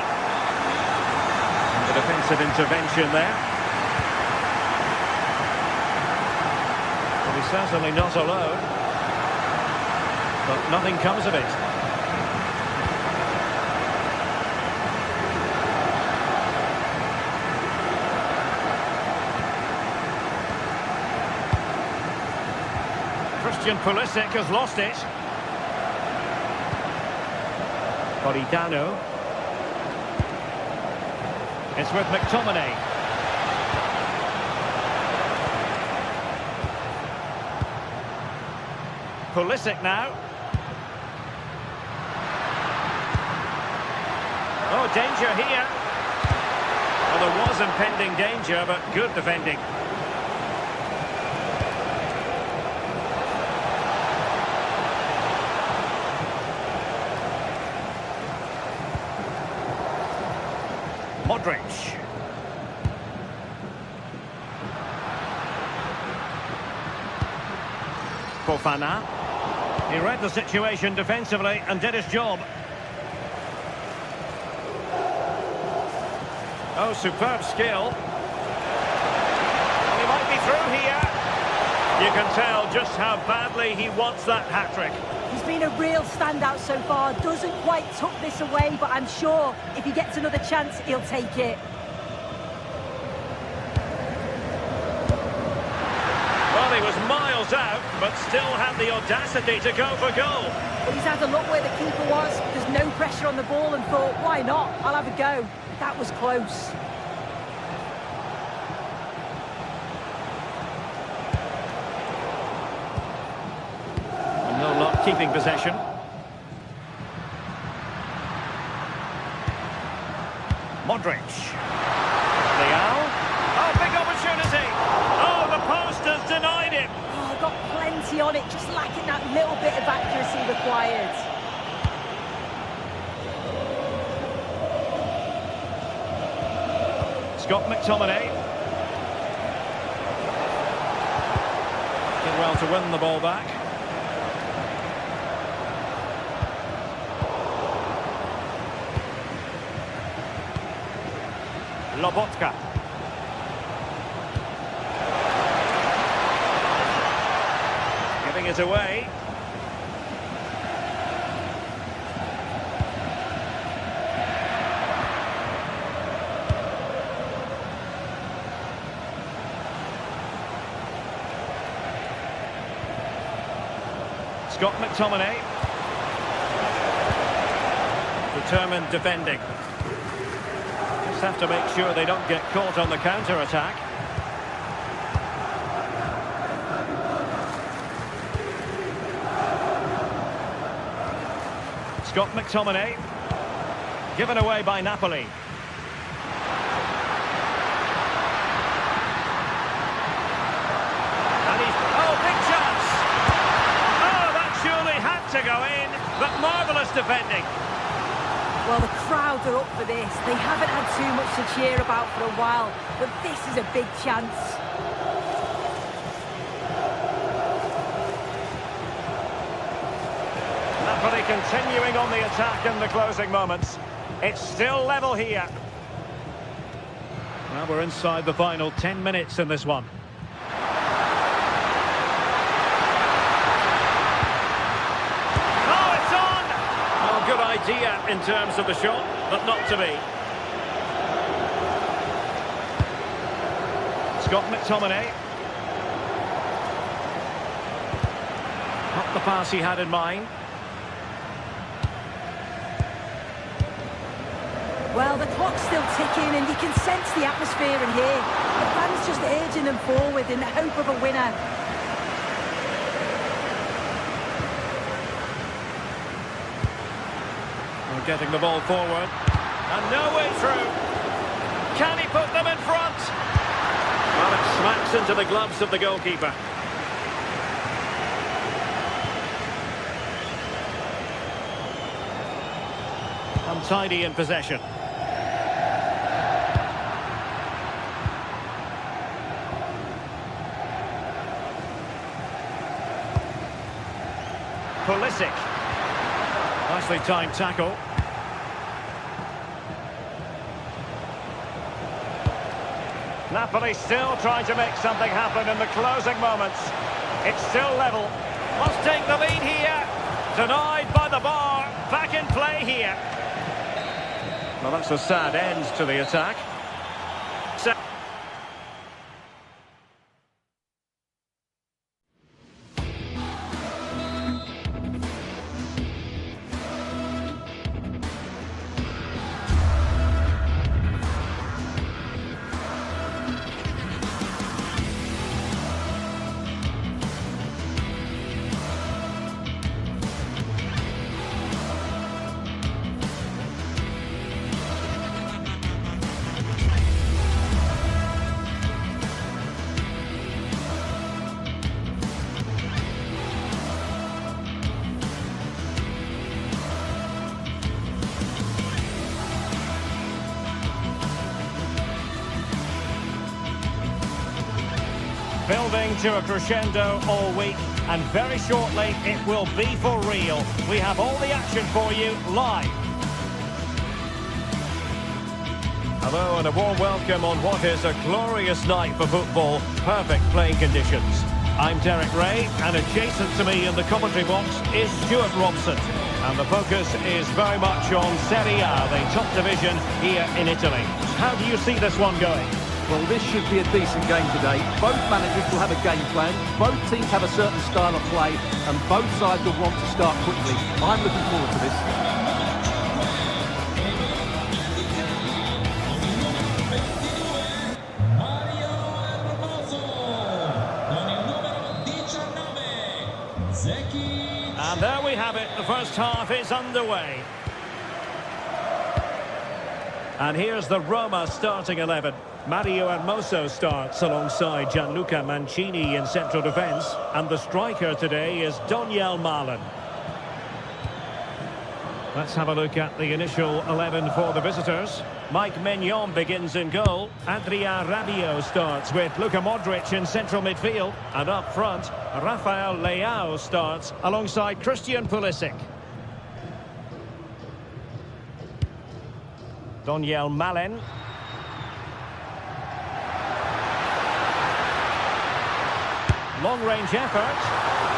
The defensive intervention there. He's certainly not alone, but nothing comes of it. Christian Pulisic has lost it. Politano. It's with McTominay. Pulisic now. Oh, danger here. Well, there was impending danger, but good defending. Modric. Fofana. He read the situation defensively and did his job. Oh, superb skill. Well, he might be through here. You can tell just how badly he wants that hat-trick. He's been a real standout so far. Doesn't quite tuck this away, but I'm sure if he gets another chance, he'll take it. Well, he was miles out, but still had the audacity to go for goal. But he's had a look where the keeper was. There's no pressure on the ball and thought, why not? I'll have a go. That was close. And no luck keeping possession. Modric. Villarreal. Oh, big opportunity. Oh, the post denied it. Oh, got plenty on it, just lacking that little bit of accuracy required. Scott McTominay. Did well to win the ball back. Lobotka. Giving it away. Scott McTominay. Determined defending. Just have to make sure they don't get caught on the counter-attack. Scott McTominay. Given away by Napoli. And he's... Oh, big chance! Oh, that surely had to go in, but marvellous defending. Well, the crowds are up for this. They haven't had too much to cheer about for a while, but this is a big chance. Napoli continuing on the attack in the closing moments. It's still level here. Well, we're inside the final 10 minutes in this one. Good idea in terms of the shot, but not to be. Scott McTominay. Not the pass he had in mind. Well, the clock's still ticking and you can sense the atmosphere in here. The fans just urging them forward in the hope of a winner. Getting the ball forward, and no way through. Can he put them in front? Well, it smacks into the gloves of the goalkeeper. Untidy in possession. Pulisic. Nicely timed tackle. Napoli still trying to make something happen in the closing moments. It's still level. Must take the lead here. Denied by the bar. Back in play here. Well, that's a sad end to the attack. Building to a crescendo all week, and very shortly it will be for real. We have all the action for you live. Hello and a warm welcome on what is a glorious night for football. Perfect playing conditions. I'm Derek Ray, and adjacent to me in the commentary box is Stuart Robson. And the focus is very much on Serie A, the top division here in Italy. How do you see this one going? Well, this should be a decent game today. Both managers will have a game plan. Both teams have a certain style of play, and both sides will want to start quickly. I'm looking forward to this. And there we have it. The first half is underway. And here's the Roma starting 11. Mario Hermoso starts alongside Gianluca Mancini in central defence. And the striker today is Donyell Malen. Let's have a look at the initial 11 for the visitors. Mike Maignan begins in goal. Adrien Rabiot starts with Luka Modric in central midfield. And up front, Rafael Leao starts alongside Christian Pulisic. Donyell Malen. Long-range effort.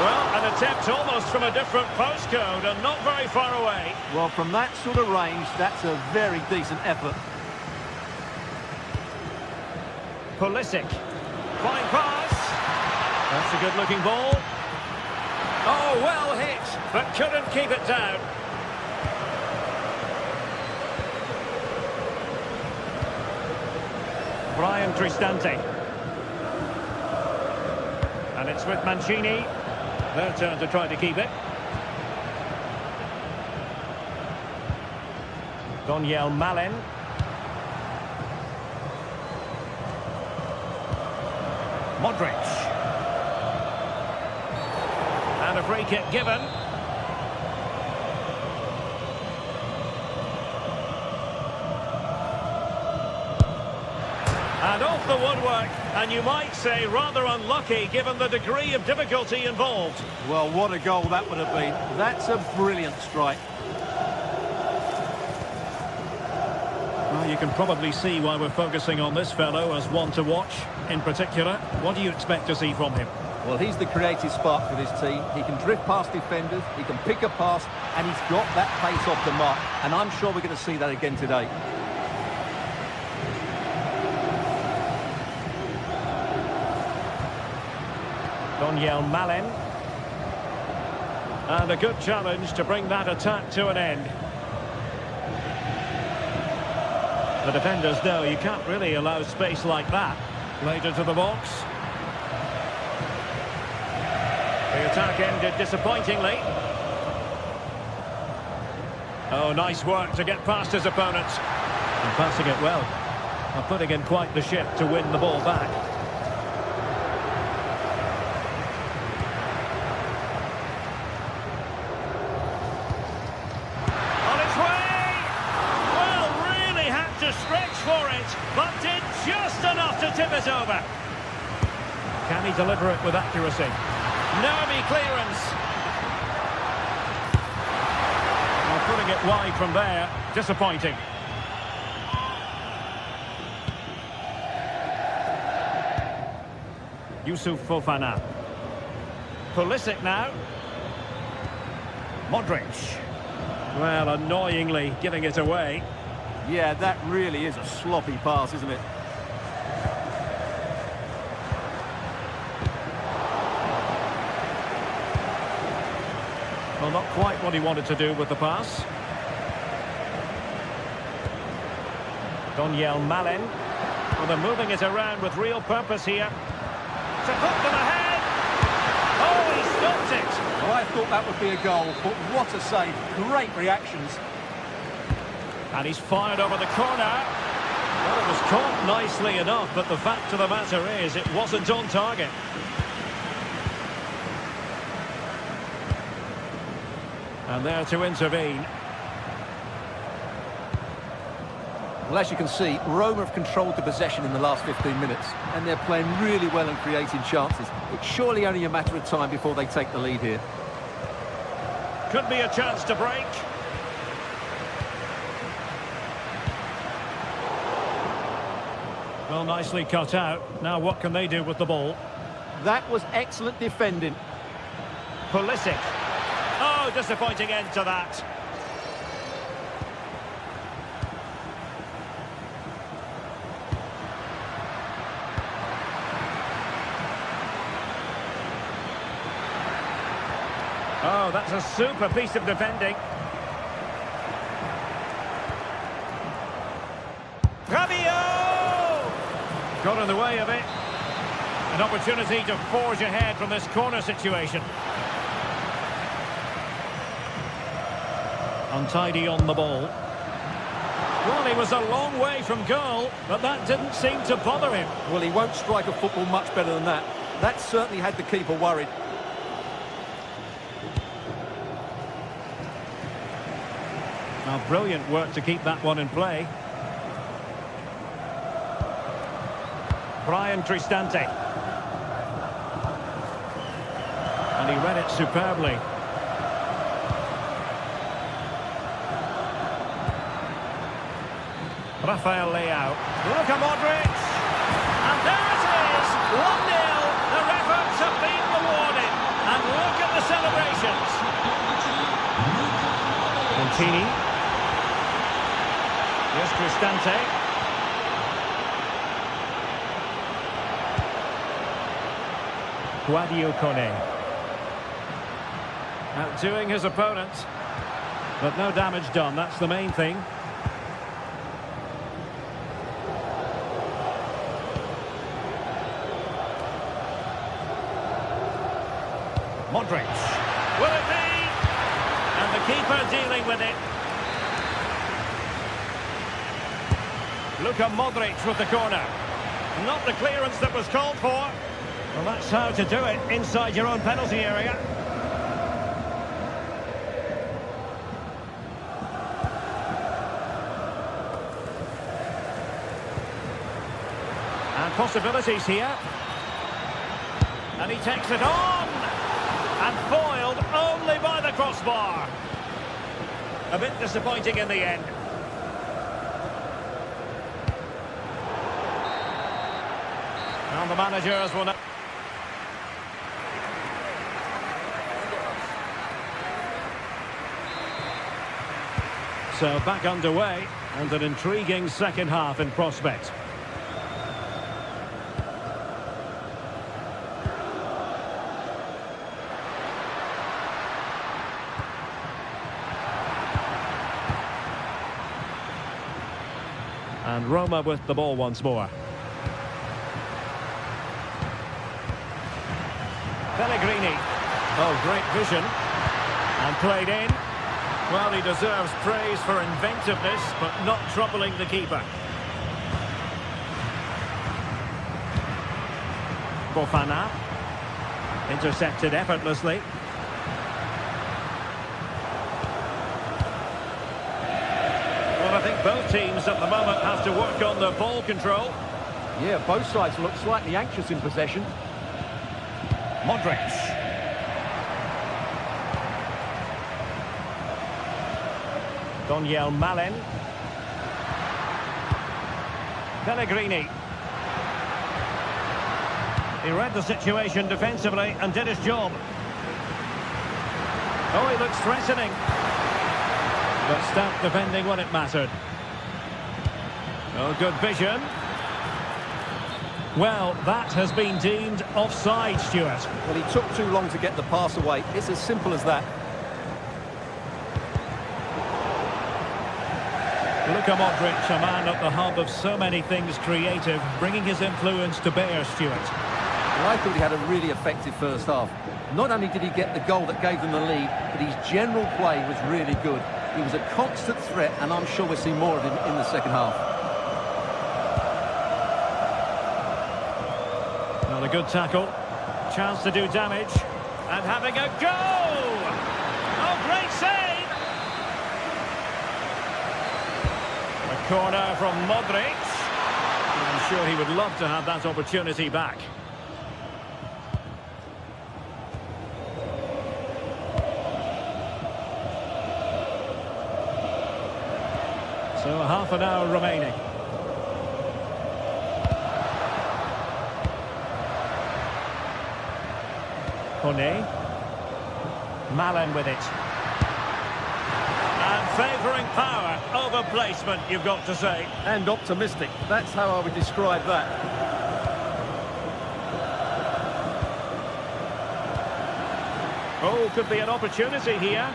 Well, an attempt almost from a different postcode and not very far away. Well, from that sort of range, that's a very decent effort. Pulisic. Flying pass. That's a good-looking ball. Oh, well hit, but couldn't keep it down. Brian Cristante. And it's with Mancini. Their turn to try to keep it. Donyell Malen. Modric. And a free kick given. And off the woodwork, and you might say rather unlucky given the degree of difficulty involved. Well, what a goal that would have been. That's a brilliant strike. Well, you can probably see why we're focusing on this fellow as one to watch. In particular, what do you expect to see from him? Well, he's the creative spark for this team. He can drift past defenders, he can pick a pass, and he's got that pace off the mark. And I'm sure we're going to see that again today. Donyell Malen. And a good challenge to bring that attack to an end. The defenders know you can't really allow space like that. Played into the box. The attack ended disappointingly. Oh, nice work to get past his opponents. And passing it well. And putting in quite the shift to win the ball back. But did just enough to tip it over. Can he deliver it with accuracy? Nervy clearance. Well, putting it wide from there, disappointing. Youssouf Fofana. Pulisic now. Modric. Well, annoyingly giving it away. Yeah, that really is a sloppy pass, isn't it? Well, not quite what he wanted to do with the pass. Donyell Malen. Well, they're moving it around with real purpose here. To put them ahead. Oh, he stopped it. Well, I thought that would be a goal, but what a save. Great reactions. And he's fired over the corner. Well, it was caught nicely enough, but the fact of the matter is it wasn't on target. And there to intervene. Well, as you can see, Roma have controlled the possession in the last 15 minutes, and they're playing really well and creating chances. It's surely only a matter of time before they take the lead here. Could be a chance to break. Well, nicely cut out. Now what can they do with the ball? That was excellent defending. Pulisic. Oh, disappointing end to that. Oh, that's a super piece of defending. Rabiot! Got in the way of it. An opportunity to forge ahead from this corner situation. Untidy on the ball. Well, he was a long way from goal, but that didn't seem to bother him. Well, he won't strike a football much better than that. That certainly had the keeper worried. Now, brilliant work to keep that one in play. Brian Cristante. And he read it superbly. Rafael Leao. Luka Modric. And there it is! 1-0. Their efforts have been rewarded. And look at the celebrations. Montini. Here's Cristante. Guadio Kone. Outdoing his opponent. But no damage done, that's the main thing. Modric. Will it be? And the keeper dealing with it. Luka Modric with the corner. Not the clearance that was called for. Well, that's how to do it inside your own penalty area. And possibilities here. And he takes it on. And foiled only by the crossbar. A bit disappointing in the end. And the managers will now... So back underway, and an intriguing second half in prospect. And Roma with the ball once more. Pellegrini. Oh, great vision. And played in. Well, he deserves praise for inventiveness, but not troubling the keeper. Fofana. Intercepted effortlessly. Well, I think both teams at the moment have to work on the ball control. Yeah, both sides look slightly anxious in possession. Modric. Daniel Malen. Pellegrini. He read the situation defensively and did his job. Oh, he looks threatening. But stopped defending when it mattered. Oh, good vision. Well, that has been deemed offside, Stuart. Well, he took too long to get the pass away. It's as simple as that. Luka Modric, a man at the hub of so many things creative, bringing his influence to bear, Stuart. Well, I thought he had a really effective first half. Not only did he get the goal that gave them the lead, but his general play was really good. He was a constant threat, and I'm sure we'll see more of him in the second half. Not a good tackle. Chance to do damage. And having a go! Oh, great save! A corner from Modric. I'm sure he would love to have that opportunity back. So half an hour remaining. Kone. Malen with it. And favouring power over placement, you've got to say. And optimistic. That's how I would describe that. Oh, could be an opportunity here.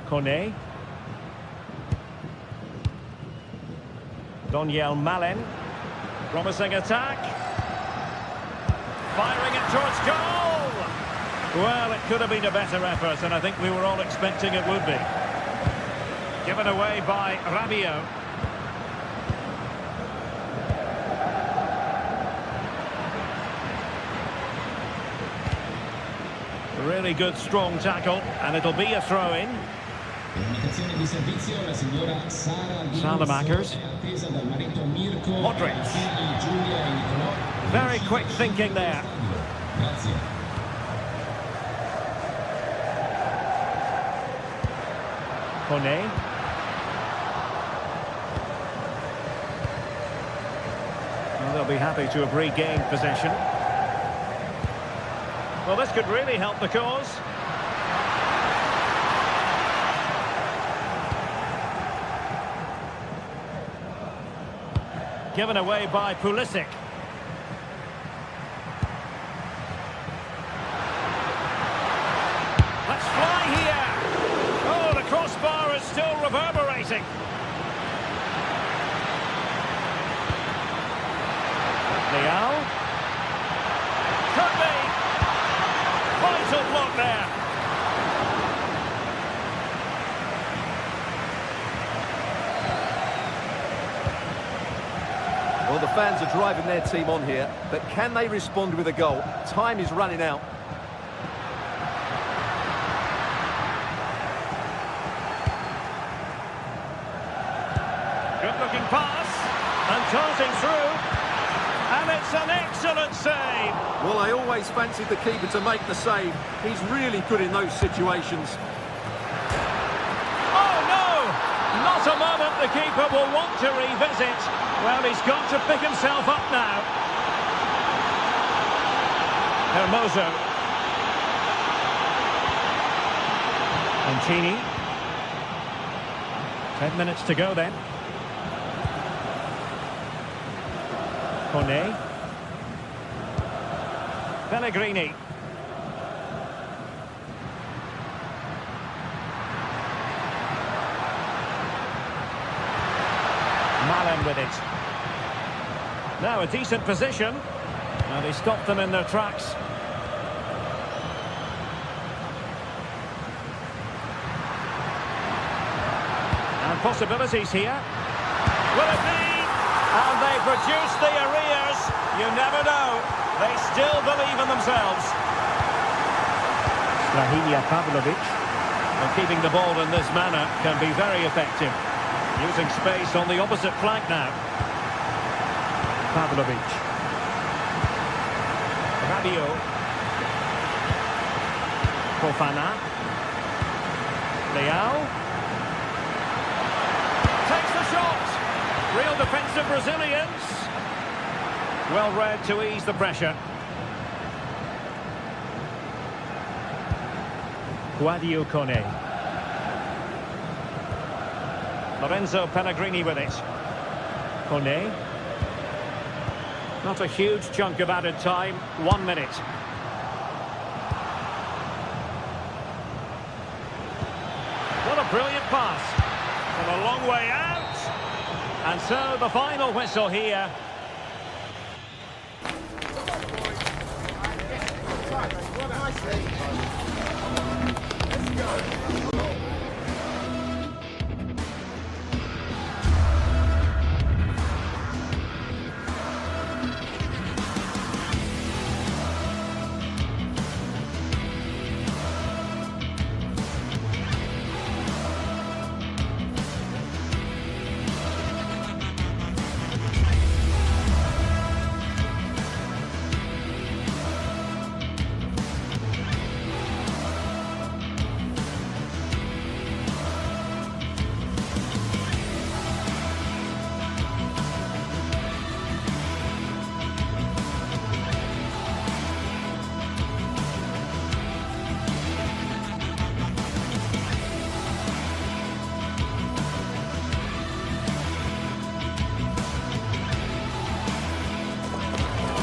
Kone. Daniel Malen. Promising attack. Firing it towards goal. Well, it could have been a better effort, and I think we were all expecting it would be. Given away by Rabiot. Really good, strong tackle, and it'll be a throw-in. Salamakers. Modric. Very quick thinking there. Kone. Well, they'll be happy to have regained possession. Well, this could really help the cause. Given away by Pulisic. Let's fly here. Oh, the crossbar is still reverberating. Leal. Could be. Vital block there. Well, the fans are driving their team on here, but can they respond with a goal? Time is running out. Good-looking pass, and darting through, and it's an excellent save. Well, I always fancied the keeper to make the save. He's really good in those situations. Oh, no! Not a moment the keeper will want to revisit. Well, he's got to pick himself up now. Hermoso. Mancini. 10 minutes to go then. Kone. Pellegrini. Malen with it. Now a decent position. And he stopped them in their tracks. And possibilities here. Will it be? And they produce the arrears. You never know. They still believe in themselves. Rahinia Pavlovic. And keeping the ball in this manner can be very effective. Using space on the opposite flank now. Pavlovic. Rabiot. Fofana. Leal. Takes the shot. Real defensive Brazilians. Well read to ease the pressure. Guadio Kone. Lorenzo Pellegrini with it. Kone. Not a huge chunk of added time. 1 minute. What a brilliant pass. From a long way out. And so the final whistle here.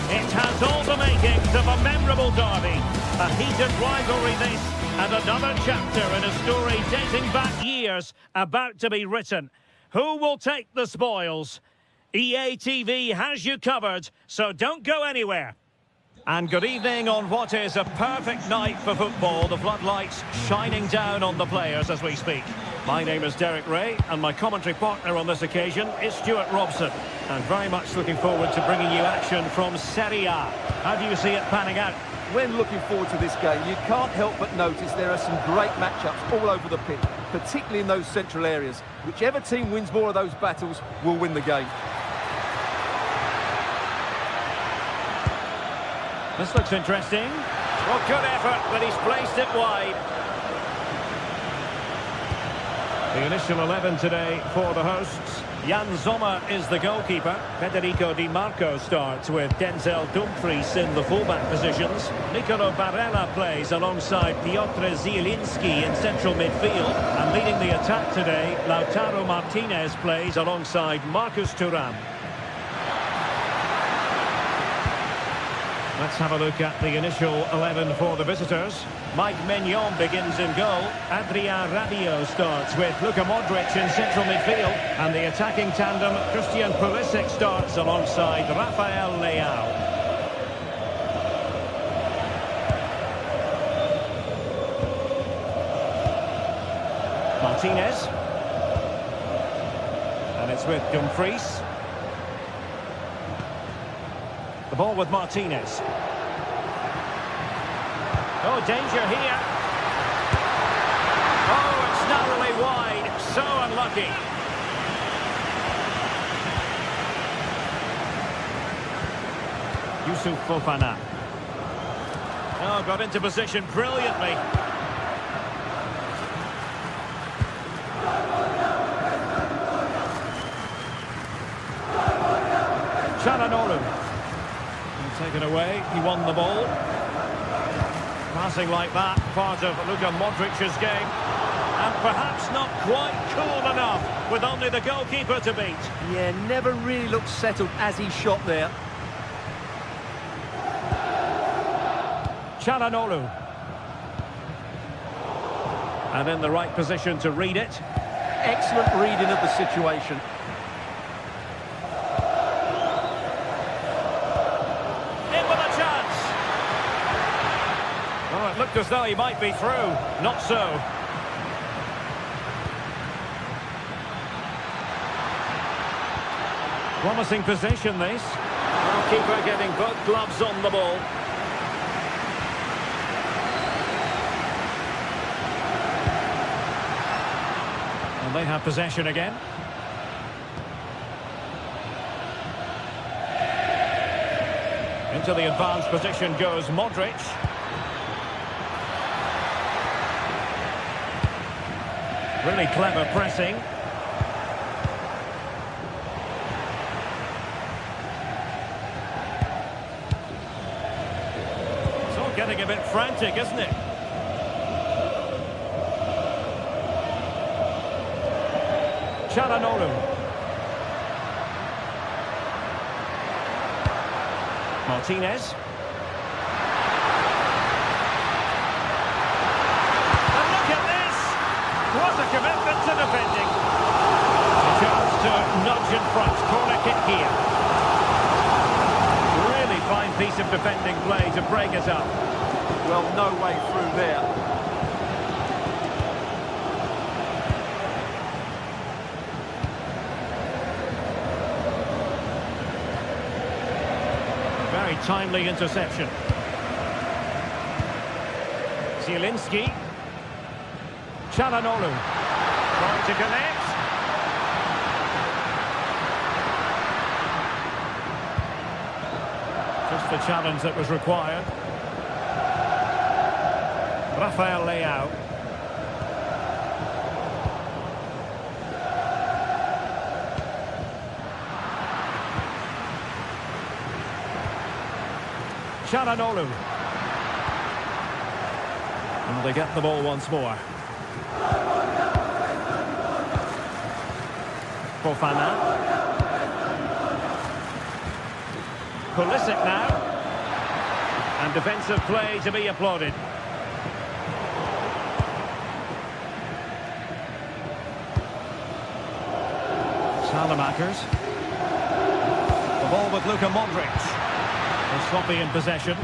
It has all the makings of a memorable derby. A heated rivalry this, and another chapter in a story dating back years about to be written. Who will take the spoils? EA TV has you covered, so don't go anywhere. And good evening on what is a perfect night for football. The floodlights shining down on the players as we speak. My name is Derek Ray, and my commentary partner on this occasion is Stuart Robson. And very much looking forward to bringing you action from Serie A. How do you see it panning out? When looking forward to this game, you can't help but notice there are some great matchups all over the pitch, particularly in those central areas. Whichever team wins more of those battles will win the game. This looks interesting. Well, good effort, but he's placed it wide. The initial 11 today for the hosts. Jan Sommer is the goalkeeper. Federico Di Marco starts with Denzel Dumfries in the fullback positions. Nicolo Barella plays alongside Piotr Zielinski in central midfield. And leading the attack today, Lautaro Martinez plays alongside Marcus Thuram. Let's have a look at the initial 11 for the visitors. Mike Maignan begins in goal. Adrien Rabiot starts with Luka Modric in central midfield. And the attacking tandem, Christian Pulisic, starts alongside Rafael Leao. Martinez. And it's with Dumfries. The ball with Martinez. Oh, danger here. Oh, it's narrowly wide. So unlucky. Youssouf Fofana. Oh, got into position brilliantly. Çalhanoğlu. Taken away, he won the ball. Passing like that, part of Luka Modric's game. And perhaps not quite cool enough, with only the goalkeeper to beat. Yeah, never really looked settled as he shot there. Çalhanoğlu. And in the right position to read it. Excellent reading of the situation. Looked as though he might be through. Not so. Promising position, this. Goalkeeper getting both gloves on the ball. And they have possession again. Into the advanced position goes Modric. Really clever pressing. It's all getting a bit frantic, isn't it? Çalhanoğlu. Martinez. What a commitment to defending. A chance to nudge in front. Corner kick here. Really fine piece of defending play to break us up. Well, no way through there. Very timely interception. Zielinski. Çalhanoğlu trying to connect. Just the challenge that was required. Rafael Leao. Çalhanoğlu. And they get the ball once more. Fofana. Pulisic now. And defensive play to be applauded. Salamakers. The ball with Luka Modric. Sloppy in possession.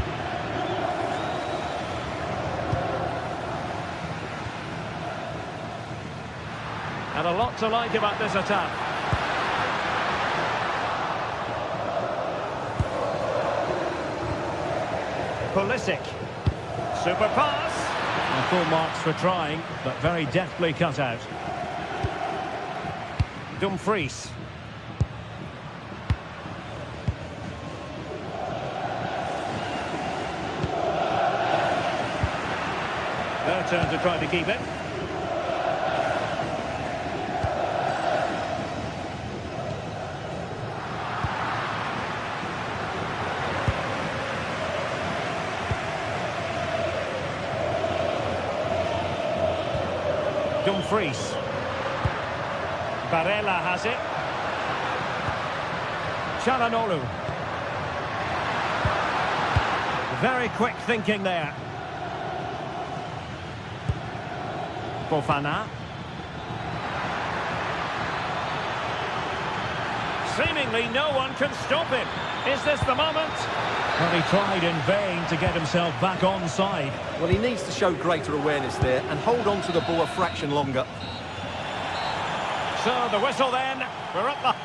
And a lot to like about this attack. Pulisic. Super pass. And full marks for trying, but very deftly cut out. Dumfries. Their turn to try to keep it. Dumfries. Barella has it. Çalhanoğlu. Very quick thinking there. Fofana. Seemingly no one can stop him. Is this the moment? Well, he tried in vain to get himself back onside. Well, he needs to show greater awareness there and hold on to the ball a fraction longer. So the whistle then. We're up the...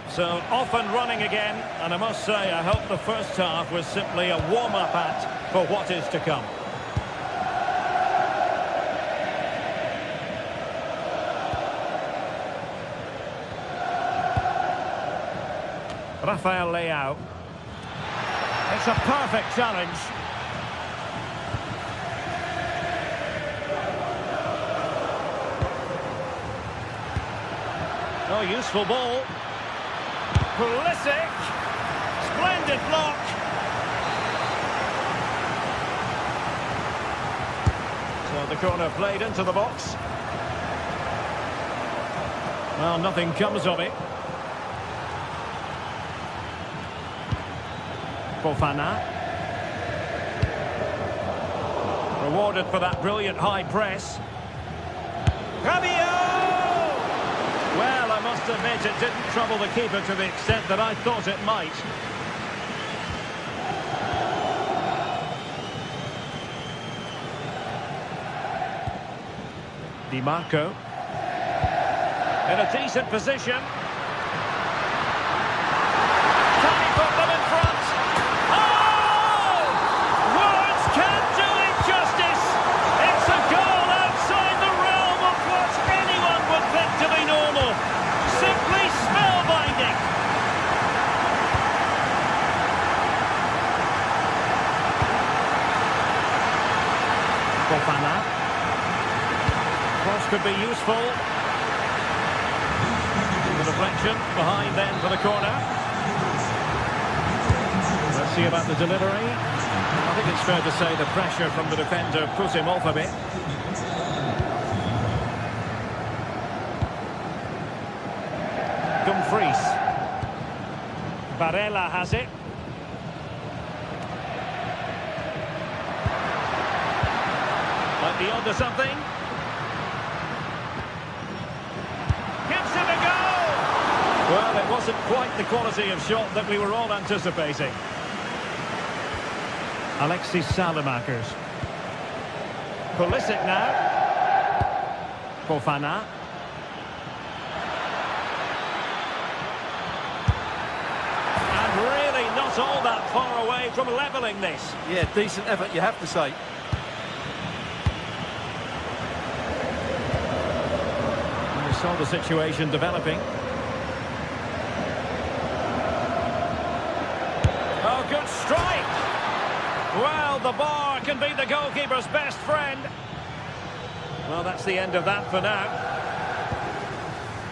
So off and running again, and I must say I hope the first half was simply a warm-up act for what is to come. Rafael Leao. It's a perfect challenge. Oh, useful ball. Pulisic. Splendid block. So the corner played into the box. Well, nothing comes of it. Fofana. Rewarded for that brilliant high press. Rabiot! Well, I must admit it didn't trouble the keeper to the extent that I thought it might. Di Marco. In a decent position. Can he put them in front? Oh! Words can't do it justice. It's a goal outside the realm of what anyone would think to be normal. Simply spellbinding. Fofana. Cross could be useful. The deflection behind then for the corner. Let's see about the delivery. I think it's fair to say the pressure from the defender put him off a bit. Dumfries. Barella has it. Might be onto something. Gives it a go! Well, it wasn't quite the quality of shot that we were all anticipating. Alexis Salamakers. Pulisic now. Fofana. And really not all that far away from levelling this. Yeah, decent effort, you have to say. And we saw the situation developing. Oh, good strike! Well, the bar can be the goalkeeper's best friend. Well, that's the end of that for now.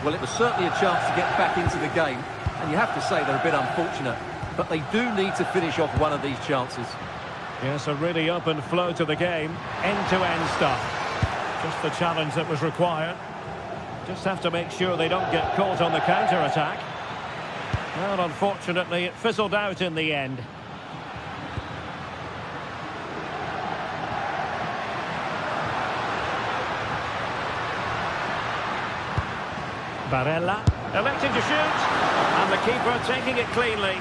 Well, it was certainly a chance to get back into the game, and you have to say they're a bit unfortunate, but they do need to finish off one of these chances. Yes, a really open flow to the game, end-to-end stuff. Just the challenge that was required. Just have to make sure they don't get caught on the counter-attack. Well, unfortunately, it fizzled out in the end. Barella electing to shoot, and the keeper taking it cleanly.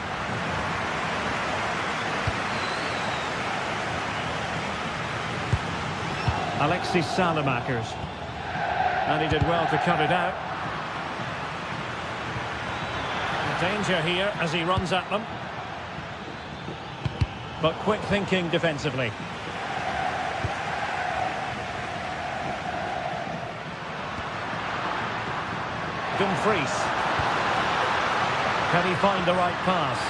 Alexis Salamakers. And he did well to cut it out. Danger here as he runs at them. But quick thinking defensively. Dumfries. Can he find the right pass?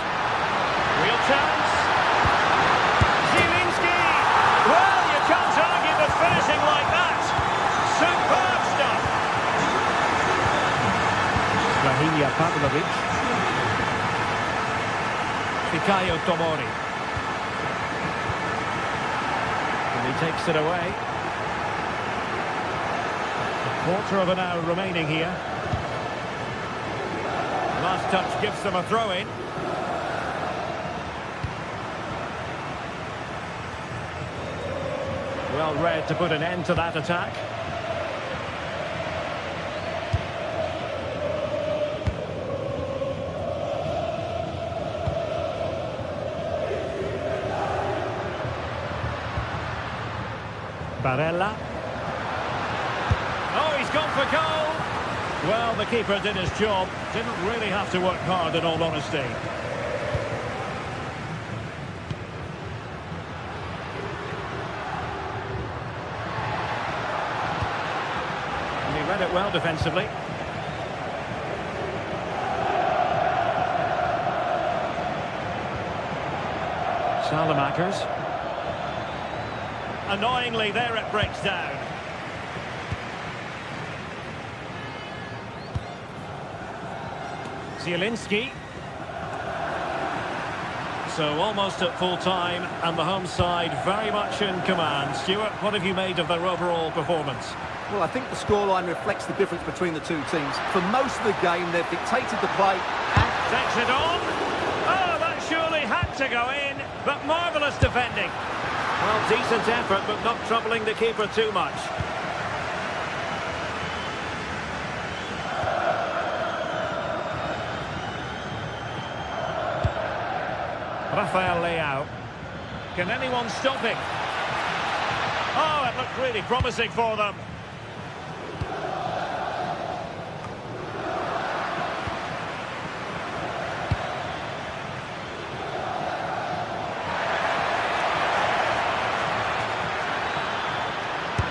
Real chance. Zielinski. Well, you can't argue with finishing like that. Superb stuff. Rahinia Pavlovic. Fikayo Tomori. And he takes it away. A quarter of an hour remaining here. Last touch gives them a throw-in. Well read to put an end to that attack. Barella. Oh, he's gone for goal. Well, the keeper did his job. Didn't really have to work hard, in all honesty. And he read it well defensively. Salamakers. Annoyingly, there it breaks down. Zielinski. So almost at full time, and the home side very much in command. Stuart, what have you made of their overall performance? Well, I think the scoreline reflects the difference between the two teams. For most of the game, they've dictated the play and... Takes it on. Oh, that surely had to go in, but marvellous defending. Well, decent effort, but not troubling the keeper too much. Rafael Leao. Can anyone stop it? Oh, it looked really promising for them.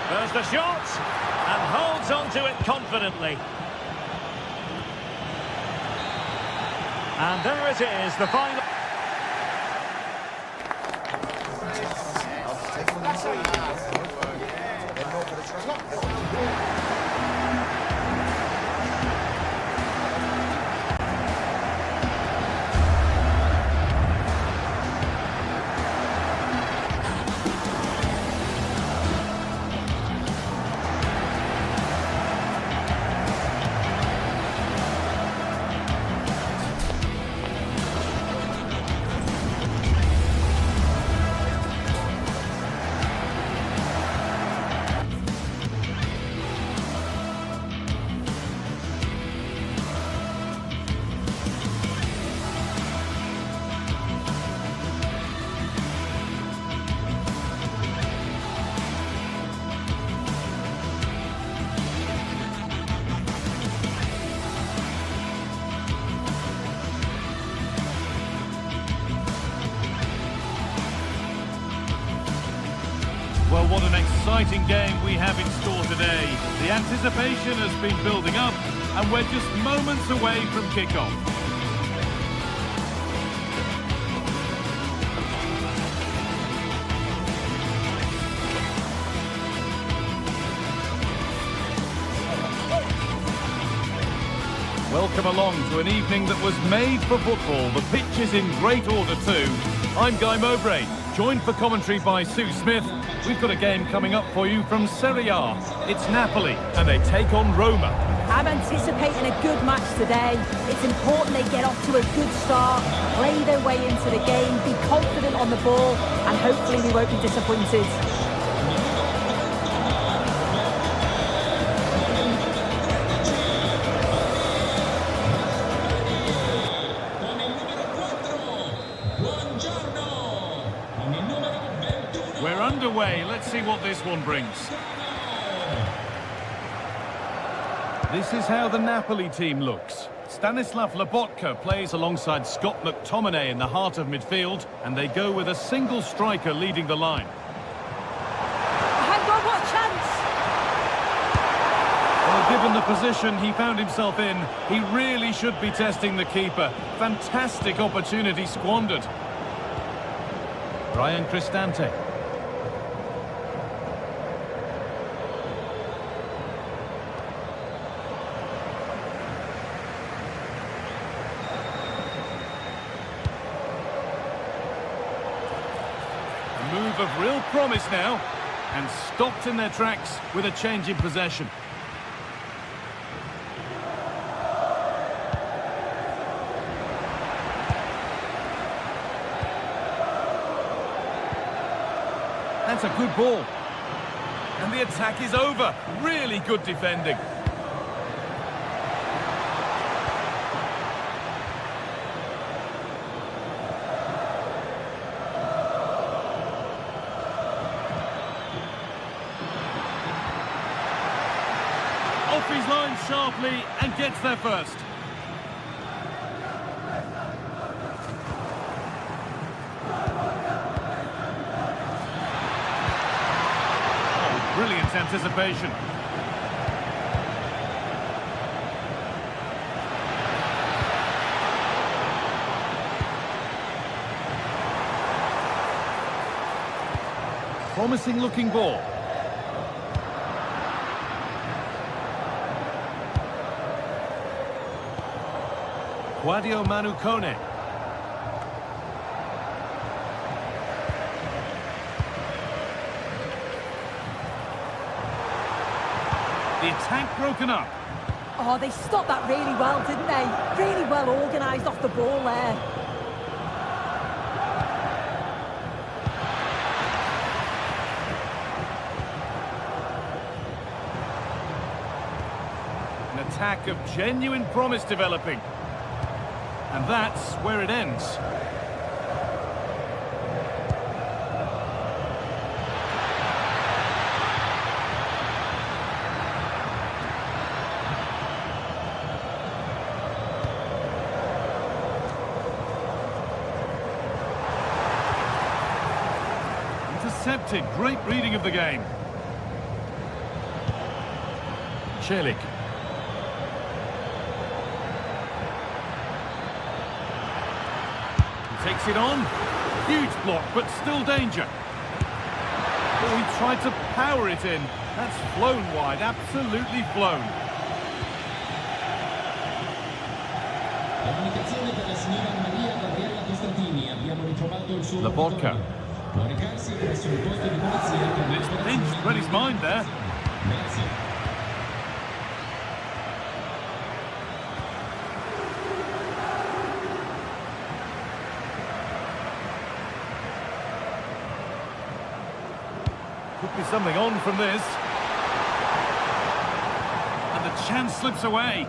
There's the shot, and holds on to it confidently. And there it is, the final... Well, what an exciting game we have in store today. The anticipation has been building up, and we're just moments away from kickoff. Welcome along to an evening that was made for football. The pitch is in great order too. I'm Guy Mowbray, joined for commentary by Sue Smith. We've got a game coming up for you from Serie A. It's Napoli, and they take on Roma. I'm anticipating a good match today. It's important they get off to a good start, play their way into the game, be confident on the ball, and hopefully we won't be disappointed. Buongiorno, con il numero 21 We're underway. Let's see what this one brings. This is how the Napoli team looks. Stanislav Lobotka plays alongside Scott McTominay in the heart of midfield, and they go with a single striker leading the line. Hang on, what a chance! Well, given the position he found himself in, he really should be testing the keeper. Fantastic opportunity squandered. Brian Cristante. A move of real promise now, and stopped in their tracks with a change in possession. That's a good ball. And the attack is over. Really good defending. Off his line sharply and gets there first. Brilliant anticipation. Promising looking ball. Guadio Manucone. The attack broken up. Oh, they stopped that really well, didn't they? Really well organised off the ball there. An attack of genuine promise developing. And that's where it ends. Intercepted. Great reading of the game. Celik. Takes it on. Huge block, but still danger. Oh, he tried to power it in. That's flown wide, absolutely flown. Lobotka. It's pinched, read his mind there. Could be something on from this. And the chance slips away.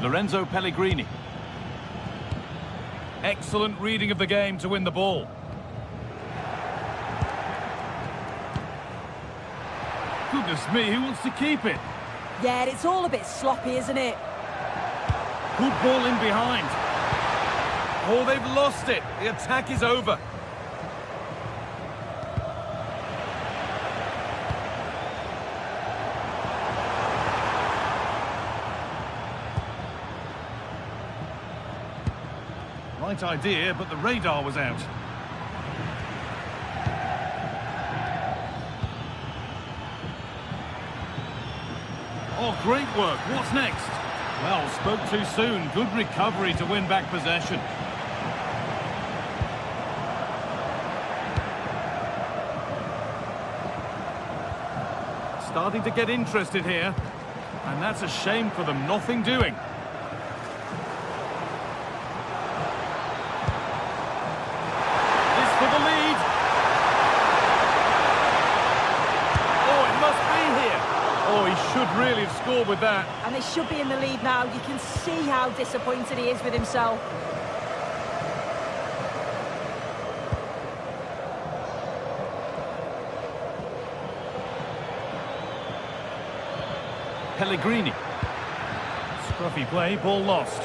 Lorenzo Pellegrini. Excellent reading of the game to win the ball. Goodness me, who wants to keep it? Yeah, it's all a bit sloppy, isn't it? Good ball in behind. Oh, they've lost it. The attack is over. Right idea, but the radar was out. Oh, great work. What's next? Well, spoke too soon. Good recovery to win back possession. Starting to get interested here. And that's a shame for them. Nothing doing. This for the lead. Oh, Oh, he should really have scored with that. And they should be in the lead now. You can see how disappointed he is with himself. Pellegrini. Scruffy play, ball lost.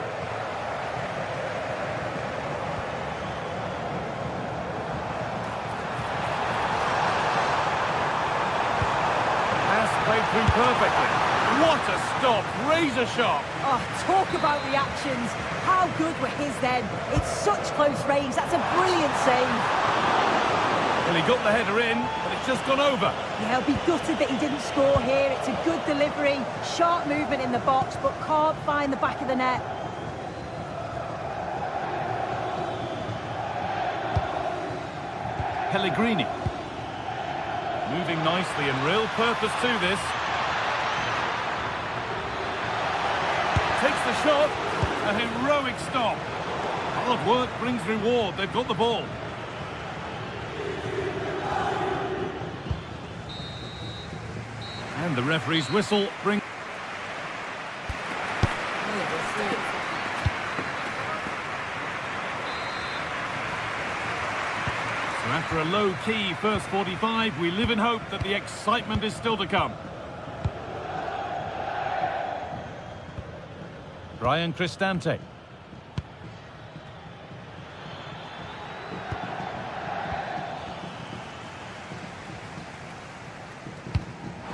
Pass played through perfectly. What a stop, razor sharp. Oh, talk about reactions. How good were his then? It's such close range. That's a brilliant save. Well, he got the header in, but it's just gone over. Yeah, he'll be gutted that he didn't score here. It's a good delivery, sharp movement in the box, but can't find the back of the net. Pellegrini. Moving nicely and real purpose to this. Takes the shot. A heroic stop. Hard work brings reward. They've got the ball. And the referee's whistle brings... So after a low-key first 45, we live in hope that the excitement is still to come. Brian Cristante.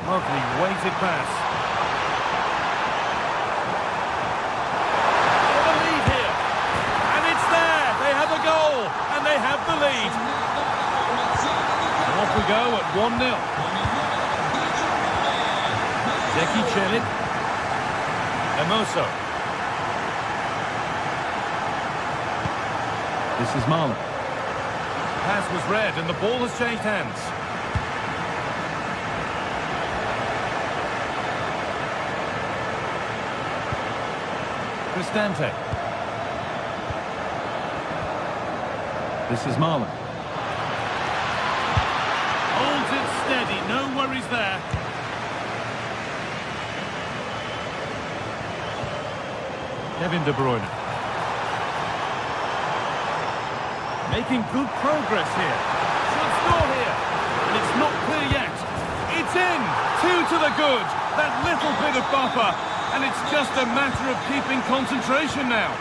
Lovely weighted pass. For the lead here. And it's there. They have a goal. And they have the lead. And off we go at 1-0. Zeki Celik. Hermoso. This is Marlon. Pass was read and the ball has changed hands. Cristante. This is Marlon. Holds it steady, no worries there. Kevin De Bruyne. Making good progress here. Should score here. And it's not clear yet. It's in. 2 to the good. That little bit of buffer. And it's just a matter of keeping concentration now.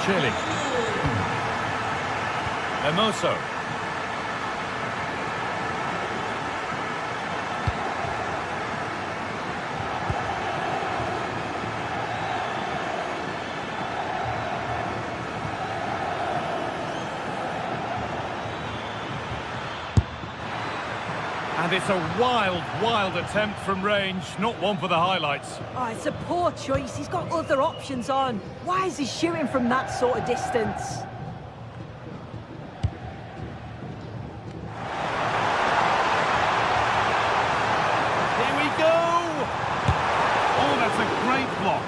Celik. Hermoso. And it's a wild, wild attempt from range, not one for the highlights. Oh, it's a poor choice. He's got other options on. Why is he shooting from that sort of distance? Here we go! Oh, that's a great block.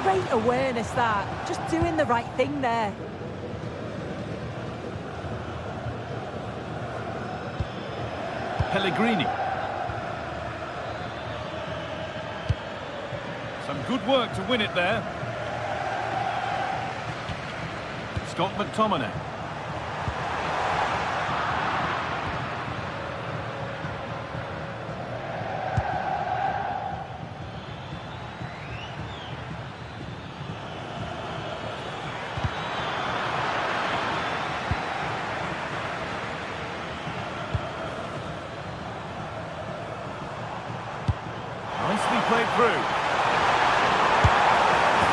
Great awareness, that. Just doing the right thing there. Pellegrini. Some good work to win it there. Scott McTominay. Nicely played through.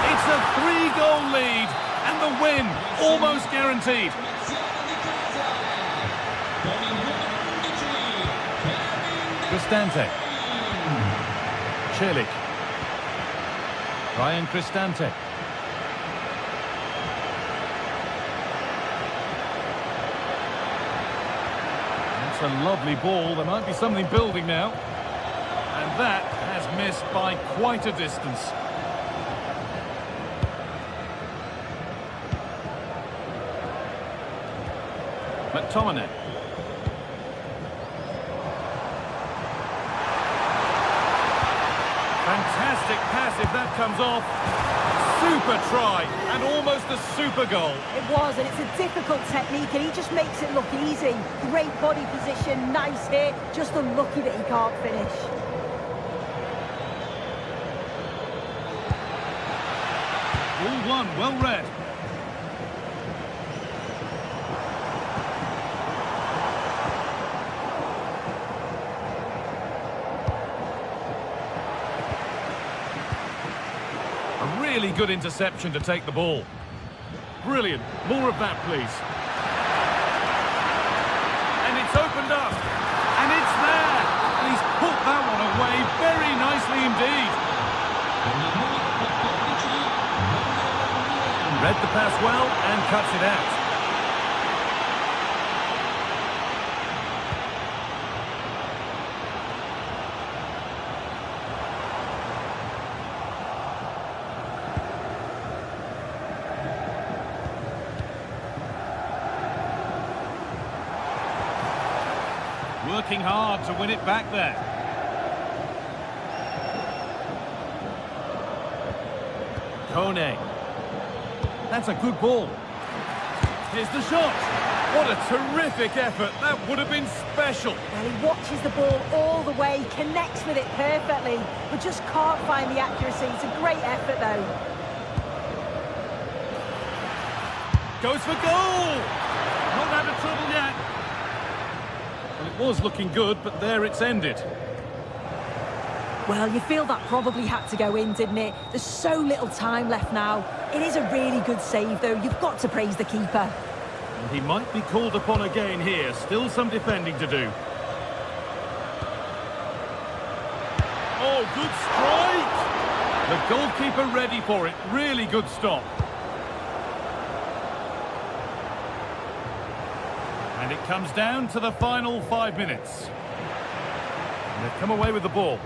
It's a 3-goal lead and the win almost guaranteed. Cristante. Celik. Brian Cristante. That's a lovely ball. There might be something building now. And that has missed by quite a distance. McTominay. Fantastic pass if that comes off. Super try and almost a super goal. It was, and it's a difficult technique, and he just makes it look easy. Great body position, nice hit, just unlucky that he can't finish. All one, well read. Really good interception to take the ball. Brilliant. More of that, please. And it's opened up. And it's there. And he's put that one away very nicely indeed. Read the pass well and cuts it out. Working hard to win it back there. Kone. That's a good ball. Here's the shot. What a terrific effort. That would have been special. Well, he watches the ball all the way, connects with it perfectly, but just can't find the accuracy. It's a great effort, though. Goes for goal. Not out of trouble yet. Well, it was looking good, but there it's ended. Well, you feel that probably had to go in, didn't it? There's so little time left now. It is a really good save, though. You've got to praise the keeper. And he might be called upon again here. Still some defending to do. Oh, good strike! The goalkeeper ready for it. Really good stop. And it comes down to the final 5 minutes. And they've come away with the ball.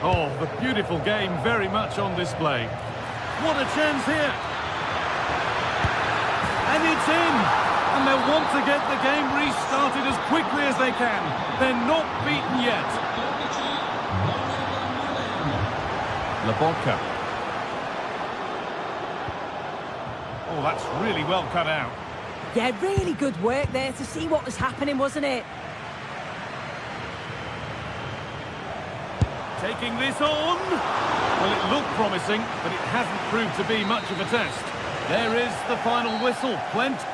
Oh, the beautiful game very much on display. What a chance here. And it's in. And they'll want to get the game restarted as quickly as they can. They're not beaten yet. Laborca. Oh, that's really well cut out. Yeah, really good work there to see what was happening, wasn't it? Taking this on. Well, it looked promising, but it hasn't proved to be much of a test. There is the final whistle. Plenty.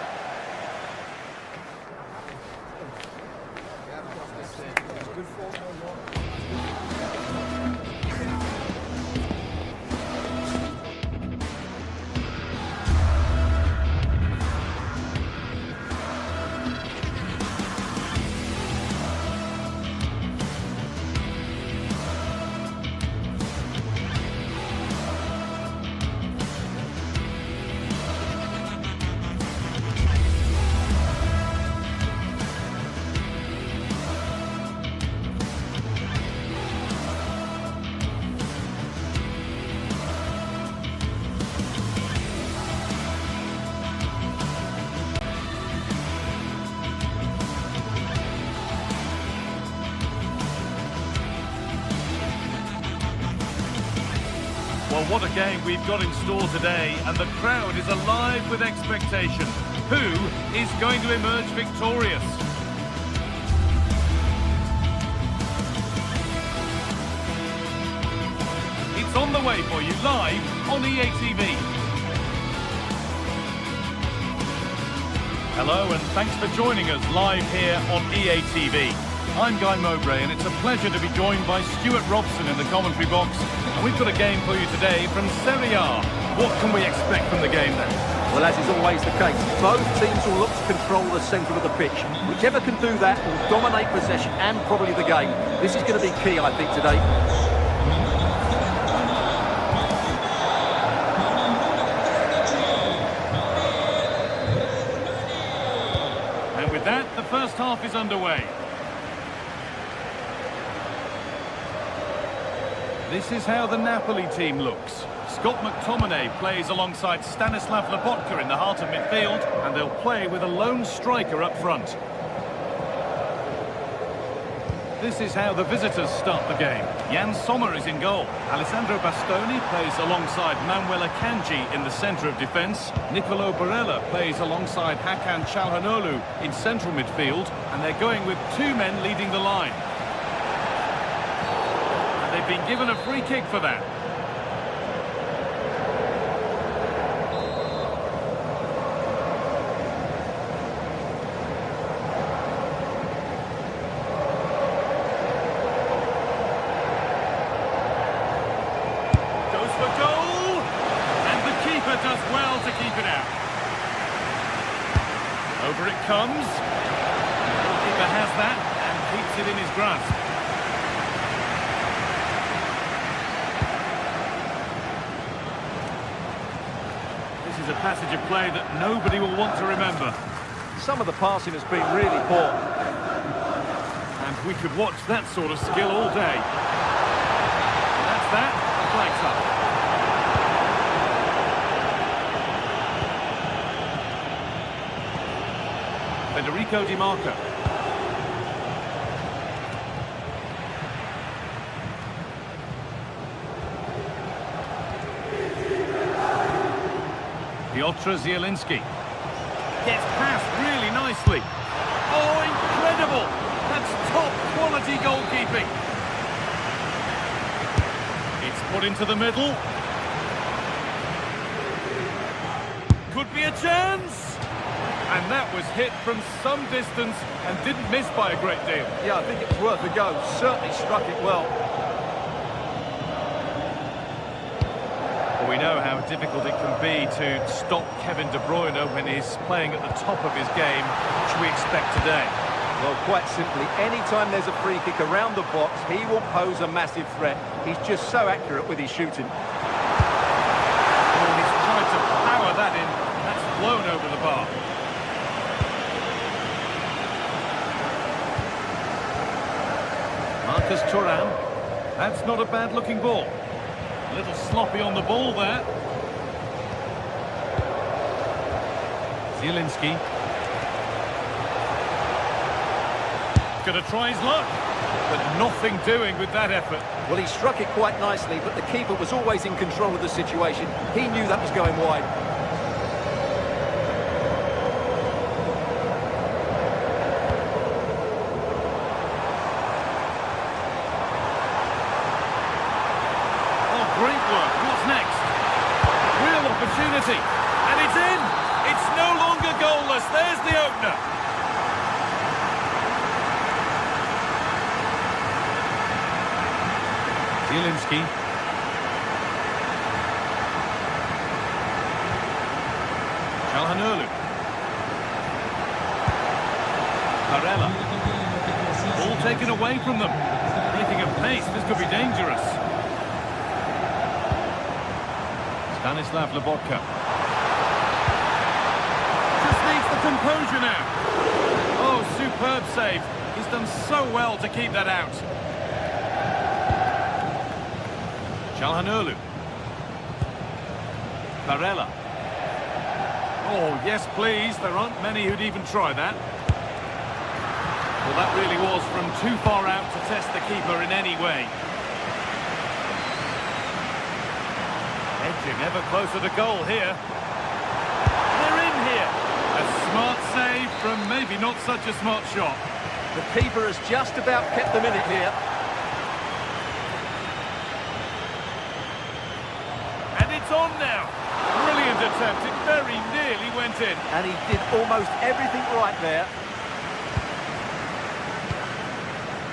Well, what a game we've got in store today, and the crowd is alive with expectation. Who is going to emerge victorious? It's on the way for you live on EA TV. Hello, and thanks for joining us live here on EA TV. I'm Guy Mowbray, and it's a pleasure to be joined by Stuart Robson in the commentary box. And we've got a game for you today from Serie A. What can we expect from the game then? Well, as is always the case, both teams will look to control the centre of the pitch. Whichever can do that will dominate possession and probably the game. This is going to be key, I think, today. And with that, the first half is underway. This is how the Napoli team looks. Scott McTominay plays alongside Stanislav Lobotka in the heart of midfield, and they'll play with a lone striker up front. This is how the visitors start the game. Jan Sommer is in goal. Alessandro Bastoni plays alongside Manuel Akanji in the centre of defence. Nicolo Barella plays alongside Hakan Çalhanoğlu in central midfield, and they're going with two men leading the line. And they've been given a free kick for that. Does well to keep it out. Over it comes. The goalkeeper has that and keeps it in his grasp. This is a passage of play that nobody will want to remember. Some of the passing has been really poor. And we could watch that sort of skill all day. And that's that. The flag's up. Federico Di Marco. Piotr Zielinski. Gets past really nicely. Oh, incredible! That's top quality goalkeeping. It's put into the middle. Could be a chance! And that was hit from some distance and didn't miss by a great deal. Yeah, I think it was worth a go. Certainly struck it well. Well, we know how difficult it can be to stop Kevin De Bruyne when he's playing at the top of his game. What should we expect today? Well, quite simply, anytime there's a free kick around the box, he will pose a massive threat. He's just so accurate with his shooting. Oh, he's tried to power that in. That's blown over the bar. Marcus Thuram. That's not a bad-looking ball. A little sloppy on the ball there. Zielinski. Gonna try his luck, but nothing doing with that effort. Well, he struck it quite nicely, but the keeper was always in control of the situation. He knew that was going wide. Great work. What's next? Real opportunity. And it's in. It's no longer goalless. There's the opener. Zielinski. Çalhanoğlu. Barella. Ball taken away from them. Picking up pace. This could be dangerous. Stanislav Lobotka. Just needs the composure now. Oh, superb save. He's done so well to keep that out. Çalhanoğlu. Barella. Oh, yes, please. There aren't many who'd even try that. Well, that really was from too far out to test the keeper in any way. Edging ever closer to goal here. They're in here. A smart save from maybe not such a smart shot. The keeper has just about kept them in it here. And it's on now. Brilliant attempt. It very nearly went in. And he did almost everything right there.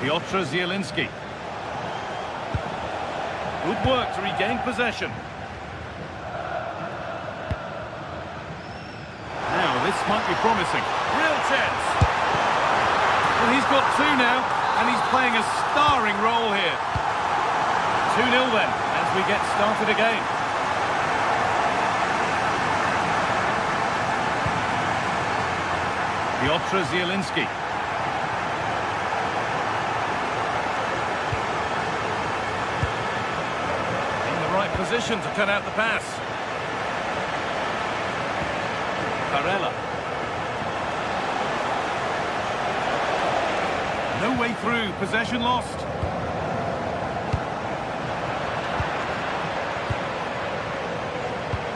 Piotr Zielinski. Good work to regain possession. Now, this might be promising. Real chance. Well, he's got two now, and he's playing a starring role here. 2-0 then, as we get started again. Piotr Zielinski. position to cut out the pass. Barella. No way through, possession lost.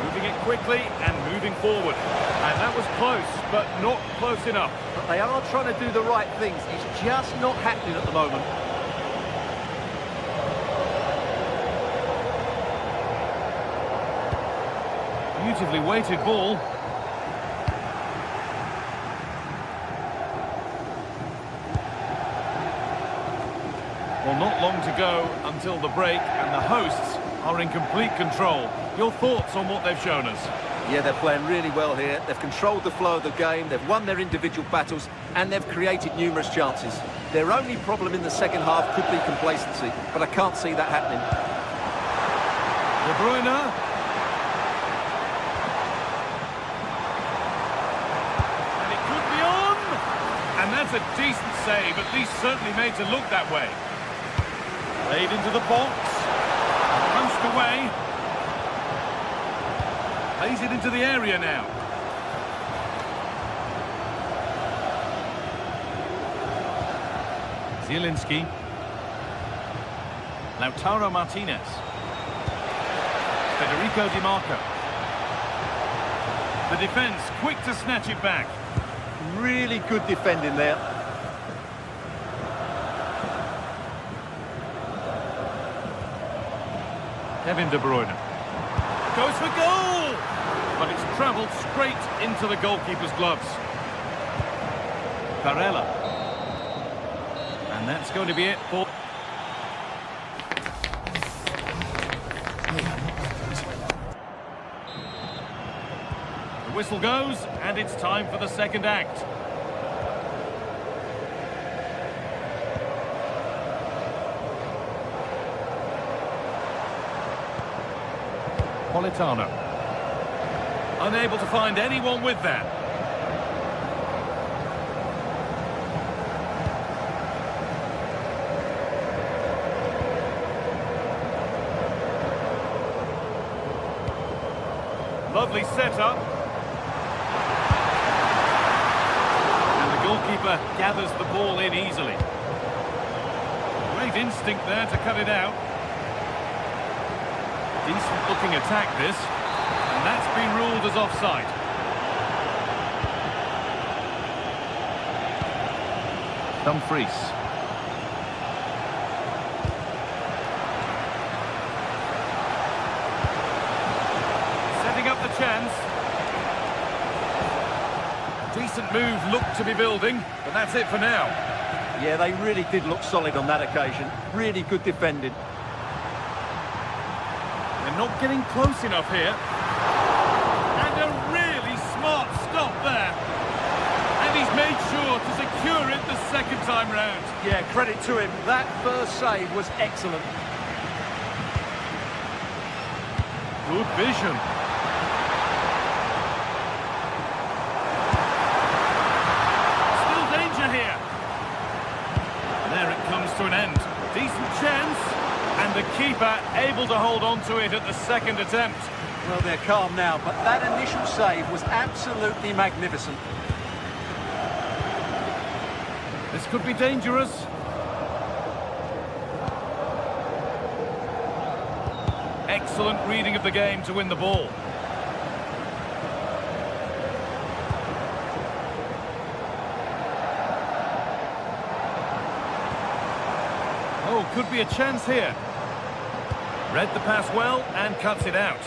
Moving it quickly and moving forward. And that was close, but not close enough. But they are trying to do the right things. It's just not happening at the moment. Beautifully weighted ball. Well, not long to go until the break, and the hosts are in complete control. Your thoughts on what they've shown us? Yeah, they're playing really well here. They've controlled the flow of the game, they've won their individual battles, and they've created numerous chances. Their only problem in the second half could be complacency, but I can't see that happening. De Bruyne. And it could be on! And that's a decent save, at least certainly made to look that way. Played into the box. Punched away. Plays it into the area now. Zielinski. Lautaro Martinez. Federico Di Marco. The defence quick to snatch it back. Really good defending there. Kevin De Bruyne. Goes for goal! But it's travelled straight into the goalkeeper's gloves. Barella. And that's going to be it for... The whistle goes, and it's time for the second act. Politano. Unable to find anyone with that. Lovely setup. And the goalkeeper gathers the ball in easily. Great instinct there to cut it out. Decent looking attack this, and that's been ruled as offside. Dumfries. Setting up the chance. Decent move looked to be building, but that's it for now. Yeah, they really did look solid on that occasion. Really good defending. Not getting close enough here. And a really smart stop there. And he's made sure to secure it the second time round. Yeah, credit to him. That first save was excellent. Good vision. Still danger here. And there it comes to an end. Decent chance. And the keeper able to hold on to it at the second attempt. Well, they're calm now, but that initial save was absolutely magnificent. This could be dangerous. Excellent reading of the game to win the ball. Oh, could be a chance here. Read the pass well and cuts it out.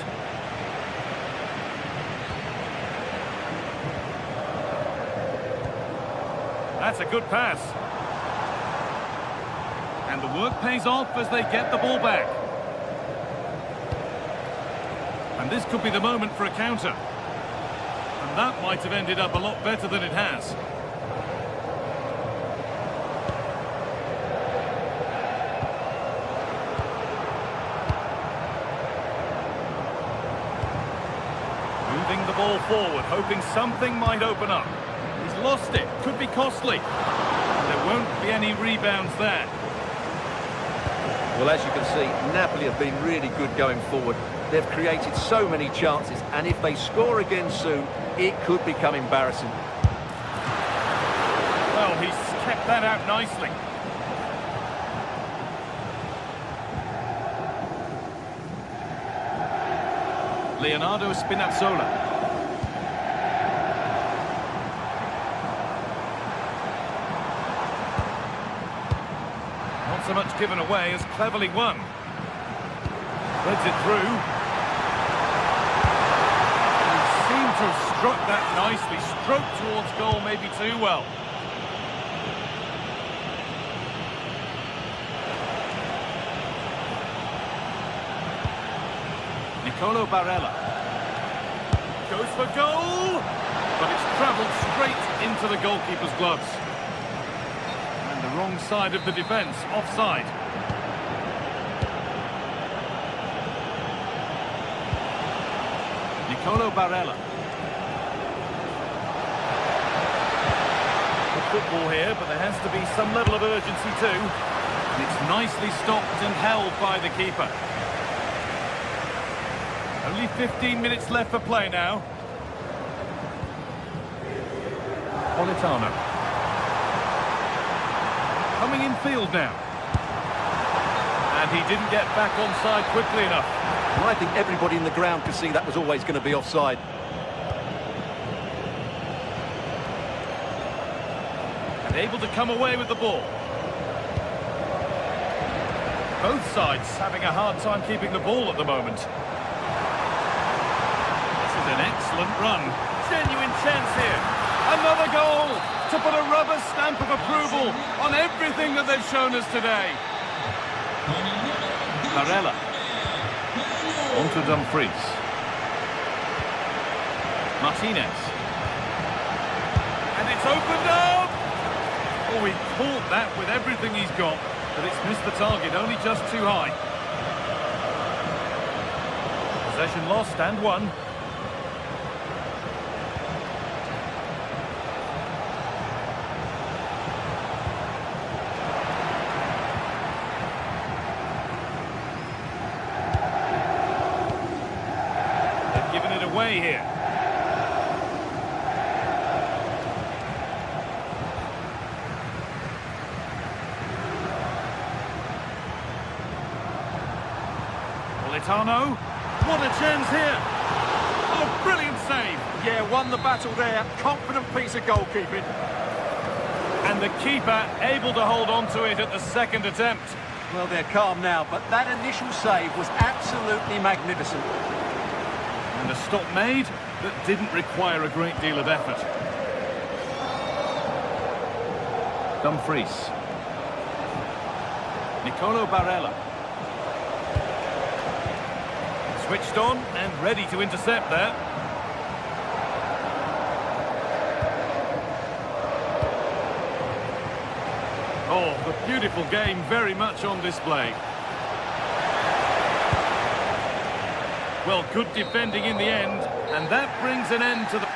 That's a good pass. And the work pays off as they get the ball back. And this could be the moment for a counter. And that might have ended up a lot better than it has. Moving the ball forward, hoping something might open up. He's lost it, could be costly. There won't be any rebounds there. Well, as you can see, Napoli have been really good going forward. They've created so many chances, and if they score again soon, it could become embarrassing. Well, he's kept that out nicely. Leonardo Spinazzola. Not so much given away as cleverly won. Threads it through. He seemed to have struck that nicely. Stroked towards goal maybe too well. Nicolo Barella goes for goal, but it's travelled straight into the goalkeeper's gloves. And the wrong side of the defence, offside. Nicolo Barella. Good football here, but there has to be some level of urgency too. And it's nicely stopped and held by the keeper. Only 15 minutes left for play now. Politano. Coming in field now. And he didn't get back onside quickly enough. Well, I think everybody in the ground could see that was always going to be offside. And able to come away with the ball. Both sides having a hard time keeping the ball at the moment. An excellent run. Genuine chance here. Another goal to put a rubber stamp of approval on everything that they've shown us today. Barella. On to Dumfries. Martinez. And it's opened up! Oh, he caught that with everything he's got, but it's missed the target, only just too high. Possession lost and won. Away here. Politano. What a chance here. Oh, brilliant save. Yeah, won the battle there. Confident piece of goalkeeping. And the keeper able to hold on to it at the second attempt. Well, they're calm now, but that initial save was absolutely magnificent. And a stop made that didn't require a great deal of effort. Dumfries. Nicolo Barella. Switched on and ready to intercept there. Oh, the beautiful game very much on display. Well, good defending in the end, and that brings an end to the...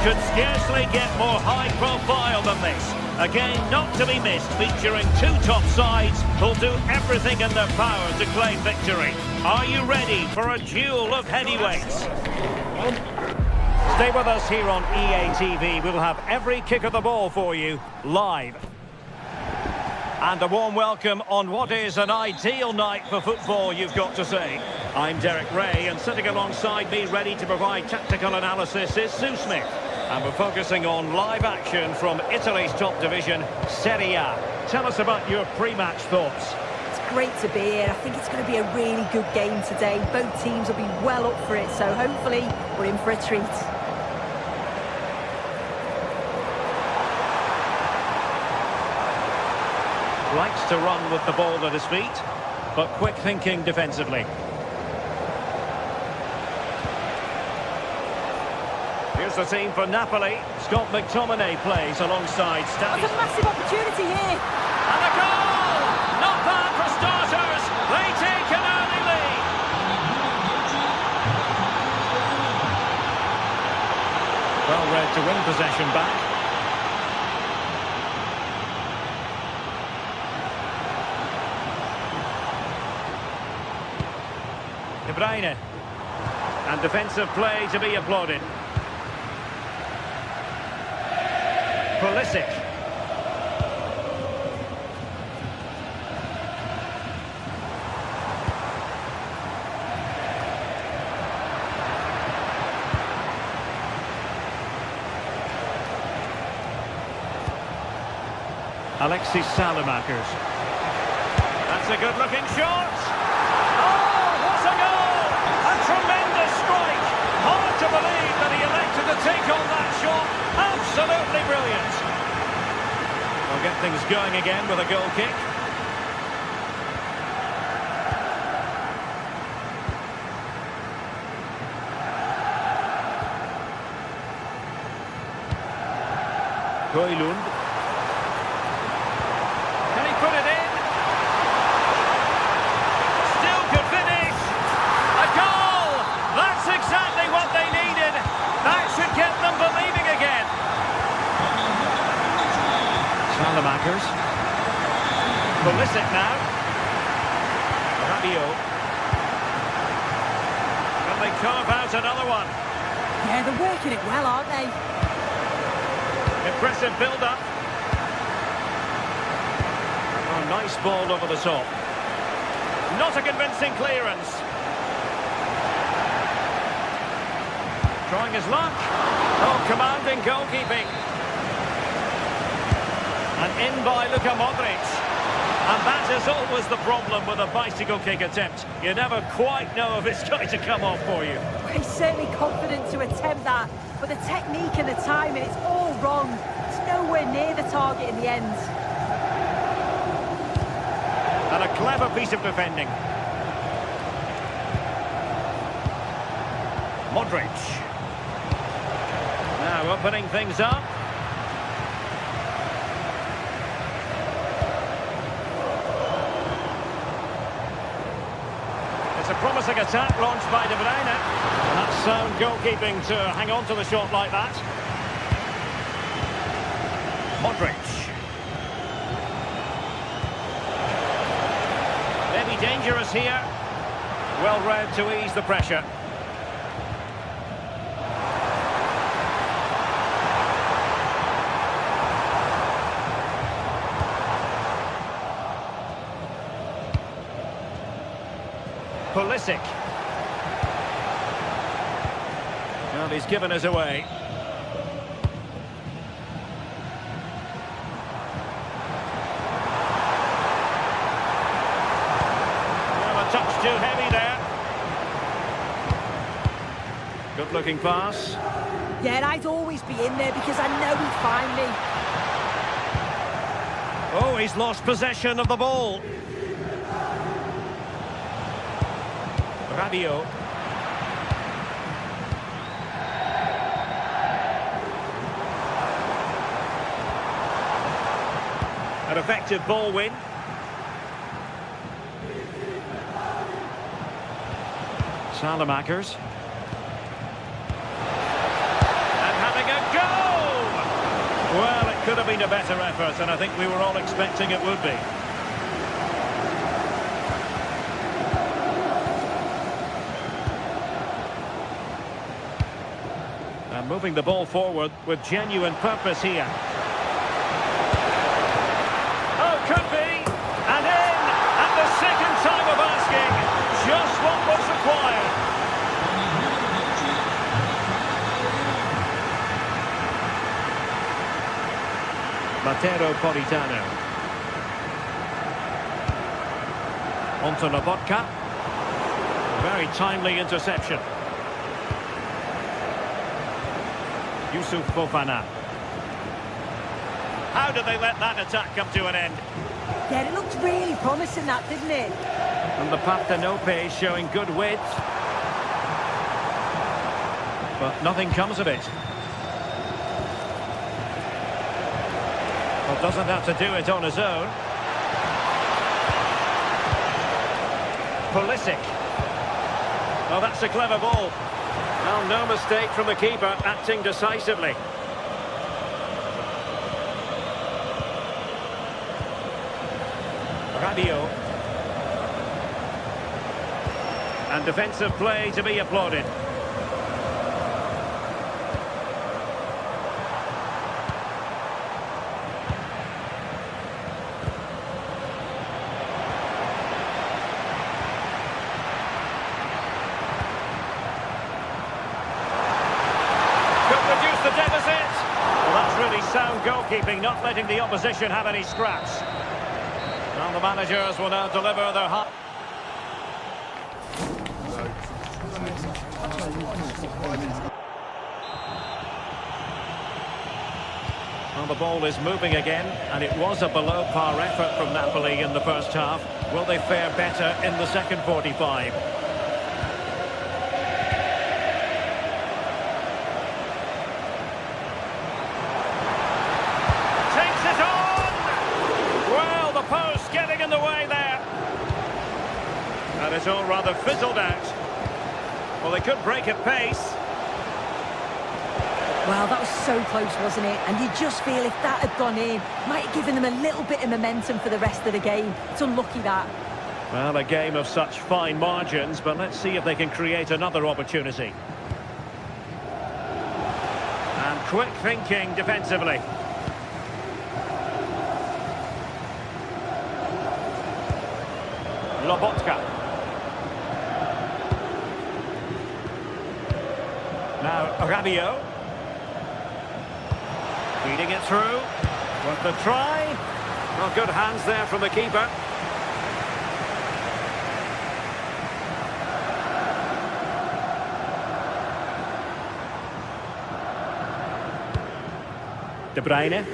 Could scarcely get more high profile than this. Again, not to be missed, featuring two top sides who'll do everything in their power to claim victory. Are you ready for a duel of heavyweights? Stay with us here on EA TV. We'll have every kick of the ball for you live. And a warm welcome on what is an ideal night for football, you've got to say. I'm Derek Ray, and sitting alongside me, ready to provide tactical analysis, is Sue Smith. And we're focusing on live action from Italy's top division, Serie A. Tell us about your pre-match thoughts. It's great to be here. I think it's going to be a really good game today. Both teams will be well up for it, so hopefully we're in for a treat. Likes to run with the ball at his feet, but quick thinking defensively. Here's the team for Napoli. Scott McTominay plays alongside Stanley. That's a massive opportunity here. And a goal! Not bad for starters. They take an early lead. Well read to win possession back. De Bruyne. And defensive play to be applauded. Pulisic. Alexis Salamakers. That's a good-looking shot. Tremendous strike! Hard to believe that he elected to take on that shot. Absolutely brilliant. We'll get things going again with a goal kick. Højlund. Can he put it in? Still could finish. A goal! That's exactly what they needed. That should get them believing again. Salamakers. Pulisic now. Rabiot. Can they carve out another one? Yeah, they're working it well, aren't they? Impressive build-up. Oh, nice ball over the top. Not a convincing clearance. Trying his luck. Oh, commanding goalkeeping. And in by Luka Modric. And that is always the problem with a bicycle kick attempt. You never quite know if it's going to come off for you. He's certainly confident to attempt that, but the technique and the timing, it's all wrong. It's nowhere near the target in the end. And a clever piece of defending. Modric. Now opening things up. It's a promising attack launched by De Bruyne. And that's sound goalkeeping to hang on to the shot like that. Modric. Maybe dangerous here. Well read to ease the pressure. Pulisic. Well, he's given us away. Well, a touch too heavy there. Good-looking pass. Yeah, and I'd always be in there because I know he'd find me. Oh, he's lost possession of the ball. Rabiot. An effective ball win. Salamakers. And having a go! Well, it could have been a better effort, and I think we were all expecting it would be. And moving the ball forward with genuine purpose here. Oh, could be! Politano. Onto Lobotka. Very timely interception. Yusuf Fofana. How did they let that attack come to an end? Yeah, it looked really promising, that, didn't it? And the Partenope showing good width. But nothing comes of it. Well, doesn't have to do it on his own. Pulisic. Oh, that's a clever ball. Well, no mistake from the keeper, acting decisively. Rabiot. And defensive play to be applauded. Reduce the deficit. Well, that's really sound goalkeeping, not letting the opposition have any scraps. Now the managers will now deliver their high. Well, the ball is moving again, and it was a below-par effort from Napoli in the first half. Will they fare better in the second 45? Getting in the way there. And it's all rather fizzled out. Well, they could break at pace. Well, that was so close, wasn't it? And you just feel if that had gone in, might have given them a little bit of momentum for the rest of the game. It's unlucky, that. Well, a game of such fine margins, but let's see if they can create another opportunity. And quick thinking defensively. Lobotka. Now Rabiot. Feeding it through. Worth the try. Well, good hands there from the keeper. De Bruyne.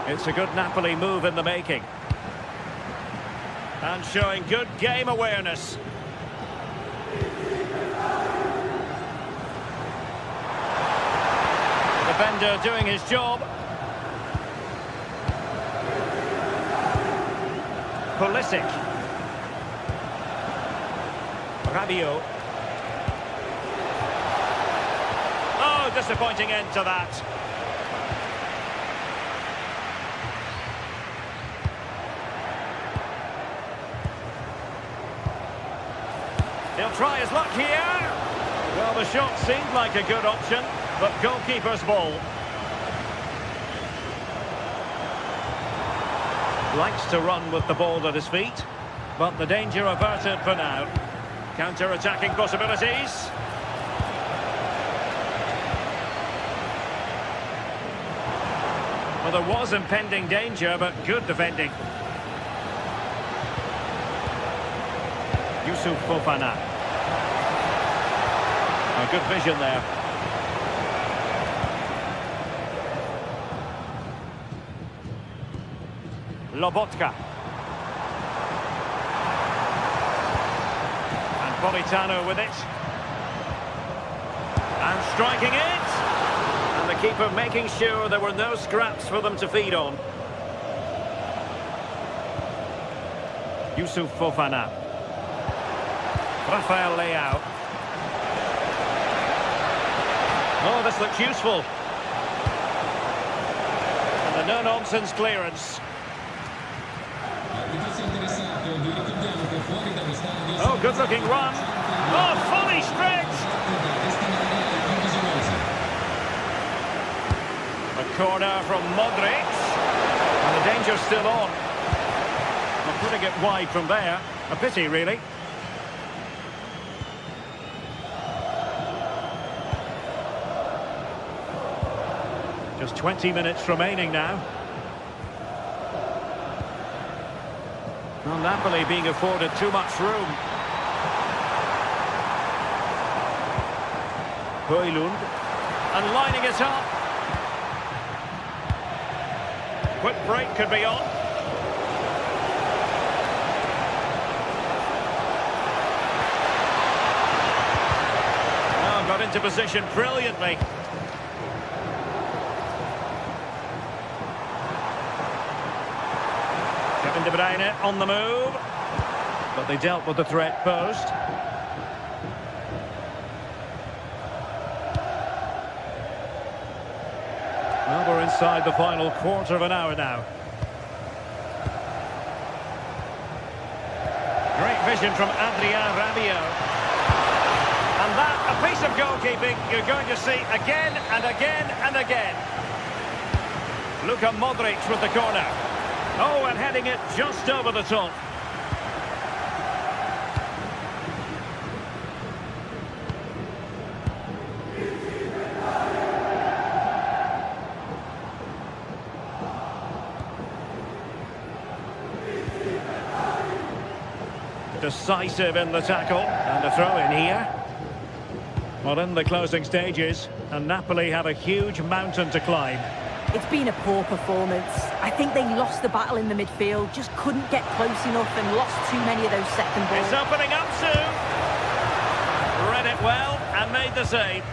It's a good Napoli move in the making. And showing good game awareness. The defender doing his job. Pulisic. Rabiot. Oh, disappointing end to that. He'll try his luck here. Well, the shot seemed like a good option, but goalkeeper's ball. Likes to run with the ball at his feet, but the danger averted for now. Counter-attacking possibilities. Well, there was impending danger, but good defending. Yusuf Fofana. A good vision there. Lobotka. And Politano with it. And striking it. And the keeper making sure there were no scraps for them to feed on. Yusuf Fofana. Rafael Leao. Oh, this looks useful. And a no-nonsense clearance. Oh, good-looking run. Oh, fully stretched. A corner from Madrid. And the danger's still on. Well, putting it wide from there. A pity, really. Just 20 minutes remaining now. Well, Napoli being afforded too much room. Højlund. And lining it up. Quick break could be on. Oh, got into position brilliantly. Kevin De Bruyne on the move. But they dealt with the threat posed. Well, we're inside the final quarter of an hour now. Great vision from Adrien Rabiot. And that, a piece of goalkeeping you're going to see again and again and again. Luka Modric with the corner. Oh, and heading it just over the top. Decisive in the tackle, and a throw in here. Well, in the closing stages, and Napoli have a huge mountain to climb. It's been a poor performance. I think they lost the battle in the midfield, just couldn't get close enough and lost too many of those second balls. It's opening up soon. Read it well and made the save.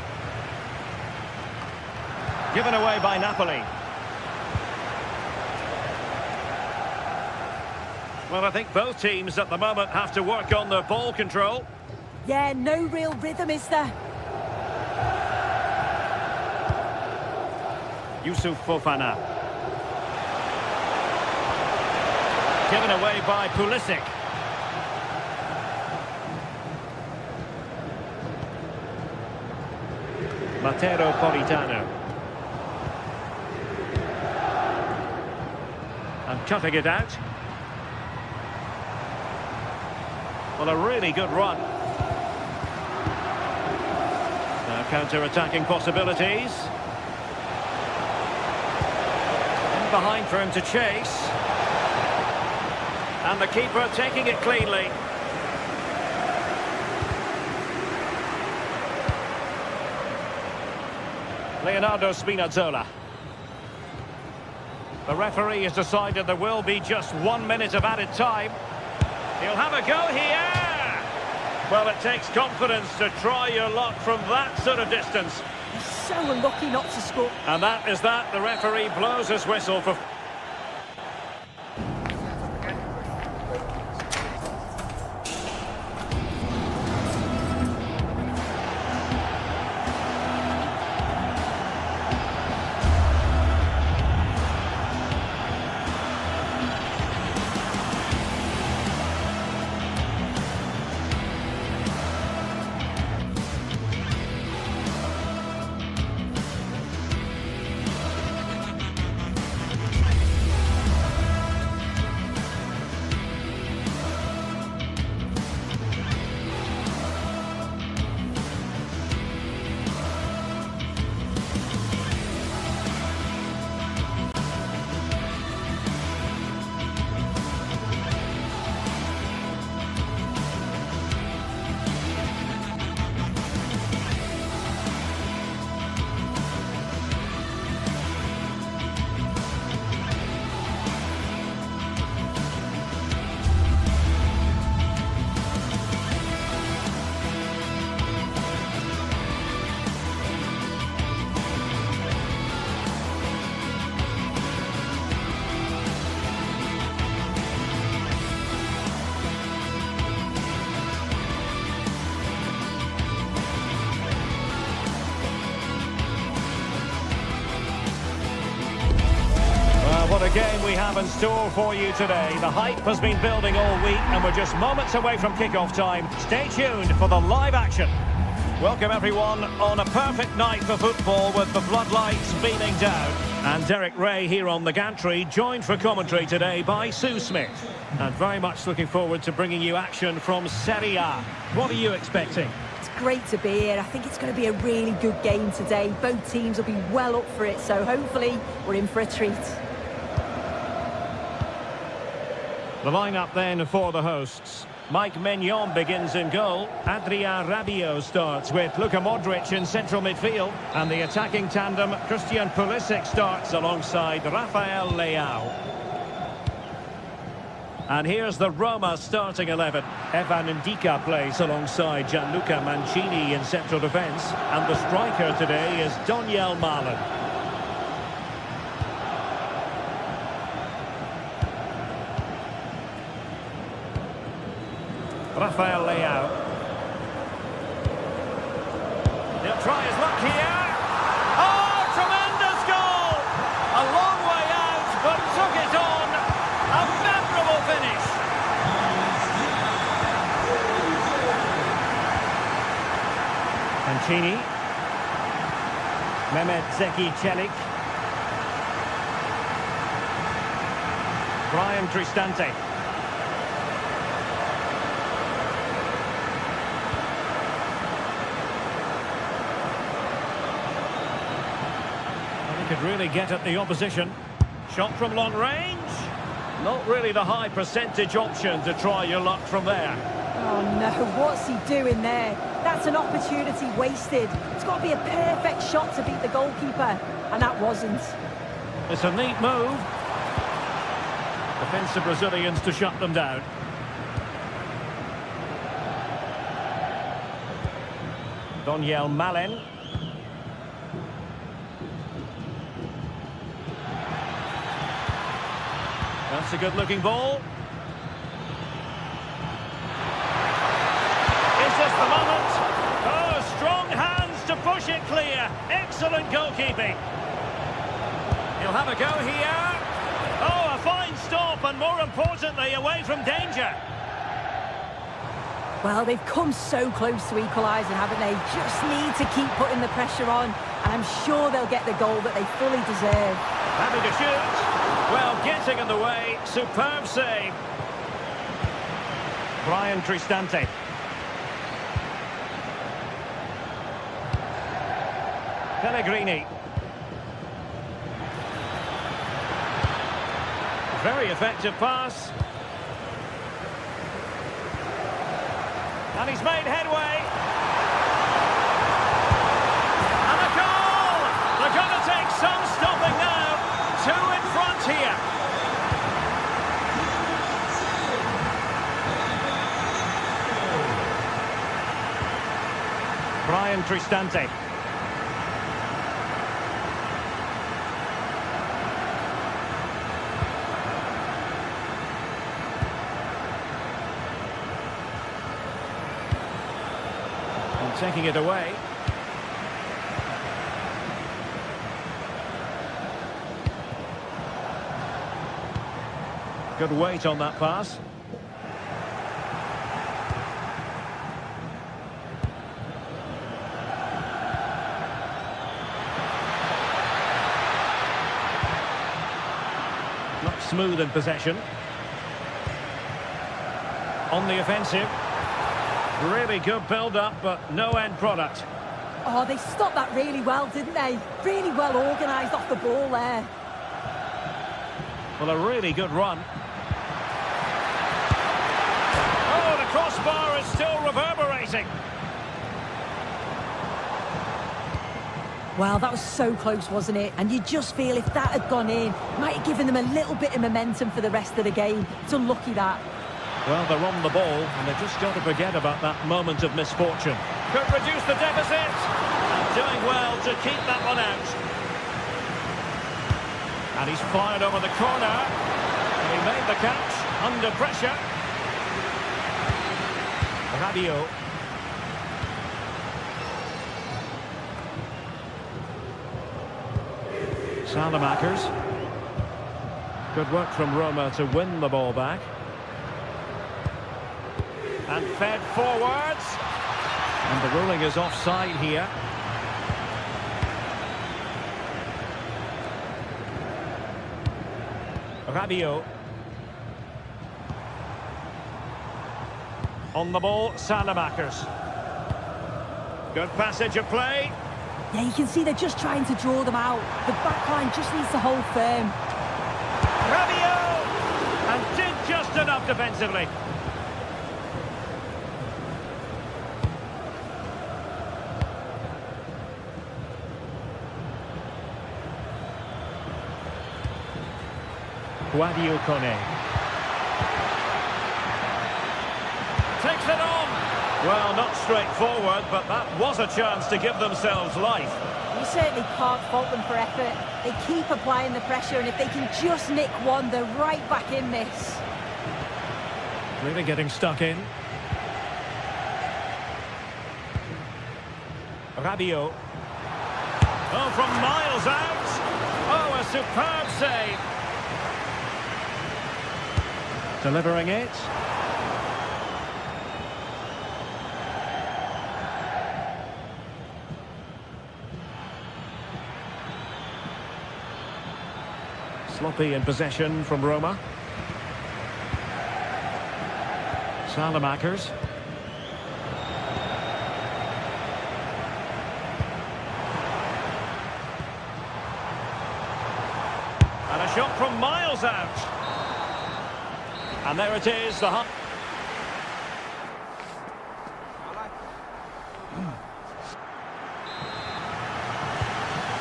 Given away by Napoli. Well, I think both teams at the moment have to work on their ball control. Yeah, no real rhythm, is there? Yusuf Fofana. Given away by Pulisic. Matteo Politano. And cutting it out. Well, a really good run. Now counter-attacking possibilities. In behind for him to chase. And the keeper taking it cleanly. Leonardo Spinazzola. The referee has decided there will be just 1 minute of added time. He'll have a go here. Well, it takes confidence to try your luck from that sort of distance. He's so unlucky not to score. And that is that. The referee blows his whistle for... What a game we have in store for you today. The hype has been building all week and we're just moments away from kickoff time. Stay tuned for the live action. Welcome everyone on a perfect night for football with the floodlights beaming down. And Derek Ray here on the gantry, joined for commentary today by Sue Smith. And very much looking forward to bringing you action from Serie A. What are you expecting? It's great to be here. I think it's going to be a really good game today. Both teams will be well up for it, so hopefully we're in for a treat. The lineup then for the hosts. Mike Maignan begins in goal. Adrien Rabiot starts with Luka Modric in central midfield. And the attacking tandem, Christian Pulisic, starts alongside Rafael Leao. And here's the Roma starting 11. Evan Ndika plays alongside Gianluca Mancini in central defence. And the striker today is Donyell Malen. Rafael Leao. He'll try his luck here. Oh, tremendous goal! A long way out, but took it on. A memorable finish. Mancini. Mehmet Zeki Çelik. Brian Cristante. Could really get at the opposition. Shot from long range. Not really the high percentage option to try your luck from there. Oh no, what's he doing there? That's an opportunity wasted. It's got to be a perfect shot to beat the goalkeeper, and that wasn't. It's a neat move. Defensive Brazilians to shut them down. Donyell Malen. That's a good-looking ball. Is this the moment? Oh, strong hands to push it clear. Excellent goalkeeping. He'll have a go here. Oh, a fine stop, and more importantly, away from danger. Well, they've come so close to equalising, haven't they? Just need to keep putting the pressure on, and I'm sure they'll get the goal that they fully deserve. Having to shoot. Well, getting in the way. Superb save. Brian Cristante. Pellegrini. Very effective pass. And he's made headway. And a goal! They're going to take some stopping now. Two in front here. Brian Cristante. And taking it away. Good weight on that pass. Not smooth in possession. On the offensive. Really good build-up, but no end product. Oh, they stopped that really well, didn't they? Really well organised off the ball there. Well, a really good run. Oh, the crossbar is still reverberating. Well, that was so close, wasn't it? And you just feel if that had gone in, might have given them a little bit of momentum for the rest of the game. It's unlucky that. Well, they're on the ball, and they've just got to forget about that moment of misfortune. Could reduce the deficit. And doing well to keep that one out. And he's fired over the corner. And he made the catch under pressure. Rabiot. Salamakers. Good work from Roma to win the ball back. And fed forwards. And the ruling is offside here. Rabiot. On the ball, Salamakers. Good passage of play. Yeah, you can see they're just trying to draw them out. The back line just needs to hold firm. Rabiot! And did just enough defensively. Guadio Kone. Takes it on. Well, not straightforward, but that was a chance to give themselves life. You certainly can't fault them for effort. They keep applying the pressure, and if they can just nick one, they're right back in this. Really getting stuck in. Rabiot. Oh, from miles out. Oh, a superb save. Delivering it. Sloppy in possession from Roma. Salamakers. And a shot from miles out. And there it is, the hut.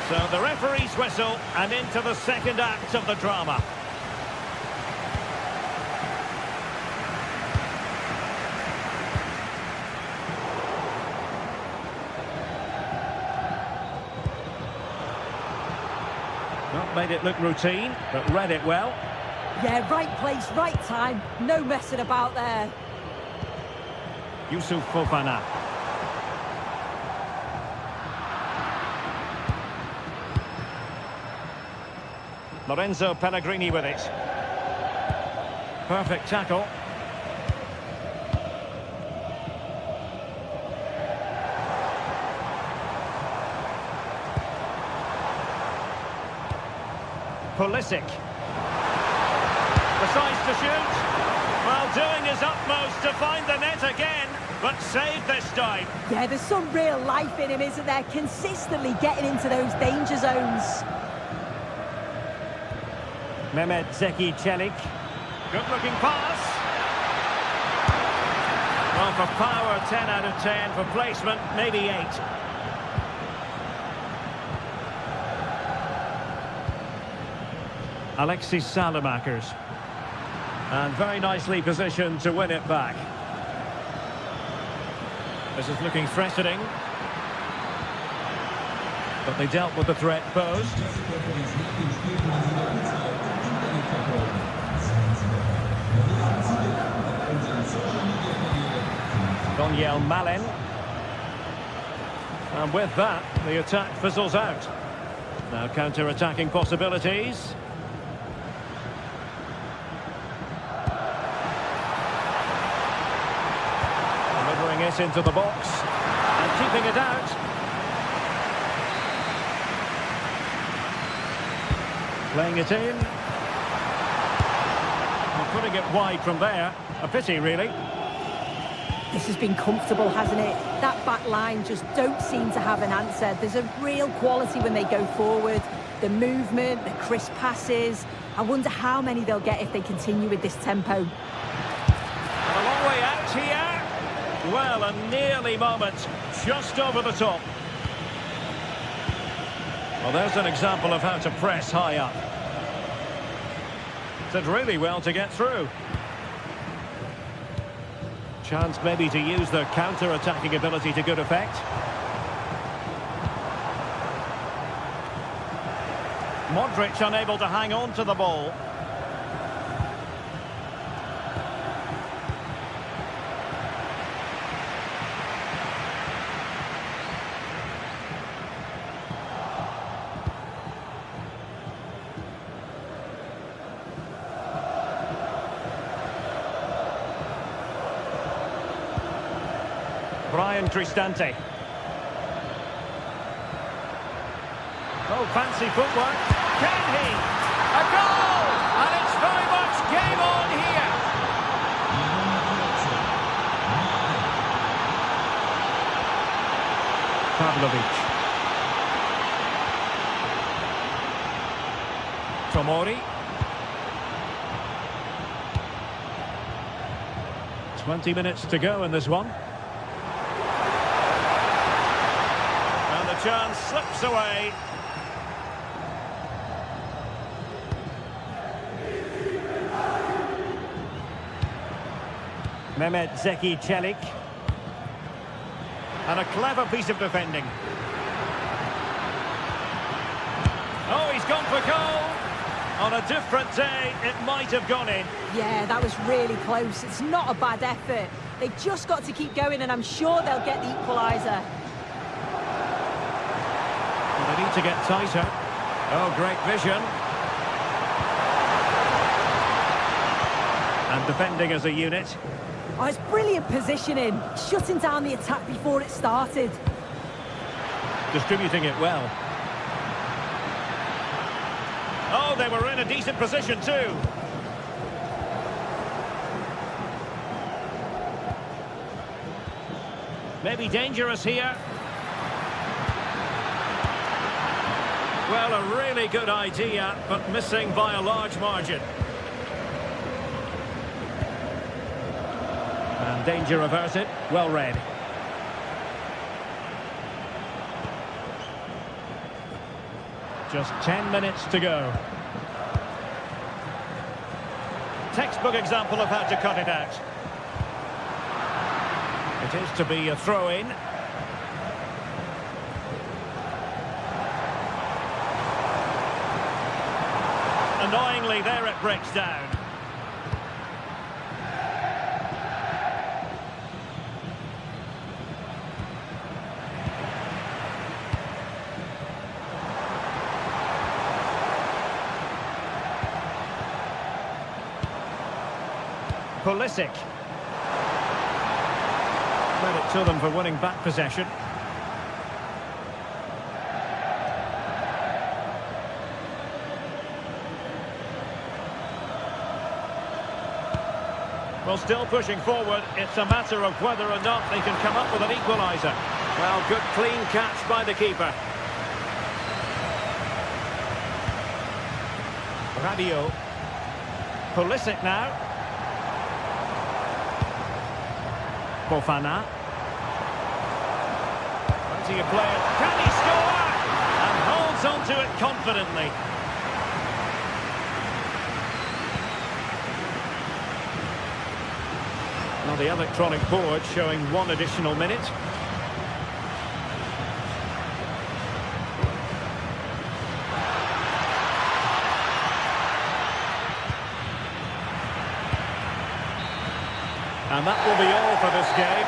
So the referee's whistle, and into the second act of the drama. Not made it look routine, but read it well. Yeah, right place, right time. No messing about there. Yusuf Fofana. Lorenzo Pellegrini with it. Perfect tackle. Pulisic. Decides to shoot. Well, doing his utmost to find the net again, but saved this time. Yeah, there's some real life in him, isn't there? Consistently getting into those danger zones. Mehmet Zeki Çelik. Good-looking pass. Well, for power, 10 out of 10. For placement, maybe 8. Alexis Salamakers. And very nicely positioned to win it back. This is looking threatening. But they dealt with the threat posed. Daniel Malen. And with that, the attack fizzles out. Now counter-attacking possibilities. Delivering it into the box. And keeping it out. Playing it in. And putting it wide from there. A pity, really. This has been comfortable, hasn't it? That back line just don't seem to have an answer. There's a real quality when they go forward. The movement, the crisp passes. I wonder how many they'll get if they continue with this tempo. A long way out here. Well, a nearly moment. Just over the top. Well, there's an example of how to press high up. Did really well to get through. Chance maybe to use their counter-attacking ability to good effect. Modric unable to hang on to the ball. Brian Cristante. Oh, fancy footwork. Can he? A goal! And it's very much game on here. Pavlovic. Tomori. 20 minutes to go in this one. And the chance slips away. Mehmet Zeki Çelik. And a clever piece of defending. Oh, he's gone for goal. On a different day, it might have gone in. Yeah, that was really close. It's not a bad effort. They've just got to keep going, and I'm sure they'll get the equaliser. Well, they need to get tighter. Oh, great vision. And defending as a unit. Oh, it's brilliant positioning. Shutting down the attack before it started. Distributing it well. Oh, they were in a decent position too. Maybe dangerous here. Well, a really good idea, but missing by a large margin. And danger averted. Well read. Just 10 minutes to go. Textbook example of how to cut it out. It is to be a throw-in. Annoyingly, there it breaks down. Pulisic. Credit to them for winning back possession. Well, still pushing forward. It's a matter of whether or not they can come up with an equaliser. Well, good clean catch by the keeper. Radio. Pulisic now. Fofana. Plenty of players. Can he score? And holds on to it confidently. Now the electronic board showing 1 additional minute. And that will be all for this game.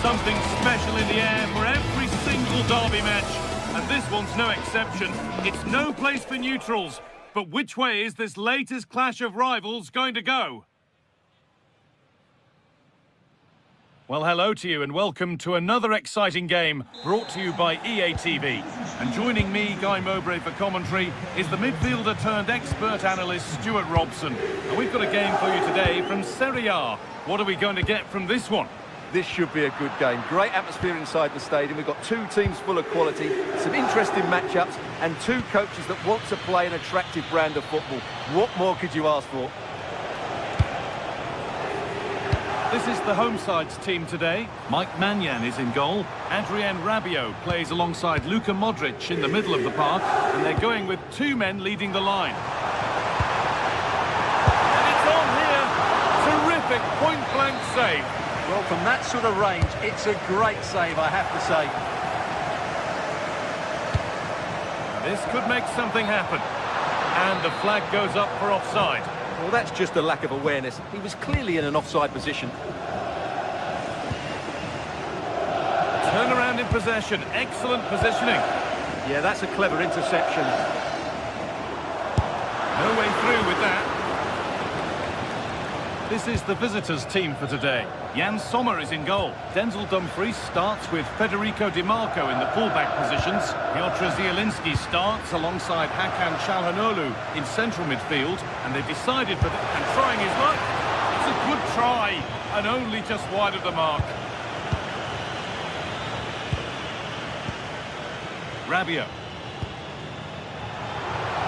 Something special in the air for every single derby match, and this one's no exception. It's no place for neutrals, but which way is this latest clash of rivals going to go? Well, hello to you and welcome to another exciting game brought to you by EA TV. And joining me, Guy Mowbray, for commentary is the midfielder turned expert analyst Stuart Robson. And we've got a game for you today from Serie A. What are we going to get from this one? This should be a good game. Great atmosphere inside the stadium. We've got two teams full of quality, some interesting matchups, and two coaches that want to play an attractive brand of football. What more could you ask for? This is the home side's team today. Mike Maignan is in goal. Adrien Rabiot plays alongside Luka Modric in the middle of the park, and they're going with two men leading the line. And it's on here. Terrific point-blank save. Well, from that sort of range, it's a great save, I have to say. This could make something happen. And the flag goes up for offside. Well, that's just a lack of awareness. He was clearly in an offside position. Turn around in possession. Excellent positioning. Yeah, that's a clever interception. No way through with that. This is the visitors' team for today. Jan Sommer is in goal. Denzel Dumfries starts with Federico Di Marco in the fullback positions. Piotr Zielinski starts alongside Hakan Çalhanoğlu in central midfield. And they've decided for and trying his luck. It's a good try, and only just wide of the mark. Rabiot.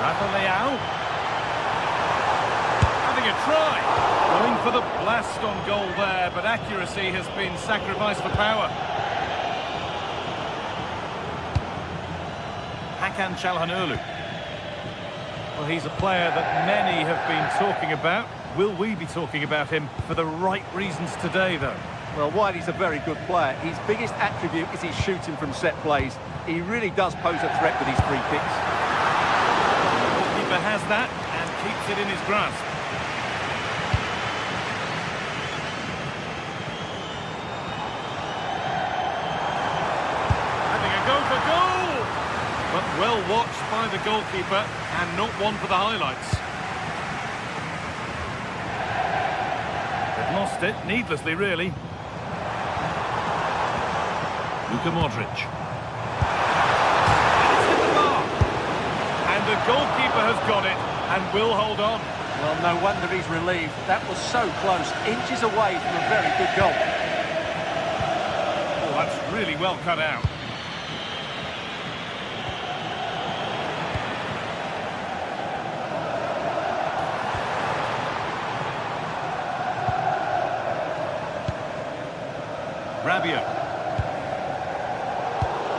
Rafa Leao. Having a try. Going for the blast on goal there, but accuracy has been sacrificed for power. Hakan Çalhanoğlu. Well, he's a player that many have been talking about. Will we be talking about him for the right reasons today, though? Well, while he's a very good player, his biggest attribute is his shooting from set plays. He really does pose a threat with his free kicks. The goalkeeper has that and keeps it in his grasp. But well watched by the goalkeeper and not one for the highlights. They've lost it, needlessly really. Luka Modric. And it's hit the bar. And the goalkeeper has got it and will hold on. Well, no wonder he's relieved. That was so close, inches away from a very good goal. Oh, that's really well cut out. Rabiot.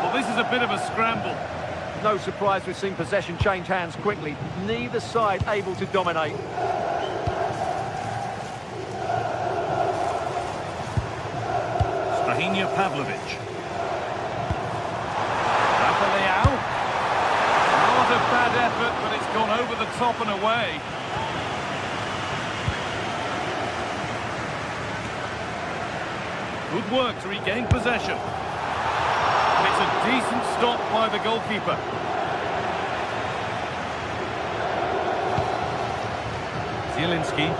Well, this is a bit of a scramble. No surprise we've seen possession change hands quickly. Neither side able to dominate. Strahinja Pavlovic. Rafa Leao. Not a bad effort, but it's gone over the top and away. Good work to regain possession. And it's a decent stop by the goalkeeper. Zielinski.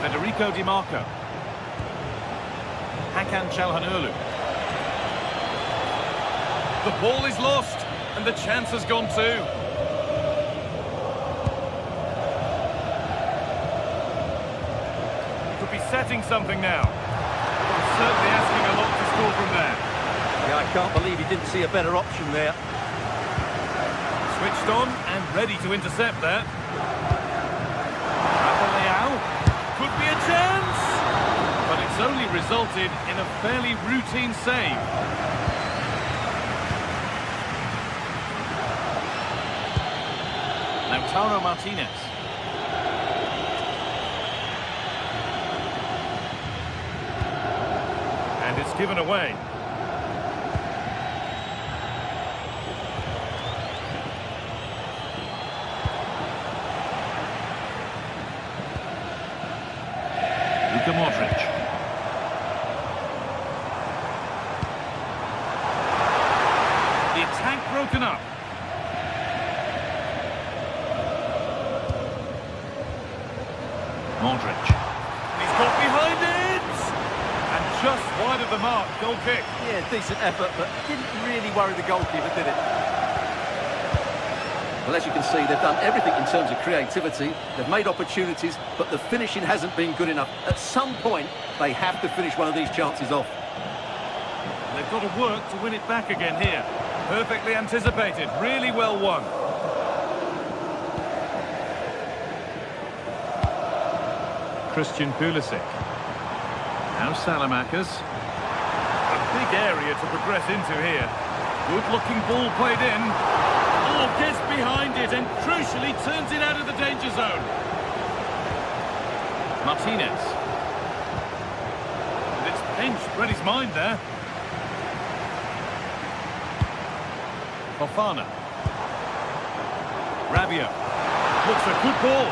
Federico Di Marco. Hakan Çalhanoğlu. The ball is lost, and the chance has gone too. Setting something now. Well, certainly asking a lot to score from there. Yeah, I can't believe he didn't see a better option there. Switched on and ready to intercept there. Rafa Leao. Could be a chance. But it's only resulted in a fairly routine save. Lautaro Martinez. And it's given away. Luka Modric. The attack broken up. Modric. He's got behind it! And just wide of the mark, goal kick. Yeah, decent effort, but didn't really worry the goalkeeper, did it? Well, as you can see, they've done everything in terms of creativity. They've made opportunities, but the finishing hasn't been good enough. At some point, they have to finish one of these chances off. They've got to work to win it back again here. Perfectly anticipated, really well won. Christian Pulisic. Now Salamakers. A big area to progress into here. Good-looking ball played in. Oh, gets behind it and crucially turns it out of the danger zone. Martinez. And it's pinched, read his mind there. Fofana. Rabiot. Looks a good ball.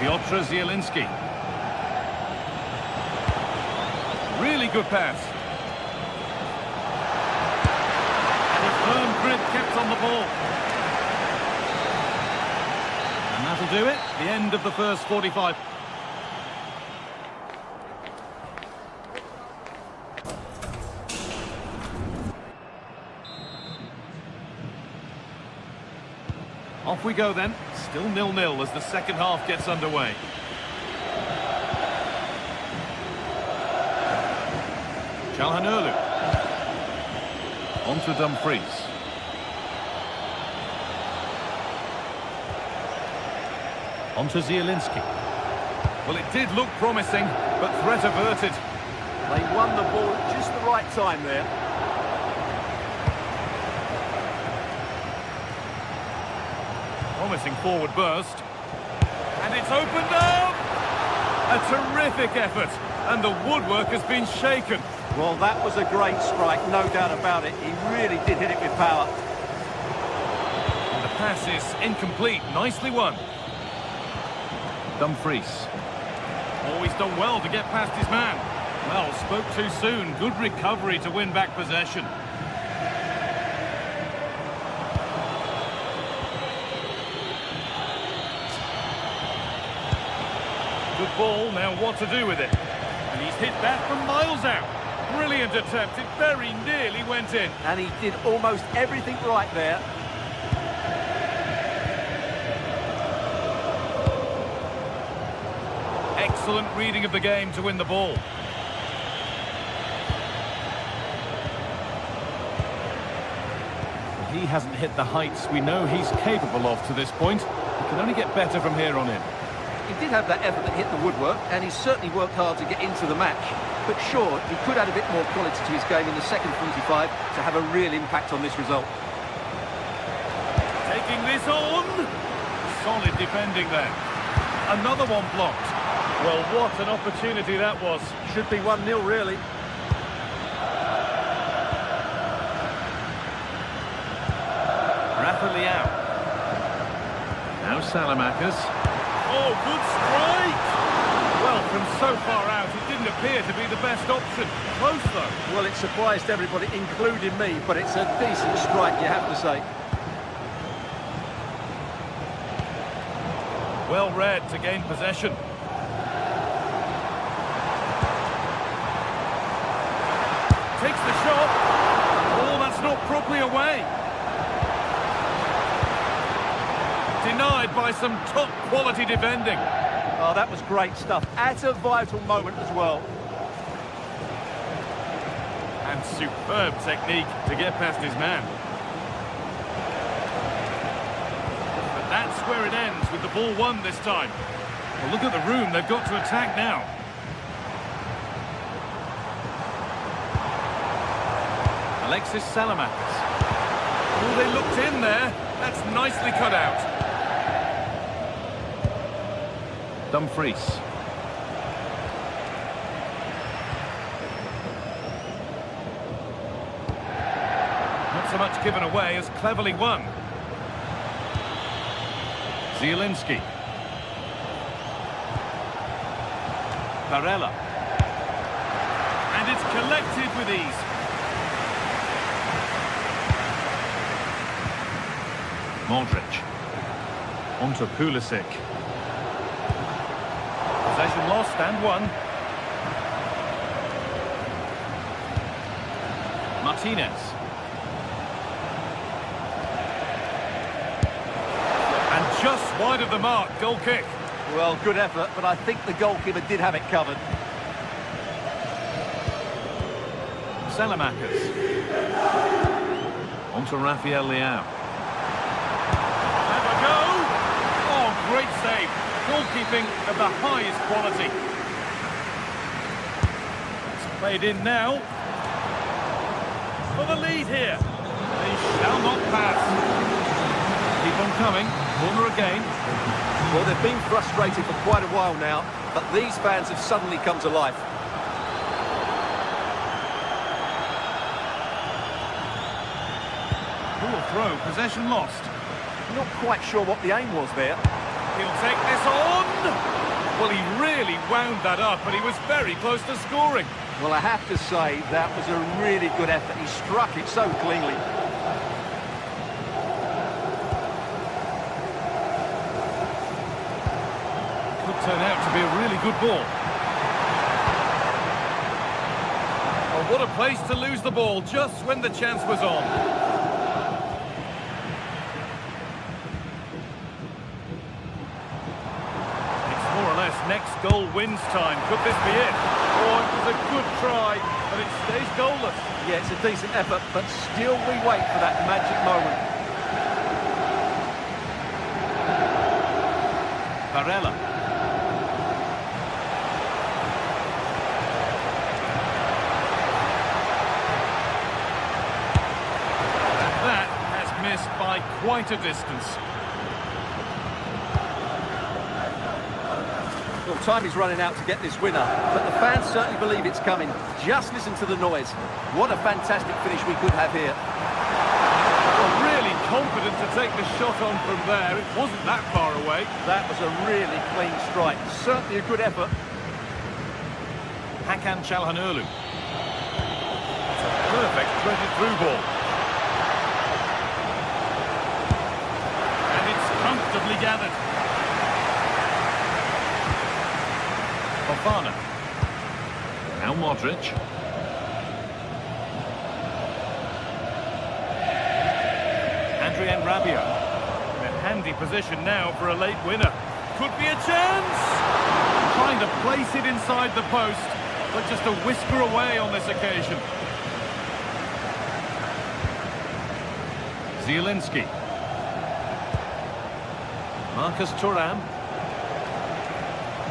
Piotr Zielinski. Really good pass. And a firm grip kept on the ball. And that'll do it. The end of the first 45. Off we go then. Still 0-0 as the second half gets underway. Çalhanoğlu. On to Dumfries. On to Zielinski. Well, it did look promising, but threat averted. They won the ball at just the right time there. Promising forward burst. And it's opened up! A terrific effort. And the woodwork has been shaken. Well, that was a great strike, no doubt about it. He really did hit it with power. And the pass is incomplete. Nicely won. Dumfries. Always done well to get past his man. Well, spoke too soon. Good recovery to win back possession. Good ball, now what to do with it? And he's hit that from miles out. Brilliant attempt, it very nearly went in. And he did almost everything right there. Excellent reading of the game to win the ball. He hasn't hit the heights we know he's capable of to this point. He can only get better from here on in. He did have that effort that hit the woodwork, and he certainly worked hard to get into the match. But sure, he could add a bit more quality to his game in the second 45 to have a real impact on this result. Taking this on. Solid defending there. Another one blocked. Well, what an opportunity that was. Should be 1-0, really. Rafa Leao. Now Salamakers. Oh, good strike! Well, from so far out, it didn't appear to be the best option. Close, though. Well, it surprised everybody, including me, but it's a decent strike, you have to say. Well read to gain possession. Takes the shot. Oh, that's not properly away. Denied by some top-quality defending. Oh, that was great stuff. At a vital moment as well. And superb technique to get past his man. But that's where it ends, with the ball won this time. Well, look at the room they've got to attack now. Alexis Salamakers. Oh, they looked in there. That's nicely cut out. Dumfries. Not so much given away as cleverly won. Zielinski. Barella. And it's collected with ease. Modric. On to Pulisic. Possession lost and won. Martinez. And just wide of the mark, goal kick. Well, good effort, but I think the goalkeeper did have it covered. Salamakers. On to Rafael Leao. Have a go! Oh, great save. Goalkeeping of the highest quality. It's played in now. For the lead here. They shall not pass. Keep on coming. Corner again. Well, they've been frustrated for quite a while now, but these fans have suddenly come to life. Poor throw, possession lost. Not quite sure what the aim was there. He'll take this on! Well, he really wound that up, but he was very close to scoring. Well, I have to say, that was a really good effort. He struck it so cleanly. Could turn out to be a really good ball. Oh, what a place to lose the ball just when the chance was on. It's more or less next goal wins time. Could this be it? Oh, it was a good try, but it stays goalless. Yeah, it's a decent effort, but still we wait for that magic moment. Barella. That has missed by quite a distance. Well, time is running out to get this winner, but the fans certainly believe it's coming. Just listen to the noise. What a fantastic finish we could have here. Well, really confident to take the shot on from there. It wasn't that far away. That was a really clean strike. Certainly a good effort. Hakan Çalhanoğlu. It's a perfect threaded through ball. And it's comfortably gathered. Fofana. Now Modric. Adrien Rabiot. In a handy position now for a late winner. Could be a chance! Trying to place it inside the post, but just a whisker away on this occasion. Zielinski. Marcus Thuram.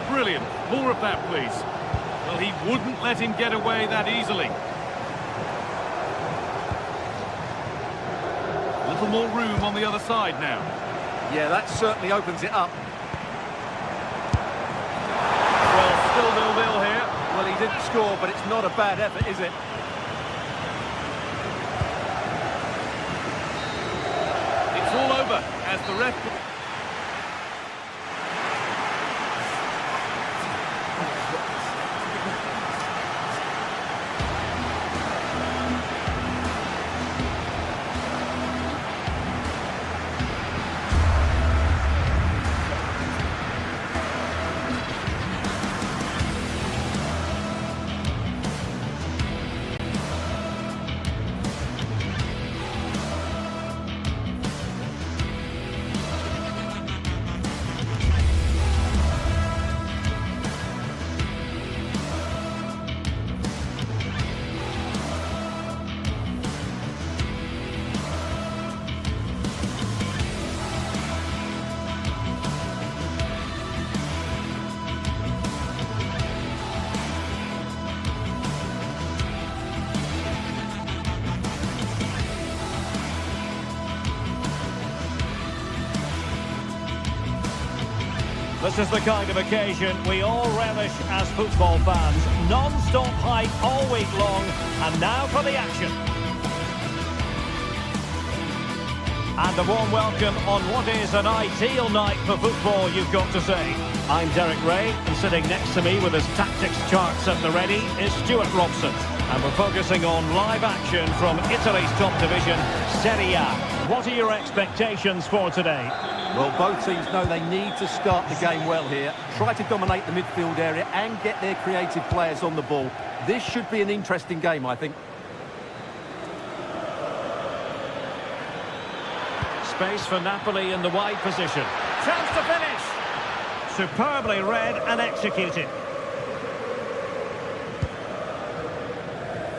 Brilliant. More of that, please. Well, he wouldn't let him get away that easily. A little more room on the other side now. Yeah, that certainly opens it up. Well, still 0-0 here. Well, he didn't score, but it's not a bad effort, is it? It's all over as the ref... This is the kind of occasion we all relish as football fans. Non-stop hype all week long, and now for the action. And a warm welcome on what is an ideal night for football, you've got to say. I'm Derek Ray, and sitting next to me with his tactics charts at the ready is Stuart Robson. And we're focusing on live action from Italy's top division, Serie A. What are your expectations for today? Well, both teams know they need to start the game well here. Try to dominate the midfield area and get their creative players on the ball. This should be an interesting game, I think. Space for Napoli in the wide position. Chance to finish. Superbly read and executed.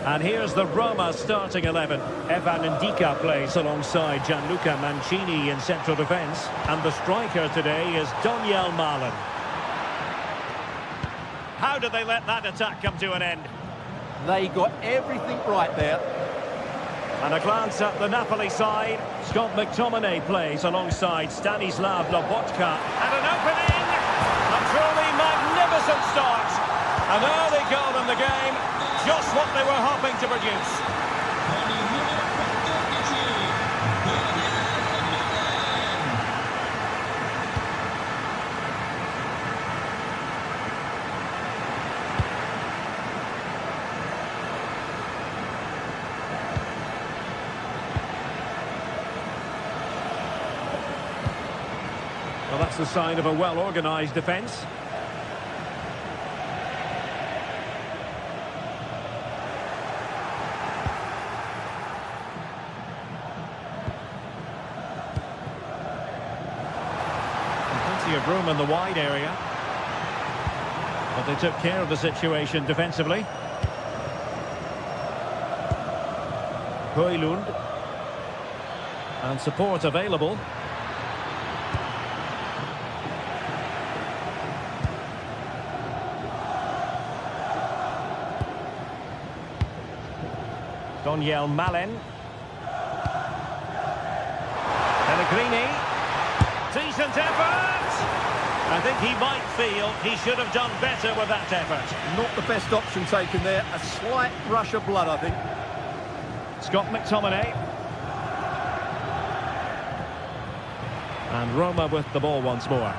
And here's the Roma starting 11. Evan Ndika plays alongside Gianluca Mancini in central defence. And the striker today is Daniel Malen. How did they let that attack come to an end? They got everything right there. And a glance at the Napoli side. Scott McTominay plays alongside Stanislav Lobotka. And an opening! A truly magnificent start. An early goal in the game. Just what they were hoping to produce. Well, that's the sign of a well-organised defence. Of room in the wide area, but they took care of the situation defensively. Højlund, and support available. Daniel Malen. Pellegrini. Decent effort! I think he might feel he should have done better with that effort. Not the best option taken there. A slight rush of blood, I think. Scott McTominay. And Roma with the ball once more.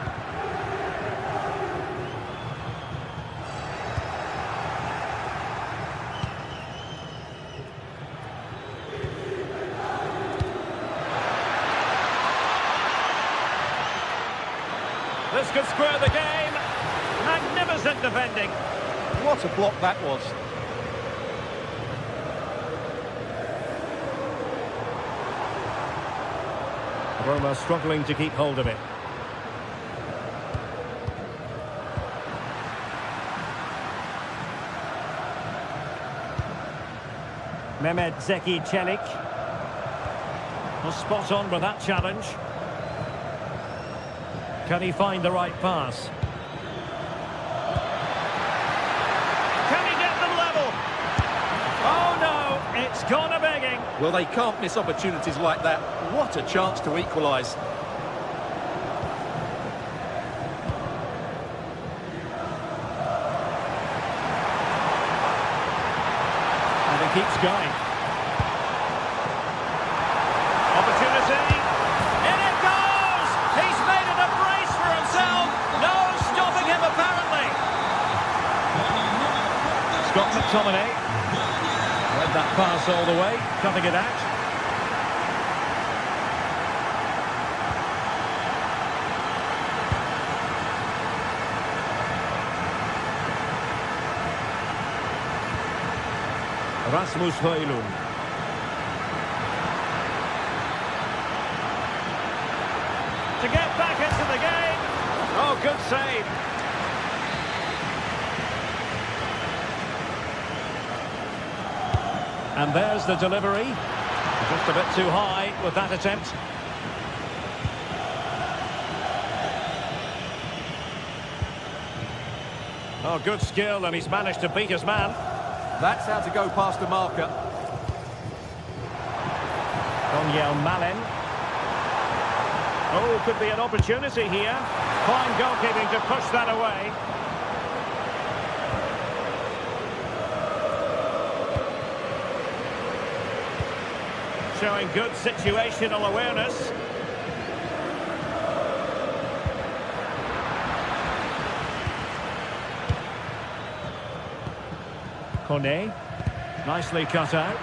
This could square the game. Magnificent defending. What a block that was. Roma struggling to keep hold of it. Mehmet Zeki Çelik. Was spot on with that challenge. Can he find the right pass? Can he get them level? Oh no, it's gone a-begging. Well, they can't miss opportunities like that. What a chance to equalise. And it keeps going. Opportunity. In it goes! He's made it a brace for himself. No stopping him, apparently. Scott McTominay. Read that pass all the way, cutting it out. Rasmus Højlund. To get back into the game. Oh, good save. And there's the delivery. Just a bit too high with that attempt. Oh, good skill, and he's managed to beat his man. That's how to go past the marker. Daniel Malen. Oh, could be an opportunity here. Fine goalkeeping to push that away. Showing good situational awareness. Kone, nicely cut out.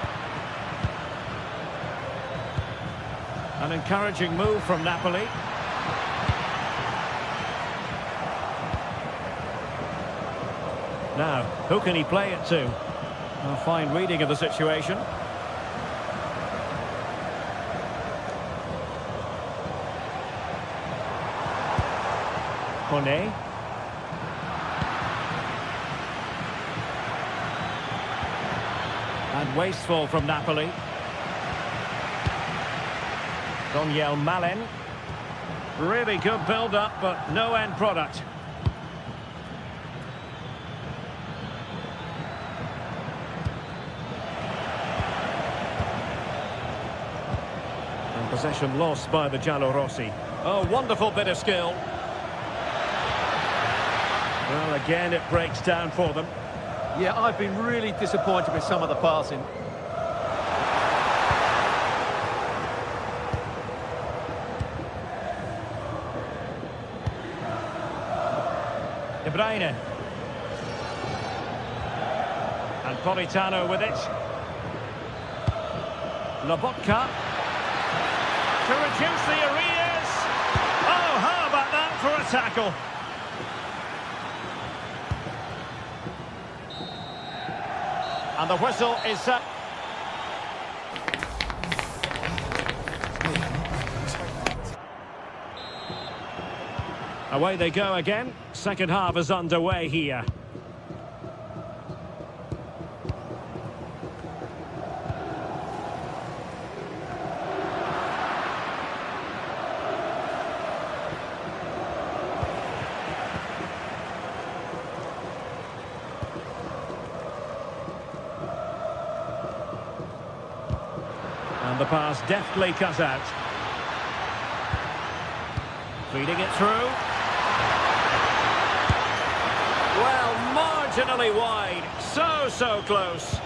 An encouraging move from Napoli. Now, who can he play it to? A fine reading of the situation. Kone. And wasteful from Napoli. Daniel Malen. Really good build-up, but no end product. And possession lost by the Giallorossi. Oh, wonderful bit of skill. Well, again, it breaks down for them. Yeah, I've been really disappointed with some of the passing. De Bruyne. And Politano with it. Lobotka. To reduce the arrears. Oh, how about that for a tackle? And the whistle is set. Away they go again. Second half is underway here. And the pass deftly cut out. Feeding it through. Well, marginally wide. So close.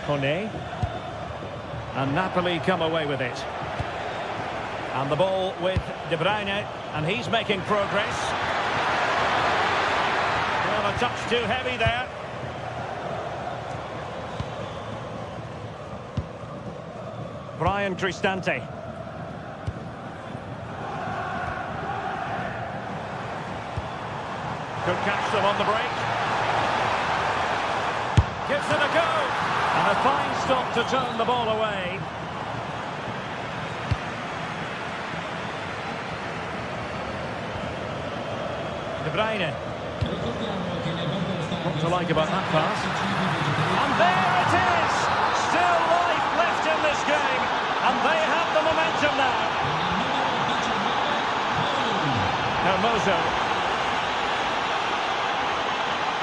Kone. And Napoli come away with it. And the ball with De Bruyne. And he's making progress. Well, a touch too heavy there. Brian Cristante. Could catch them on the break. Gives it a go. And a fine stop to turn the ball away. De Bruyne. What to like about that pass? And there it is! Still life left in this game. And they have the momentum now. Hermoso.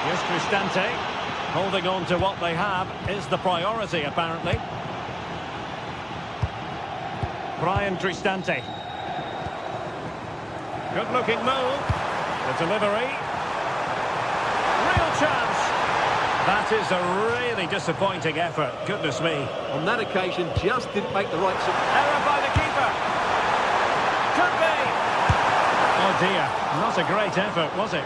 Here's Cristante. Holding on to what they have is the priority, apparently. Brian Cristante. Good-looking move. The delivery. Real chance. That is a really disappointing effort. Goodness me. On that occasion, just didn't make the right... Error by the keeper. Could be. Oh dear. Not a great effort, was it?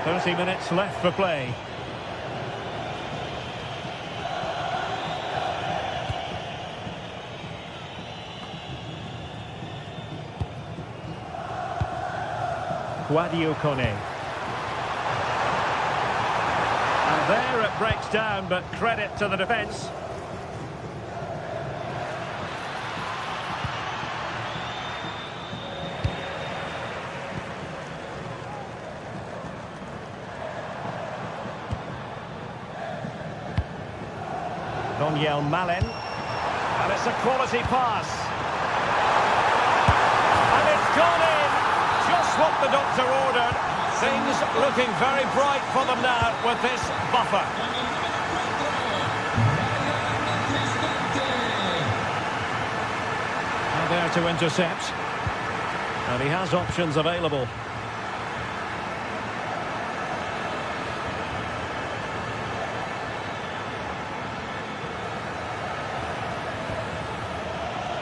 "30 minutes left for play." Guadio Kone. And there it breaks down, but credit to the defence. Daniel Malen. And it's a quality pass. And it's gone in. Just what the doctor ordered. Things looking very bright for them now with this buffer. And there to intercept. And he has options available.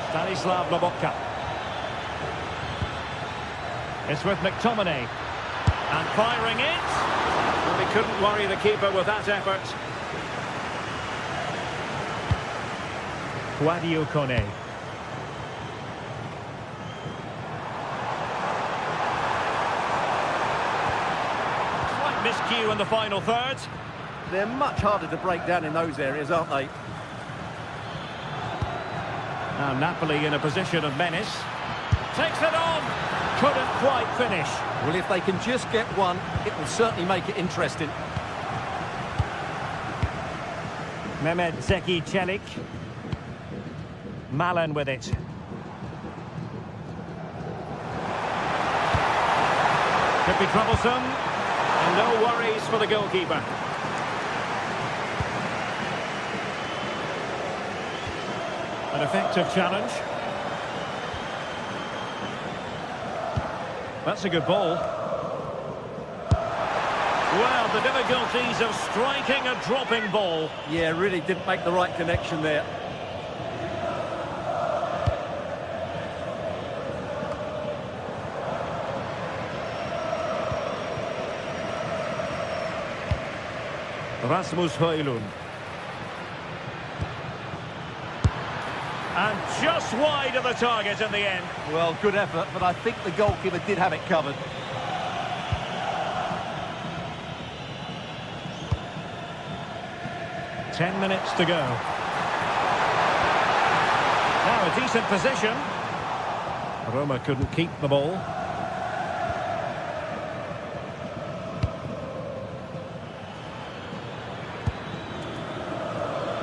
Stanislav Lobotka. It's with McTominay. And firing it. Couldn't worry the keeper with that effort. Guadio Kone. Slight miscue in the final third. They're much harder to break down in those areas, aren't they? Now Napoli in a position of menace. Takes it on. Couldn't quite finish. Well, if they can just get one, it will certainly make it interesting. Mehmet Zeki Çelik. Malen with it. Could be troublesome. And no worries for the goalkeeper. An effective challenge. That's a good ball. Well, the difficulties of striking a dropping ball. Yeah, really didn't make the right connection there. Rasmus Højlund. And just wide of the target in the end. Well, good effort, but I think the goalkeeper did have it covered. Ten minutes to go. Now a decent position. Roma couldn't keep the ball.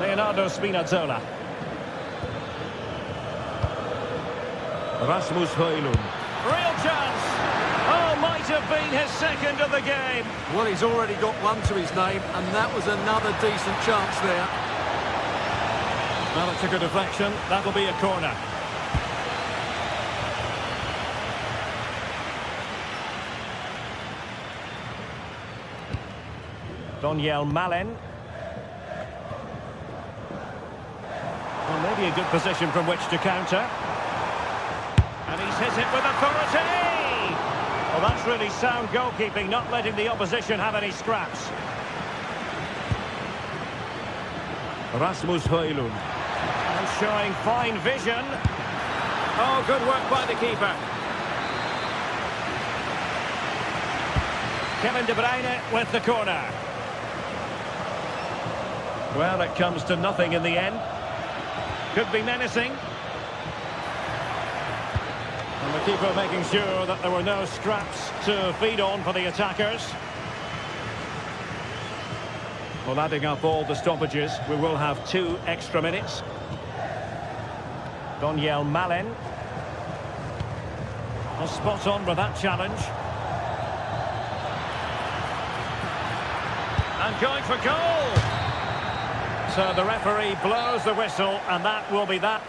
Leonardo Spinazzola. Rasmus Højlund. Real chance. Oh, might have been his second of the game. Well, he's already got one to his name, and that was another decent chance there. Well, it took a deflection. That'll be a corner. Daniel Malen. Well, maybe a good position from which to counter. And he's hit it with authority! Well, that's really sound goalkeeping, not letting the opposition have any scraps. Rasmus Højlund. And showing fine vision. Oh, good work by the keeper. Kevin De Bruyne with the corner. Well, it comes to nothing in the end. Could be menacing. And the keeper making sure that there were no scraps to feed on for the attackers. Well, adding up all the stoppages, we will have 2 extra minutes. Daniel Malen. Well, spot on with that challenge. And going for goal! So the referee blows the whistle, and that will be that.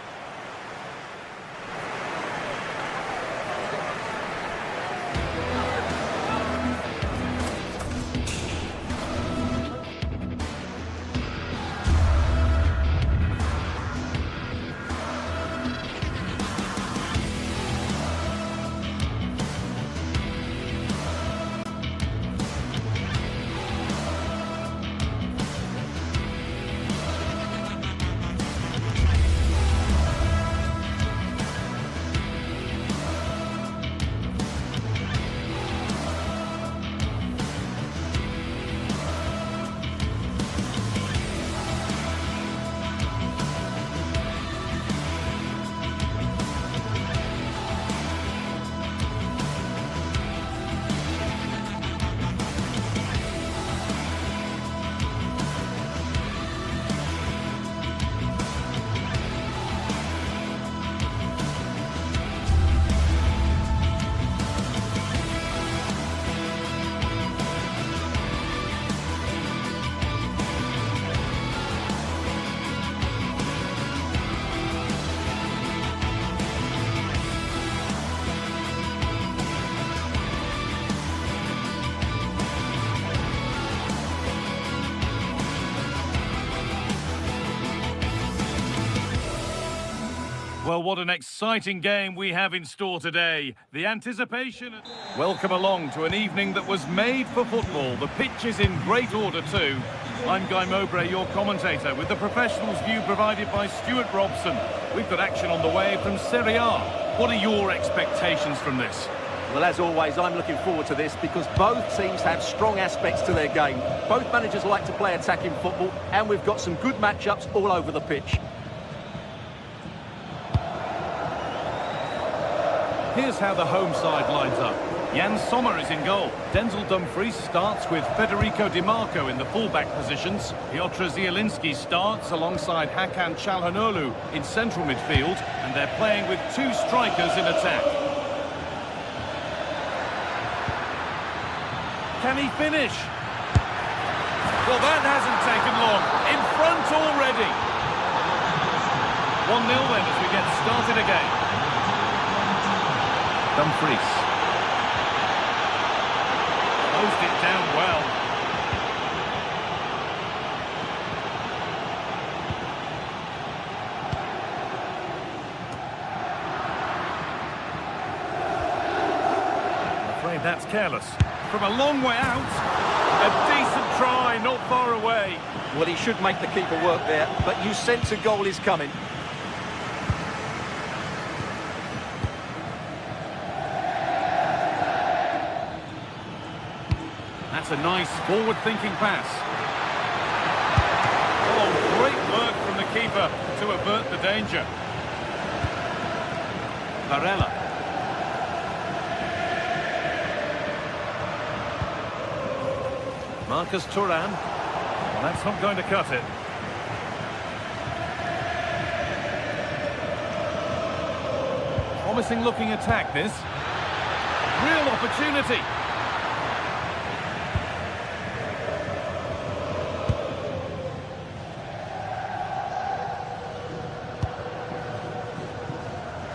Well, what an exciting game we have in store today. The anticipation... Welcome along to an evening that was made for football. The pitch is in great order too. I'm Guy Mowbray, your commentator, with the professionals' view provided by Stuart Robson. We've got action on the way from Serie A. What are your expectations from this? Well, as always, I'm looking forward to this because both teams have strong aspects to their game. Both managers like to play attacking football, and we've got some good matchups all over the pitch. Here's how the home side lines up. Jan Sommer is in goal. Denzel Dumfries starts with Federico Di Marco in the full-back positions. Piotr Zielinski starts alongside Hakan Çalhanoğlu in central midfield, and they're playing with two strikers in attack. Can he finish? Well, that hasn't taken long. In front already. 1-0 then as we get started again. Dumfries. Closed it down well. I'm afraid that's careless. From a long way out. A decent try, not far away. Well, he should make the keeper work there, but you sense a goal is coming. That's a nice forward-thinking pass. Oh, great work from the keeper to avert the danger. Varela. Marcus Thuram. Well, that's not going to cut it. Promising looking attack, this. Real opportunity.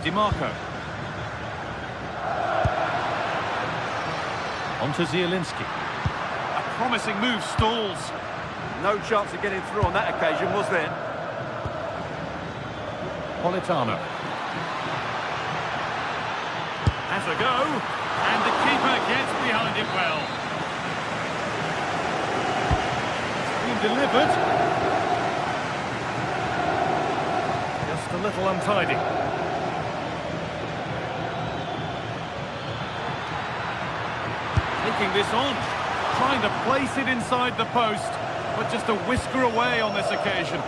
Di Marco. On to Zielinski. A promising move stalls. No chance of getting through on that occasion, was there? Politano. Has a go. And the keeper gets behind it well. It's been delivered. Just a little untidy. Taking this on, trying to place it inside the post, but just a whisker away on this occasion.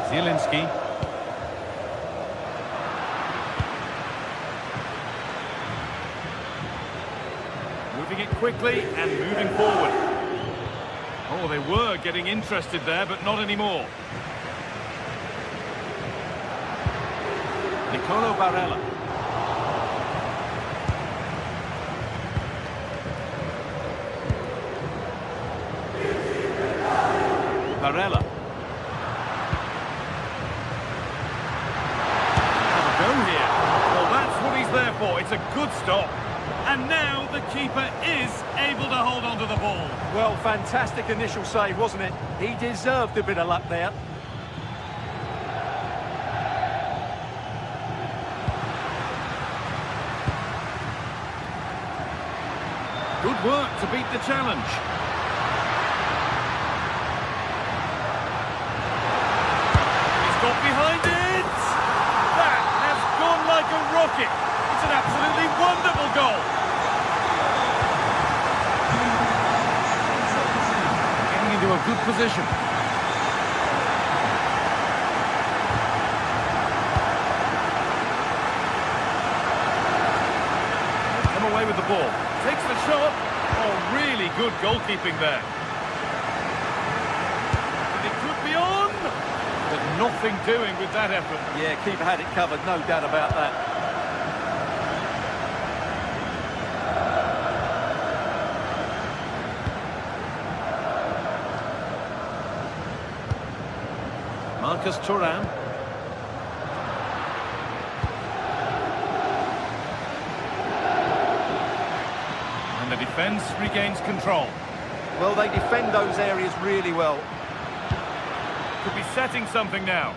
Zielinski. Moving it quickly and moving forward. Oh, they were getting interested there, but not anymore. Nicolo Barella. Varela. Have a go here. Well, that's what he's there for. It's a good stop. And now the keeper is able to hold on to the ball. Well, fantastic initial save, wasn't it? He deserved a bit of luck there. Good work to beat the challenge. Got behind it! That has gone like a rocket! It's an absolutely wonderful goal! Getting into a good position. Come away with the ball. Takes the shot. Oh, really good goalkeeping there. And it could be on! But nothing doing with that effort. Yeah, keeper had it covered, no doubt about that. Marcus Thuram. And the defence regains control. Well, they defend those areas really well. Could be setting something now.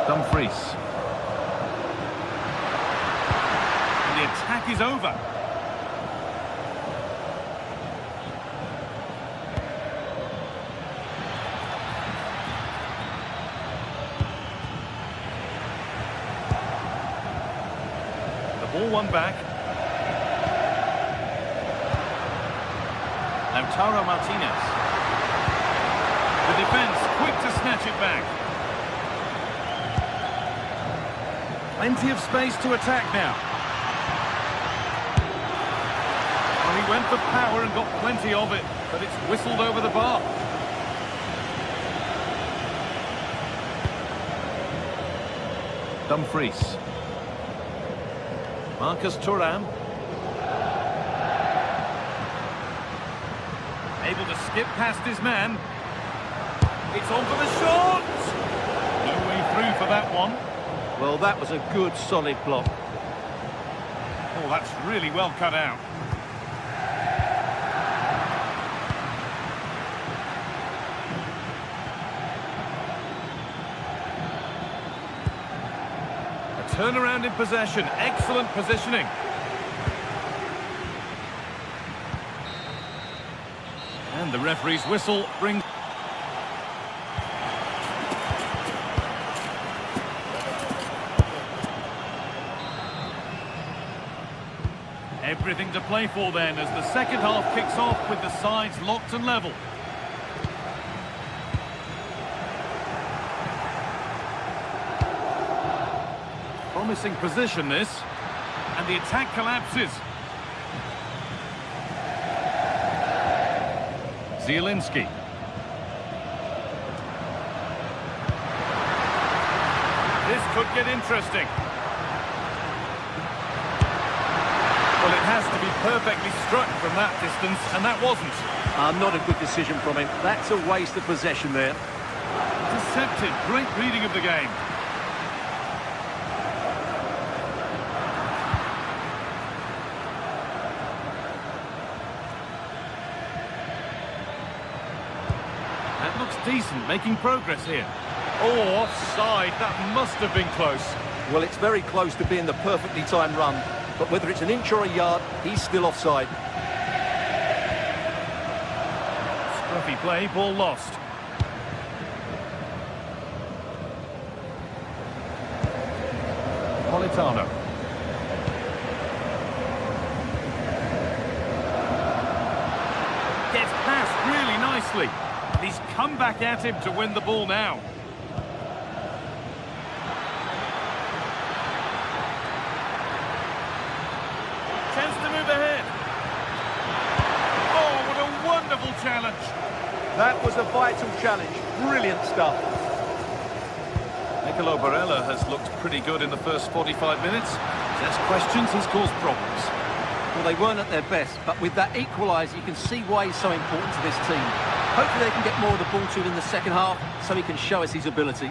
Dumfries. The attack is over. The ball won back. Lautaro Martinez. The defence quick to snatch it back. Plenty of space to attack now. Well, he went for power and got plenty of it, but it's whistled over the bar. Dumfries. Marcus Thuram. Able to skip past his man. It's on for the shot! No way through for that one. Well, that was a good, solid block. Oh, that's really well cut out. A turnaround in possession. Excellent positioning. And the referee's whistle brings... Everything to play for then as the second half kicks off with the sides locked and level. Promising position this, and the attack collapses. Zielinski. This could get interesting. Well, it has to be perfectly struck from that distance, and that wasn't. Not a good decision from him. That's a waste of possession there. Intercepted. Great reading of the game. That looks decent, making progress here. Oh, offside. That must have been close. Well, it's very close to being the perfectly timed run. But whether it's an inch or a yard, he's still offside. Scruffy play, ball lost. Politano. Gets past really nicely. And he's come back at him to win the ball now. Chance to move ahead. Oh, what a wonderful challenge. That was a vital challenge. Brilliant stuff. Nicolo Barella has looked pretty good in the first 45 minutes. He's asked questions, he's caused problems. Well, they weren't at their best, but with that equaliser, you can see why he's so important to this team. Hopefully they can get more of the ball to him in the second half, so he can show us his ability.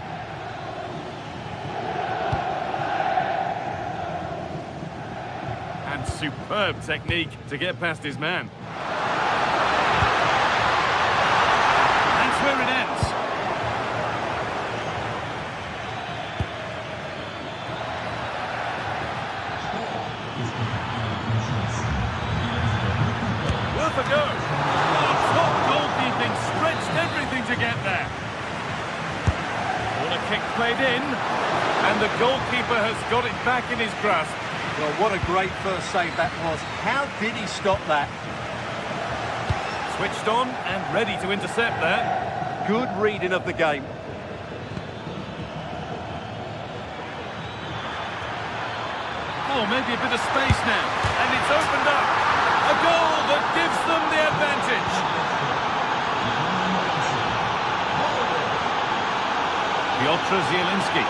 Superb technique to get past his man. That's where it ends. Worth a go. Oh, top goalkeeping, stretched everything to get there. Corner kick played in, and the goalkeeper has got it back in his grasp. Well, what a great first save that was. How did he stop that? Switched on and ready to intercept there. Good reading of the game. Oh, maybe a bit of space now. And it's opened up. A goal that gives them the advantage. Piotr Zielinski.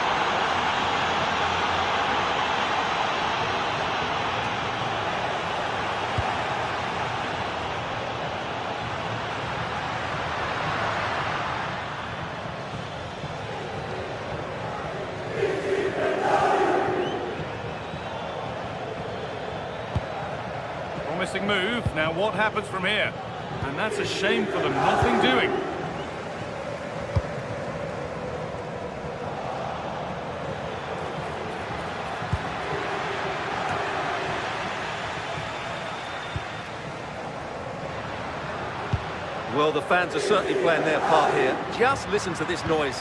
promising move. Now what happens from here? And that's a shame for them. Nothing doing. Well, the fans are certainly playing their part here. Just listen to this noise.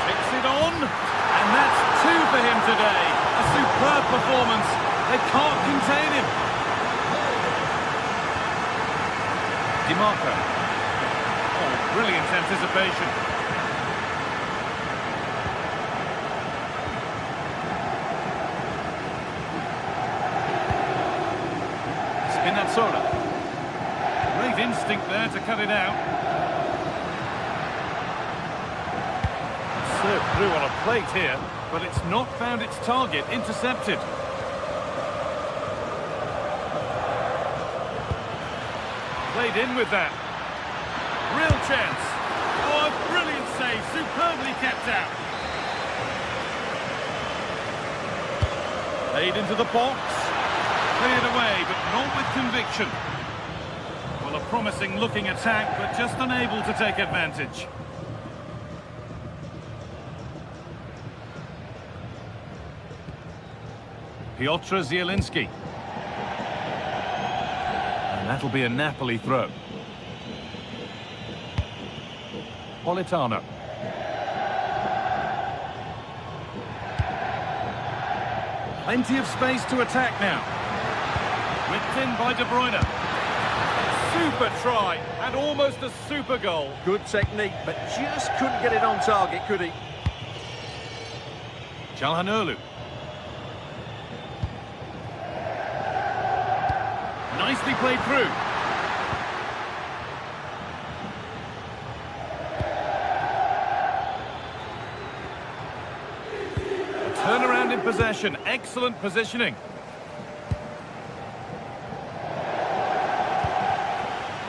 Takes it on, and that's two for him today. A superb performance. They can't contain him. DiMarco. Oh, brilliant anticipation. Spinazzola. Great instinct there to cut it out. Served through on a plate here, but it's not found its target. Intercepted. Played in with that. Real chance. Oh, a brilliant save. Superbly kept out. Played into the box. Cleared away, but not with conviction. Well, a promising looking attack, but just unable to take advantage. Piotr Zielinski. And that'll be a Napoli throw. Politano. Plenty of space to attack now. Whipped in by De Bruyne. Super try, and almost a super goal. Good technique, but just couldn't get it on target, could he? Çalhanoğlu. Nicely played through. A turnaround in possession. Excellent positioning.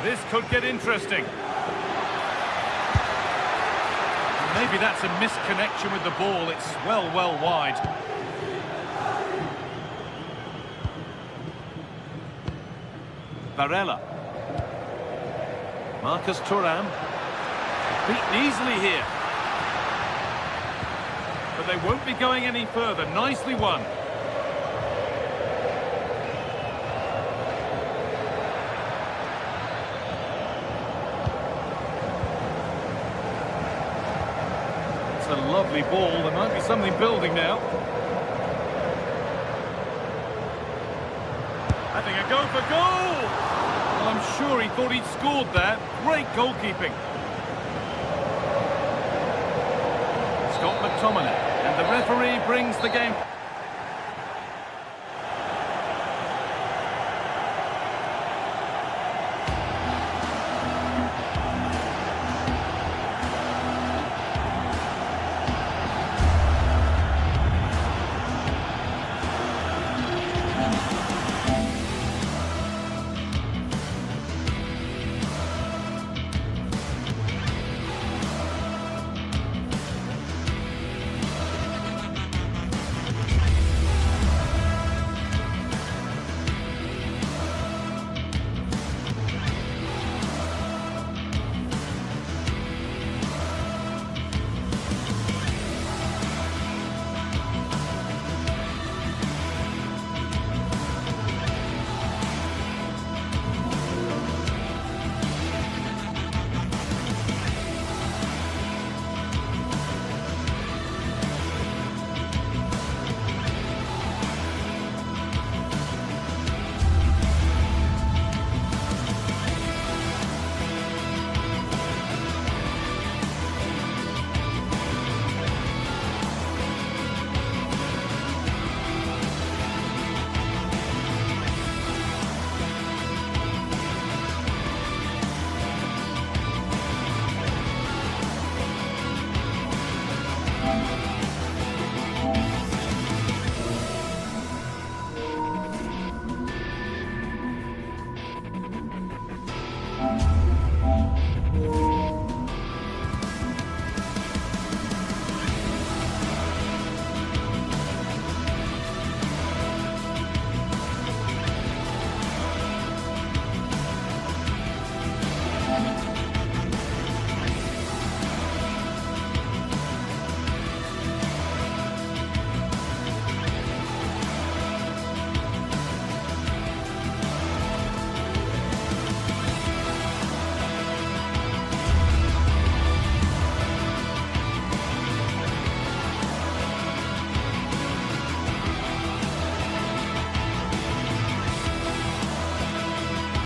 This could get interesting. Maybe that's a misconnection with the ball. It's well wide. Barella. Marcus Thuram. Beaten easily here. But they won't be going any further. Nicely won. A lovely ball. There might be something building now. Having a go for goal! Well, I'm sure he thought he'd scored that. Great goalkeeping. Scott McTominay. And the referee brings the game.